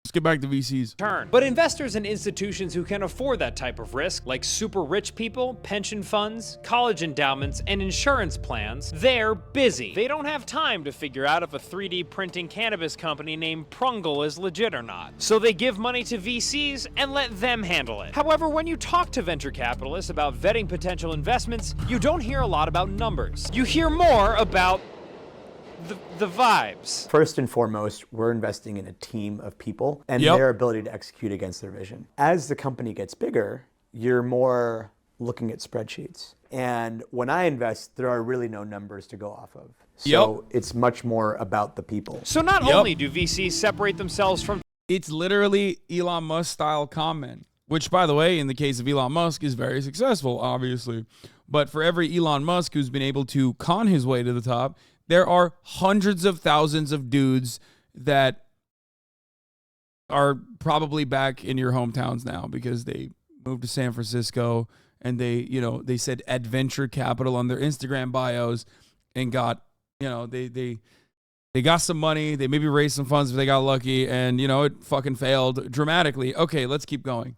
Let's get back to VCs.
But investors and institutions who can afford that type of risk, like super rich people, pension funds, college endowments, and insurance plans, they're busy. They don't have time to figure out if a 3D printing cannabis company named Prungle is legit or not. So they give money to VCs and let them handle it. However, when you talk to venture capitalists about vetting potential investments, you don't hear a lot about numbers. You hear more about the vibes.
First and foremost, we're investing in a team of people and their ability to execute against their vision. As the company gets bigger, you're more looking at spreadsheets. And when I invest, there are really no numbers to go off of. So it's much more about the people.
So not only do VCs separate themselves from...
It's literally Elon Musk style comment, which, by the way, in the case of Elon Musk, is very successful, obviously. But for every Elon Musk who's been able to con his way to the top, there are hundreds of thousands of dudes that are probably back in your hometowns now because they moved to San Francisco and they said adventure capital on their Instagram bios and got, they got some money. They maybe raised some funds if they got lucky, and, it fucking failed dramatically. Okay, let's keep going.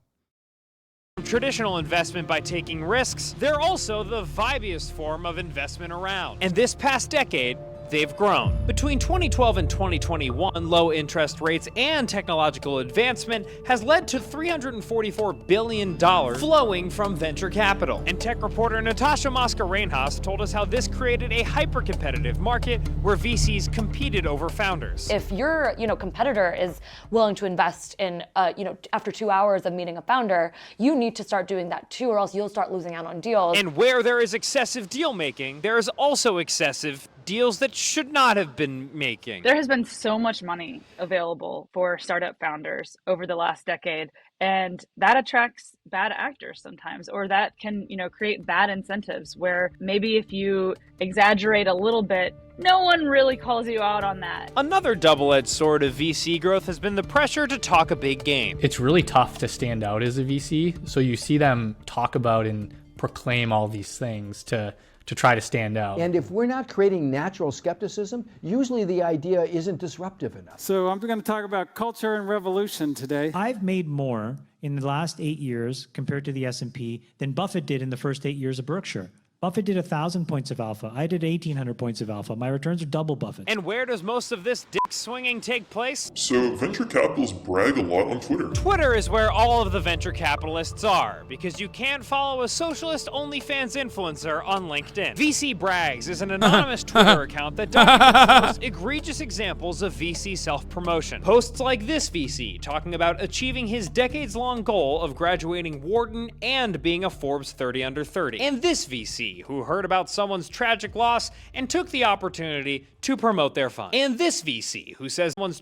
Traditional investment by taking risks, they're also the vibiest form of investment around. And this past decade, they've grown. Between 2012 and 2021, low interest rates and technological advancement has led to $344 billion flowing from venture capital. And tech reporter Natasha Mascarenhas told us how this created a hyper-competitive market where VCs competed over founders.
If your competitor is willing to invest in, after 2 hours of meeting a founder, you need to start doing that too, or else you'll start losing out on deals.
And where there is excessive deal making, there is also excessive deals that should not have been making.
There has been so much money available for startup founders over the last decade, and that attracts bad actors sometimes, or that can, create bad incentives where maybe if you exaggerate a little bit, no one really calls you out on that.
Another double-edged sword of VC growth has been the pressure to talk a big game.
It's really tough to stand out as a VC, so you see them talk about and proclaim all these things to try to stand out.
And if we're not creating natural skepticism, usually the idea isn't disruptive enough.
So I'm going to talk about culture and revolution today.
I've made more in the last 8 years compared to the S&P than Buffett did in the first 8 years of Berkshire.
Buffett did 1,000 points of alpha. I did 1,800 points of alpha. My returns are double Buffett.
And where does most of this dick swinging take place?
So venture capitalists brag a lot on Twitter.
Twitter is where all of the venture capitalists are, because you can't follow a socialist OnlyFans influencer on LinkedIn. VC Brags is an anonymous Twitter account that documents the most egregious examples of VC self-promotion. Posts like this VC talking about achieving his decades-long goal of graduating Wharton and being a Forbes 30 under 30. And this VC who heard about someone's tragic loss and took the opportunity to promote their fund. And this VC who says someone's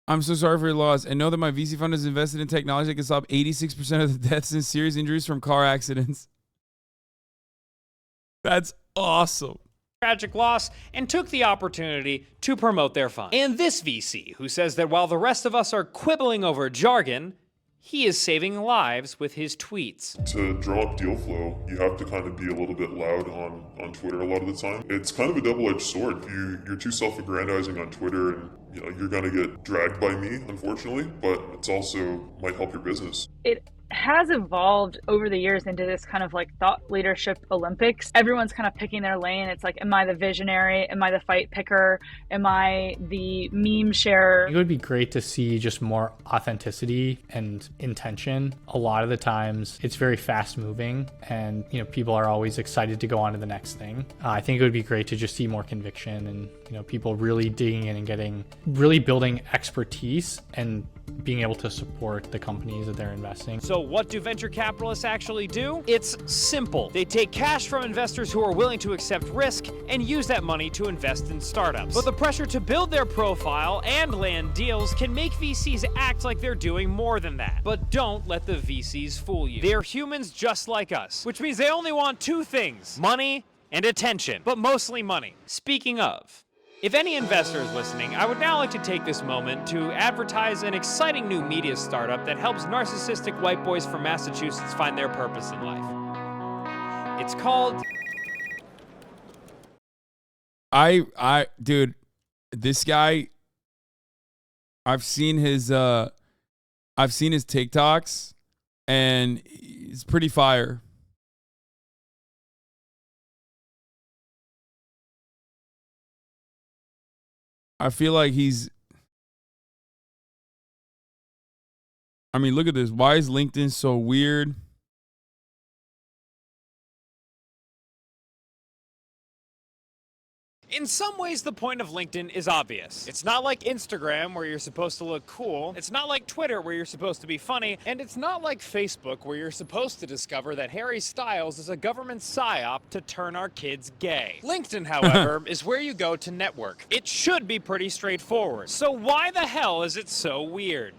I'm so sorry for your loss, and know that my VC fund is invested in technology that can stop 86% of the deaths and serious injuries from car accidents. That's awesome.
Tragic loss and took the opportunity to promote their fund. And this VC who says that while the rest of us are quibbling over jargon, he is saving lives with his tweets.
To draw up deal flow, you have to kind of be a little bit loud on Twitter a lot of the time. It's kind of a double-edged sword. You're too self-aggrandizing on Twitter, and you're gonna get dragged by me, unfortunately, but it's also might help your business.
It has evolved over the years into this kind of like thought leadership Olympics. Everyone's kind of picking their lane. It's like, am I the visionary? Am I the fight picker? Am I the meme sharer?
It would be great to see just more authenticity and intention. A lot of the times it's very fast moving and people are always excited to go on to the next thing. I think it would be great to just see more conviction and people really digging in and really building expertise and being able to support the companies that they're investing.
So what do venture capitalists actually do? It's simple. They take cash from investors who are willing to accept risk and use that money to invest in startups. But the pressure to build their profile and land deals can make VCs act like they're doing more than that. But don't let the VCs fool you. They're humans just like us, which means they only want two things: money and attention, but mostly money. Speaking of, if any investor is listening, I would now like to take this moment to advertise an exciting new media startup that helps narcissistic white boys from Massachusetts find their purpose in life. It's called...
Dude, this guy, I've seen his TikToks, and he's pretty fire. I feel like look at this. Why is LinkedIn so weird?
In some ways, the point of LinkedIn is obvious. It's not like Instagram, where you're supposed to look cool. It's not like Twitter, where you're supposed to be funny. And it's not like Facebook, where you're supposed to discover that Harry Styles is a government psyop to turn our kids gay. LinkedIn, however, is where you go to network. It should be pretty straightforward. So why the hell is it so weird?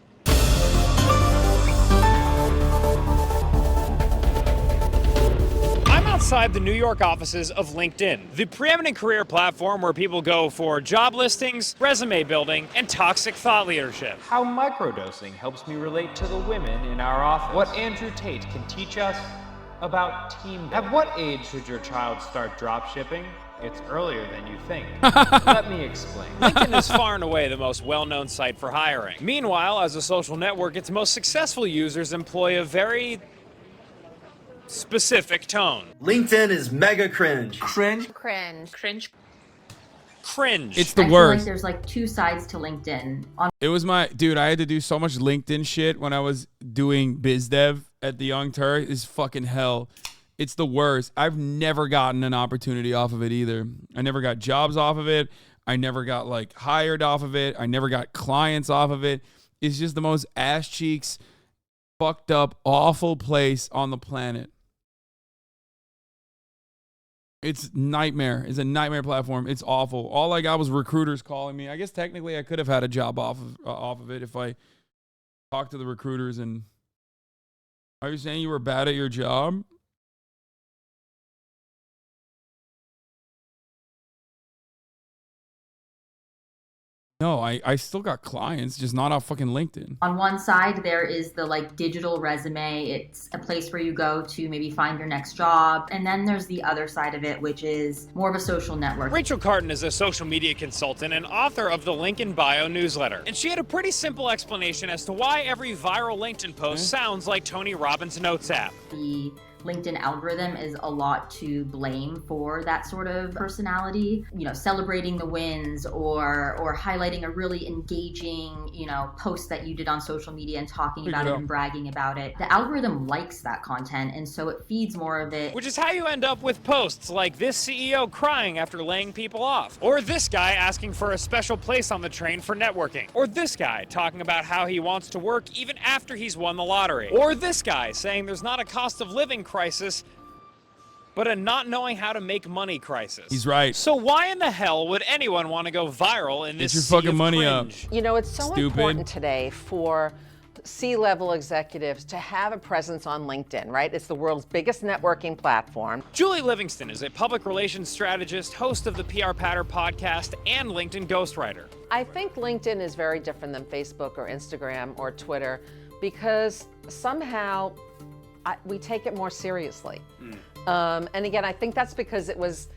I'm outside the New York offices of LinkedIn, the preeminent career platform where people go for job listings, resume building, and toxic thought leadership.
How microdosing helps me relate to the women in our office. What Andrew Tate can teach us about team building. At what age should your child start drop shipping? It's earlier than you think. Let me explain.
LinkedIn is far and away the most well-known site for hiring. Meanwhile, as a social network, its most successful users employ a very specific tone.
LinkedIn is mega cringe.
Cringe.
It's the
I
worst.
feel like there's like two sides to LinkedIn.
It was I had to do so much LinkedIn shit when I was doing biz dev at the Young Turk. It's fucking hell. It's the worst. I've never gotten an opportunity off of it either. I never got jobs off of it. I never got hired off of it. I never got clients off of it. It's just the most ass cheeks, fucked up, awful place on the planet. It's nightmare. It's a nightmare platform. It's awful. All I got was recruiters calling me. I guess technically I could have had a job off of it if I talked to the recruiters. And are you saying you were bad at your job? No, I still got clients, just not off fucking LinkedIn.
On one side, there is the digital resume. It's a place where you go to maybe find your next job. And then there's the other side of it, which is more of a social network.
Rachel Carton is a social media consultant and author of the Link in Bio newsletter. And she had a pretty simple explanation as to why every viral LinkedIn post sounds like Tony Robbins' notes app.
The LinkedIn algorithm is a lot to blame for that sort of personality. You know, celebrating the wins or highlighting a really engaging, you know, post that you did on social media and talking about it and bragging about it. The algorithm likes that content, and so it feeds more of it.
Which is how you end up with posts like this CEO crying after laying people off, or this guy asking for a special place on the train for networking, or this guy talking about how he wants to work even after he's won the lottery, or this guy saying there's not a cost of living crisis, but a not knowing how to make money crisis.
He's right.
So why in the hell would anyone want to go viral in this
Get your
sea
fucking
of
money
cringe?
up.
You know, it's so
Stupid.
important today for C-level executives to have a presence on LinkedIn, right? It's the world's biggest networking platform.
Julie Livingston is a public relations strategist, host of the PR Patter podcast, and LinkedIn ghostwriter.
I think LinkedIn is very different than Facebook or Instagram or Twitter because somehow we take it more seriously. And again, I think that's because it was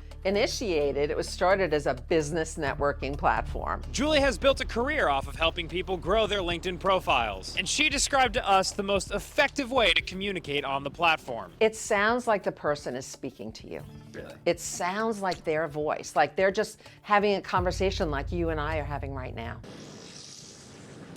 started as a business networking platform.
Julie has built a career off of helping people grow their LinkedIn profiles, and she described to us the most effective way to communicate on the platform.
It sounds like the person is speaking to you.
Really?
It sounds like their voice, like they're just having a conversation like you and I are having right now.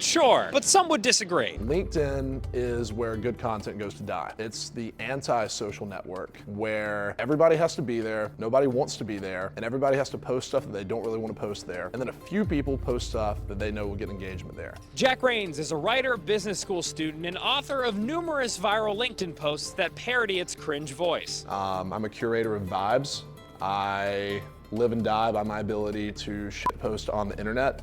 Sure, but some would disagree.
LinkedIn is where good content goes to die. It's the anti-social network where everybody has to be there, nobody wants to be there, and everybody has to post stuff that they don't really want to post there. And then a few people post stuff that they know will get engagement there.
Jack Rains is a writer, business school student, and author of numerous viral LinkedIn posts that parody its cringe voice.
I'm a curator of vibes. I live and die by my ability to shitpost on the internet.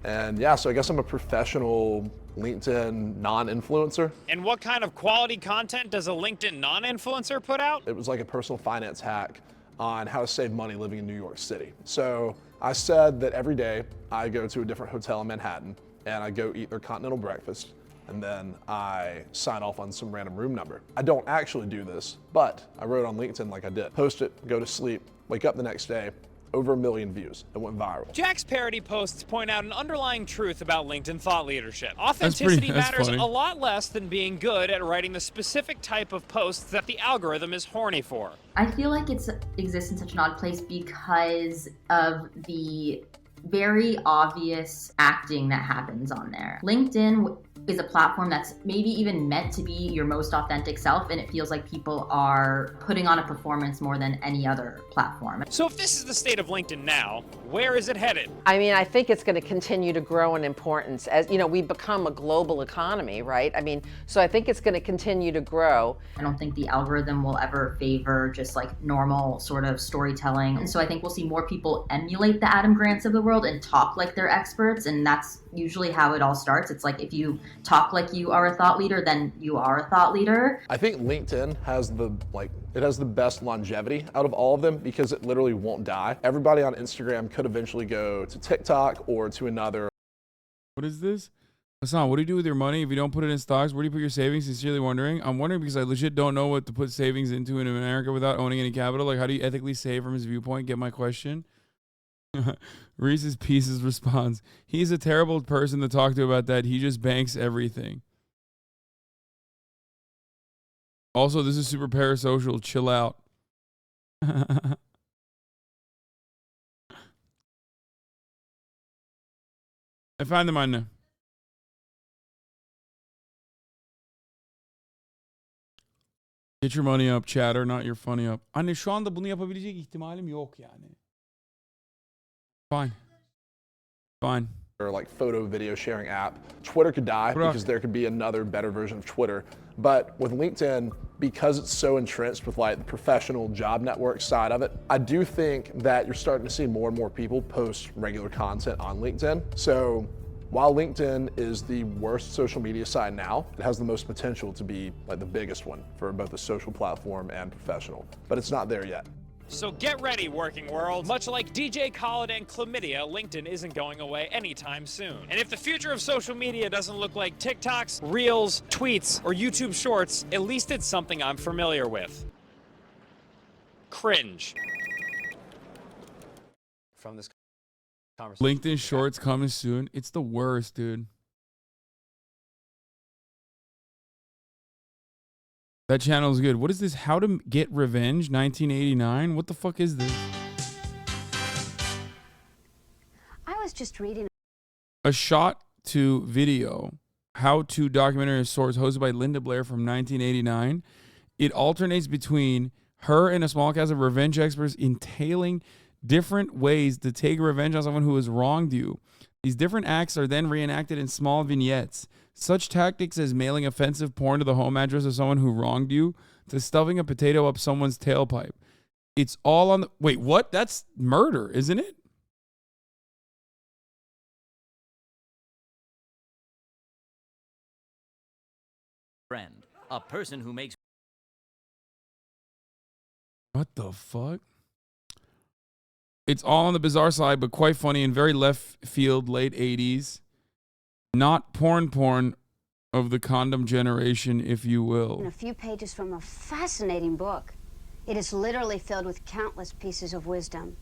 And yeah, so I guess I'm a professional LinkedIn non-influencer.
And what kind of quality content does a LinkedIn non-influencer put out?
It was like a personal finance hack on how to save money living in New York City. So I said that every day I go to a different hotel in Manhattan and I go eat their continental breakfast, and then I sign off on some random room number. I don't actually do this, but I wrote on LinkedIn like I did. Post it, go to sleep, wake up the next day, over 1 million views. It went viral.
Jack's parody posts point out an underlying truth about LinkedIn thought leadership. Authenticity matters a lot less than being good at writing the specific type of posts that the algorithm is horny for.
I feel like it exists in such an odd place because of the very obvious acting that happens on there. LinkedIn is a platform that's maybe even meant to be your most authentic self, and it feels like people are putting on a performance more than any other platform.
So if this is the state of LinkedIn now, where is it headed?
I mean, I think it's going to continue to grow in importance as, you know, we become a global economy, right? I mean, so I think it's going to continue to grow.
I don't think the algorithm will ever favor just like normal sort of storytelling. And so I think we'll see more people emulate the Adam Grants of the world and talk like they're experts. And that's usually how it all starts. It's like if you talk like you are a thought leader, then you are a thought leader.
I think LinkedIn has the best longevity out of all of them because it literally won't die. Everybody on Instagram could eventually go to TikTok or to another.
What is this? Hasan, what do you do with your money if you don't put it in stocks? Where do you put your savings? Sincerely wondering. I'm wondering because I legit don't know what to put savings into in America without owning any capital. Like, how do you ethically save from his viewpoint? Get my question? Reese's Pieces responds, he's a terrible person to talk to about that. He just banks everything. Also, this is super parasocial. Chill out. Efendim anne. Get your money up, chatter, not your funny up. Anne şu anda bunu yapabilecek ihtimalim yok yani. Fine. Fine.
Or like photo video sharing app. Twitter could die because there could be another better version of Twitter. But with LinkedIn, because it's so entrenched with like the professional job network side of it, I do think that you're starting to see more and more people post regular content on LinkedIn. So while LinkedIn is the worst social media site now, it has the most potential to be like the biggest one for both a social platform and professional, but it's not there yet.
So get ready, working world. Much like DJ Khaled and chlamydia, LinkedIn isn't going away anytime soon. And if the future of social media doesn't look like TikToks, Reels, tweets, or YouTube Shorts, at least it's something I'm familiar with. Cringe.
From this conversation.
LinkedIn Shorts coming soon. It's the worst, dude. That channel is good. What is this? How to Get Revenge 1989? What the fuck is this?
I was just reading
A shot to video how-to documentary source hosted by Linda Blair from 1989. It alternates between her and a small cast of revenge experts entailing different ways to take revenge on someone who has wronged you. These different acts are then reenacted in small vignettes. Such tactics as mailing offensive porn to the home address of someone who wronged you, to stuffing a potato up someone's tailpipe. It's all on the... Wait, what? That's murder, isn't it?
Friend, a person who makes...
What the fuck? It's all on the bizarre side, but quite funny and very left field, late 80s. Not porn of the condom generation, if you will.
a few pages from a fascinating book. It is literally filled with countless pieces of wisdom.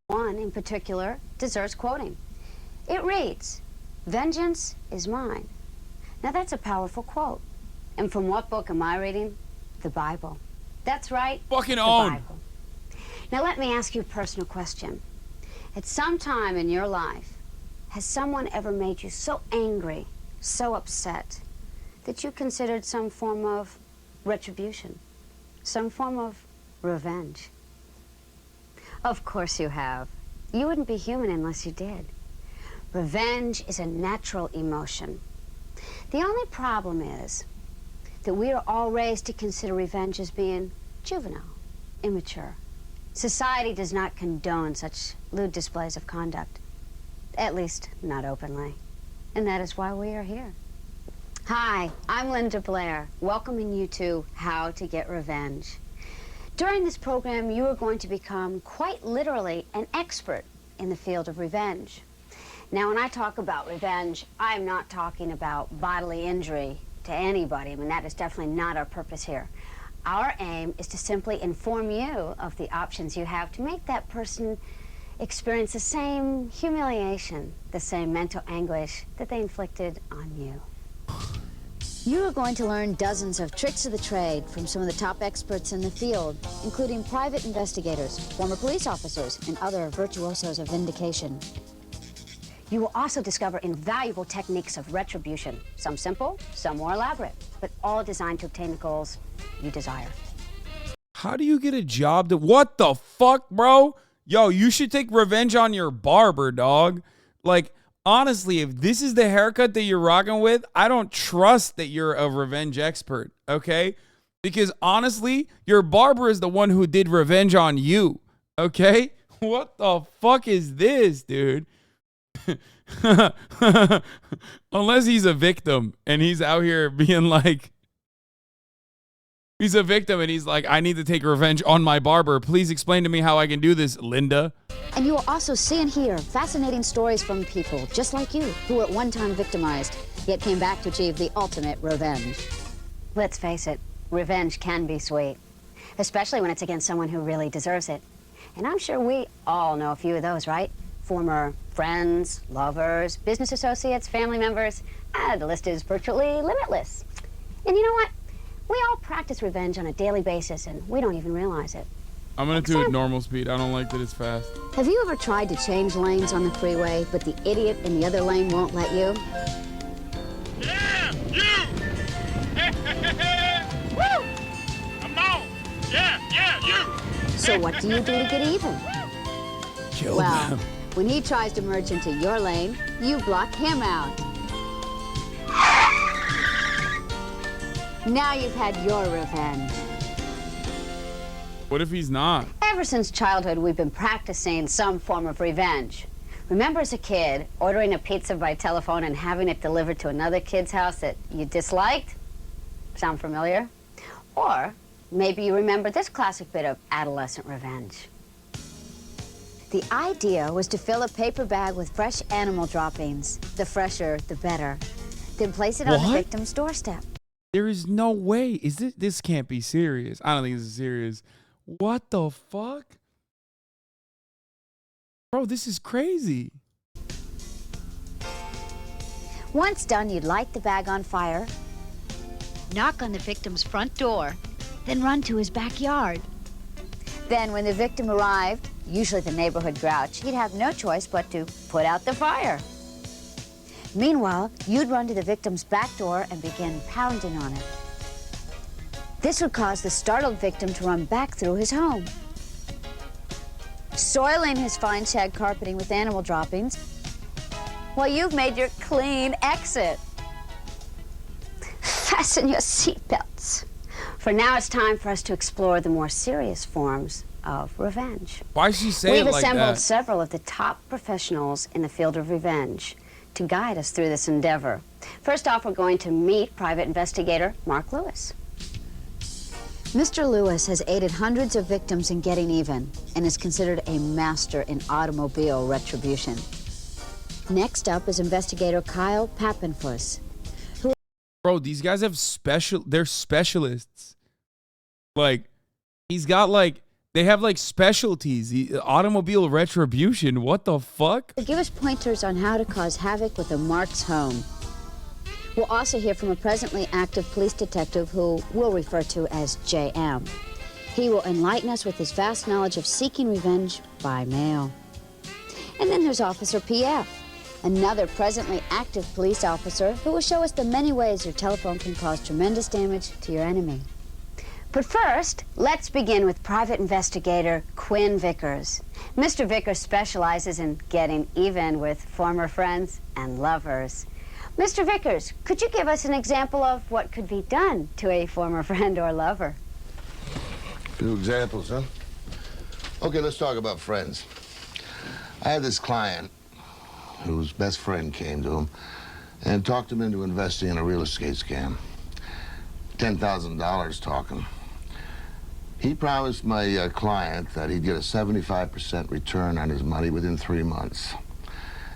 One in particular deserves quoting. It reads, "Vengeance is mine." Now that's a powerful quote. And from what book am I reading? The Bible. That's right.
Fucking
the
own.
Bible. Now let me ask you a personal question. At some time in your life, has someone ever made you so angry, so upset, that you considered some form of retribution, some form of revenge? Of course you have. You wouldn't be human unless you did. Revenge is a natural emotion. The only problem is that we are all raised to consider revenge as being juvenile, immature. Society does not condone such lewd displays of conduct, at least not openly. And that is why we are here. Hi, I'm Linda Blair, welcoming you to How to Get Revenge. During this program, you are going to become quite literally an expert in the field of revenge. Now, when I talk about revenge, I'm not talking about bodily injury to anybody. I mean, that is definitely not our purpose here. Our aim is to simply inform you of the options you have to make that person experience the same humiliation, the same mental anguish that they inflicted on you. You are going to learn dozens of tricks of the trade from some of the top experts in the field, including private investigators, former police officers, and other virtuosos of vindication. You will also discover invaluable techniques of retribution, some simple, some more elaborate, but all designed to obtain the goals you desire.
How do you get a job to... What the fuck, bro? Yo, you should take revenge on your barber, dog. Like, honestly, if this is the haircut that you're rocking with, I don't trust that you're a revenge expert, okay? Because honestly, your barber is the one who did revenge on you, okay? What the fuck is this, dude? Unless he's a victim and he's out here being like, he's a victim and he's like, I need to take revenge on my barber. Please explain to me how I can do this, Linda.
And you will also see and hear fascinating stories from people just like you who were at one time victimized, yet came back to achieve the ultimate revenge. Let's face it, revenge can be sweet, especially when it's against someone who really deserves it. And I'm sure we all know a few of those, right? Former friends, lovers, business associates, family members. The list is virtually limitless. And you know what? We all practice revenge on a daily basis, and we don't even realize it.
I'm going to do it normal speed. I don't like that it's fast.
Have you ever tried to change lanes on the freeway, but the idiot in the other lane won't let you?
Yeah, you! Woo! Come on! Yeah, you!
So what do you do to get even?
Kill
well,
them.
When he tries to merge into your lane, you block him out. Now you've had your revenge.
What if he's not?
Ever since childhood, we've been practicing some form of revenge. Remember as a kid, ordering a pizza by telephone and having it delivered to another kid's house that you disliked? Sound familiar? Or maybe you remember this classic bit of adolescent revenge. The idea was to fill a paper bag with fresh animal droppings. The fresher, the better. Then place it on the victim's doorstep.
There is no way. Is this can't be serious. I don't think this is serious. What the fuck? Bro, this is crazy.
Once done, you'd light the bag on fire, knock on the victim's front door, then run to his backyard. Then when the victim arrived, usually the neighborhood grouch, he'd have no choice but to put out the fire. Meanwhile, you'd run to the victim's back door and begin pounding on it. This would cause the startled victim to run back through his home, soiling his fine shag carpeting with animal droppings while you've made your clean exit. Fasten your seatbelts, for now it's time for us to explore the more serious forms of revenge.
Why is she saying
We've
like
assembled
that?
several of the top professionals in the field of revenge to guide us through this endeavor. First off, we're going to meet private investigator Mark Lewis. Mr. Lewis has aided hundreds of victims in getting even and is considered a master in automobile retribution. Next up is investigator Kyle Pappenfuss.
Bro, these guys have they're specialists. Like, he's got like, they have like specialties. Automobile retribution, what the fuck?
Give us pointers on how to cause havoc with a Mark's home. We'll also hear from a presently active police detective who we'll refer to as JM. He will enlighten us with his vast knowledge of seeking revenge by mail. And then there's Officer PF, another presently active police officer who will show us the many ways your telephone can cause tremendous damage to your enemy. But first, let's begin with private investigator Quinn Vickers. Mr. Vickers specializes in getting even with former friends and lovers. Mr. Vickers, could you give us an example of what could be done to a former friend or lover?
Few examples, huh? Okay, let's talk about friends. I had this client whose best friend came to him and talked him into investing in a real estate scam. $10,000 talking. He promised my client that he'd get a 75% return on his money within 3 months.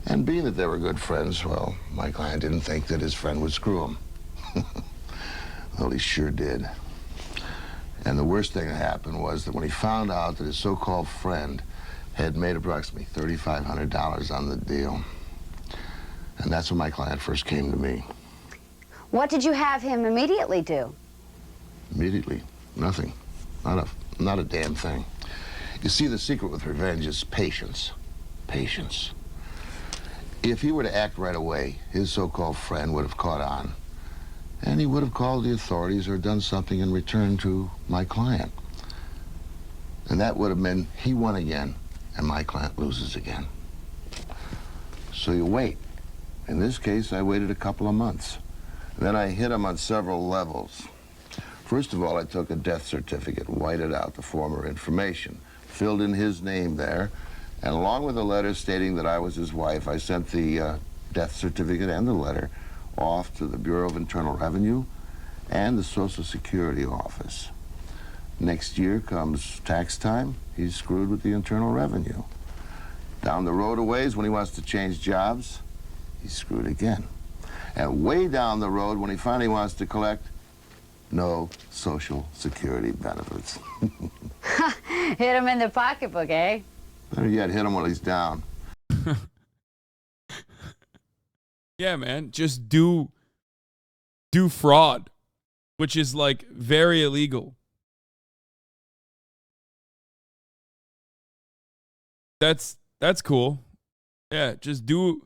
And being that they were good friends, well, my client didn't think that his friend would screw him. Well, he sure did. And the worst thing that happened was that when he found out that his so-called friend had made approximately $3,500 on the deal. And that's when my client first came to me.
What did you have him immediately do?
Immediately, nothing. Not a damn thing. You see, the secret with revenge is patience. Patience. If he were to act right away, his so-called friend would have caught on. And he would have called the authorities or done something in return to my client. And that would have meant he won again, and my client loses again. So you wait. In this case, I waited a couple of months. Then I hit him on several levels. First of all, I took a death certificate, whited out the former information, filled in his name there, and along with a letter stating that I was his wife, I sent the death certificate and the letter off to the Bureau of Internal Revenue and the Social Security Office. Next year comes tax time, he's screwed with the Internal Revenue. Down the road a ways, when he wants to change jobs, he's screwed again. And way down the road, when he finally wants to collect, no Social Security benefits.
Hit him in the pocketbook, eh?
Better yet, hit him while he's down.
Yeah, man, just do fraud, which is like very illegal. That's cool. Yeah, just do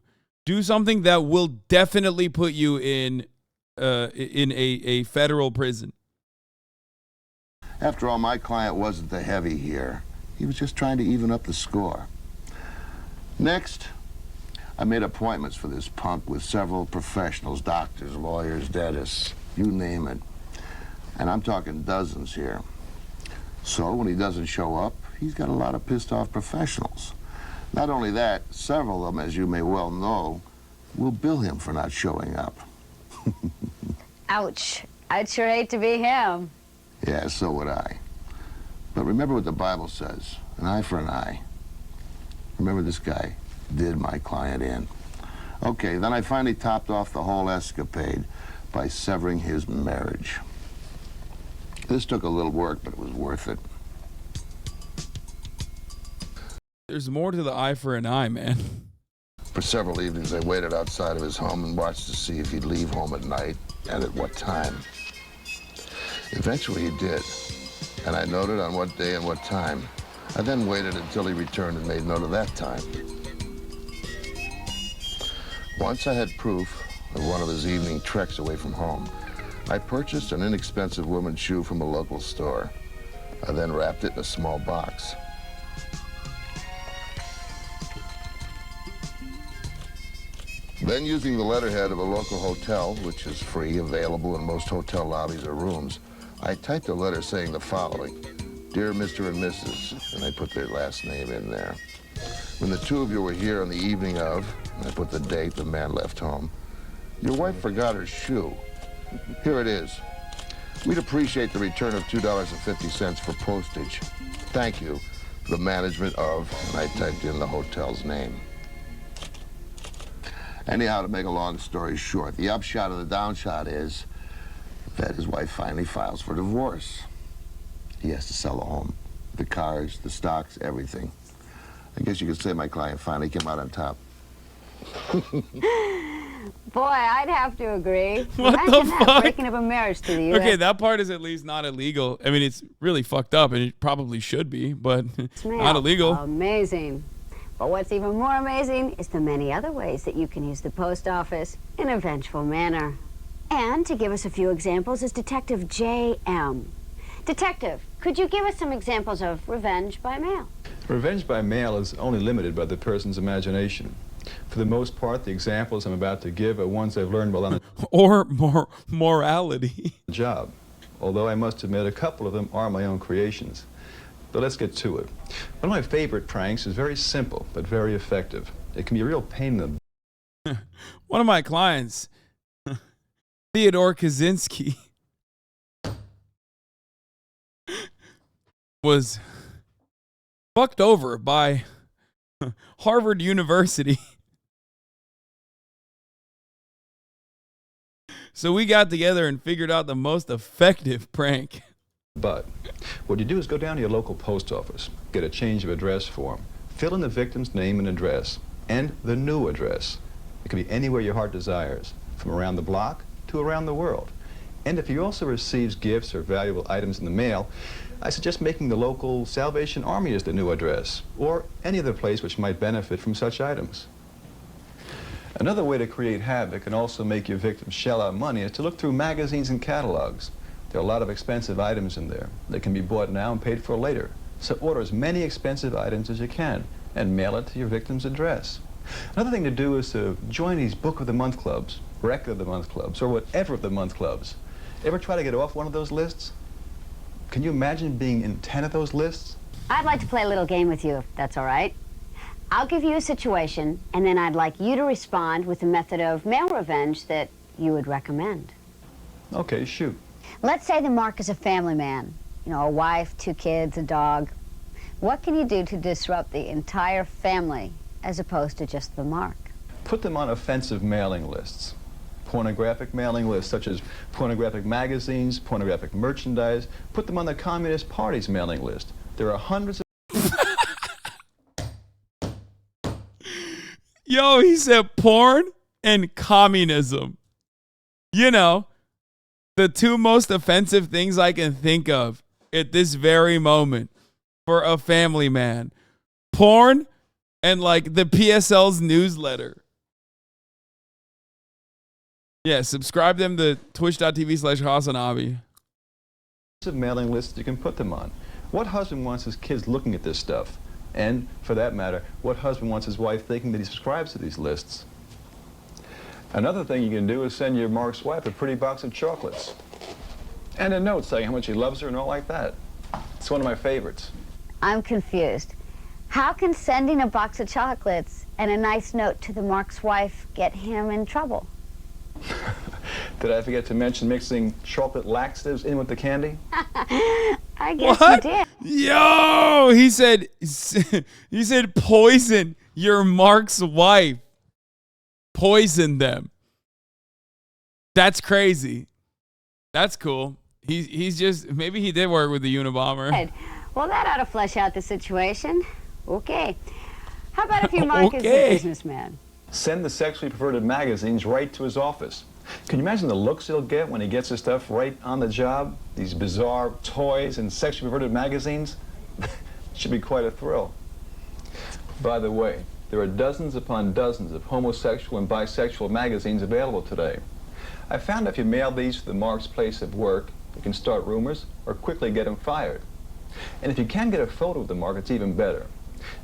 something that will definitely put you in a federal prison.
After all, my client wasn't the heavy here. He was just trying to even up the score. Next, I made appointments for this punk with several professionals, doctors, lawyers, dentists, you name it. And I'm talking dozens here. So when he doesn't show up, he's got a lot of pissed off professionals. Not only that, several of them, as you may well know, will bill him for not showing up.
Ouch. I'd sure hate to be him.
Yeah, so would I. But remember what the Bible says, an eye for an eye. Remember, this guy did my client in. Okay, then I finally topped off the whole escapade by severing his marriage. This took a little work, but it was worth it.
There's more to the eye for an eye, man.
For several evenings, I waited outside of his home and watched to see if he'd leave home at night and at what time. Eventually he did, and I noted on what day and what time. I then waited until he returned and made note of that time. Once I had proof of one of his evening treks away from home, I purchased an inexpensive woman's shoe from a local store. I then wrapped it in a small box. Then, using the letterhead of a local hotel, which is free, available in most hotel lobbies or rooms, I typed a letter saying the following: Dear Mr. and Mrs., and I put their last name in there. When the two of you were here on the evening of, and I put the date the man left home, your wife forgot her shoe. Here it is. We'd appreciate the return of $2.50 for postage. Thank you. The management of, and I typed in the hotel's name. Anyhow, to make a long story short, the upshot of the downshot is that his wife finally files for divorce. He has to sell the home, the cars, the stocks, everything. I guess you could say my client finally came out on top.
Boy, I'd have to agree.
What
Imagine
the
that,
fuck?
breaking up a marriage to the U.S.
Okay, that part is at least not illegal. I mean, it's really fucked up, and it probably should be, but not illegal.
Amazing. But what's even more amazing is the many other ways that you can use the post office in a vengeful manner. And to give us a few examples is Detective J.M. Detective, could you give us some examples of revenge by mail?
Revenge by mail is only limited by the person's imagination. For the most part, the examples I'm about to give are ones I've learned while on the
or morality
job. Although I must admit a couple of them are my own creations. But let's get to it. One of my favorite pranks is very simple, but very effective. It can be a real pain in the...
One of my clients, Theodore Kaczynski, was fucked over by Harvard University. So we got together and figured out the most effective prank.
But what you do is go down to your local post office, get a change of address form, fill in the victim's name and address, and the new address. It can be anywhere your heart desires, from around the block to around the world. And if he also receives gifts or valuable items in the mail, I suggest making the local Salvation Army as the new address, or any other place which might benefit from such items. Another way to create havoc and also make your victims shell out money is to look through magazines and catalogs. There are a lot of expensive items in there. They can be bought now and paid for later. So order as many expensive items as you can and mail it to your victim's address. Another thing to do is to join these Book of the Month clubs, Record of the Month clubs, or whatever of the month clubs. Ever try to get off one of those lists? Can you imagine being in 10 of those lists?
I'd like to play a little game with you, if that's all right. I'll give you a situation, and then I'd like you to respond with a method of mail revenge that you would recommend.
Okay, shoot.
Let's say the Mark is a family man. You know, a wife, 2 kids, a dog. What can you do to disrupt the entire family as opposed to just the Mark?
Put them on offensive mailing lists. Pornographic mailing lists such as pornographic magazines, pornographic merchandise. Put them on the Communist Party's mailing list. There are hundreds of...
Yo, he said porn and communism. You know, the two most offensive things I can think of at this very moment for a family man. Porn and like the PSL's newsletter. Yeah, subscribe them to twitch.tv/Hasanabi.
Mailing lists you can put them on. What husband wants his kids looking at this stuff? And, for that matter, what husband wants his wife thinking that he subscribes to these lists? Another thing you can do is send your Mark's wife a pretty box of chocolates. And a note saying how much he loves her and all like that. It's one of my favorites.
I'm confused. How can sending a box of chocolates and a nice note to the Mark's wife get him in trouble?
Did I forget to mention mixing chocolate laxatives in with the candy?
I guess
What?
you did.
Yo, he said poison your Mark's wife. Poison them. That's crazy. That's cool. He's just, maybe he did work with the Unabomber.
Good. Well, that ought to flesh out the situation. Okay. How about if your Mark is a businessman?
Send the sexually perverted magazines right to his office. Can you imagine the looks he'll get when he gets his stuff right on the job? These bizarre toys and sexually perverted magazines? Should be quite a thrill. By the way, there are dozens upon dozens of homosexual and bisexual magazines available today. I found if you mail these to the Mark's place of work, you can start rumors or quickly get him fired. And if you can get a photo of the Mark, it's even better.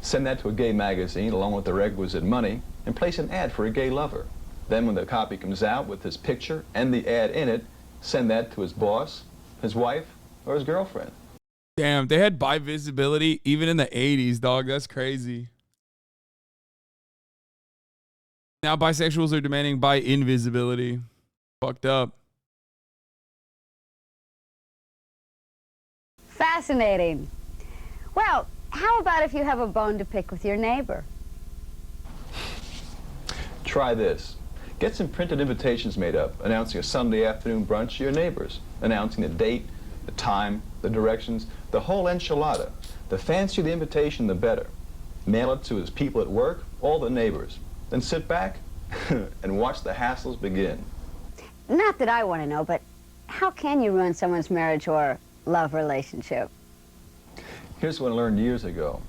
Send that to a gay magazine along with the requisite money and place an ad for a gay lover. Then when the copy comes out with his picture and the ad in it, send that to his boss, his wife, or his girlfriend.
Damn, they had bi visibility even in the 80s, dog. That's crazy. Now bisexuals are demanding bi invisibility. Fucked up.
Fascinating. Well, how about if you have a bone to pick with your neighbor?
Try this. Get some printed invitations made up, announcing a Sunday afternoon brunch to your neighbors, announcing the date, the time, the directions, the whole enchilada. The fancier the invitation, the better. Mail it to his people at work, all the neighbors. Then sit back and watch the hassles begin.
Not that I want to know, but how can you ruin someone's marriage or love relationship?
Here's what I learned years ago.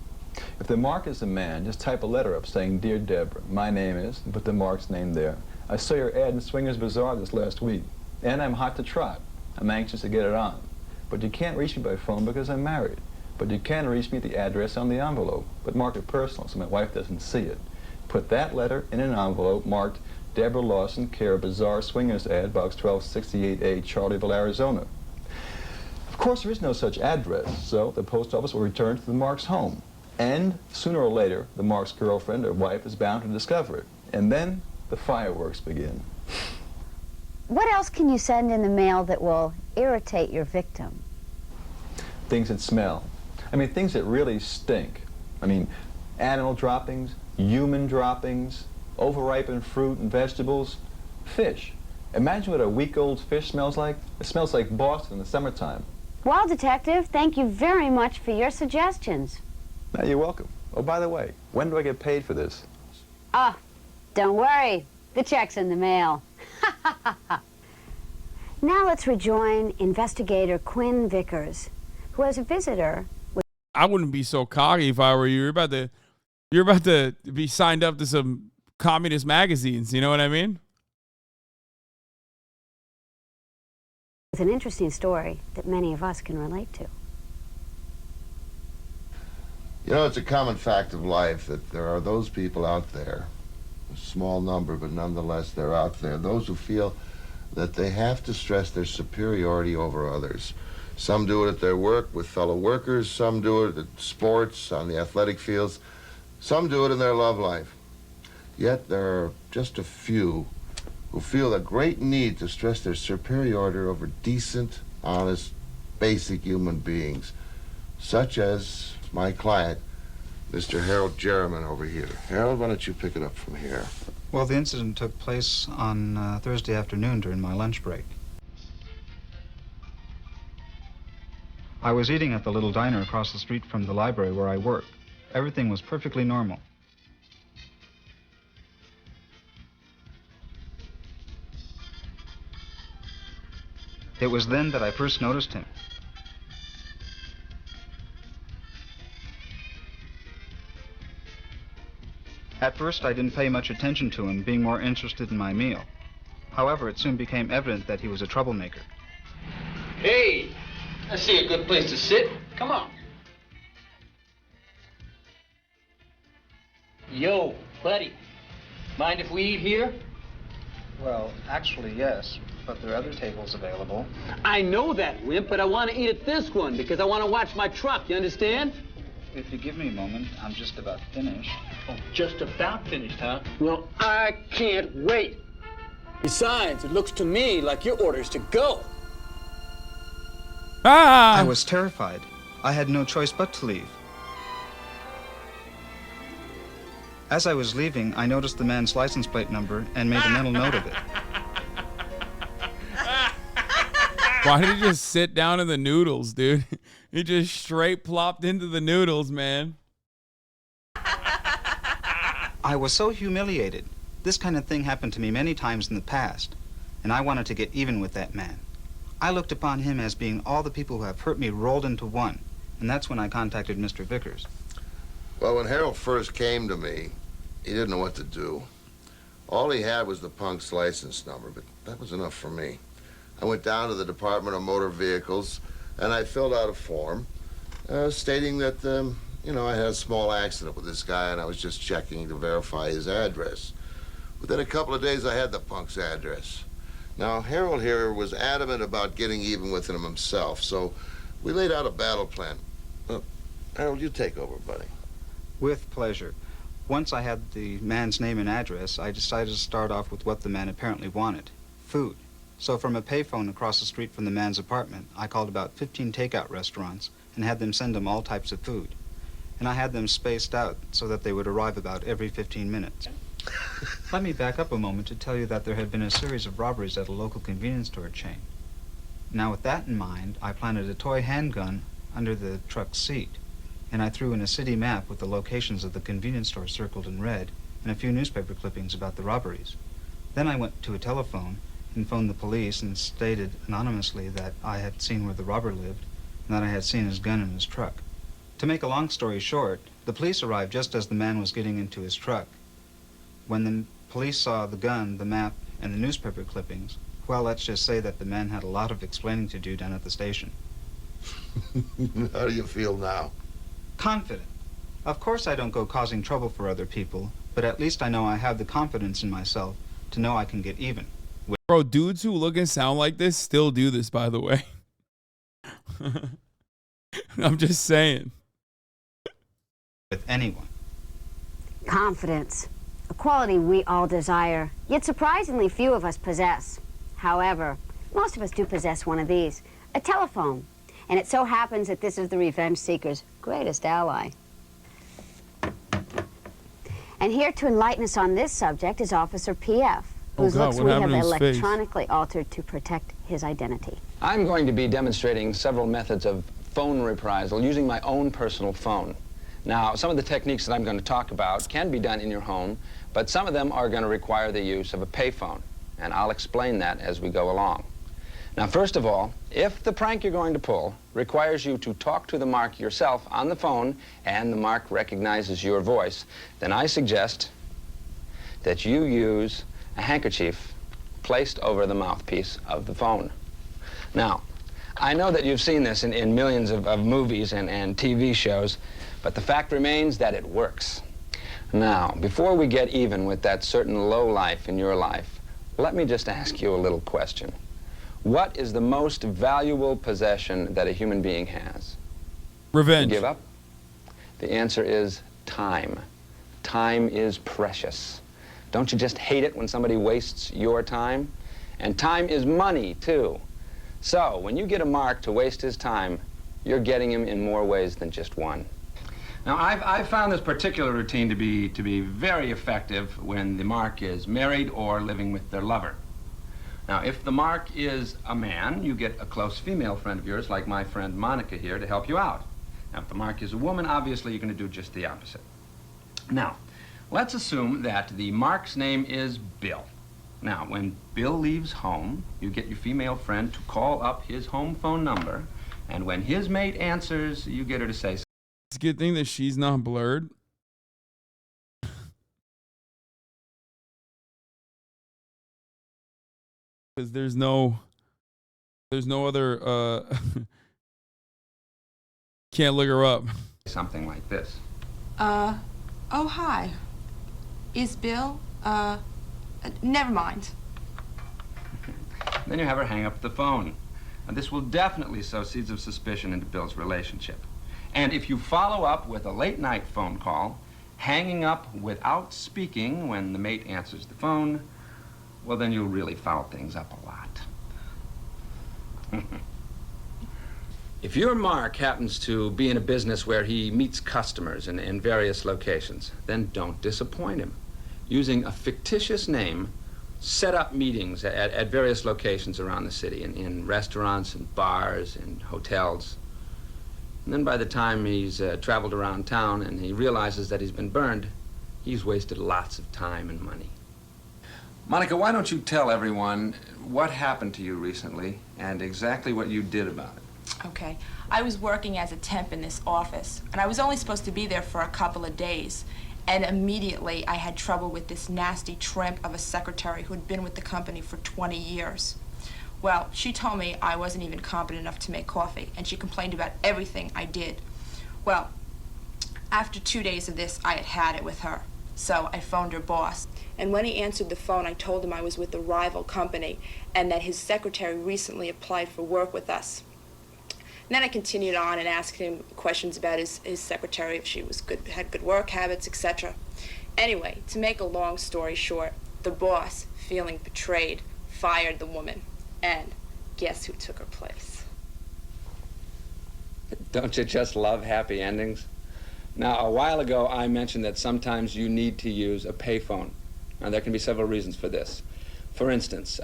If the Mark is a man, just type a letter up saying, "Dear Deborah, my name is," and put the Mark's name there. "I saw your ad in Swingers Bazaar this last week, and I'm hot to trot. I'm anxious to get it on. But you can't reach me by phone because I'm married. But you can reach me at the address on the envelope, but mark it personal so my wife doesn't see it. Put that letter in an envelope marked Deborah Lawson, care of Bazaar Swingers ad, box 1268A, Charleville, Arizona." Of course, there is no such address, so the post office will return to the Mark's home. And sooner or later, the Mark's girlfriend or wife is bound to discover it. And then the fireworks begin.
What else can you send in the mail that will irritate your victim?
Things that smell. I mean, things that really stink. I mean, animal droppings, human droppings, overripened fruit and vegetables, fish. Imagine what a week-old fish smells like. It smells like Boston in the summertime.
Well, Detective, thank you very much for your suggestions.
Now, you're welcome. Oh, by the way, when do I get paid for this?
Ah, don't worry. The check's in the mail. Now let's rejoin investigator Quinn Vickers, who has a visitor with...
I wouldn't be so cocky if I were you. You're about to be signed up to some communist magazines. You know what I mean?
With an interesting story that many of us can relate to.
You know, it's a common fact of life that there are those people out there, a small number, but nonetheless they're out there, those who feel that they have to stress their superiority over others. Some do it at their work with fellow workers, some do it at sports, on the athletic fields, some do it in their love life. Yet there are just a few who feel a great need to stress their superiority over decent, honest, basic human beings, such as my client, Mr. Harold Jerriman over here. Harold, why don't you pick it up from here?
Well, the incident took place on Thursday afternoon during my lunch break. I was eating at the little diner across the street from the library where I work. Everything was perfectly normal. It was then that I first noticed him. At first, I didn't pay much attention to him, being more interested in my meal. However, it soon became evident that he was a troublemaker.
Hey, I see a good place to sit. Come on. Yo, buddy, mind if we eat here?
Well, actually, yes, but there are other tables available.
I know that, Wimp, but I want to eat at this one because I want to watch my truck, you understand?
If you give me a moment, I'm just about finished.
Oh, just about finished, huh? Well, I can't wait. Besides, it looks to me like your order's to go.
I was terrified. I had no choice but to leave. As I was leaving, I noticed the man's license plate number and made a mental note of it.
Why did he just sit down in the noodles, dude? He just straight plopped into the noodles, man.
I was so humiliated. This kind of thing happened to me many times in the past. and I wanted to get even with that man. I looked upon him as being all the people who have hurt me rolled into one, and that's when I contacted Mr. Vickers.
Well, when Harold first came to me, he didn't know what to do. All he had was the punk's license number, but that was enough for me. I went down to the Department of Motor Vehicles, and I filled out a form stating that, I had a small accident with this guy, and I was just checking to verify his address. Within a couple of days, I had the punk's address. Now, Harold here was adamant about getting even with him himself, so we laid out a battle plan. Harold, you take over, buddy.
With pleasure. Once I had the man's name and address, I decided to start off with what the man apparently wanted: food. So from a payphone across the street from the man's apartment, I called about 15 takeout restaurants and had them send him all types of food. And I had them spaced out so that they would arrive about every 15 minutes. Let me back up a moment to tell you that there had been a series of robberies at a local convenience store chain. Now, with that in mind, I planted a toy handgun under the truck's seat, and I threw in a city map with the locations of the convenience stores circled in red and a few newspaper clippings about the robberies. Then I went to a telephone and phoned the police and stated anonymously that I had seen where the robber lived and that I had seen his gun in his truck. To make a long story short, the police arrived just as the man was getting into his truck. When the police saw the gun, the map, and the newspaper clippings, well, let's just say that the man had a lot of explaining to do down at the station.
How do you feel now?
Confident. Of course I don't go causing trouble for other people, but at least I know I have the confidence in myself to know I can get even.
Bro, dudes who look and sound like this still do this, by the way. I'm just saying.
With anyone.
Confidence, a quality we all desire, yet surprisingly few of us possess. However, most of us do possess one of these, a telephone. And it so happens that this is the revenge seeker's greatest ally. And here to enlighten us on this subject is Officer P.F., whose looks we have electronically altered to protect his identity.
I'm going to be demonstrating several methods of phone reprisal using my own personal phone. Now, some of the techniques that I'm going to talk about can be done in your home, but some of them are going to require the use of a payphone, and I'll explain that as we go along. Now, first of all, if the prank you're going to pull requires you to talk to the mark yourself on the phone and the mark recognizes your voice, then I suggest that you use a handkerchief placed over the mouthpiece of the phone. Now, I know that you've seen this in millions of movies and TV shows, but the fact remains that it works. Now, before we get even with that certain low life in your life, let me just ask you a little question. What is the most valuable possession that a human being has?
Revenge.
You give up? The answer is time. Time is precious. Don't you just hate it when somebody wastes your time? And time is money, too. So, when you get a mark to waste his time, you're getting him in more ways than just one. Now, I've found this particular routine to be very effective when the mark is married or living with their lover. Now, if the mark is a man, you get a close female friend of yours, like my friend Monica here, to help you out. Now, if the mark is a woman, obviously you're going to do just the opposite. Now, let's assume that the mark's name is Bill. Now, when Bill leaves home, you get your female friend to call up his home phone number, and when his mate answers, you get her to say,
it's a good thing that she's not blurred. Because there's no other, can't look her up.
Something like this.
Oh, hi. Is Bill, never mind.
Then you have her hang up the phone. Now, this will definitely sow seeds of suspicion into Bill's relationship. And if you follow up with a late-night phone call, hanging up without speaking when the mate answers the phone, well, then you'll really foul things up a lot. If your mark happens to be in a business where he meets customers in various locations, then don't disappoint him. Using a fictitious name, set up meetings at various locations around the city, in restaurants and bars and hotels. And then by the time he's traveled around town and he realizes that he's been burned, he's wasted lots of time and money. Monica, why don't you tell everyone what happened to you recently and exactly what you did about it?
Okay. I was working as a temp in this office, and I was only supposed to be there for a couple of days. And immediately I had trouble with this nasty tramp of a secretary who had been with the company for 20 years. Well, she told me I wasn't even competent enough to make coffee, and she complained about everything I did. Well, after 2 days of this, I had had it with her. So I phoned her boss. And when he answered the phone, I told him I was with a rival company and that his secretary recently applied for work with us. And then I continued on and asked him questions about his secretary, if she was good, had good work habits, etc. Anyway, to make a long story short, the boss, feeling betrayed, fired the woman. And guess who took her place?
Don't you just love happy endings? Now, a while ago, I mentioned that sometimes you need to use a payphone. Now, there can be several reasons for this. For instance,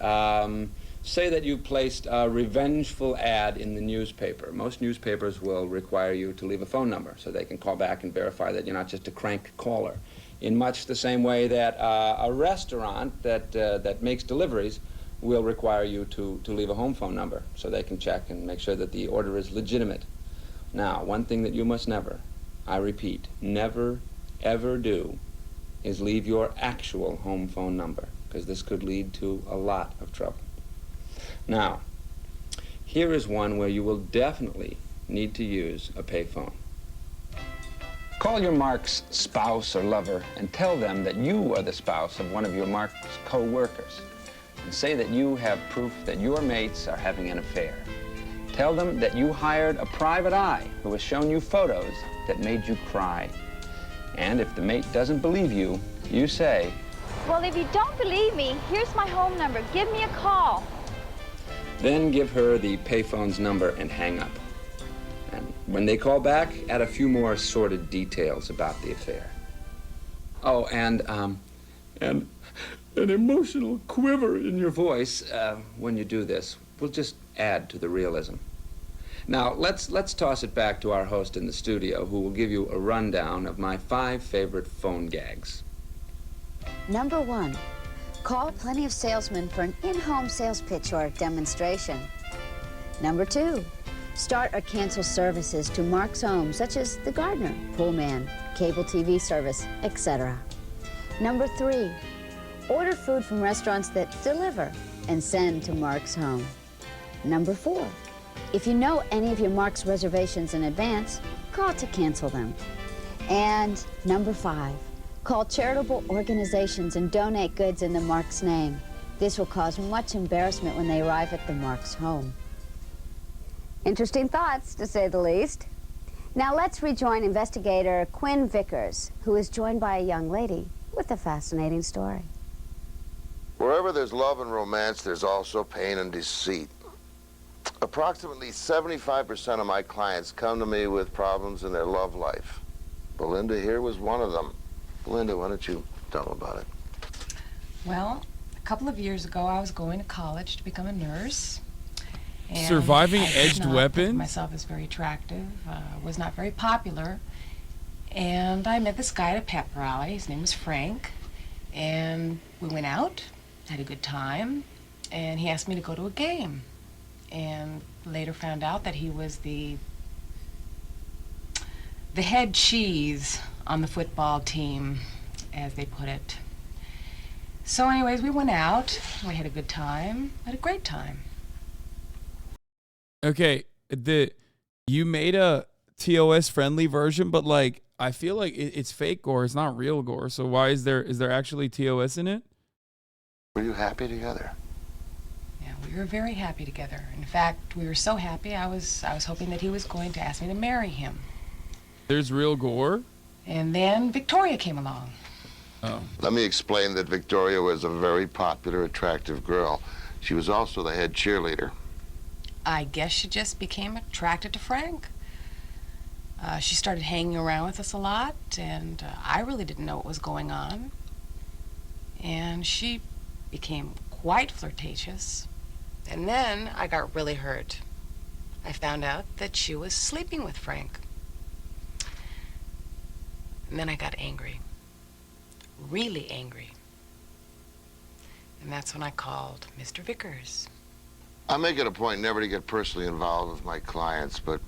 say that you placed a revengeful ad in the newspaper. Most newspapers will require you to leave a phone number so they can call back and verify that you're not just a crank caller. In much the same way that a restaurant that makes deliveries will require you to leave a home phone number so they can check and make sure that the order is legitimate. Now, one thing that you must never, I repeat, never, ever do is leave your actual home phone number, because this could lead to a lot of trouble. Now, here is one where you will definitely need to use a payphone. Call your Mark's spouse or lover and tell them that you are the spouse of one of your Mark's co-workers, and say that you have proof that your mates are having an affair. Tell them that you hired a private eye who has shown you photos that made you cry. And if the mate doesn't believe you, you say,
"Well, if you don't believe me, here's my home number. Give me a call."
Then give her the payphone's number and hang up. And when they call back, add a few more sordid details about the affair. Oh, and an emotional quiver in your voice when you do this will just add to the realism. Now, let's toss it back to our host in the studio, who will give you a rundown of my 5 favorite phone gags.
Number 1, call plenty of salesmen for an in-home sales pitch or demonstration. Number 2, start or cancel services to Mark's home, such as the gardener, pool man, cable TV service, etc. Number 3, order food from restaurants that deliver and send to Mark's home. Number 4, if you know any of your Mark's reservations in advance, call to cancel them. And number 5, call charitable organizations and donate goods in the Mark's name. This will cause much embarrassment when they arrive at the Mark's home. Interesting thoughts, to say the least. Now let's rejoin investigator Quinn Vickers, who is joined by a young lady with a fascinating story.
Wherever there's love and romance, there's also pain and deceit. Approximately 75% of my clients come to me with problems in their love life. Belinda here was one of them. Belinda, why don't you tell them about it?
Well, a couple of years ago, I was going to college to become a nurse. And
Surviving
I did
edged
not
weapons?
think myself as very attractive, was not very popular. And I met this guy at a pep rally. His name was Frank. And we went out, had a good time, and he asked me to go to a game. And later found out that he was the head cheese on the football team, as they put it. So anyways, we went out, we had a good time, had a great time.
Okay, you made a TOS friendly version, but like I feel like it's fake gore. It's not real gore. So why is there actually TOS in it?
Were you happy together?
Yeah, we were very happy together. In fact, we were so happy, I was hoping that he was going to ask me to marry him.
There's real gore?
And then Victoria came along.
Oh.
Let me explain that Victoria was a very popular, attractive girl. She was also the head cheerleader.
I guess she just became attracted to Frank. She started hanging around with us a lot, and I really didn't know what was going on. And she became quite flirtatious. And then I got really hurt. I found out that she was sleeping with Frank. And then I got angry. Really angry. And that's when I called Mr. Vickers.
I make it a point never to get personally involved with my clients, but,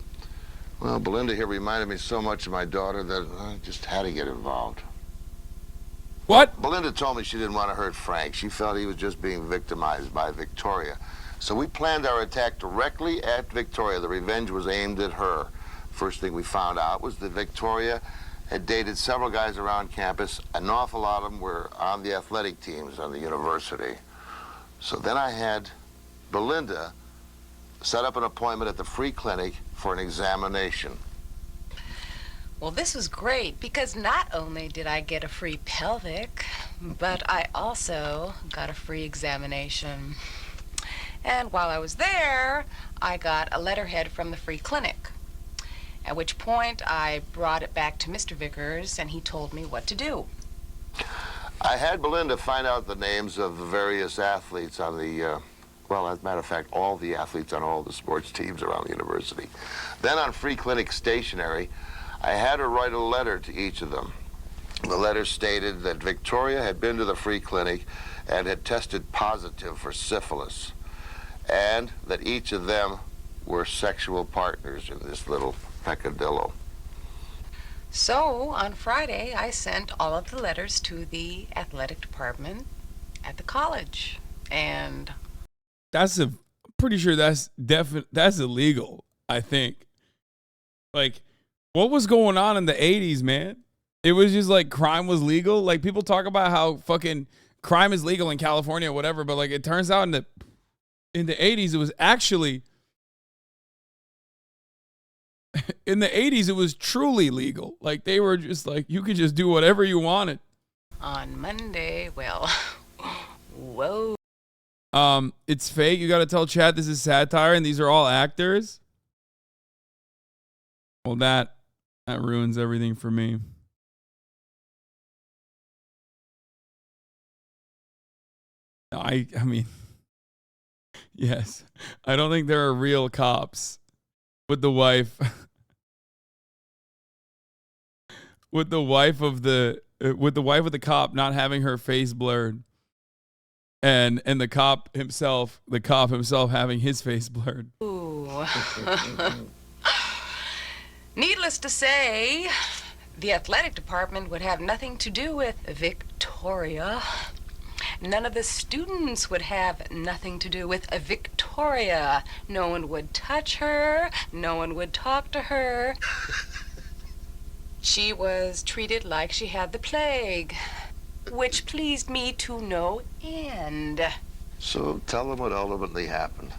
well, Belinda here reminded me so much of my daughter that I just had to get involved.
What?
Belinda told me she didn't want to hurt Frank. She felt he was just being victimized by Victoria. So we planned our attack directly at Victoria. The revenge was aimed at her. First thing we found out was that Victoria had dated several guys around campus. An awful lot of them were on the athletic teams on the university. So then I had Belinda set up an appointment at the free clinic for an examination.
Well, this was great because not only did I get a free pelvic, but I also got a free examination. And while I was there, I got a letterhead from the free clinic, at which point I brought it back to Mr. Vickers and he told me what to do.
I had Belinda find out the names of the various athletes on the, well, as a matter of fact, all the athletes on all the sports teams around the university. Then on free clinic stationery, I had her write a letter to each of them. The letter stated that Victoria had been to the free clinic and had tested positive for syphilis, and that each of them were sexual partners in this little peccadillo.
So on Friday, I sent all of the letters to the athletic department at the college, and
I'm pretty sure that's illegal, I think. Like, what was going on in the 80s, man? It was just like crime was legal. Like, people talk about how fucking crime is legal in California or whatever, but like it turns out in the 80s it was actually in the 80s it was truly legal. Like, they were just like, you could just do whatever you wanted.
on Monday, well, whoa.
It's fake. You got to tell chat this is satire and these are all actors. Well, that ruins everything for me. I mean, yes. I don't think there are real cops with the wife. With the wife of the cop not having her face blurred. And the cop himself having his face blurred.
Ooh. Needless to say, the athletic department would have nothing to do with Victoria. None of the students would have nothing to do with Victoria. No one would touch her. No one would talk to her. She was treated like she had the plague, which pleased me to no end.
So tell them what ultimately happened.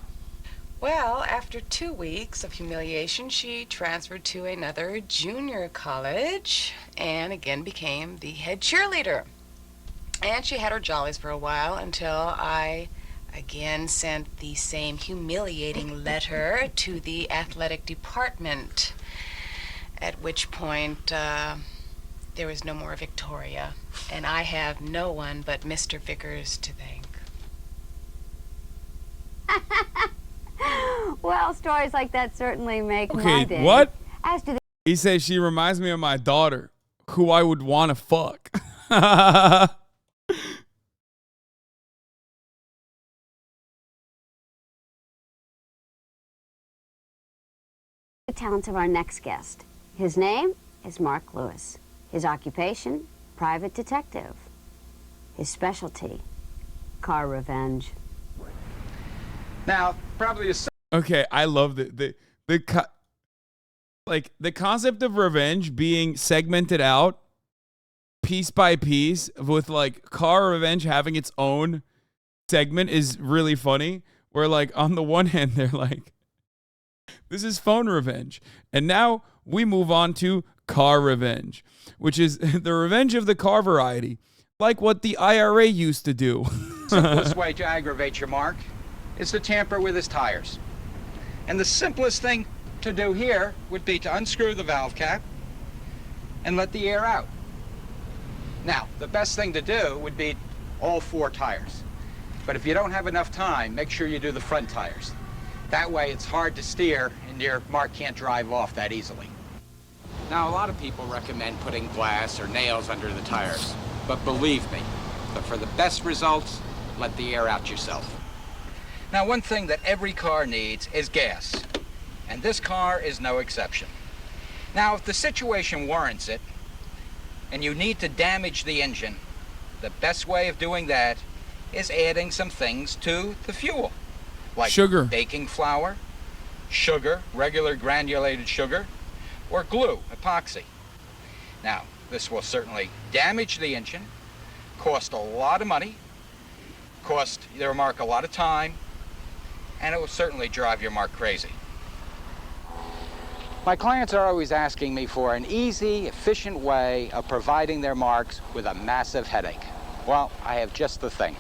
Well, after 2 weeks of humiliation, she transferred to another junior college and again became the head cheerleader. And she had her jollies for a while until I again sent the same humiliating letter to the athletic department, at which point there was no more Victoria, and I have no one but Mr. Vickers to thank.
Well, stories like that certainly make my
Okay,
day.
what?
As to the
He says she reminds me of my daughter, who I would want to fuck.
talents of our next guest. His name is Mark Lewis. His occupation, private detective. His specialty, car revenge.
Now, probably
Okay, I love the concept of revenge being segmented out piece by piece with like car revenge having its own segment is really funny. Where like on the one hand they're like, this is phone revenge, and now we move on to car revenge, which is the revenge of the car variety, like what the IRA used to do.
simplest way to aggravate your mark is to tamper with his tires. And the simplest thing to do here would be to unscrew the valve cap and let the air out. Now, the best thing to do would be all 4 tires. But if you don't have enough time, make sure you do the front tires. That way it's hard to steer and your mark can't drive off that easily. Now, a lot of people recommend putting glass or nails under the tires. But believe me, for the best results, let the air out yourself. Now, one thing that every car needs is gas, and this car is no exception. Now, if the situation warrants it, and you need to damage the engine, the best way of doing that is adding some things to the fuel, like
sugar,
baking flour, sugar, regular granulated sugar, or glue, epoxy. Now, this will certainly damage the engine, cost a lot of money, cost your mark a lot of time, and it will certainly drive your mark crazy. My clients are always asking me for an easy, efficient way of providing their marks with a massive headache. Well, I have just the thing.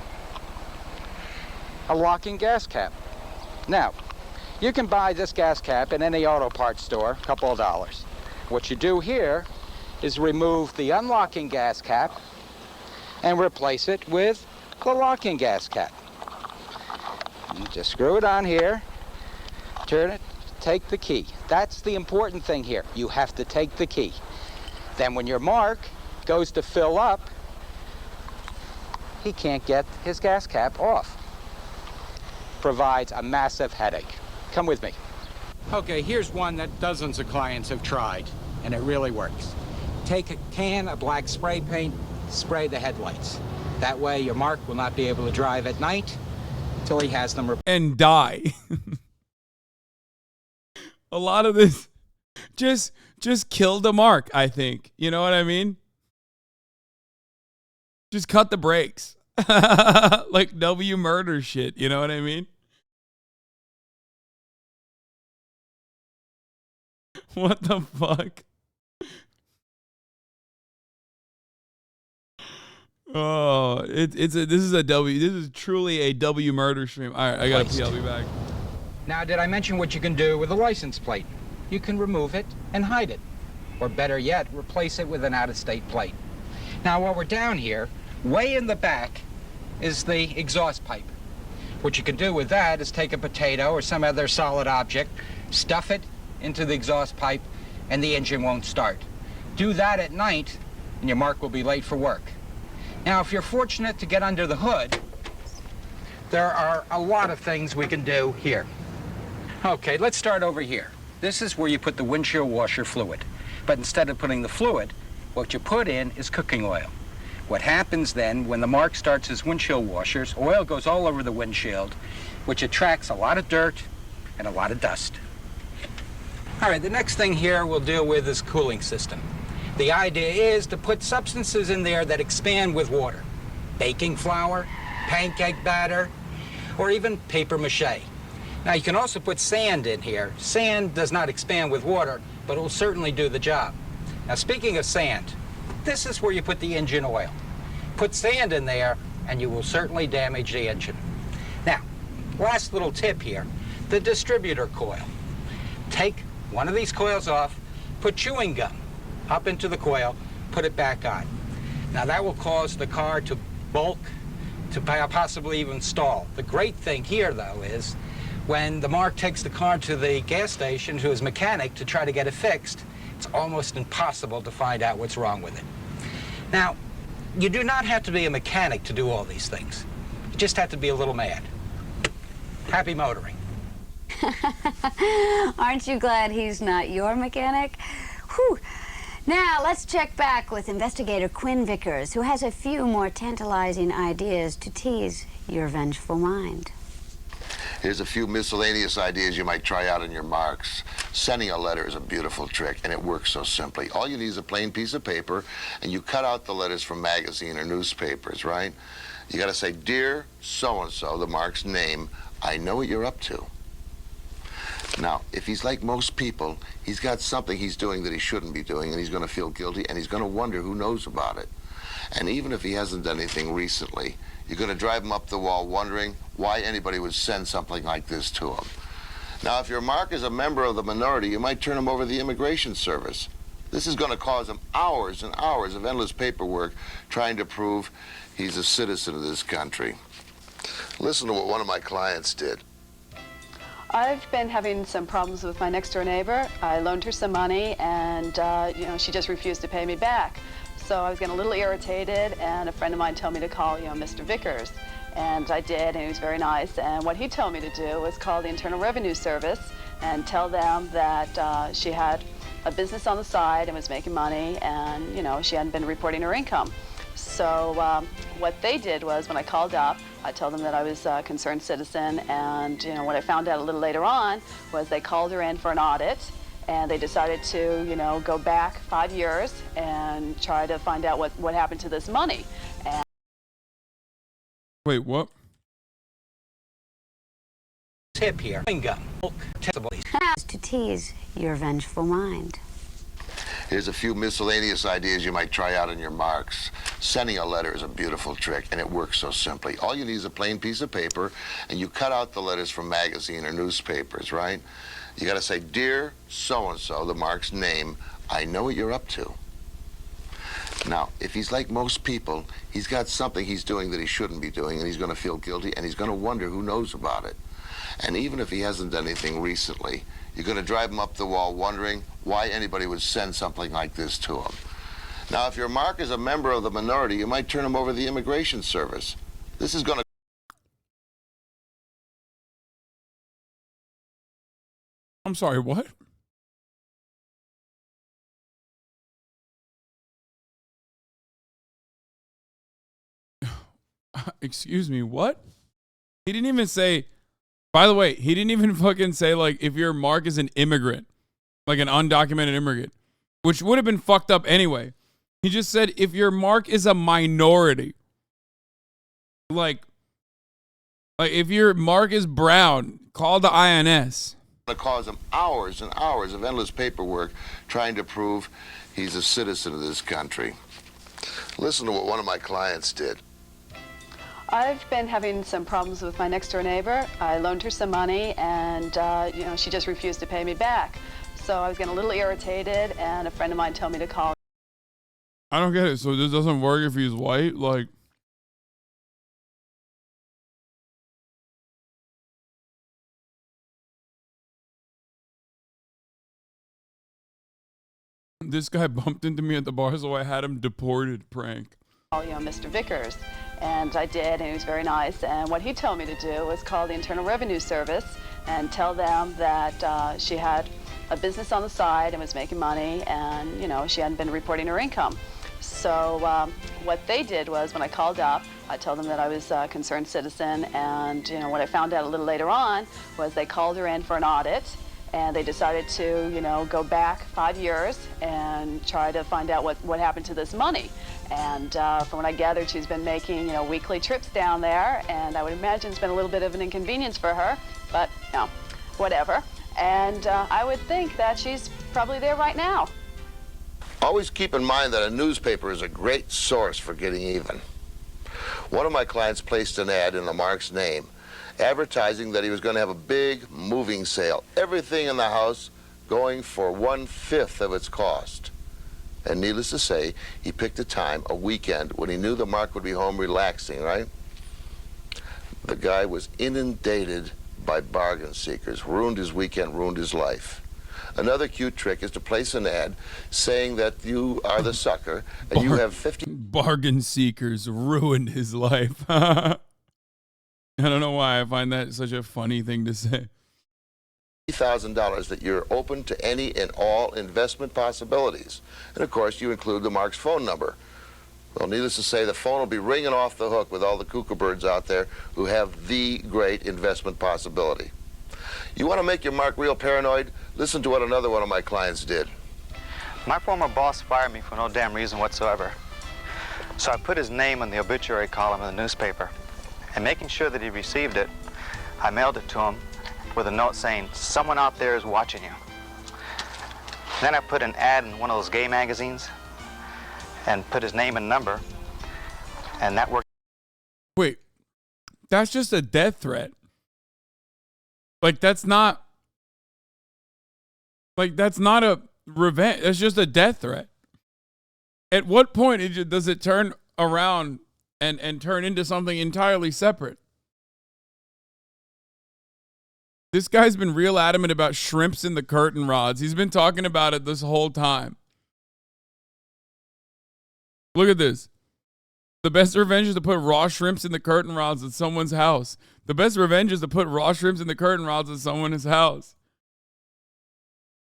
A locking gas cap. Now, you can buy this gas cap in any auto parts store, a couple of dollars. What you do here is remove the unlocking gas cap and replace it with the locking gas cap. You just screw it on here, turn it, take the key. That's the important thing here. You have to take the key. Then when your mark goes to fill up, he can't get his gas cap off. Provides a massive headache. Come with me. Okay, here's one that dozens of clients have tried, and it really works. Take a can of black spray paint, spray the headlights. That way your mark will not be able to drive at night until he has them
and die. A lot of this just kill the mark, I think. You know what I mean? Just cut the brakes. Like W murder shit, you know what I mean? What the fuck? Oh, this is truly a W murder stream. All right, I gotta pee. I'll be back.
Now, did I mention what you can do with a license plate? You can remove it and hide it. Or better yet, replace it with an out-of-state plate. Now, while we're down here, way in the back is the exhaust pipe. What you can do with that is take a potato or some other solid object, stuff it into the exhaust pipe, and the engine won't start. Do that at night, and your mark will be late for work. Now, if you're fortunate to get under the hood, there are a lot of things we can do here. Okay, let's start over here. This is where you put the windshield washer fluid. But instead of putting the fluid, what you put in is cooking oil. What happens then, when the mark starts his windshield washers, oil goes all over the windshield, which attracts a lot of dirt and a lot of dust. All right, the next thing here we'll deal with is cooling system. The idea is to put substances in there that expand with water. Baking flour, pancake batter, or even paper mache. Now, you can also put sand in here. Sand does not expand with water, but it will certainly do the job. Now, speaking of sand, this is where you put the engine oil. Put sand in there, and you will certainly damage the engine. Now, last little tip here, the distributor coil. Take one of these coils off, put chewing gum up into the coil, put it back on. Now, that will cause the car to bulk, to possibly even stall. The great thing here, though, is when the mark takes the car to the gas station to his mechanic to try to get it fixed, it's almost impossible to find out what's wrong with it. Now, you do not have to be a mechanic to do all these things. You just have to be a little mad. Happy motoring.
Aren't you glad he's not your mechanic? Whew. Now, let's check back with investigator Quinn Vickers, who has a few more tantalizing ideas to tease your vengeful mind.
Here's a few miscellaneous ideas you might try out in your marks. Sending a letter is a beautiful trick, and it works so simply. All you need is a plain piece of paper, and you cut out the letters from magazine or newspapers, right? You got to say, "Dear so-and-so," the mark's name, "I know what you're up to." Now, if he's like most people, he's got something he's doing that he shouldn't be doing, and he's going to feel guilty, and he's going to wonder who knows about it. And even if he hasn't done anything recently, you're going to drive him up the wall wondering why anybody would send something like this to him. Now, if your mark is a member of the minority, you might turn him over to the Immigration Service. This is going to cause him hours and hours of endless paperwork trying to prove he's a citizen of this country. Listen to what one of my clients did.
I've been having some problems with my next-door neighbor. I loaned her some money, and she just refused to pay me back. So I was getting a little irritated, and a friend of mine told me to call, Mr. Vickers. And I did, and he was very nice. And what he told me to do was call the Internal Revenue Service and tell them that she had a business on the side and was making money, and, you know, she hadn't been reporting her income. So what they did was, when I called up, I told them that I was a concerned citizen, and, you know, what I found out a little later on was they called her in for an audit, and they decided to, you know, go back 5 years and try to find out what happened to this money. And
Wait, what?
Tip here. Gum.
To tease your vengeful mind.
Here's a few miscellaneous ideas you might try out in your marks. Sending a letter is a beautiful trick, and it works so simply. All you need is a plain piece of paper, and you cut out the letters from magazine or newspapers, right? You gotta say, "Dear so-and-so," the mark's name, "I know what you're up to." Now, if he's like most people, he's got something he's doing that he shouldn't be doing, and he's gonna feel guilty, and he's gonna wonder who knows about it. And even if he hasn't done anything recently, you're going to drive him up the wall wondering why anybody would send something like this to him. Now, if your mark is a member of the minority, you might turn him over to the Immigration Service. This is going to...
I'm sorry, what? Excuse me, what? He didn't even say... By the way, he didn't even fucking say, like, if your mark is an immigrant, like an undocumented immigrant, which would have been fucked up anyway. He just said, if your mark is a minority, like if your mark is brown, call the INS.
Going to cause him hours and hours of endless paperwork trying to prove he's a citizen of this country. Listen to what one of my clients did.
I've been having some problems with my next door neighbor. I loaned her some money, and you know, she just refused to pay me back. So I was getting a little irritated, and a friend of mine told me to call.
I don't get it. So this doesn't work if he's white? Like, this guy bumped into me at the bar, so I had him deported prank.
You know, Mr. Vickers, and I did, and he was very nice. And what he told me to do was call the Internal Revenue Service and tell them that she had a business on the side and was making money, and, you know, she hadn't been reporting her income. So what they did was, when I called up, I told them that I was a concerned citizen, and, you know, what I found out a little later on was they called her in for an audit, and they decided to, you know, go back 5 years and try to find out what happened to this money. And from what I gathered, she's been making, you know, weekly trips down there, and I would imagine it's been a little bit of an inconvenience for her, but, you know, whatever. And I would think that she's probably there right now.
Always keep in mind that a newspaper is a great source for getting even. One of my clients placed an ad in the mark's name, advertising that he was going to have a big moving sale. Everything in the house going for 1/5 of its cost. And needless to say, he picked a time, a weekend, when he knew the mark would be home relaxing, right? The guy was inundated by bargain seekers, ruined his weekend, ruined his life. Another cute trick is to place an ad saying that you are the sucker and you have 50...
Bargain seekers ruined his life. I don't know why I find that such a funny thing to say.
$50,000 that you're open to any and all investment possibilities. And of course, you include the mark's phone number. Well, needless to say, the phone will be ringing off the hook with all the cuckoo birds out there who have the great investment possibility. You want to make your mark real paranoid? Listen to what another one of my clients did.
My former boss fired me for no damn reason whatsoever. So I put his name in the obituary column in the newspaper. And making sure that he received it, I mailed it to him with a note saying, "Someone out there is watching you." Then I put an ad in one of those gay magazines and put his name and number, and that worked.
Wait, that's just a death threat. Like, that's not a revenge. That's just a death threat. At what point does it turn around and turn into something entirely separate? This guy's been real adamant about shrimps in the curtain rods. He's been talking about it this whole time. Look at this. The best revenge is to put raw shrimps in the curtain rods at someone's house. The best revenge is to put raw shrimps in the curtain rods at someone's house.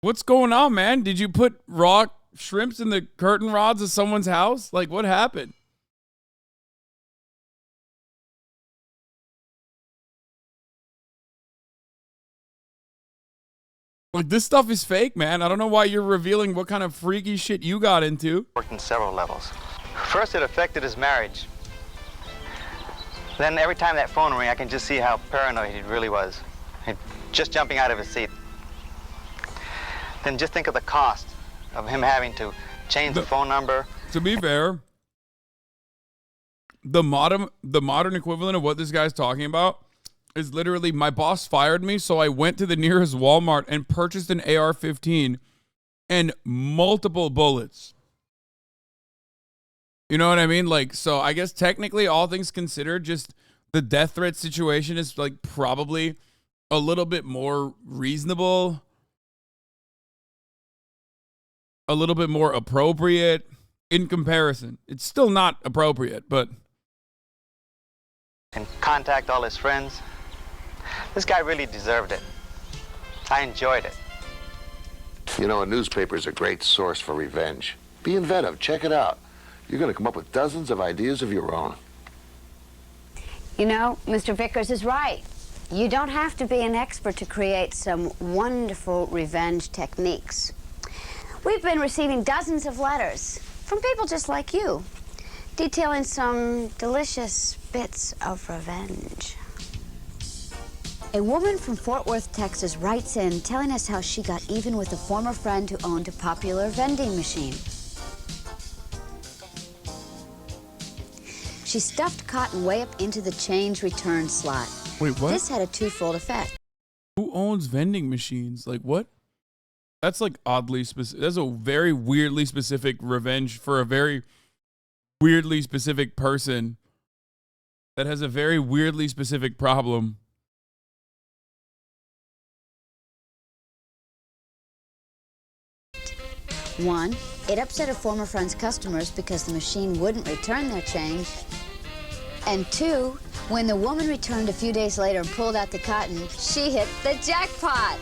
What's going on, man? Did you put raw shrimps in the curtain rods of someone's house? Like, what happened? Like, this stuff is fake, man. I don't know why you're revealing what kind of freaky shit you got into.
Worked in several levels. First, it affected his marriage. Then every time that phone rang, I can just see how paranoid he really was. Just jumping out of his seat. Then just think of the cost of him having to change the phone number.
To be fair, the modern equivalent of what this guy's talking about is literally, my boss fired me, so I went to the nearest Walmart and purchased an AR-15 and multiple bullets. You know what I mean? Like, so I guess technically, all things considered, just the death threat situation is like probably a little bit more reasonable, a little bit more appropriate in comparison. It's still not appropriate, but...
And contact all his friends. This guy really deserved it. I enjoyed it.
You know, a newspaper is a great source for revenge. Be inventive. Check it out. You're going to come up with dozens of ideas of your own.
You know, Mr. Vickers is right. You don't have to be an expert to create some wonderful revenge techniques. We've been receiving dozens of letters from people just like you, detailing some delicious bits of revenge. A woman from Fort Worth, Texas writes in telling us how she got even with a former friend who owned a popular vending machine. She stuffed cotton way up into the change return slot.
Wait, what?
This had a twofold effect.
Who owns vending machines? Like, what? That's like oddly specific. That's a very weirdly specific revenge for a very weirdly specific person that has a very weirdly specific problem.
One, it upset a former friend's customers because the machine wouldn't return their change. And two, when the woman returned a few days later and pulled out the cotton, she hit the jackpot.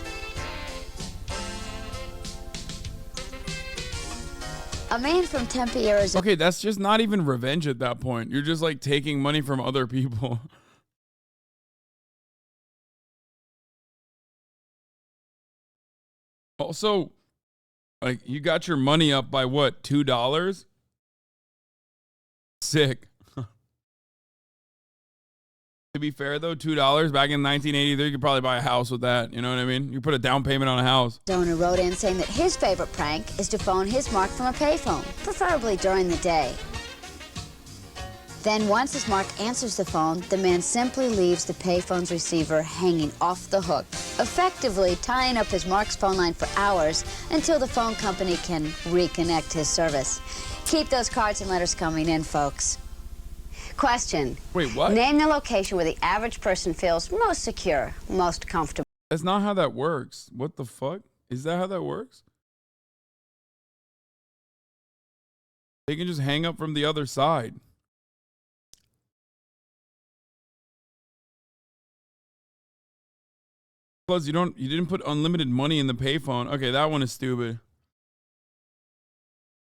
A man from Tempe, Arizona.
Okay, that's just not even revenge at that point. You're just like taking money from other people. Also, like, you got your money up by what, $2? Sick. To be fair, though, $2 back in 1983, you could probably buy a house with that. You know what I mean? You put a down payment on a house.
Donor wrote in saying that his favorite prank is to phone his mark from a payphone, preferably during the day. Then once his mark answers the phone, the man simply leaves the payphone's receiver hanging off the hook, effectively tying up his mark's phone line for hours until the phone company can reconnect his service. Keep those cards and letters coming in, folks. Question.
Wait, what?
Name the location where the average person feels most secure, most comfortable.
That's not how that works. What the fuck? Is that how that works? They can just hang up from the other side. Plus, you didn't put unlimited money in the payphone. Okay, that one is stupid.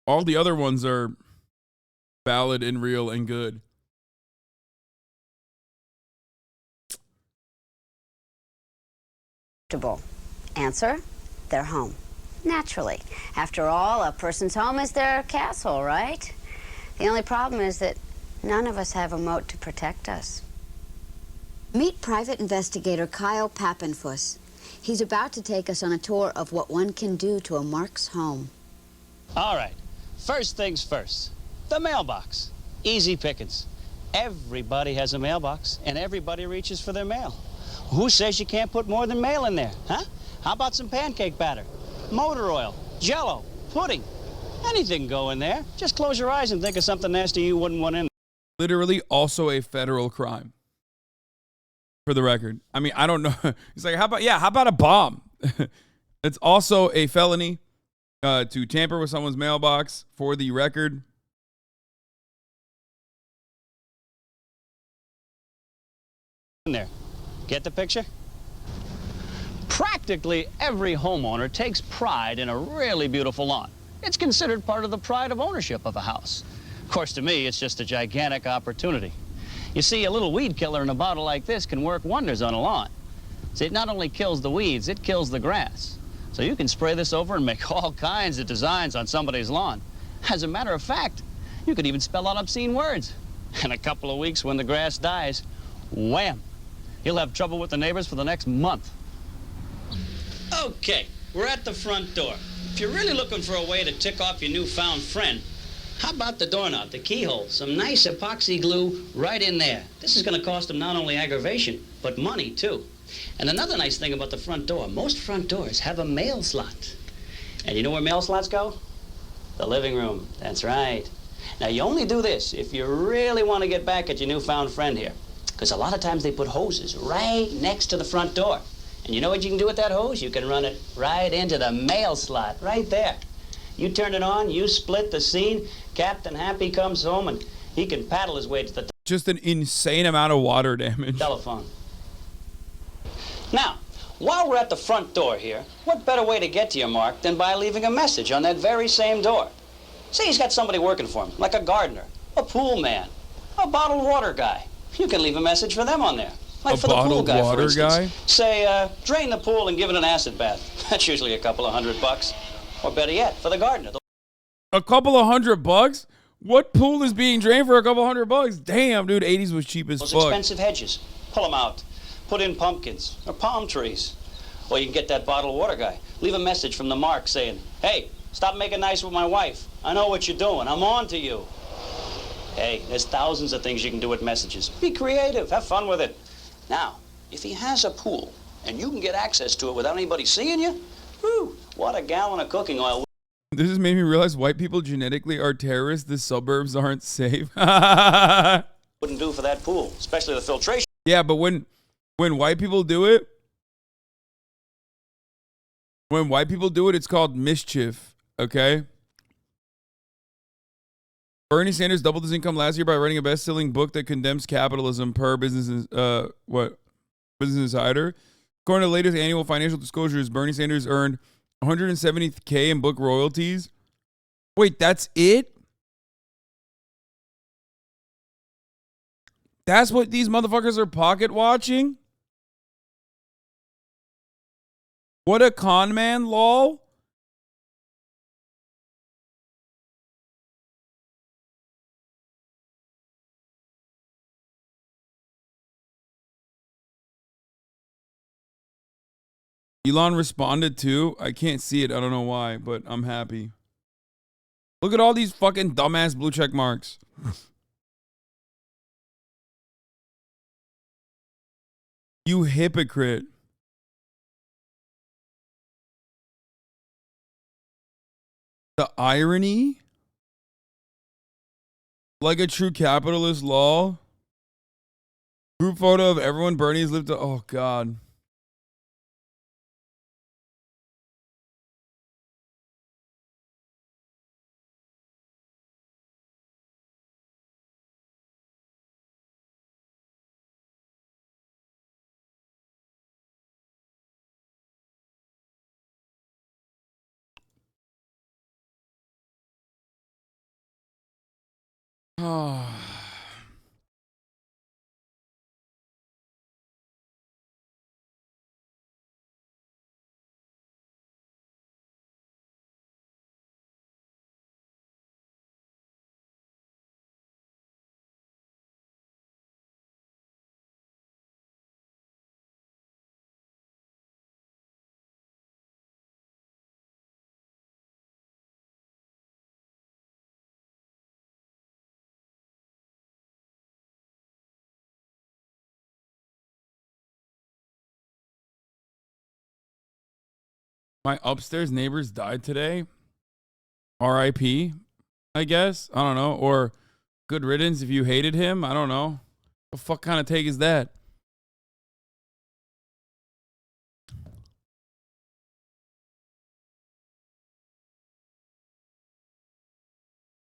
All the other ones are valid and real and good.
Answer, their home. Naturally. After all, a person's home is their castle, right? The only problem is that none of us have a moat to protect us. Meet private investigator Kyle Pappenfuss. He's about to take us on a tour of what one can do to a mark's home.
All right, first things first, the mailbox. Easy pickings. Everybody has a mailbox, and everybody reaches for their mail. Who says you can't put more than mail in there, huh? How about some pancake batter, motor oil, Jell-O, pudding? Anything go in there. Just close your eyes and think of something nasty you wouldn't want in.
Literally also a federal crime. For the record. I mean, I don't know. He's like, how about a bomb? It's also a felony to tamper with someone's mailbox, for the record.
in there. Get the picture? Practically every homeowner takes pride in a really beautiful lawn. It's considered part of the pride of ownership of a house. Of course, to me, it's just a gigantic opportunity. You see, a little weed killer in a bottle like this can work wonders on a lawn. See, it not only kills the weeds, it kills the grass. So you can spray this over and make all kinds of designs on somebody's lawn. As a matter of fact, you could even spell out obscene words. In a couple of weeks, when the grass dies, wham! You'll have trouble with the neighbors for the next month. Okay, we're at the front door. If you're really looking for a way to tick off your newfound friend, how about the doorknob, the keyhole? Some nice epoxy glue right in there. This is going to cost them not only aggravation, but money, too. And another nice thing about the front door, most front doors have a mail slot. And you know where mail slots go? The living room. That's right. Now, you only do this if you really want to get back at your newfound friend here. Because a lot of times they put hoses right next to the front door. And you know what you can do with that hose? You can run it right into the mail slot, right there. You turn it on, you split the scene, Captain Happy comes home, and he can paddle his way to the
Just an insane amount of water damage.
telephone. Now, while we're at the front door here, what better way to get to your mark than by leaving a message on that very same door? Say he's got somebody working for him, like a gardener, a pool man, a bottled water guy. You can leave a message for them on there. Like
A
for the pool
bottled
guy,
water
for instance.
guy?
Say, drain the pool and give it an acid bath. That's usually a couple of $100. Or better yet, for the gardener.
A couple of $100? What pool is being drained for a couple $100? Damn, dude, 80s was cheap as
Those
fuck.
expensive hedges. Pull them out. Put in pumpkins or palm trees. Or you can get that bottled water guy. Leave a message from the mark saying, hey, stop making nice with my wife. I know what you're doing. I'm on to you. Hey, there's thousands of things you can do with messages. Be creative. Have fun with it. Now, if he has a pool and you can get access to it without anybody seeing you, whew, what a gallon of cooking oil.
This has made me realize white people genetically are terrorists. The suburbs aren't safe.
Wouldn't do for that pool, especially the filtration.
Yeah, but when white people do it, it's called mischief, okay? Bernie Sanders doubled his income last year by writing a best-selling book that condemns capitalism per Business Insider. According to the latest annual financial disclosures, Bernie Sanders earned $170K in book royalties. Wait, that's it? That's what these motherfuckers are pocket watching? What a con man, lol. Elon responded too. I can't see it. I don't know why, but I'm happy. Look at all these fucking dumbass blue check marks. You hypocrite. The irony? Like a true capitalist, lol. Group photo of everyone Bernie's lived to. Oh, God. Oh. My upstairs neighbors died today. R.I.P. I guess. I don't know. Or good riddance if you hated him. I don't know. What the fuck kind of take is that?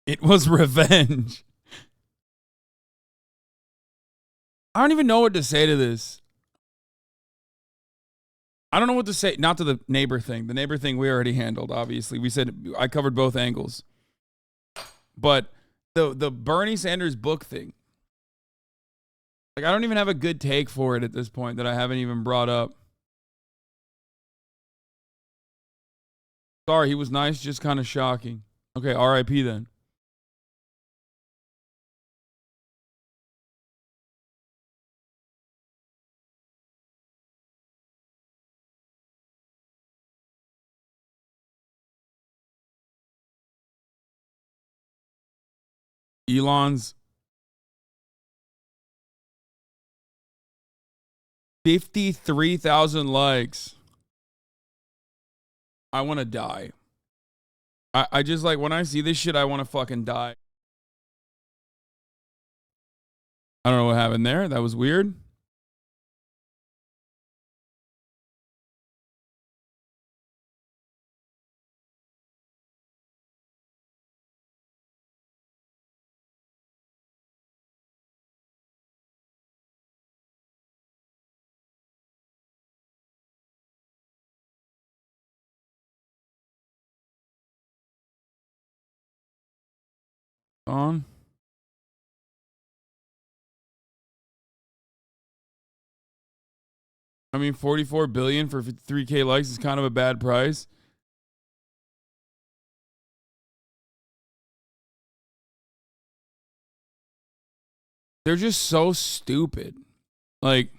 It was revenge. I don't even know what to say to this. I don't know what to say. Not to the neighbor thing. The neighbor thing we already handled, obviously. We said I covered both angles. But the Bernie Sanders book thing. Like, I don't even have a good take for it at this point that I haven't even brought up. Sorry, he was nice, just kind of shocking. Okay, RIP then. Elon's 53,000 likes. I want to die. I just, like, when I see this shit, I want to fucking die. I don't know what happened there. That was weird. On. I mean, 44 billion for 3K likes is kind of a bad price. They're just so stupid. Like,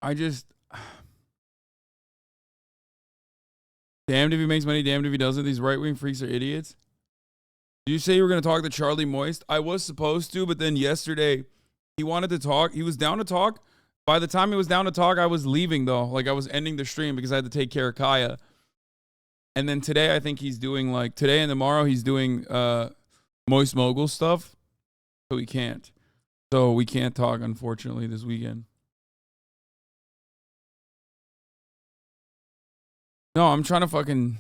I just, damned if he makes money, damned if he doesn't. These right-wing freaks are idiots. Did you say you were going to talk to Charlie Moist? I was supposed to, but then yesterday he wanted to talk. He was down to talk. By the time he was down to talk, I was leaving, though. Like, I was ending the stream because I had to take care of Kaya. And then today, I think he's doing, like, today and tomorrow, he's doing Moist Mogul stuff. So he can't. So we can't talk, unfortunately, this weekend. No, I'm trying to fucking...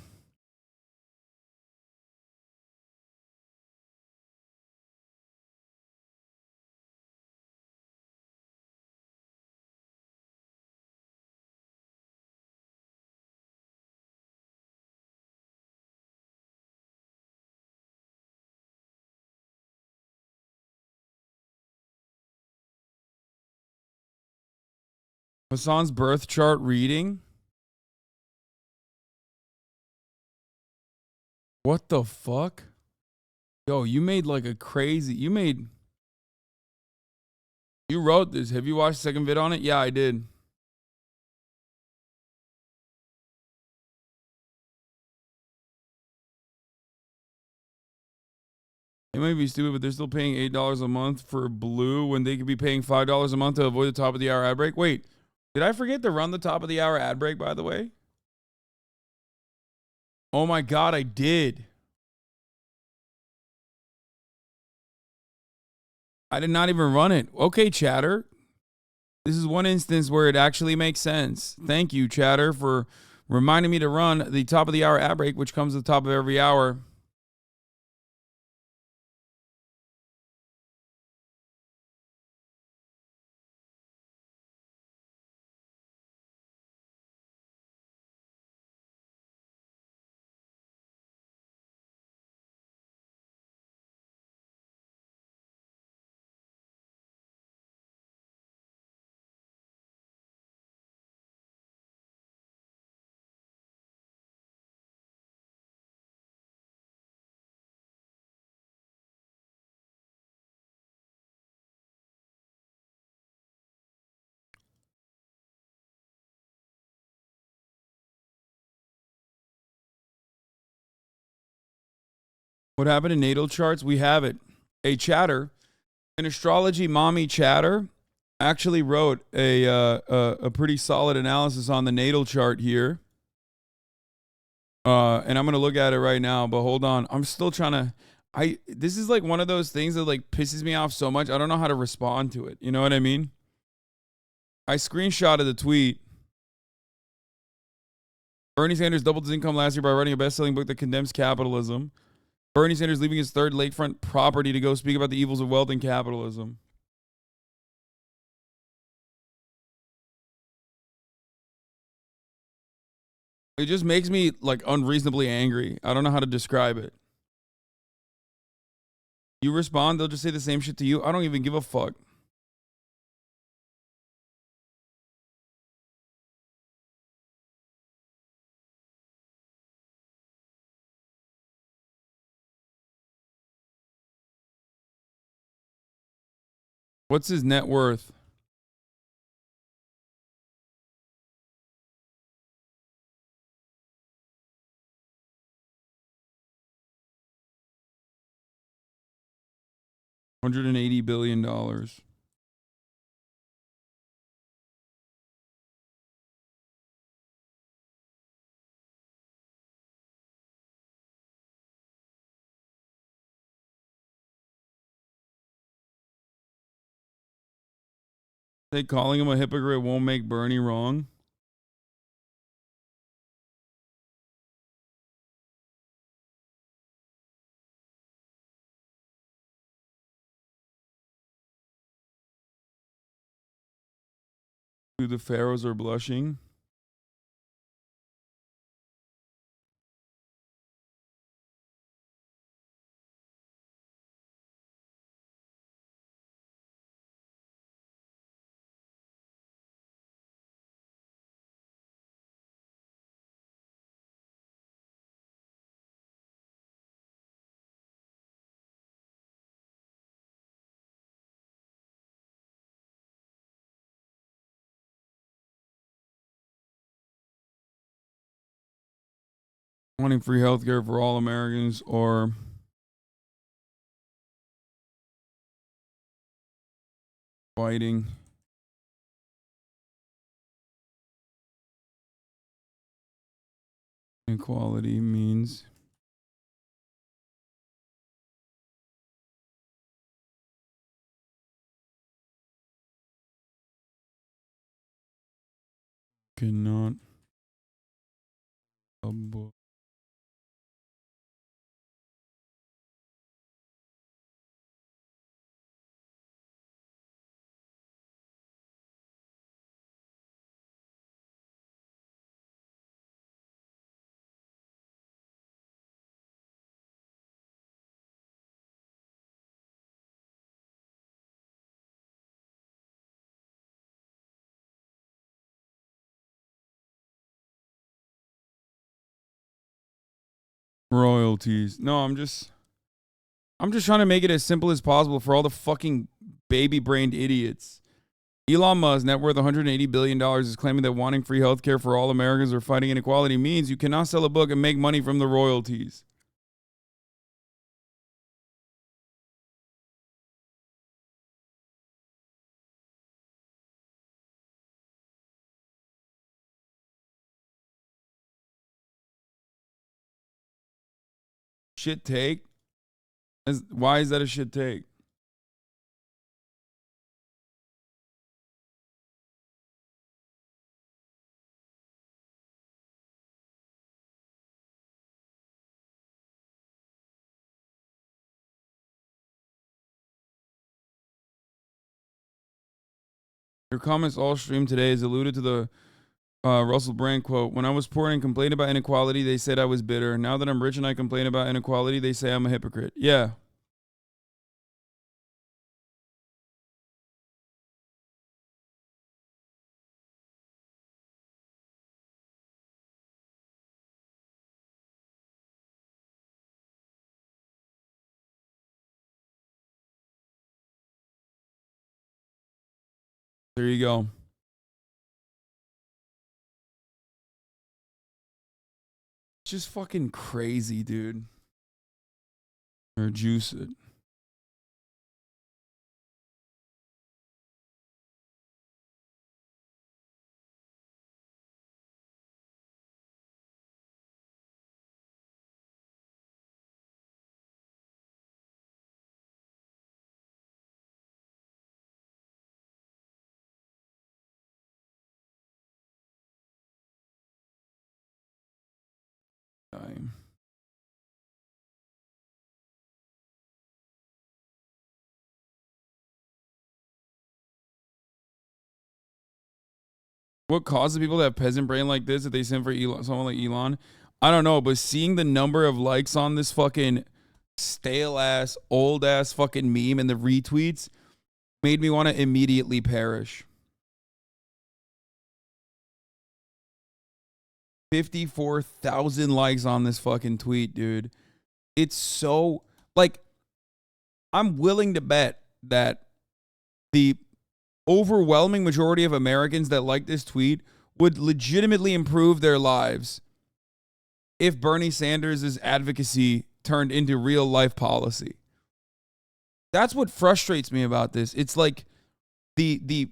Hassan's birth chart reading? What the fuck? Yo, you made like a crazy... You wrote this. Have you watched the second vid on it? Yeah, I did. It might be stupid, but they're still paying $8 a month for Blue when they could be paying $5 a month to avoid the top of the hour ad break. Wait, did I forget to run the top of the hour ad break, by the way? Oh my God, I did. I did not even run it. Okay, chatter. This is one instance where it actually makes sense. Thank you, chatter, for reminding me to run the top of the hour ad break, which comes at the top of every hour. What happened in natal charts? We have it. A chatter, an astrology mommy chatter, actually wrote a pretty solid analysis on the natal chart here. And I'm gonna look at it right now, but hold on. I'm still trying to. This is like one of those things that like pisses me off so much. I don't know how to respond to it. You know what I mean? I screenshotted the tweet. Bernie Sanders doubled his income last year by writing a best-selling book that condemns capitalism. Bernie Sanders leaving his third lakefront property to go speak about the evils of wealth and capitalism. It just makes me like unreasonably angry. I don't know how to describe it. You respond, they'll just say the same shit to you. I don't even give a fuck. What's his net worth? $180 billion. They calling him a hypocrite won't make Bernie wrong. The pharaohs are blushing. Wanting free healthcare for all Americans or fighting inequality means cannot abort. Royalties. No, I'm just trying to make it as simple as possible for all the fucking baby-brained idiots. Elon Musk, net worth $180 billion, is claiming that wanting free healthcare for all Americans or fighting inequality means you cannot sell a book and make money from the royalties. Shit take? Why is that a shit take? Your comments all streamed today is alluded to the Russell Brand quote. When I was poor and complained about inequality, they said I was bitter. Now that I'm rich and I complain about inequality, they say I'm a hypocrite. Yeah. There you go. It's just fucking crazy, dude. Or juice it. Time. What causes people to have peasant brain like this if they send for Elon, someone like Elon? I don't know, but seeing the number of likes on this fucking stale ass, old ass fucking meme and the retweets made me want to immediately perish. 54,000 likes on this fucking tweet, dude. It's so, like, I'm willing to bet that the overwhelming majority of Americans that like this tweet would legitimately improve their lives if Bernie Sanders' advocacy turned into real life policy. That's what frustrates me about this. It's like the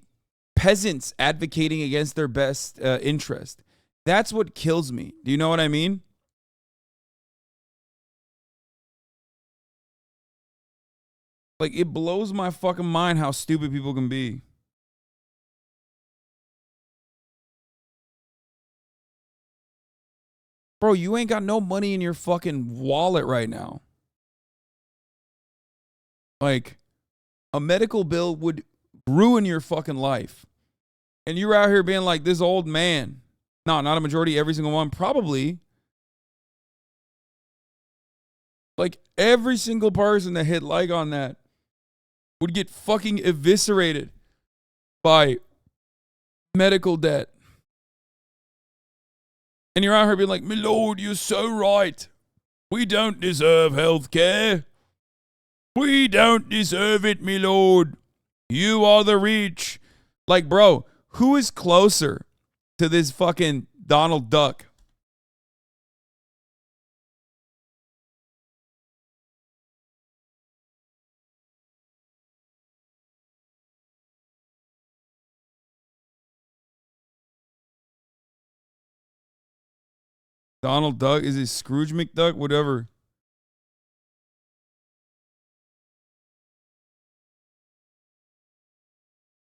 peasants advocating against their best interest. That's what kills me. Do you know what I mean? Like, it blows my fucking mind how stupid people can be. Bro, you ain't got no money in your fucking wallet right now. Like, a medical bill would ruin your fucking life. And you're out here being like this old man. No, not a majority, every single one. Probably. Like, every single person that hit like on that would get fucking eviscerated by medical debt. And you're out here being like, my lord, you're so right. We don't deserve health care. We don't deserve it, my lord. You are the rich. Like, bro, who is closer to this fucking Donald Duck? Donald Duck? Is it Scrooge McDuck? Whatever.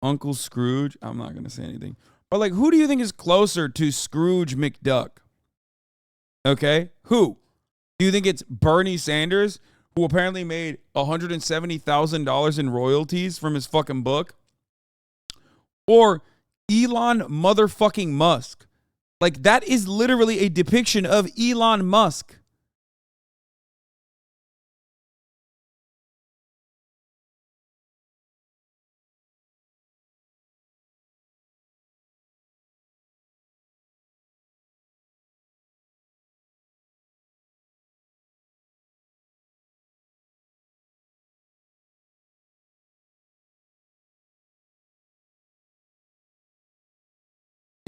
Uncle Scrooge? I'm not going to say anything. But, like, who do you think is closer to Scrooge McDuck? Okay? Who? Do you think it's Bernie Sanders, who apparently made $170,000 in royalties from his fucking book? Or Elon motherfucking Musk? Like, that is literally a depiction of Elon Musk.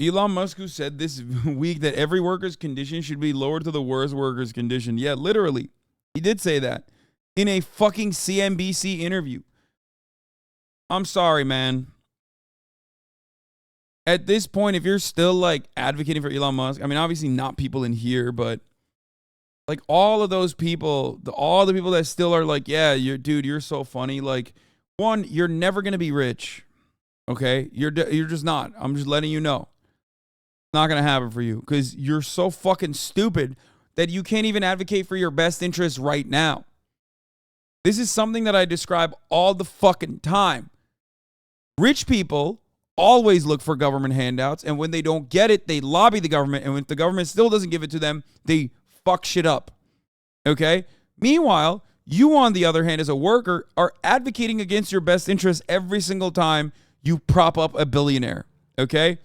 Elon Musk, who said this week that every worker's condition should be lowered to the worst worker's condition. Yeah, literally. He did say that in a fucking CNBC interview. I'm sorry, man. At this point, if you're still like advocating for Elon Musk, I mean, obviously not people in here, but like all of those people, all the people that still are like, yeah, you're so funny. Like, one, you're never going to be rich. Okay? You're just not. I'm just letting you know. Not going to happen for you because you're so fucking stupid that you can't even advocate for your best interests right now. This is something that I describe all the fucking time. Rich people always look for government handouts, and when they don't get it, they lobby the government, and when the government still doesn't give it to them, they fuck shit up. Okay? Meanwhile, you, on the other hand, as a worker, are advocating against your best interests every single time you prop up a billionaire. Okay?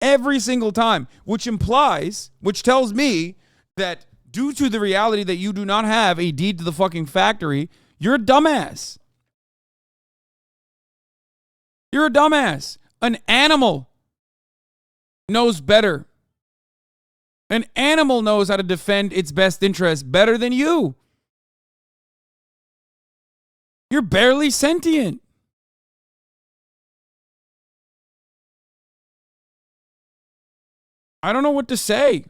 Every single time, which tells me that due to the reality that you do not have a deed to the fucking factory, you're a dumbass. You're a dumbass. An animal knows better. An animal knows how to defend its best interest better than you. You're barely sentient. I don't know what to say.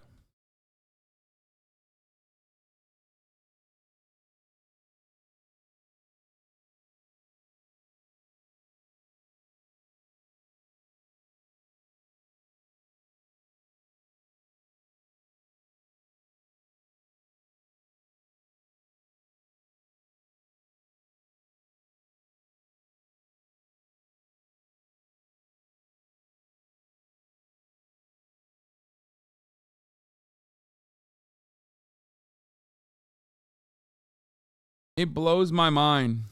It blows my mind.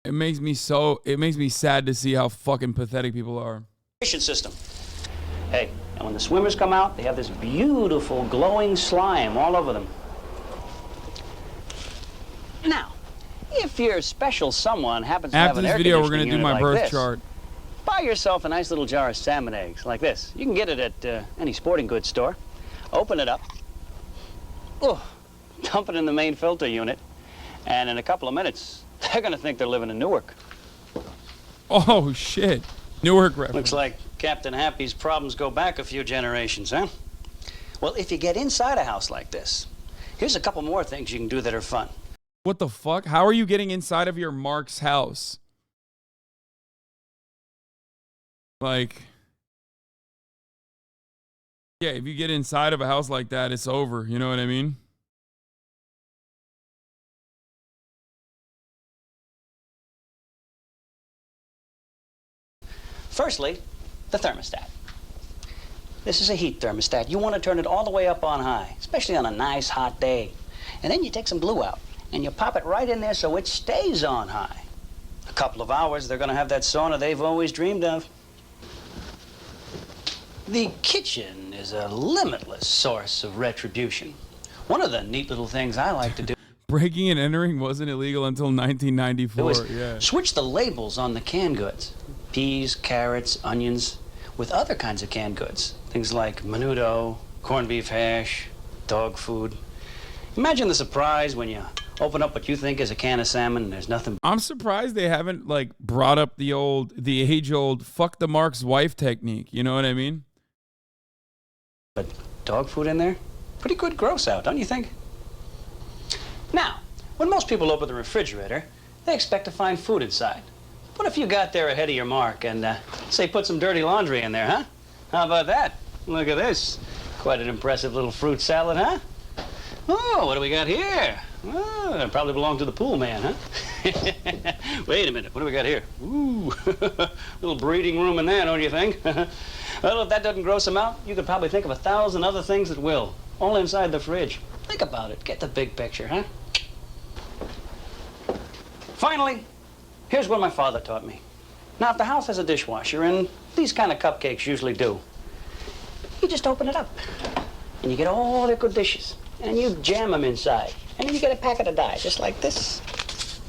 It makes me sad to see how fucking pathetic people are.
System. Hey, and when the swimmers come out, they have this beautiful glowing slime all over them. Now, if your special someone happens to have
After
an
this
air
video, we're gonna
conditioning
do my
unit
birth
like this,
chart.
buy yourself a nice little jar of salmon eggs like this. You can get it at any sporting goods store. Open it up. Oh, dump it in the main filter unit, and in a couple of minutes, they're gonna think they're living in Newark.
Oh shit, Newark reference.
Looks like Captain Happy's problems go back a few generations, huh? Well, if you get inside a house like this, here's a couple more things you can do that are fun.
What the fuck? How are you getting inside of your Mark's house? Like, yeah, if you get inside of a house like that, it's over. You know what I mean?
Firstly, the thermostat. This is a heat thermostat. You want to turn it all the way up on high, especially on a nice hot day. And then you take some glue out, and you pop it right in there so it stays on high. A couple of hours, they're going to have that sauna they've always dreamed of. The kitchen is a limitless source of retribution. One of the neat little things I like to do
Breaking and entering wasn't illegal until 1994.
is
Yeah.
switch the labels on the canned goods. Peas, carrots, onions, with other kinds of canned goods. Things like menudo, corned beef hash, dog food. Imagine the surprise when you open up what you think is a can of salmon and there's nothing.
I'm surprised they haven't like brought up the age-old fuck the Mark's wife technique. You know what I mean?
But dog food in there? Pretty good gross out, don't you think? Now, when most people open the refrigerator, they expect to find food inside. What if you got there ahead of your mark and, say, put some dirty laundry in there, huh? How about that? Look at this. Quite an impressive little fruit salad, huh? Oh, what do we got here? Oh, it probably belonged to the pool man, huh? Wait a minute, what do we got here? Ooh, little breeding room in there, don't you think? Well, if that doesn't gross them out, you could probably think of 1,000 other things that will, all inside the fridge. Think about it. Get the big picture, huh? Finally, here's what my father taught me. Now, if the house has a dishwasher, and these kind of cupcakes usually do, you just open it up, and you get all the good dishes, and you jam them inside, and then you get a packet of dye, just like this,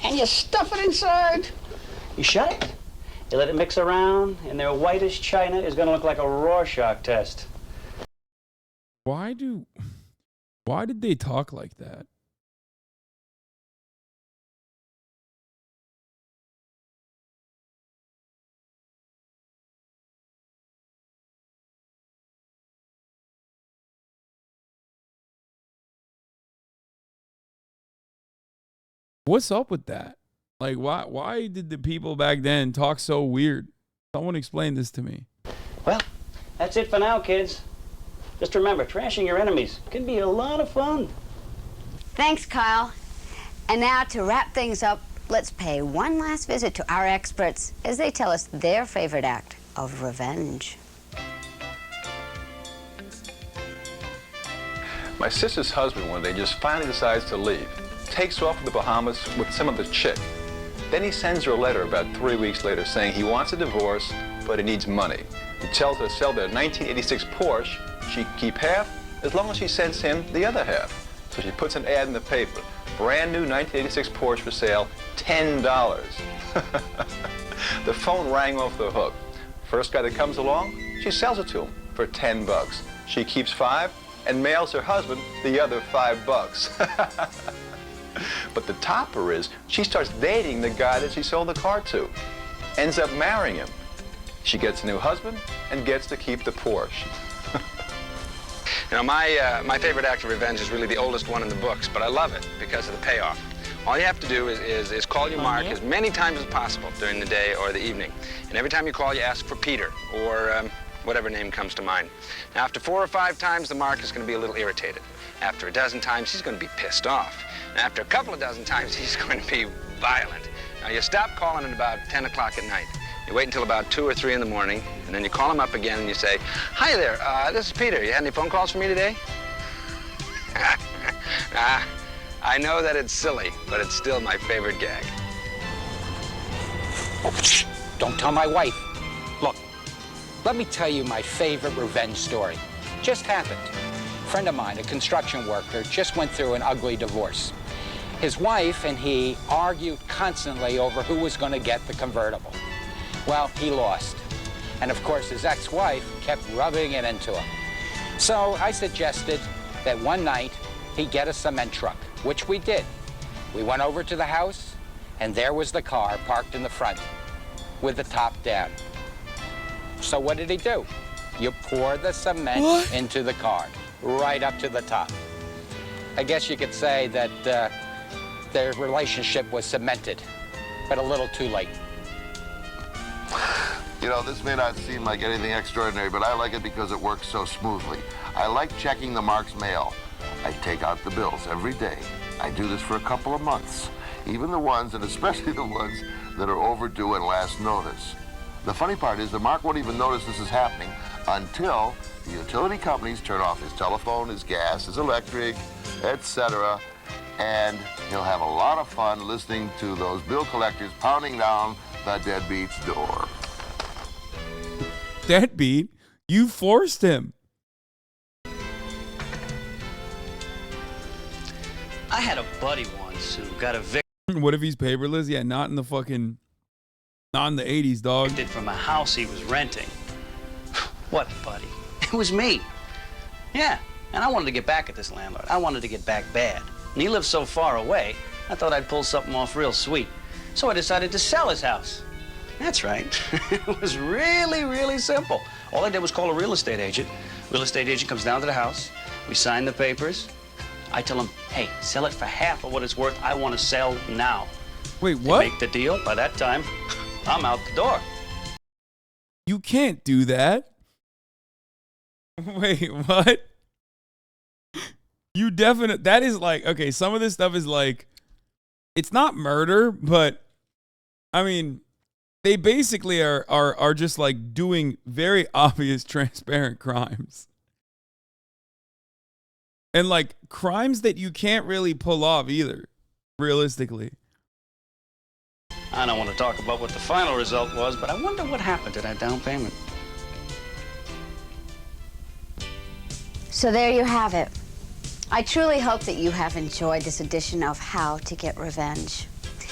and you stuff it inside. You shut it, you let it mix around, and their whitest china is going to look like a Rorschach test.
Why did they talk like that? What's up with that? Like, why did the people back then talk so weird? Someone explain this to me.
Well, that's it for now, kids. Just remember, trashing your enemies can be a lot of fun.
Thanks, Kyle. And now to wrap things up, let's pay one last visit to our experts as they tell us their favorite act of revenge.
My sister's husband, one day, just finally decides to leave. Takes off to the Bahamas with some other chick. Then he sends her a letter about 3 weeks later saying he wants a divorce, but he needs money. He tells her to sell their 1986 Porsche. She can keep half as long as she sends him the other half. So she puts an ad in the paper. Brand new 1986 Porsche for sale, $10. The phone rang off the hook. First guy that comes along, she sells it to him for $10. She keeps 5 and mails her husband the other $5. But the topper is she starts dating the guy that she sold the car to. Ends up marrying him. She gets a new husband and gets to keep the Porsche.
You know, my favorite act of revenge is really the oldest one in the books, but I love it because of the payoff. All you have to do is call your mark as many times as possible during the day or the evening. And every time you call, you ask for Peter or whatever name comes to mind. Now, after 4 or 5 times, the mark is going to be a little irritated. After a dozen times, he's going to be pissed off. And after a couple of dozen times, he's going to be violent. Now, you stop calling at about 10 o'clock at night. You wait until about 2 or 3 in the morning, and then you call him up again and you say, "Hi there, this is Peter. You had any phone calls for me today?" I know that it's silly, but it's still my favorite gag.
Oh, shh, don't tell my wife. Look, let me tell you my favorite revenge story. Just happened. A friend of mine, a construction worker, just went through an ugly divorce. His wife and he argued constantly over who was going to get the convertible. Well, he lost. And of course, his ex-wife kept rubbing it into him. So I suggested that one night he get a cement truck, which we did. We went over to the house, and there was the car parked in the front with the top down. So what did he do? You pour the cement into the car, right up to the top. I guess you could say that their relationship was cemented, but a little too late.
You know, this may not seem like anything extraordinary, but I like it because it works so smoothly. I like checking the mark's mail. I take out the bills every day. I do this for a couple of months. Even the ones, and especially the ones that are overdue and last notice. The funny part is the mark won't even notice this is happening until the utility companies turn off his telephone, his gas, his electric, etc. And he'll have a lot of fun listening to those bill collectors pounding down the deadbeat's door.
Deadbeat? You forced him.
I had a buddy once who got evicted
What if he's paperless? Yeah, not in the 80s, dog.
from a house he was renting. What, buddy? It was me. Yeah, and I wanted to get back at this landlord. I wanted to get back bad. And he lived so far away, I thought I'd pull something off real sweet. So I decided to sell his house. That's right. It was really, really simple. All I did was call a real estate agent. Real estate agent comes down to the house. We sign the papers. I tell him, hey, sell it for half of what it's worth. I want to sell now.
Wait, what?
They make the deal. By that time, I'm out the door.
You can't do that. Wait, what? You definitely, that is like, okay, some of this stuff is like, it's not murder, but I mean, they basically are just like doing very obvious, transparent crimes. And like crimes that you can't really pull off either, realistically.
I don't want to talk about what the final result was, but I wonder what happened to that down payment.
So there you have it. I truly hope that you have enjoyed this edition of How to Get Revenge.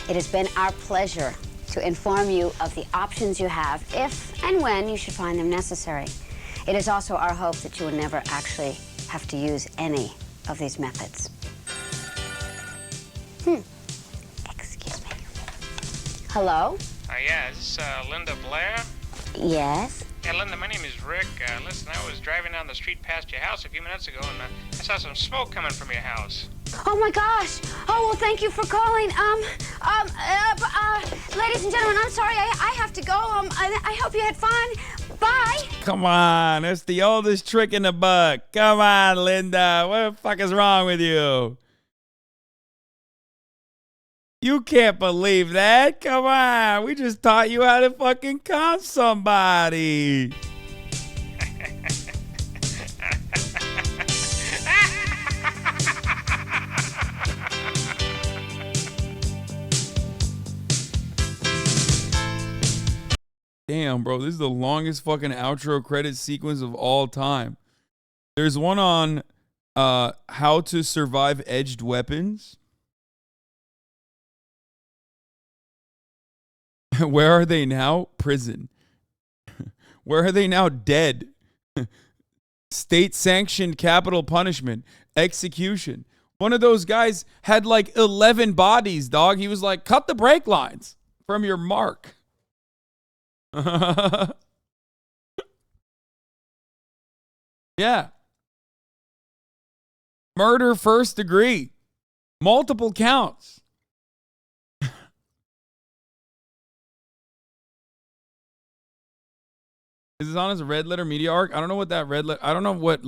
It has been our pleasure to inform you of the options you have if and when you should find them necessary. It is also our hope that you will never actually have to use any of these methods. Excuse me. Hello?
Yeah, is this Linda Blair?
Yes?
Yeah, Linda, my name is Rick. Listen, I was driving down the street past your house a few minutes ago, and I saw some smoke coming from your house.
Oh my gosh! Oh, well, thank you for calling. Ladies and gentlemen, I'm sorry, I have to go. I hope you had fun. Bye!
Come on, that's the oldest trick in the book. Come on, Linda. What the fuck is wrong with you? You can't believe that. Come on. We just taught you how to fucking con somebody. Damn, bro. This is the longest fucking outro credit sequence of all time. There's one on how to survive edged weapons. Where are they now? Prison. Where are they now? Dead. State-sanctioned capital punishment. Execution. One of those guys had like 11 bodies, dog. He was like, cut the brake lines from your mark. Yeah. Murder first degree. Multiple counts. Is this on as a red letter media arc? I don't know what that I don't know what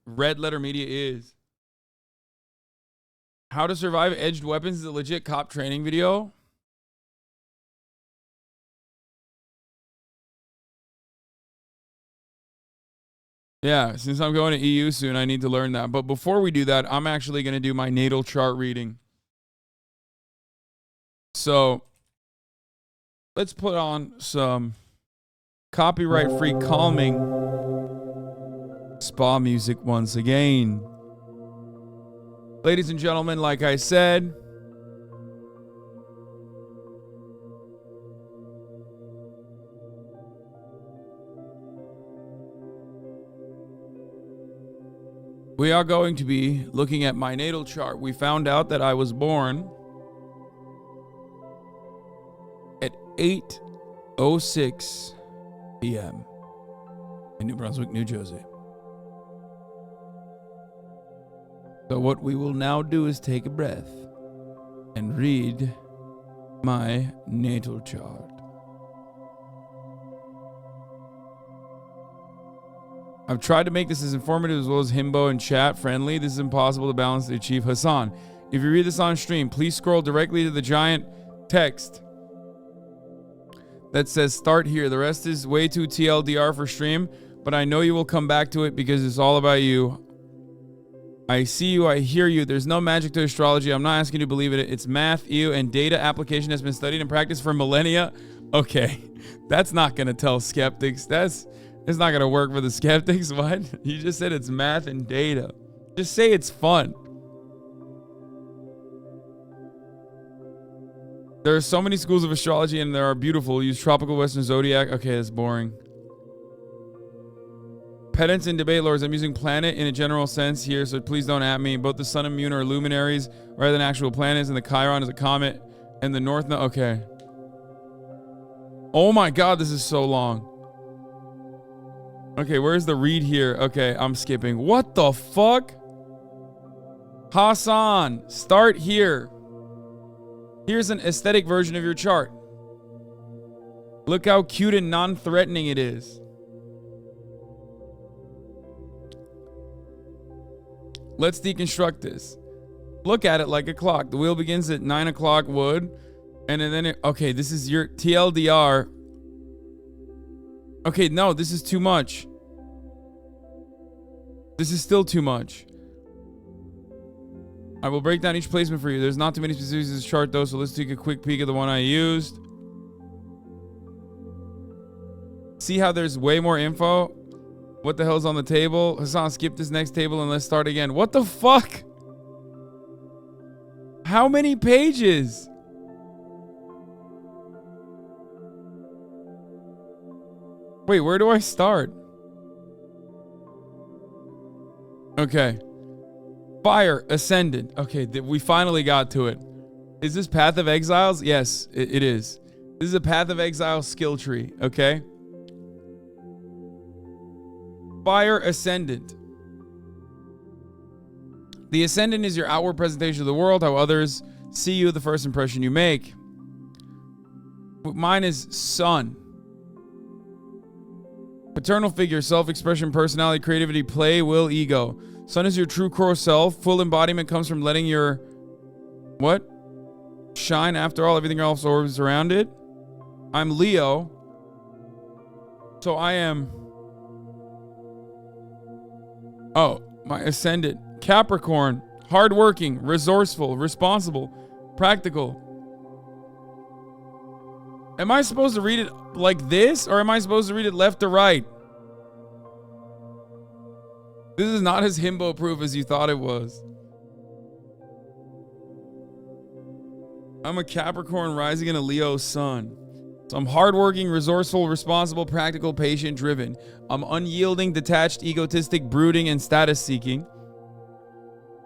red letter media is. How to survive edged weapons is a legit cop training video. Yeah, since I'm going to EU soon, I need to learn that. But before we do that, I'm actually going to do my natal chart reading. So let's put on some copyright-free calming spa music once again. Ladies and gentlemen, like I said, we are going to be looking at my natal chart. We found out that I was born at 8:06 p.m. in New Brunswick, New Jersey. So what we will now do is take a breath and read my natal chart. I've tried to make this as informative as well as himbo and chat friendly. This is impossible to balance to achieve. Hassan, if you read this on stream, please scroll directly to the giant text that says start here. The rest is way too TLDR for stream, but I know you will come back to it because it's all about you. I see you, I hear you. There's no magic to astrology. I'm not asking you to believe it. It's math, and data application has been studied and practiced for millennia. Okay, that's not going to tell skeptics. It's not going to work for the skeptics. What? You just said it's math and data. Just say it's fun. There are so many schools of astrology and they are beautiful. Use tropical Western zodiac. Okay, that's boring. Pedants and debate lords. I'm using planet in a general sense here, so please don't at me. Both the sun and moon are luminaries rather than actual planets, and the Chiron is a comet, and the north node. Okay. Oh my God, this is so long. Okay, where's the read here? Okay, I'm skipping. What the fuck? Hassan, start here. Here's an aesthetic version of your chart. Look how cute and non-threatening it is. Let's deconstruct this. Look at it like a clock. The wheel begins at 9 o'clock wood. And then okay, this is your TLDR. Okay, no, this is too much. This is still too much. I will break down each placement for you. There's not too many specifics in this chart though, so let's take a quick peek at the one I used. See how there's way more info? What the hell's on the table? Hassan, skip this next table and let's start again. What the fuck? How many pages? Wait, where do I start? Okay. Fire, Ascendant. Okay, we finally got to it. Is this Path of Exiles? Yes, it is. This is a Path of Exile skill tree, okay? Fire, Ascendant. The Ascendant is your outward presentation of the world, how others see you, the first impression you make. Mine is Sun. Paternal figure, self-expression, personality, creativity, play, will, ego. Sun is your true core self. Full embodiment comes from letting your... What? Shine. After all, everything else orbs around it. I'm Leo. So I am... Oh, my Ascendant. Capricorn. Hardworking, resourceful, responsible, practical. Am I supposed to read it like this, or am I supposed to read it left to right? This is not as himbo-proof as you thought it was. I'm a Capricorn rising in a Leo sun. So I'm hardworking, resourceful, responsible, practical, patient, driven. I'm unyielding, detached, egotistic, brooding, and status seeking.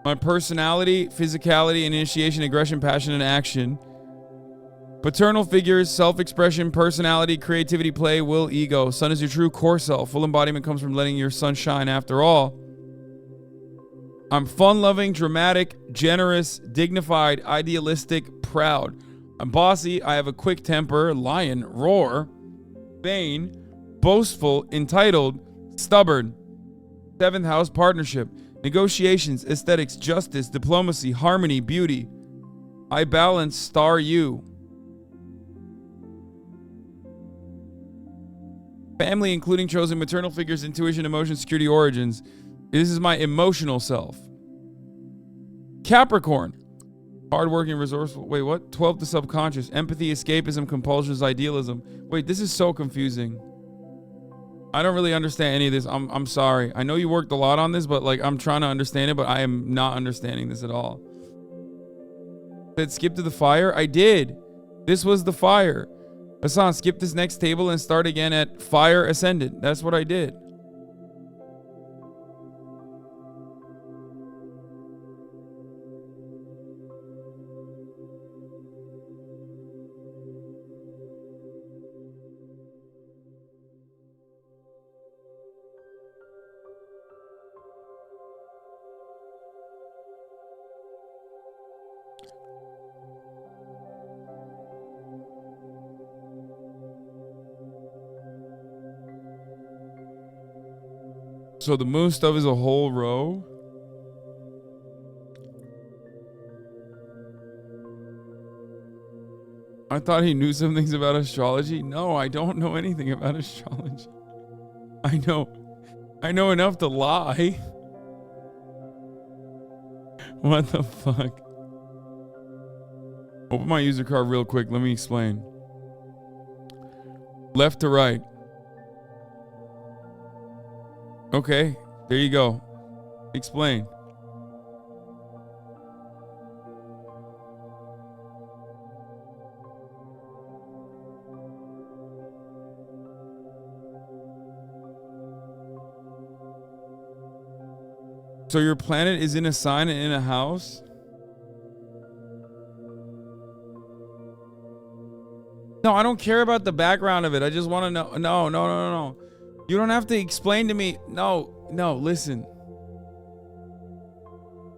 My personality, physicality, initiation, aggression, passion, and action. Paternal figures, self-expression, personality, creativity, play, will, ego. Sun is your true core self. Full embodiment comes from letting your sun shine after all. I'm fun-loving, dramatic, generous, dignified, idealistic, proud. I'm bossy. I have a quick temper, lion, roar, vain, boastful, entitled, stubborn. 7th house partnership, negotiations, aesthetics, justice, diplomacy, harmony, beauty. I balance, star you. Family, including chosen maternal figures, intuition, emotion, security, origins. This is my emotional self. Capricorn. Hardworking, resourceful. Wait, what? 12 to subconscious. Empathy, escapism, compulsions, idealism. Wait, this is so confusing. I don't really understand any of this. I'm sorry. I know you worked a lot on this, but like I'm trying to understand it, but I am not understanding this at all. Said skip to the fire? I did. This was the fire. Hasan, skip this next table and start again at fire ascendant. That's what I did. So the moon stuff is a whole row? I thought he knew some things about astrology. No, I don't know anything about astrology. I know enough to lie. What the fuck? Open my user card real quick. Let me explain. Left to right. Okay, there you go. Explain. So your planet is in a sign and in a house? No, I don't care about the background of it. I just want to know. No. You don't have to explain to me. No, listen.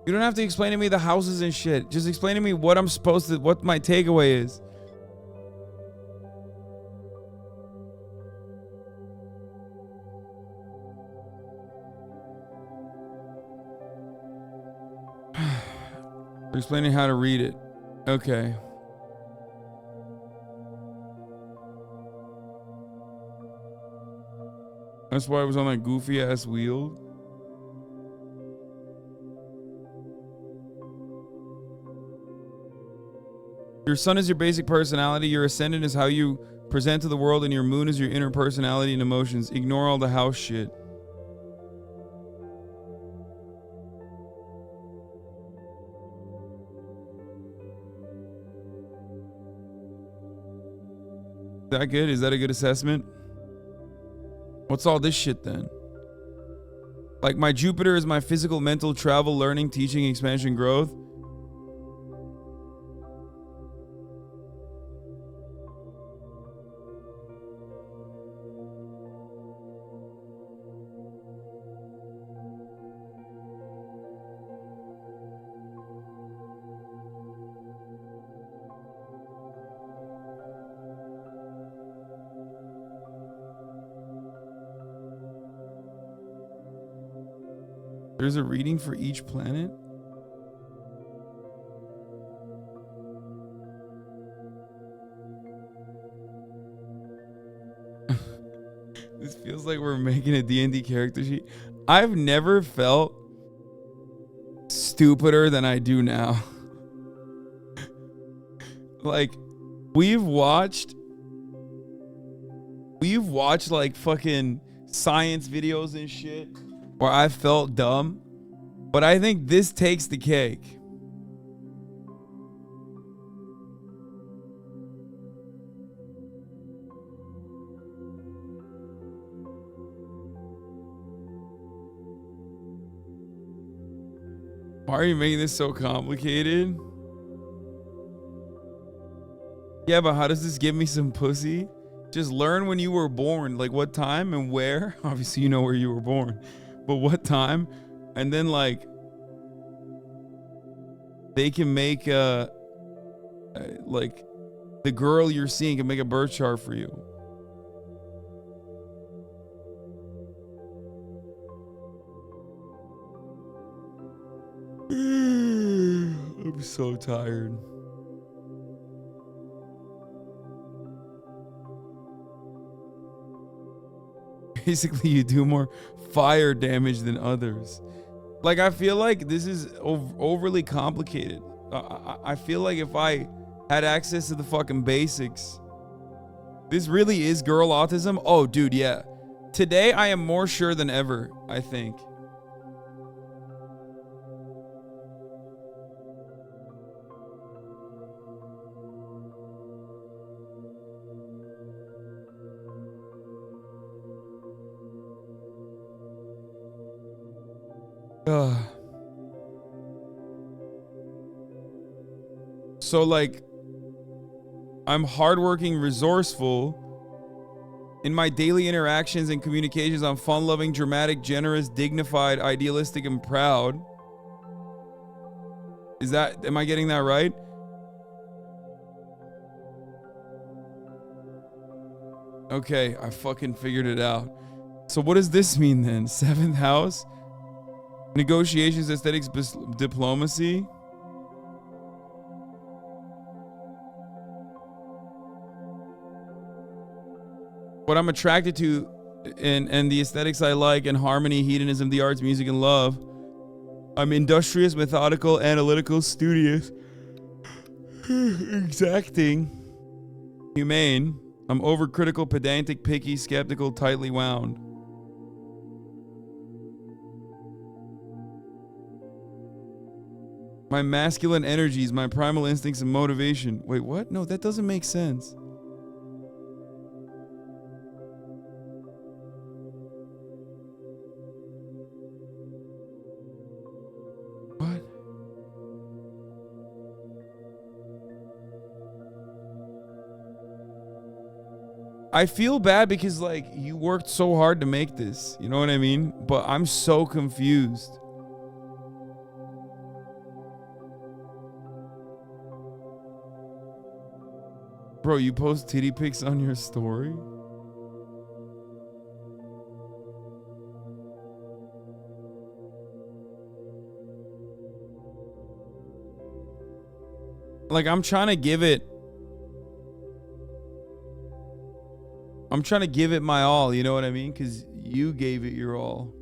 You don't have to explain to me the houses and shit. Just explain to me what I'm supposed to, what my takeaway is. You're explaining how to read it. Okay. That's why I was on that goofy ass wheel. Your sun is your basic personality. Your ascendant is how you present to the world, and your moon is your inner personality and emotions. Ignore all the house shit. Is that good? Is that a good assessment? What's all this shit then? Like my Jupiter is my physical, mental, travel, learning, teaching, expansion, growth. There's a reading for each planet? This feels like we're making a D&D character sheet. I've never felt stupider than I do now. Like, we've watched like fucking science videos and shit where I felt dumb, but I think this takes the cake. Why are you making this so complicated? Yeah, but how does this give me some pussy? Just learn when you were born, like what time and where. Obviously, you know where you were born, but what time? And then like they can make like the girl you're seeing can make a birth chart for you. I'm so tired. Basically, you do more fire damage than others. Like, I feel like this is overly complicated. I feel like if I had access to the fucking basics, this really is girl autism. Oh, dude, yeah. Today, I am more sure than ever, I think. So like, I'm hardworking, resourceful. In my daily interactions and communications, I'm fun-loving, dramatic, generous, dignified, idealistic, and proud. Am I getting that right? Okay, I fucking figured it out. So what does this mean then? 7th house? Negotiations, aesthetics, diplomacy. What I'm attracted to and the aesthetics I like, and harmony, hedonism, the arts, music, and love. I'm industrious, methodical, analytical, studious, exacting, humane. I'm overcritical, pedantic, picky, skeptical, tightly wound. My masculine energies, my primal instincts and motivation. Wait, what? No, that doesn't make sense. What? I feel bad because like you worked so hard to make this, you know what I mean? But I'm so confused. Bro, you post titty pics on your story? Like, I'm trying to give it my all, you know what I mean? Because you gave it your all.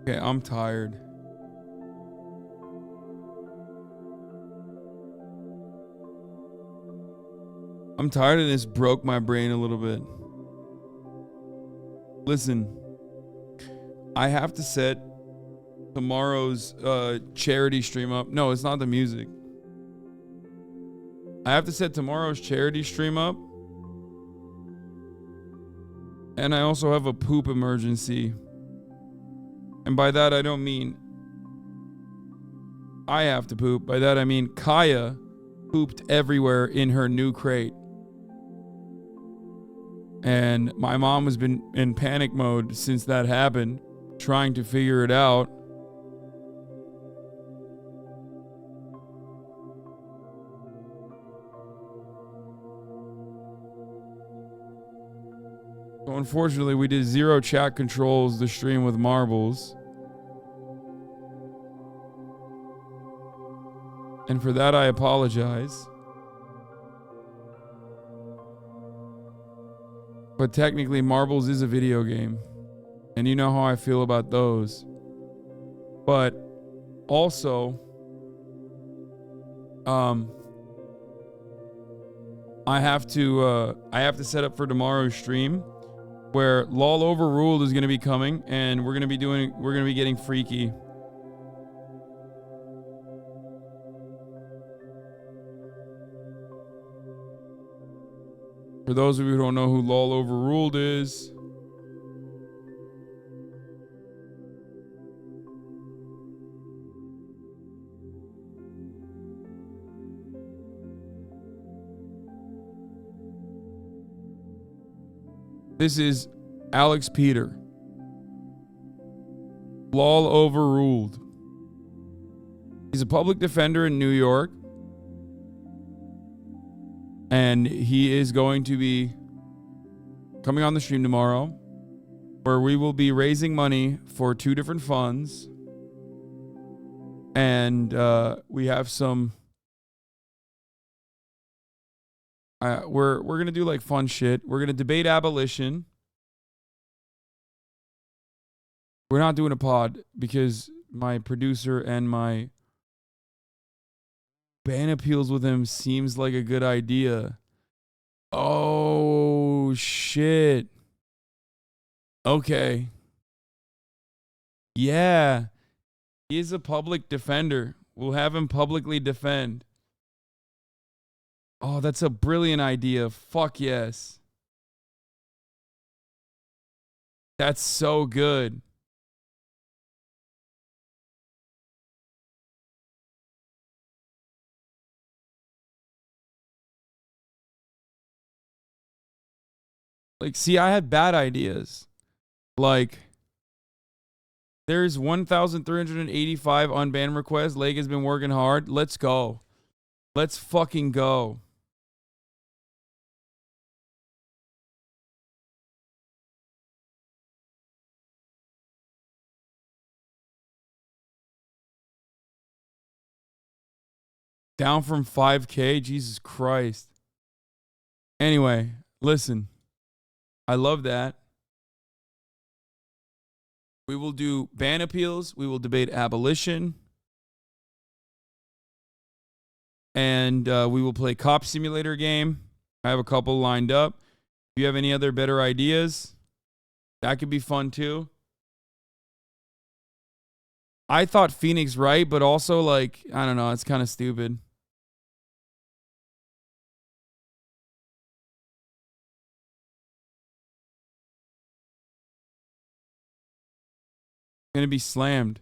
Okay, I'm tired. I'm tired and this broke my brain a little bit. Listen, I have to set tomorrow's charity stream up. No, it's not the music. I have to set tomorrow's charity stream up. And I also have a poop emergency. And by that, I don't mean I have to poop. By that, I mean Kaya pooped everywhere in her new crate. And my mom has been in panic mode since that happened, trying to figure it out. So unfortunately, we did zero chat controls the stream with marbles. And for that, I apologize. But technically, marbles is a video game. And you know how I feel about those. But also, I'm I have to set up for tomorrow's stream where LOL Overruled is going to be coming, and we're going to be getting freaky. For those of you who don't know who LOL Overruled is, this is Alex Peter. LOL Overruled. He's a public defender in New York. And he is going to be coming on the stream tomorrow, where we will be raising money for 2 different funds. And we have some... we're going to do like fun shit. We're going to debate abolition. We're not doing a pod because my producer and my ban appeals with him seems like a good idea. Oh, shit. Okay. Yeah. He is a public defender. We'll have him publicly defend. Oh, that's a brilliant idea. Fuck yes. That's so good. Like, see, I had bad ideas. Like, there's 1,385 unbanned requests. Leg has been working hard. Let's go. Let's fucking go. Down from 5K? Jesus Christ. Anyway, listen. I love that. We will do ban appeals. We will debate abolition. And we will play Cop Simulator game. I have a couple lined up. If you have any other better ideas, that could be fun too. I thought Phoenix Wright, but also like, I don't know, it's kind of stupid. Going to be slammed.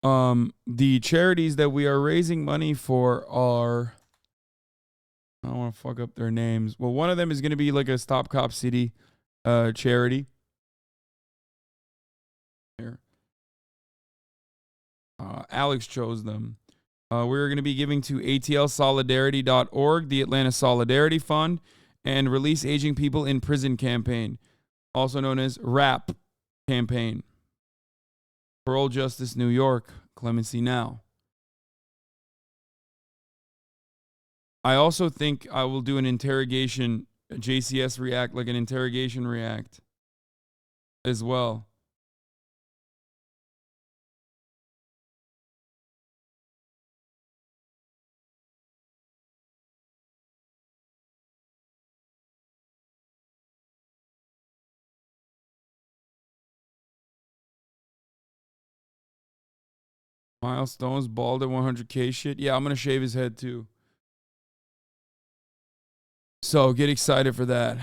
The charities that we are raising money for are, I don't want to fuck up their names. Well, one of them is going to be like a Stop Cop City charity. Here. Alex chose them. We're going to be giving to atlsolidarity.org, the Atlanta Solidarity Fund, and Release Aging People in Prison campaign, also known as RAP campaign. Parole Justice New York, Clemency Now. I also think I will do an interrogation, JCS React, like an interrogation React as well. Milestones, bald at 100K shit. Yeah, I'm going to shave his head too. So get excited for that.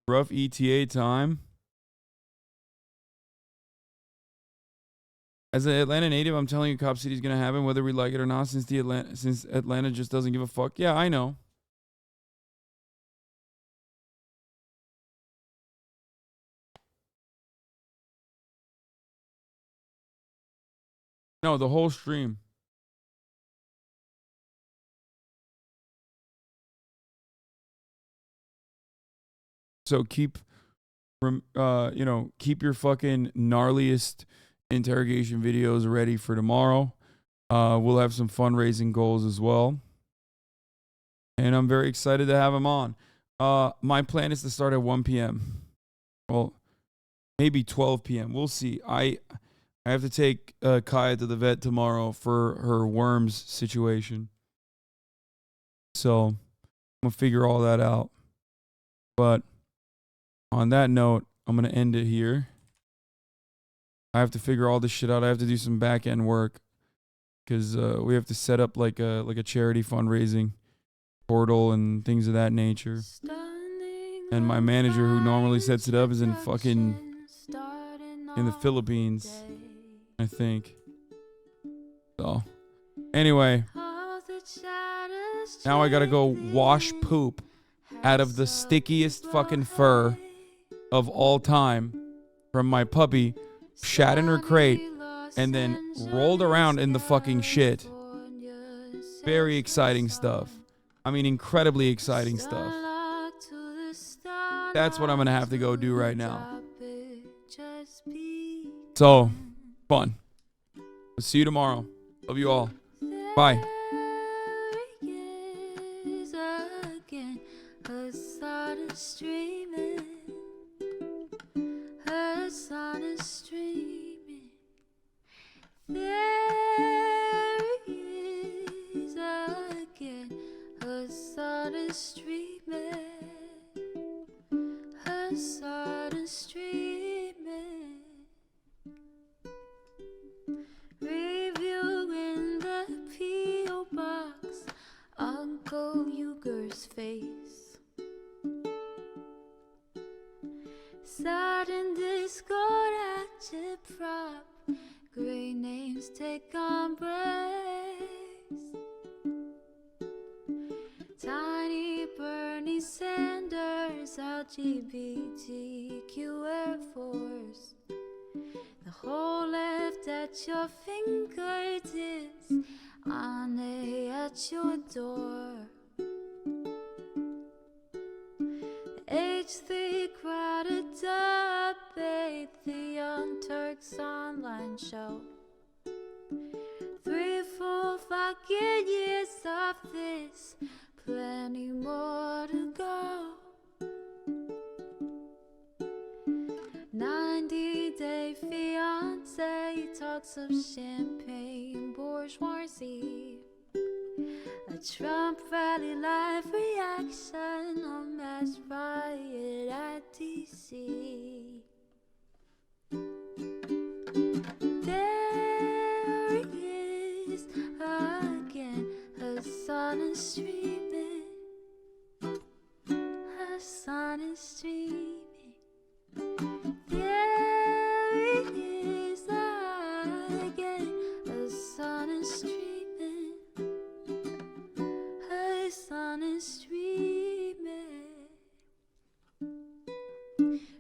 Rough ETA time. As an Atlanta native, I'm telling you, Cop City is going to happen, whether we like it or not, since Atlanta just doesn't give a fuck. Yeah, I know. No, the whole stream. So keep your fucking gnarliest interrogation videos ready for tomorrow. We'll have some fundraising goals as well. And I'm very excited to have him on. My plan is to start at 1 p.m. Well, maybe 12 p.m. We'll see. I have to take Kaya to the vet tomorrow for her worms situation. So I'm going to figure all that out. But on that note, I'm going to end it here. I have to figure all this shit out. I have to do some back end work because we have to set up like a charity fundraising portal and things of that nature. And my manager who normally sets it up is in the Philippines, I think. So anyway, now I gotta go wash poop out of the stickiest fucking fur of all time from my puppy, shat in her crate, and then rolled around in the fucking shit. Very exciting stuff. I mean, incredibly exciting stuff. That's what I'm gonna have to go do right now. So, fun. I'll see you tomorrow. Love you all. Bye.
Reviewing the P.O. box, Uncle Uger's face. Sudden discord at your prop, great names take embrace. Tiny Bernie Sanders, LGBTQ Air Force. The whole left at your fingertips, Ane at your door. H3 crowded debate, the Young Turks online show. 3 full fucking years of this, plenty more to go. 90-day fiance talks of champagne bourgeoisie. A Trump rally live reaction, a mass riot at DC. There he is again, Hasan is streaming. Hasan is streaming. There he is again, Hasan is streaming. Hasan is streaming.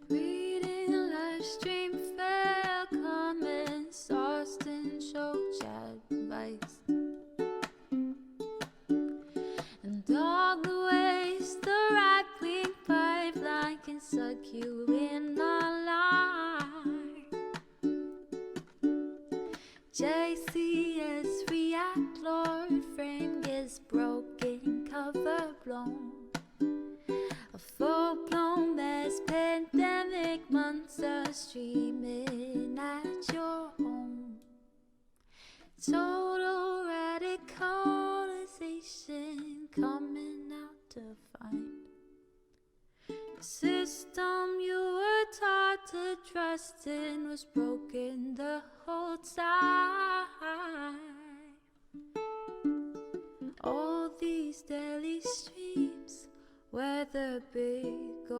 Reading a live stream, fair comments, Austin show chat advice. And all the ways the right-wing pipeline can suck you in online. JCS react, Lord frame gets broken, cover blown. A full-blown mass pandemic, monster streaming at your home. Total radicalization coming out to find. The system you were taught to trust in was broken the whole time. All these daily streams, whether big or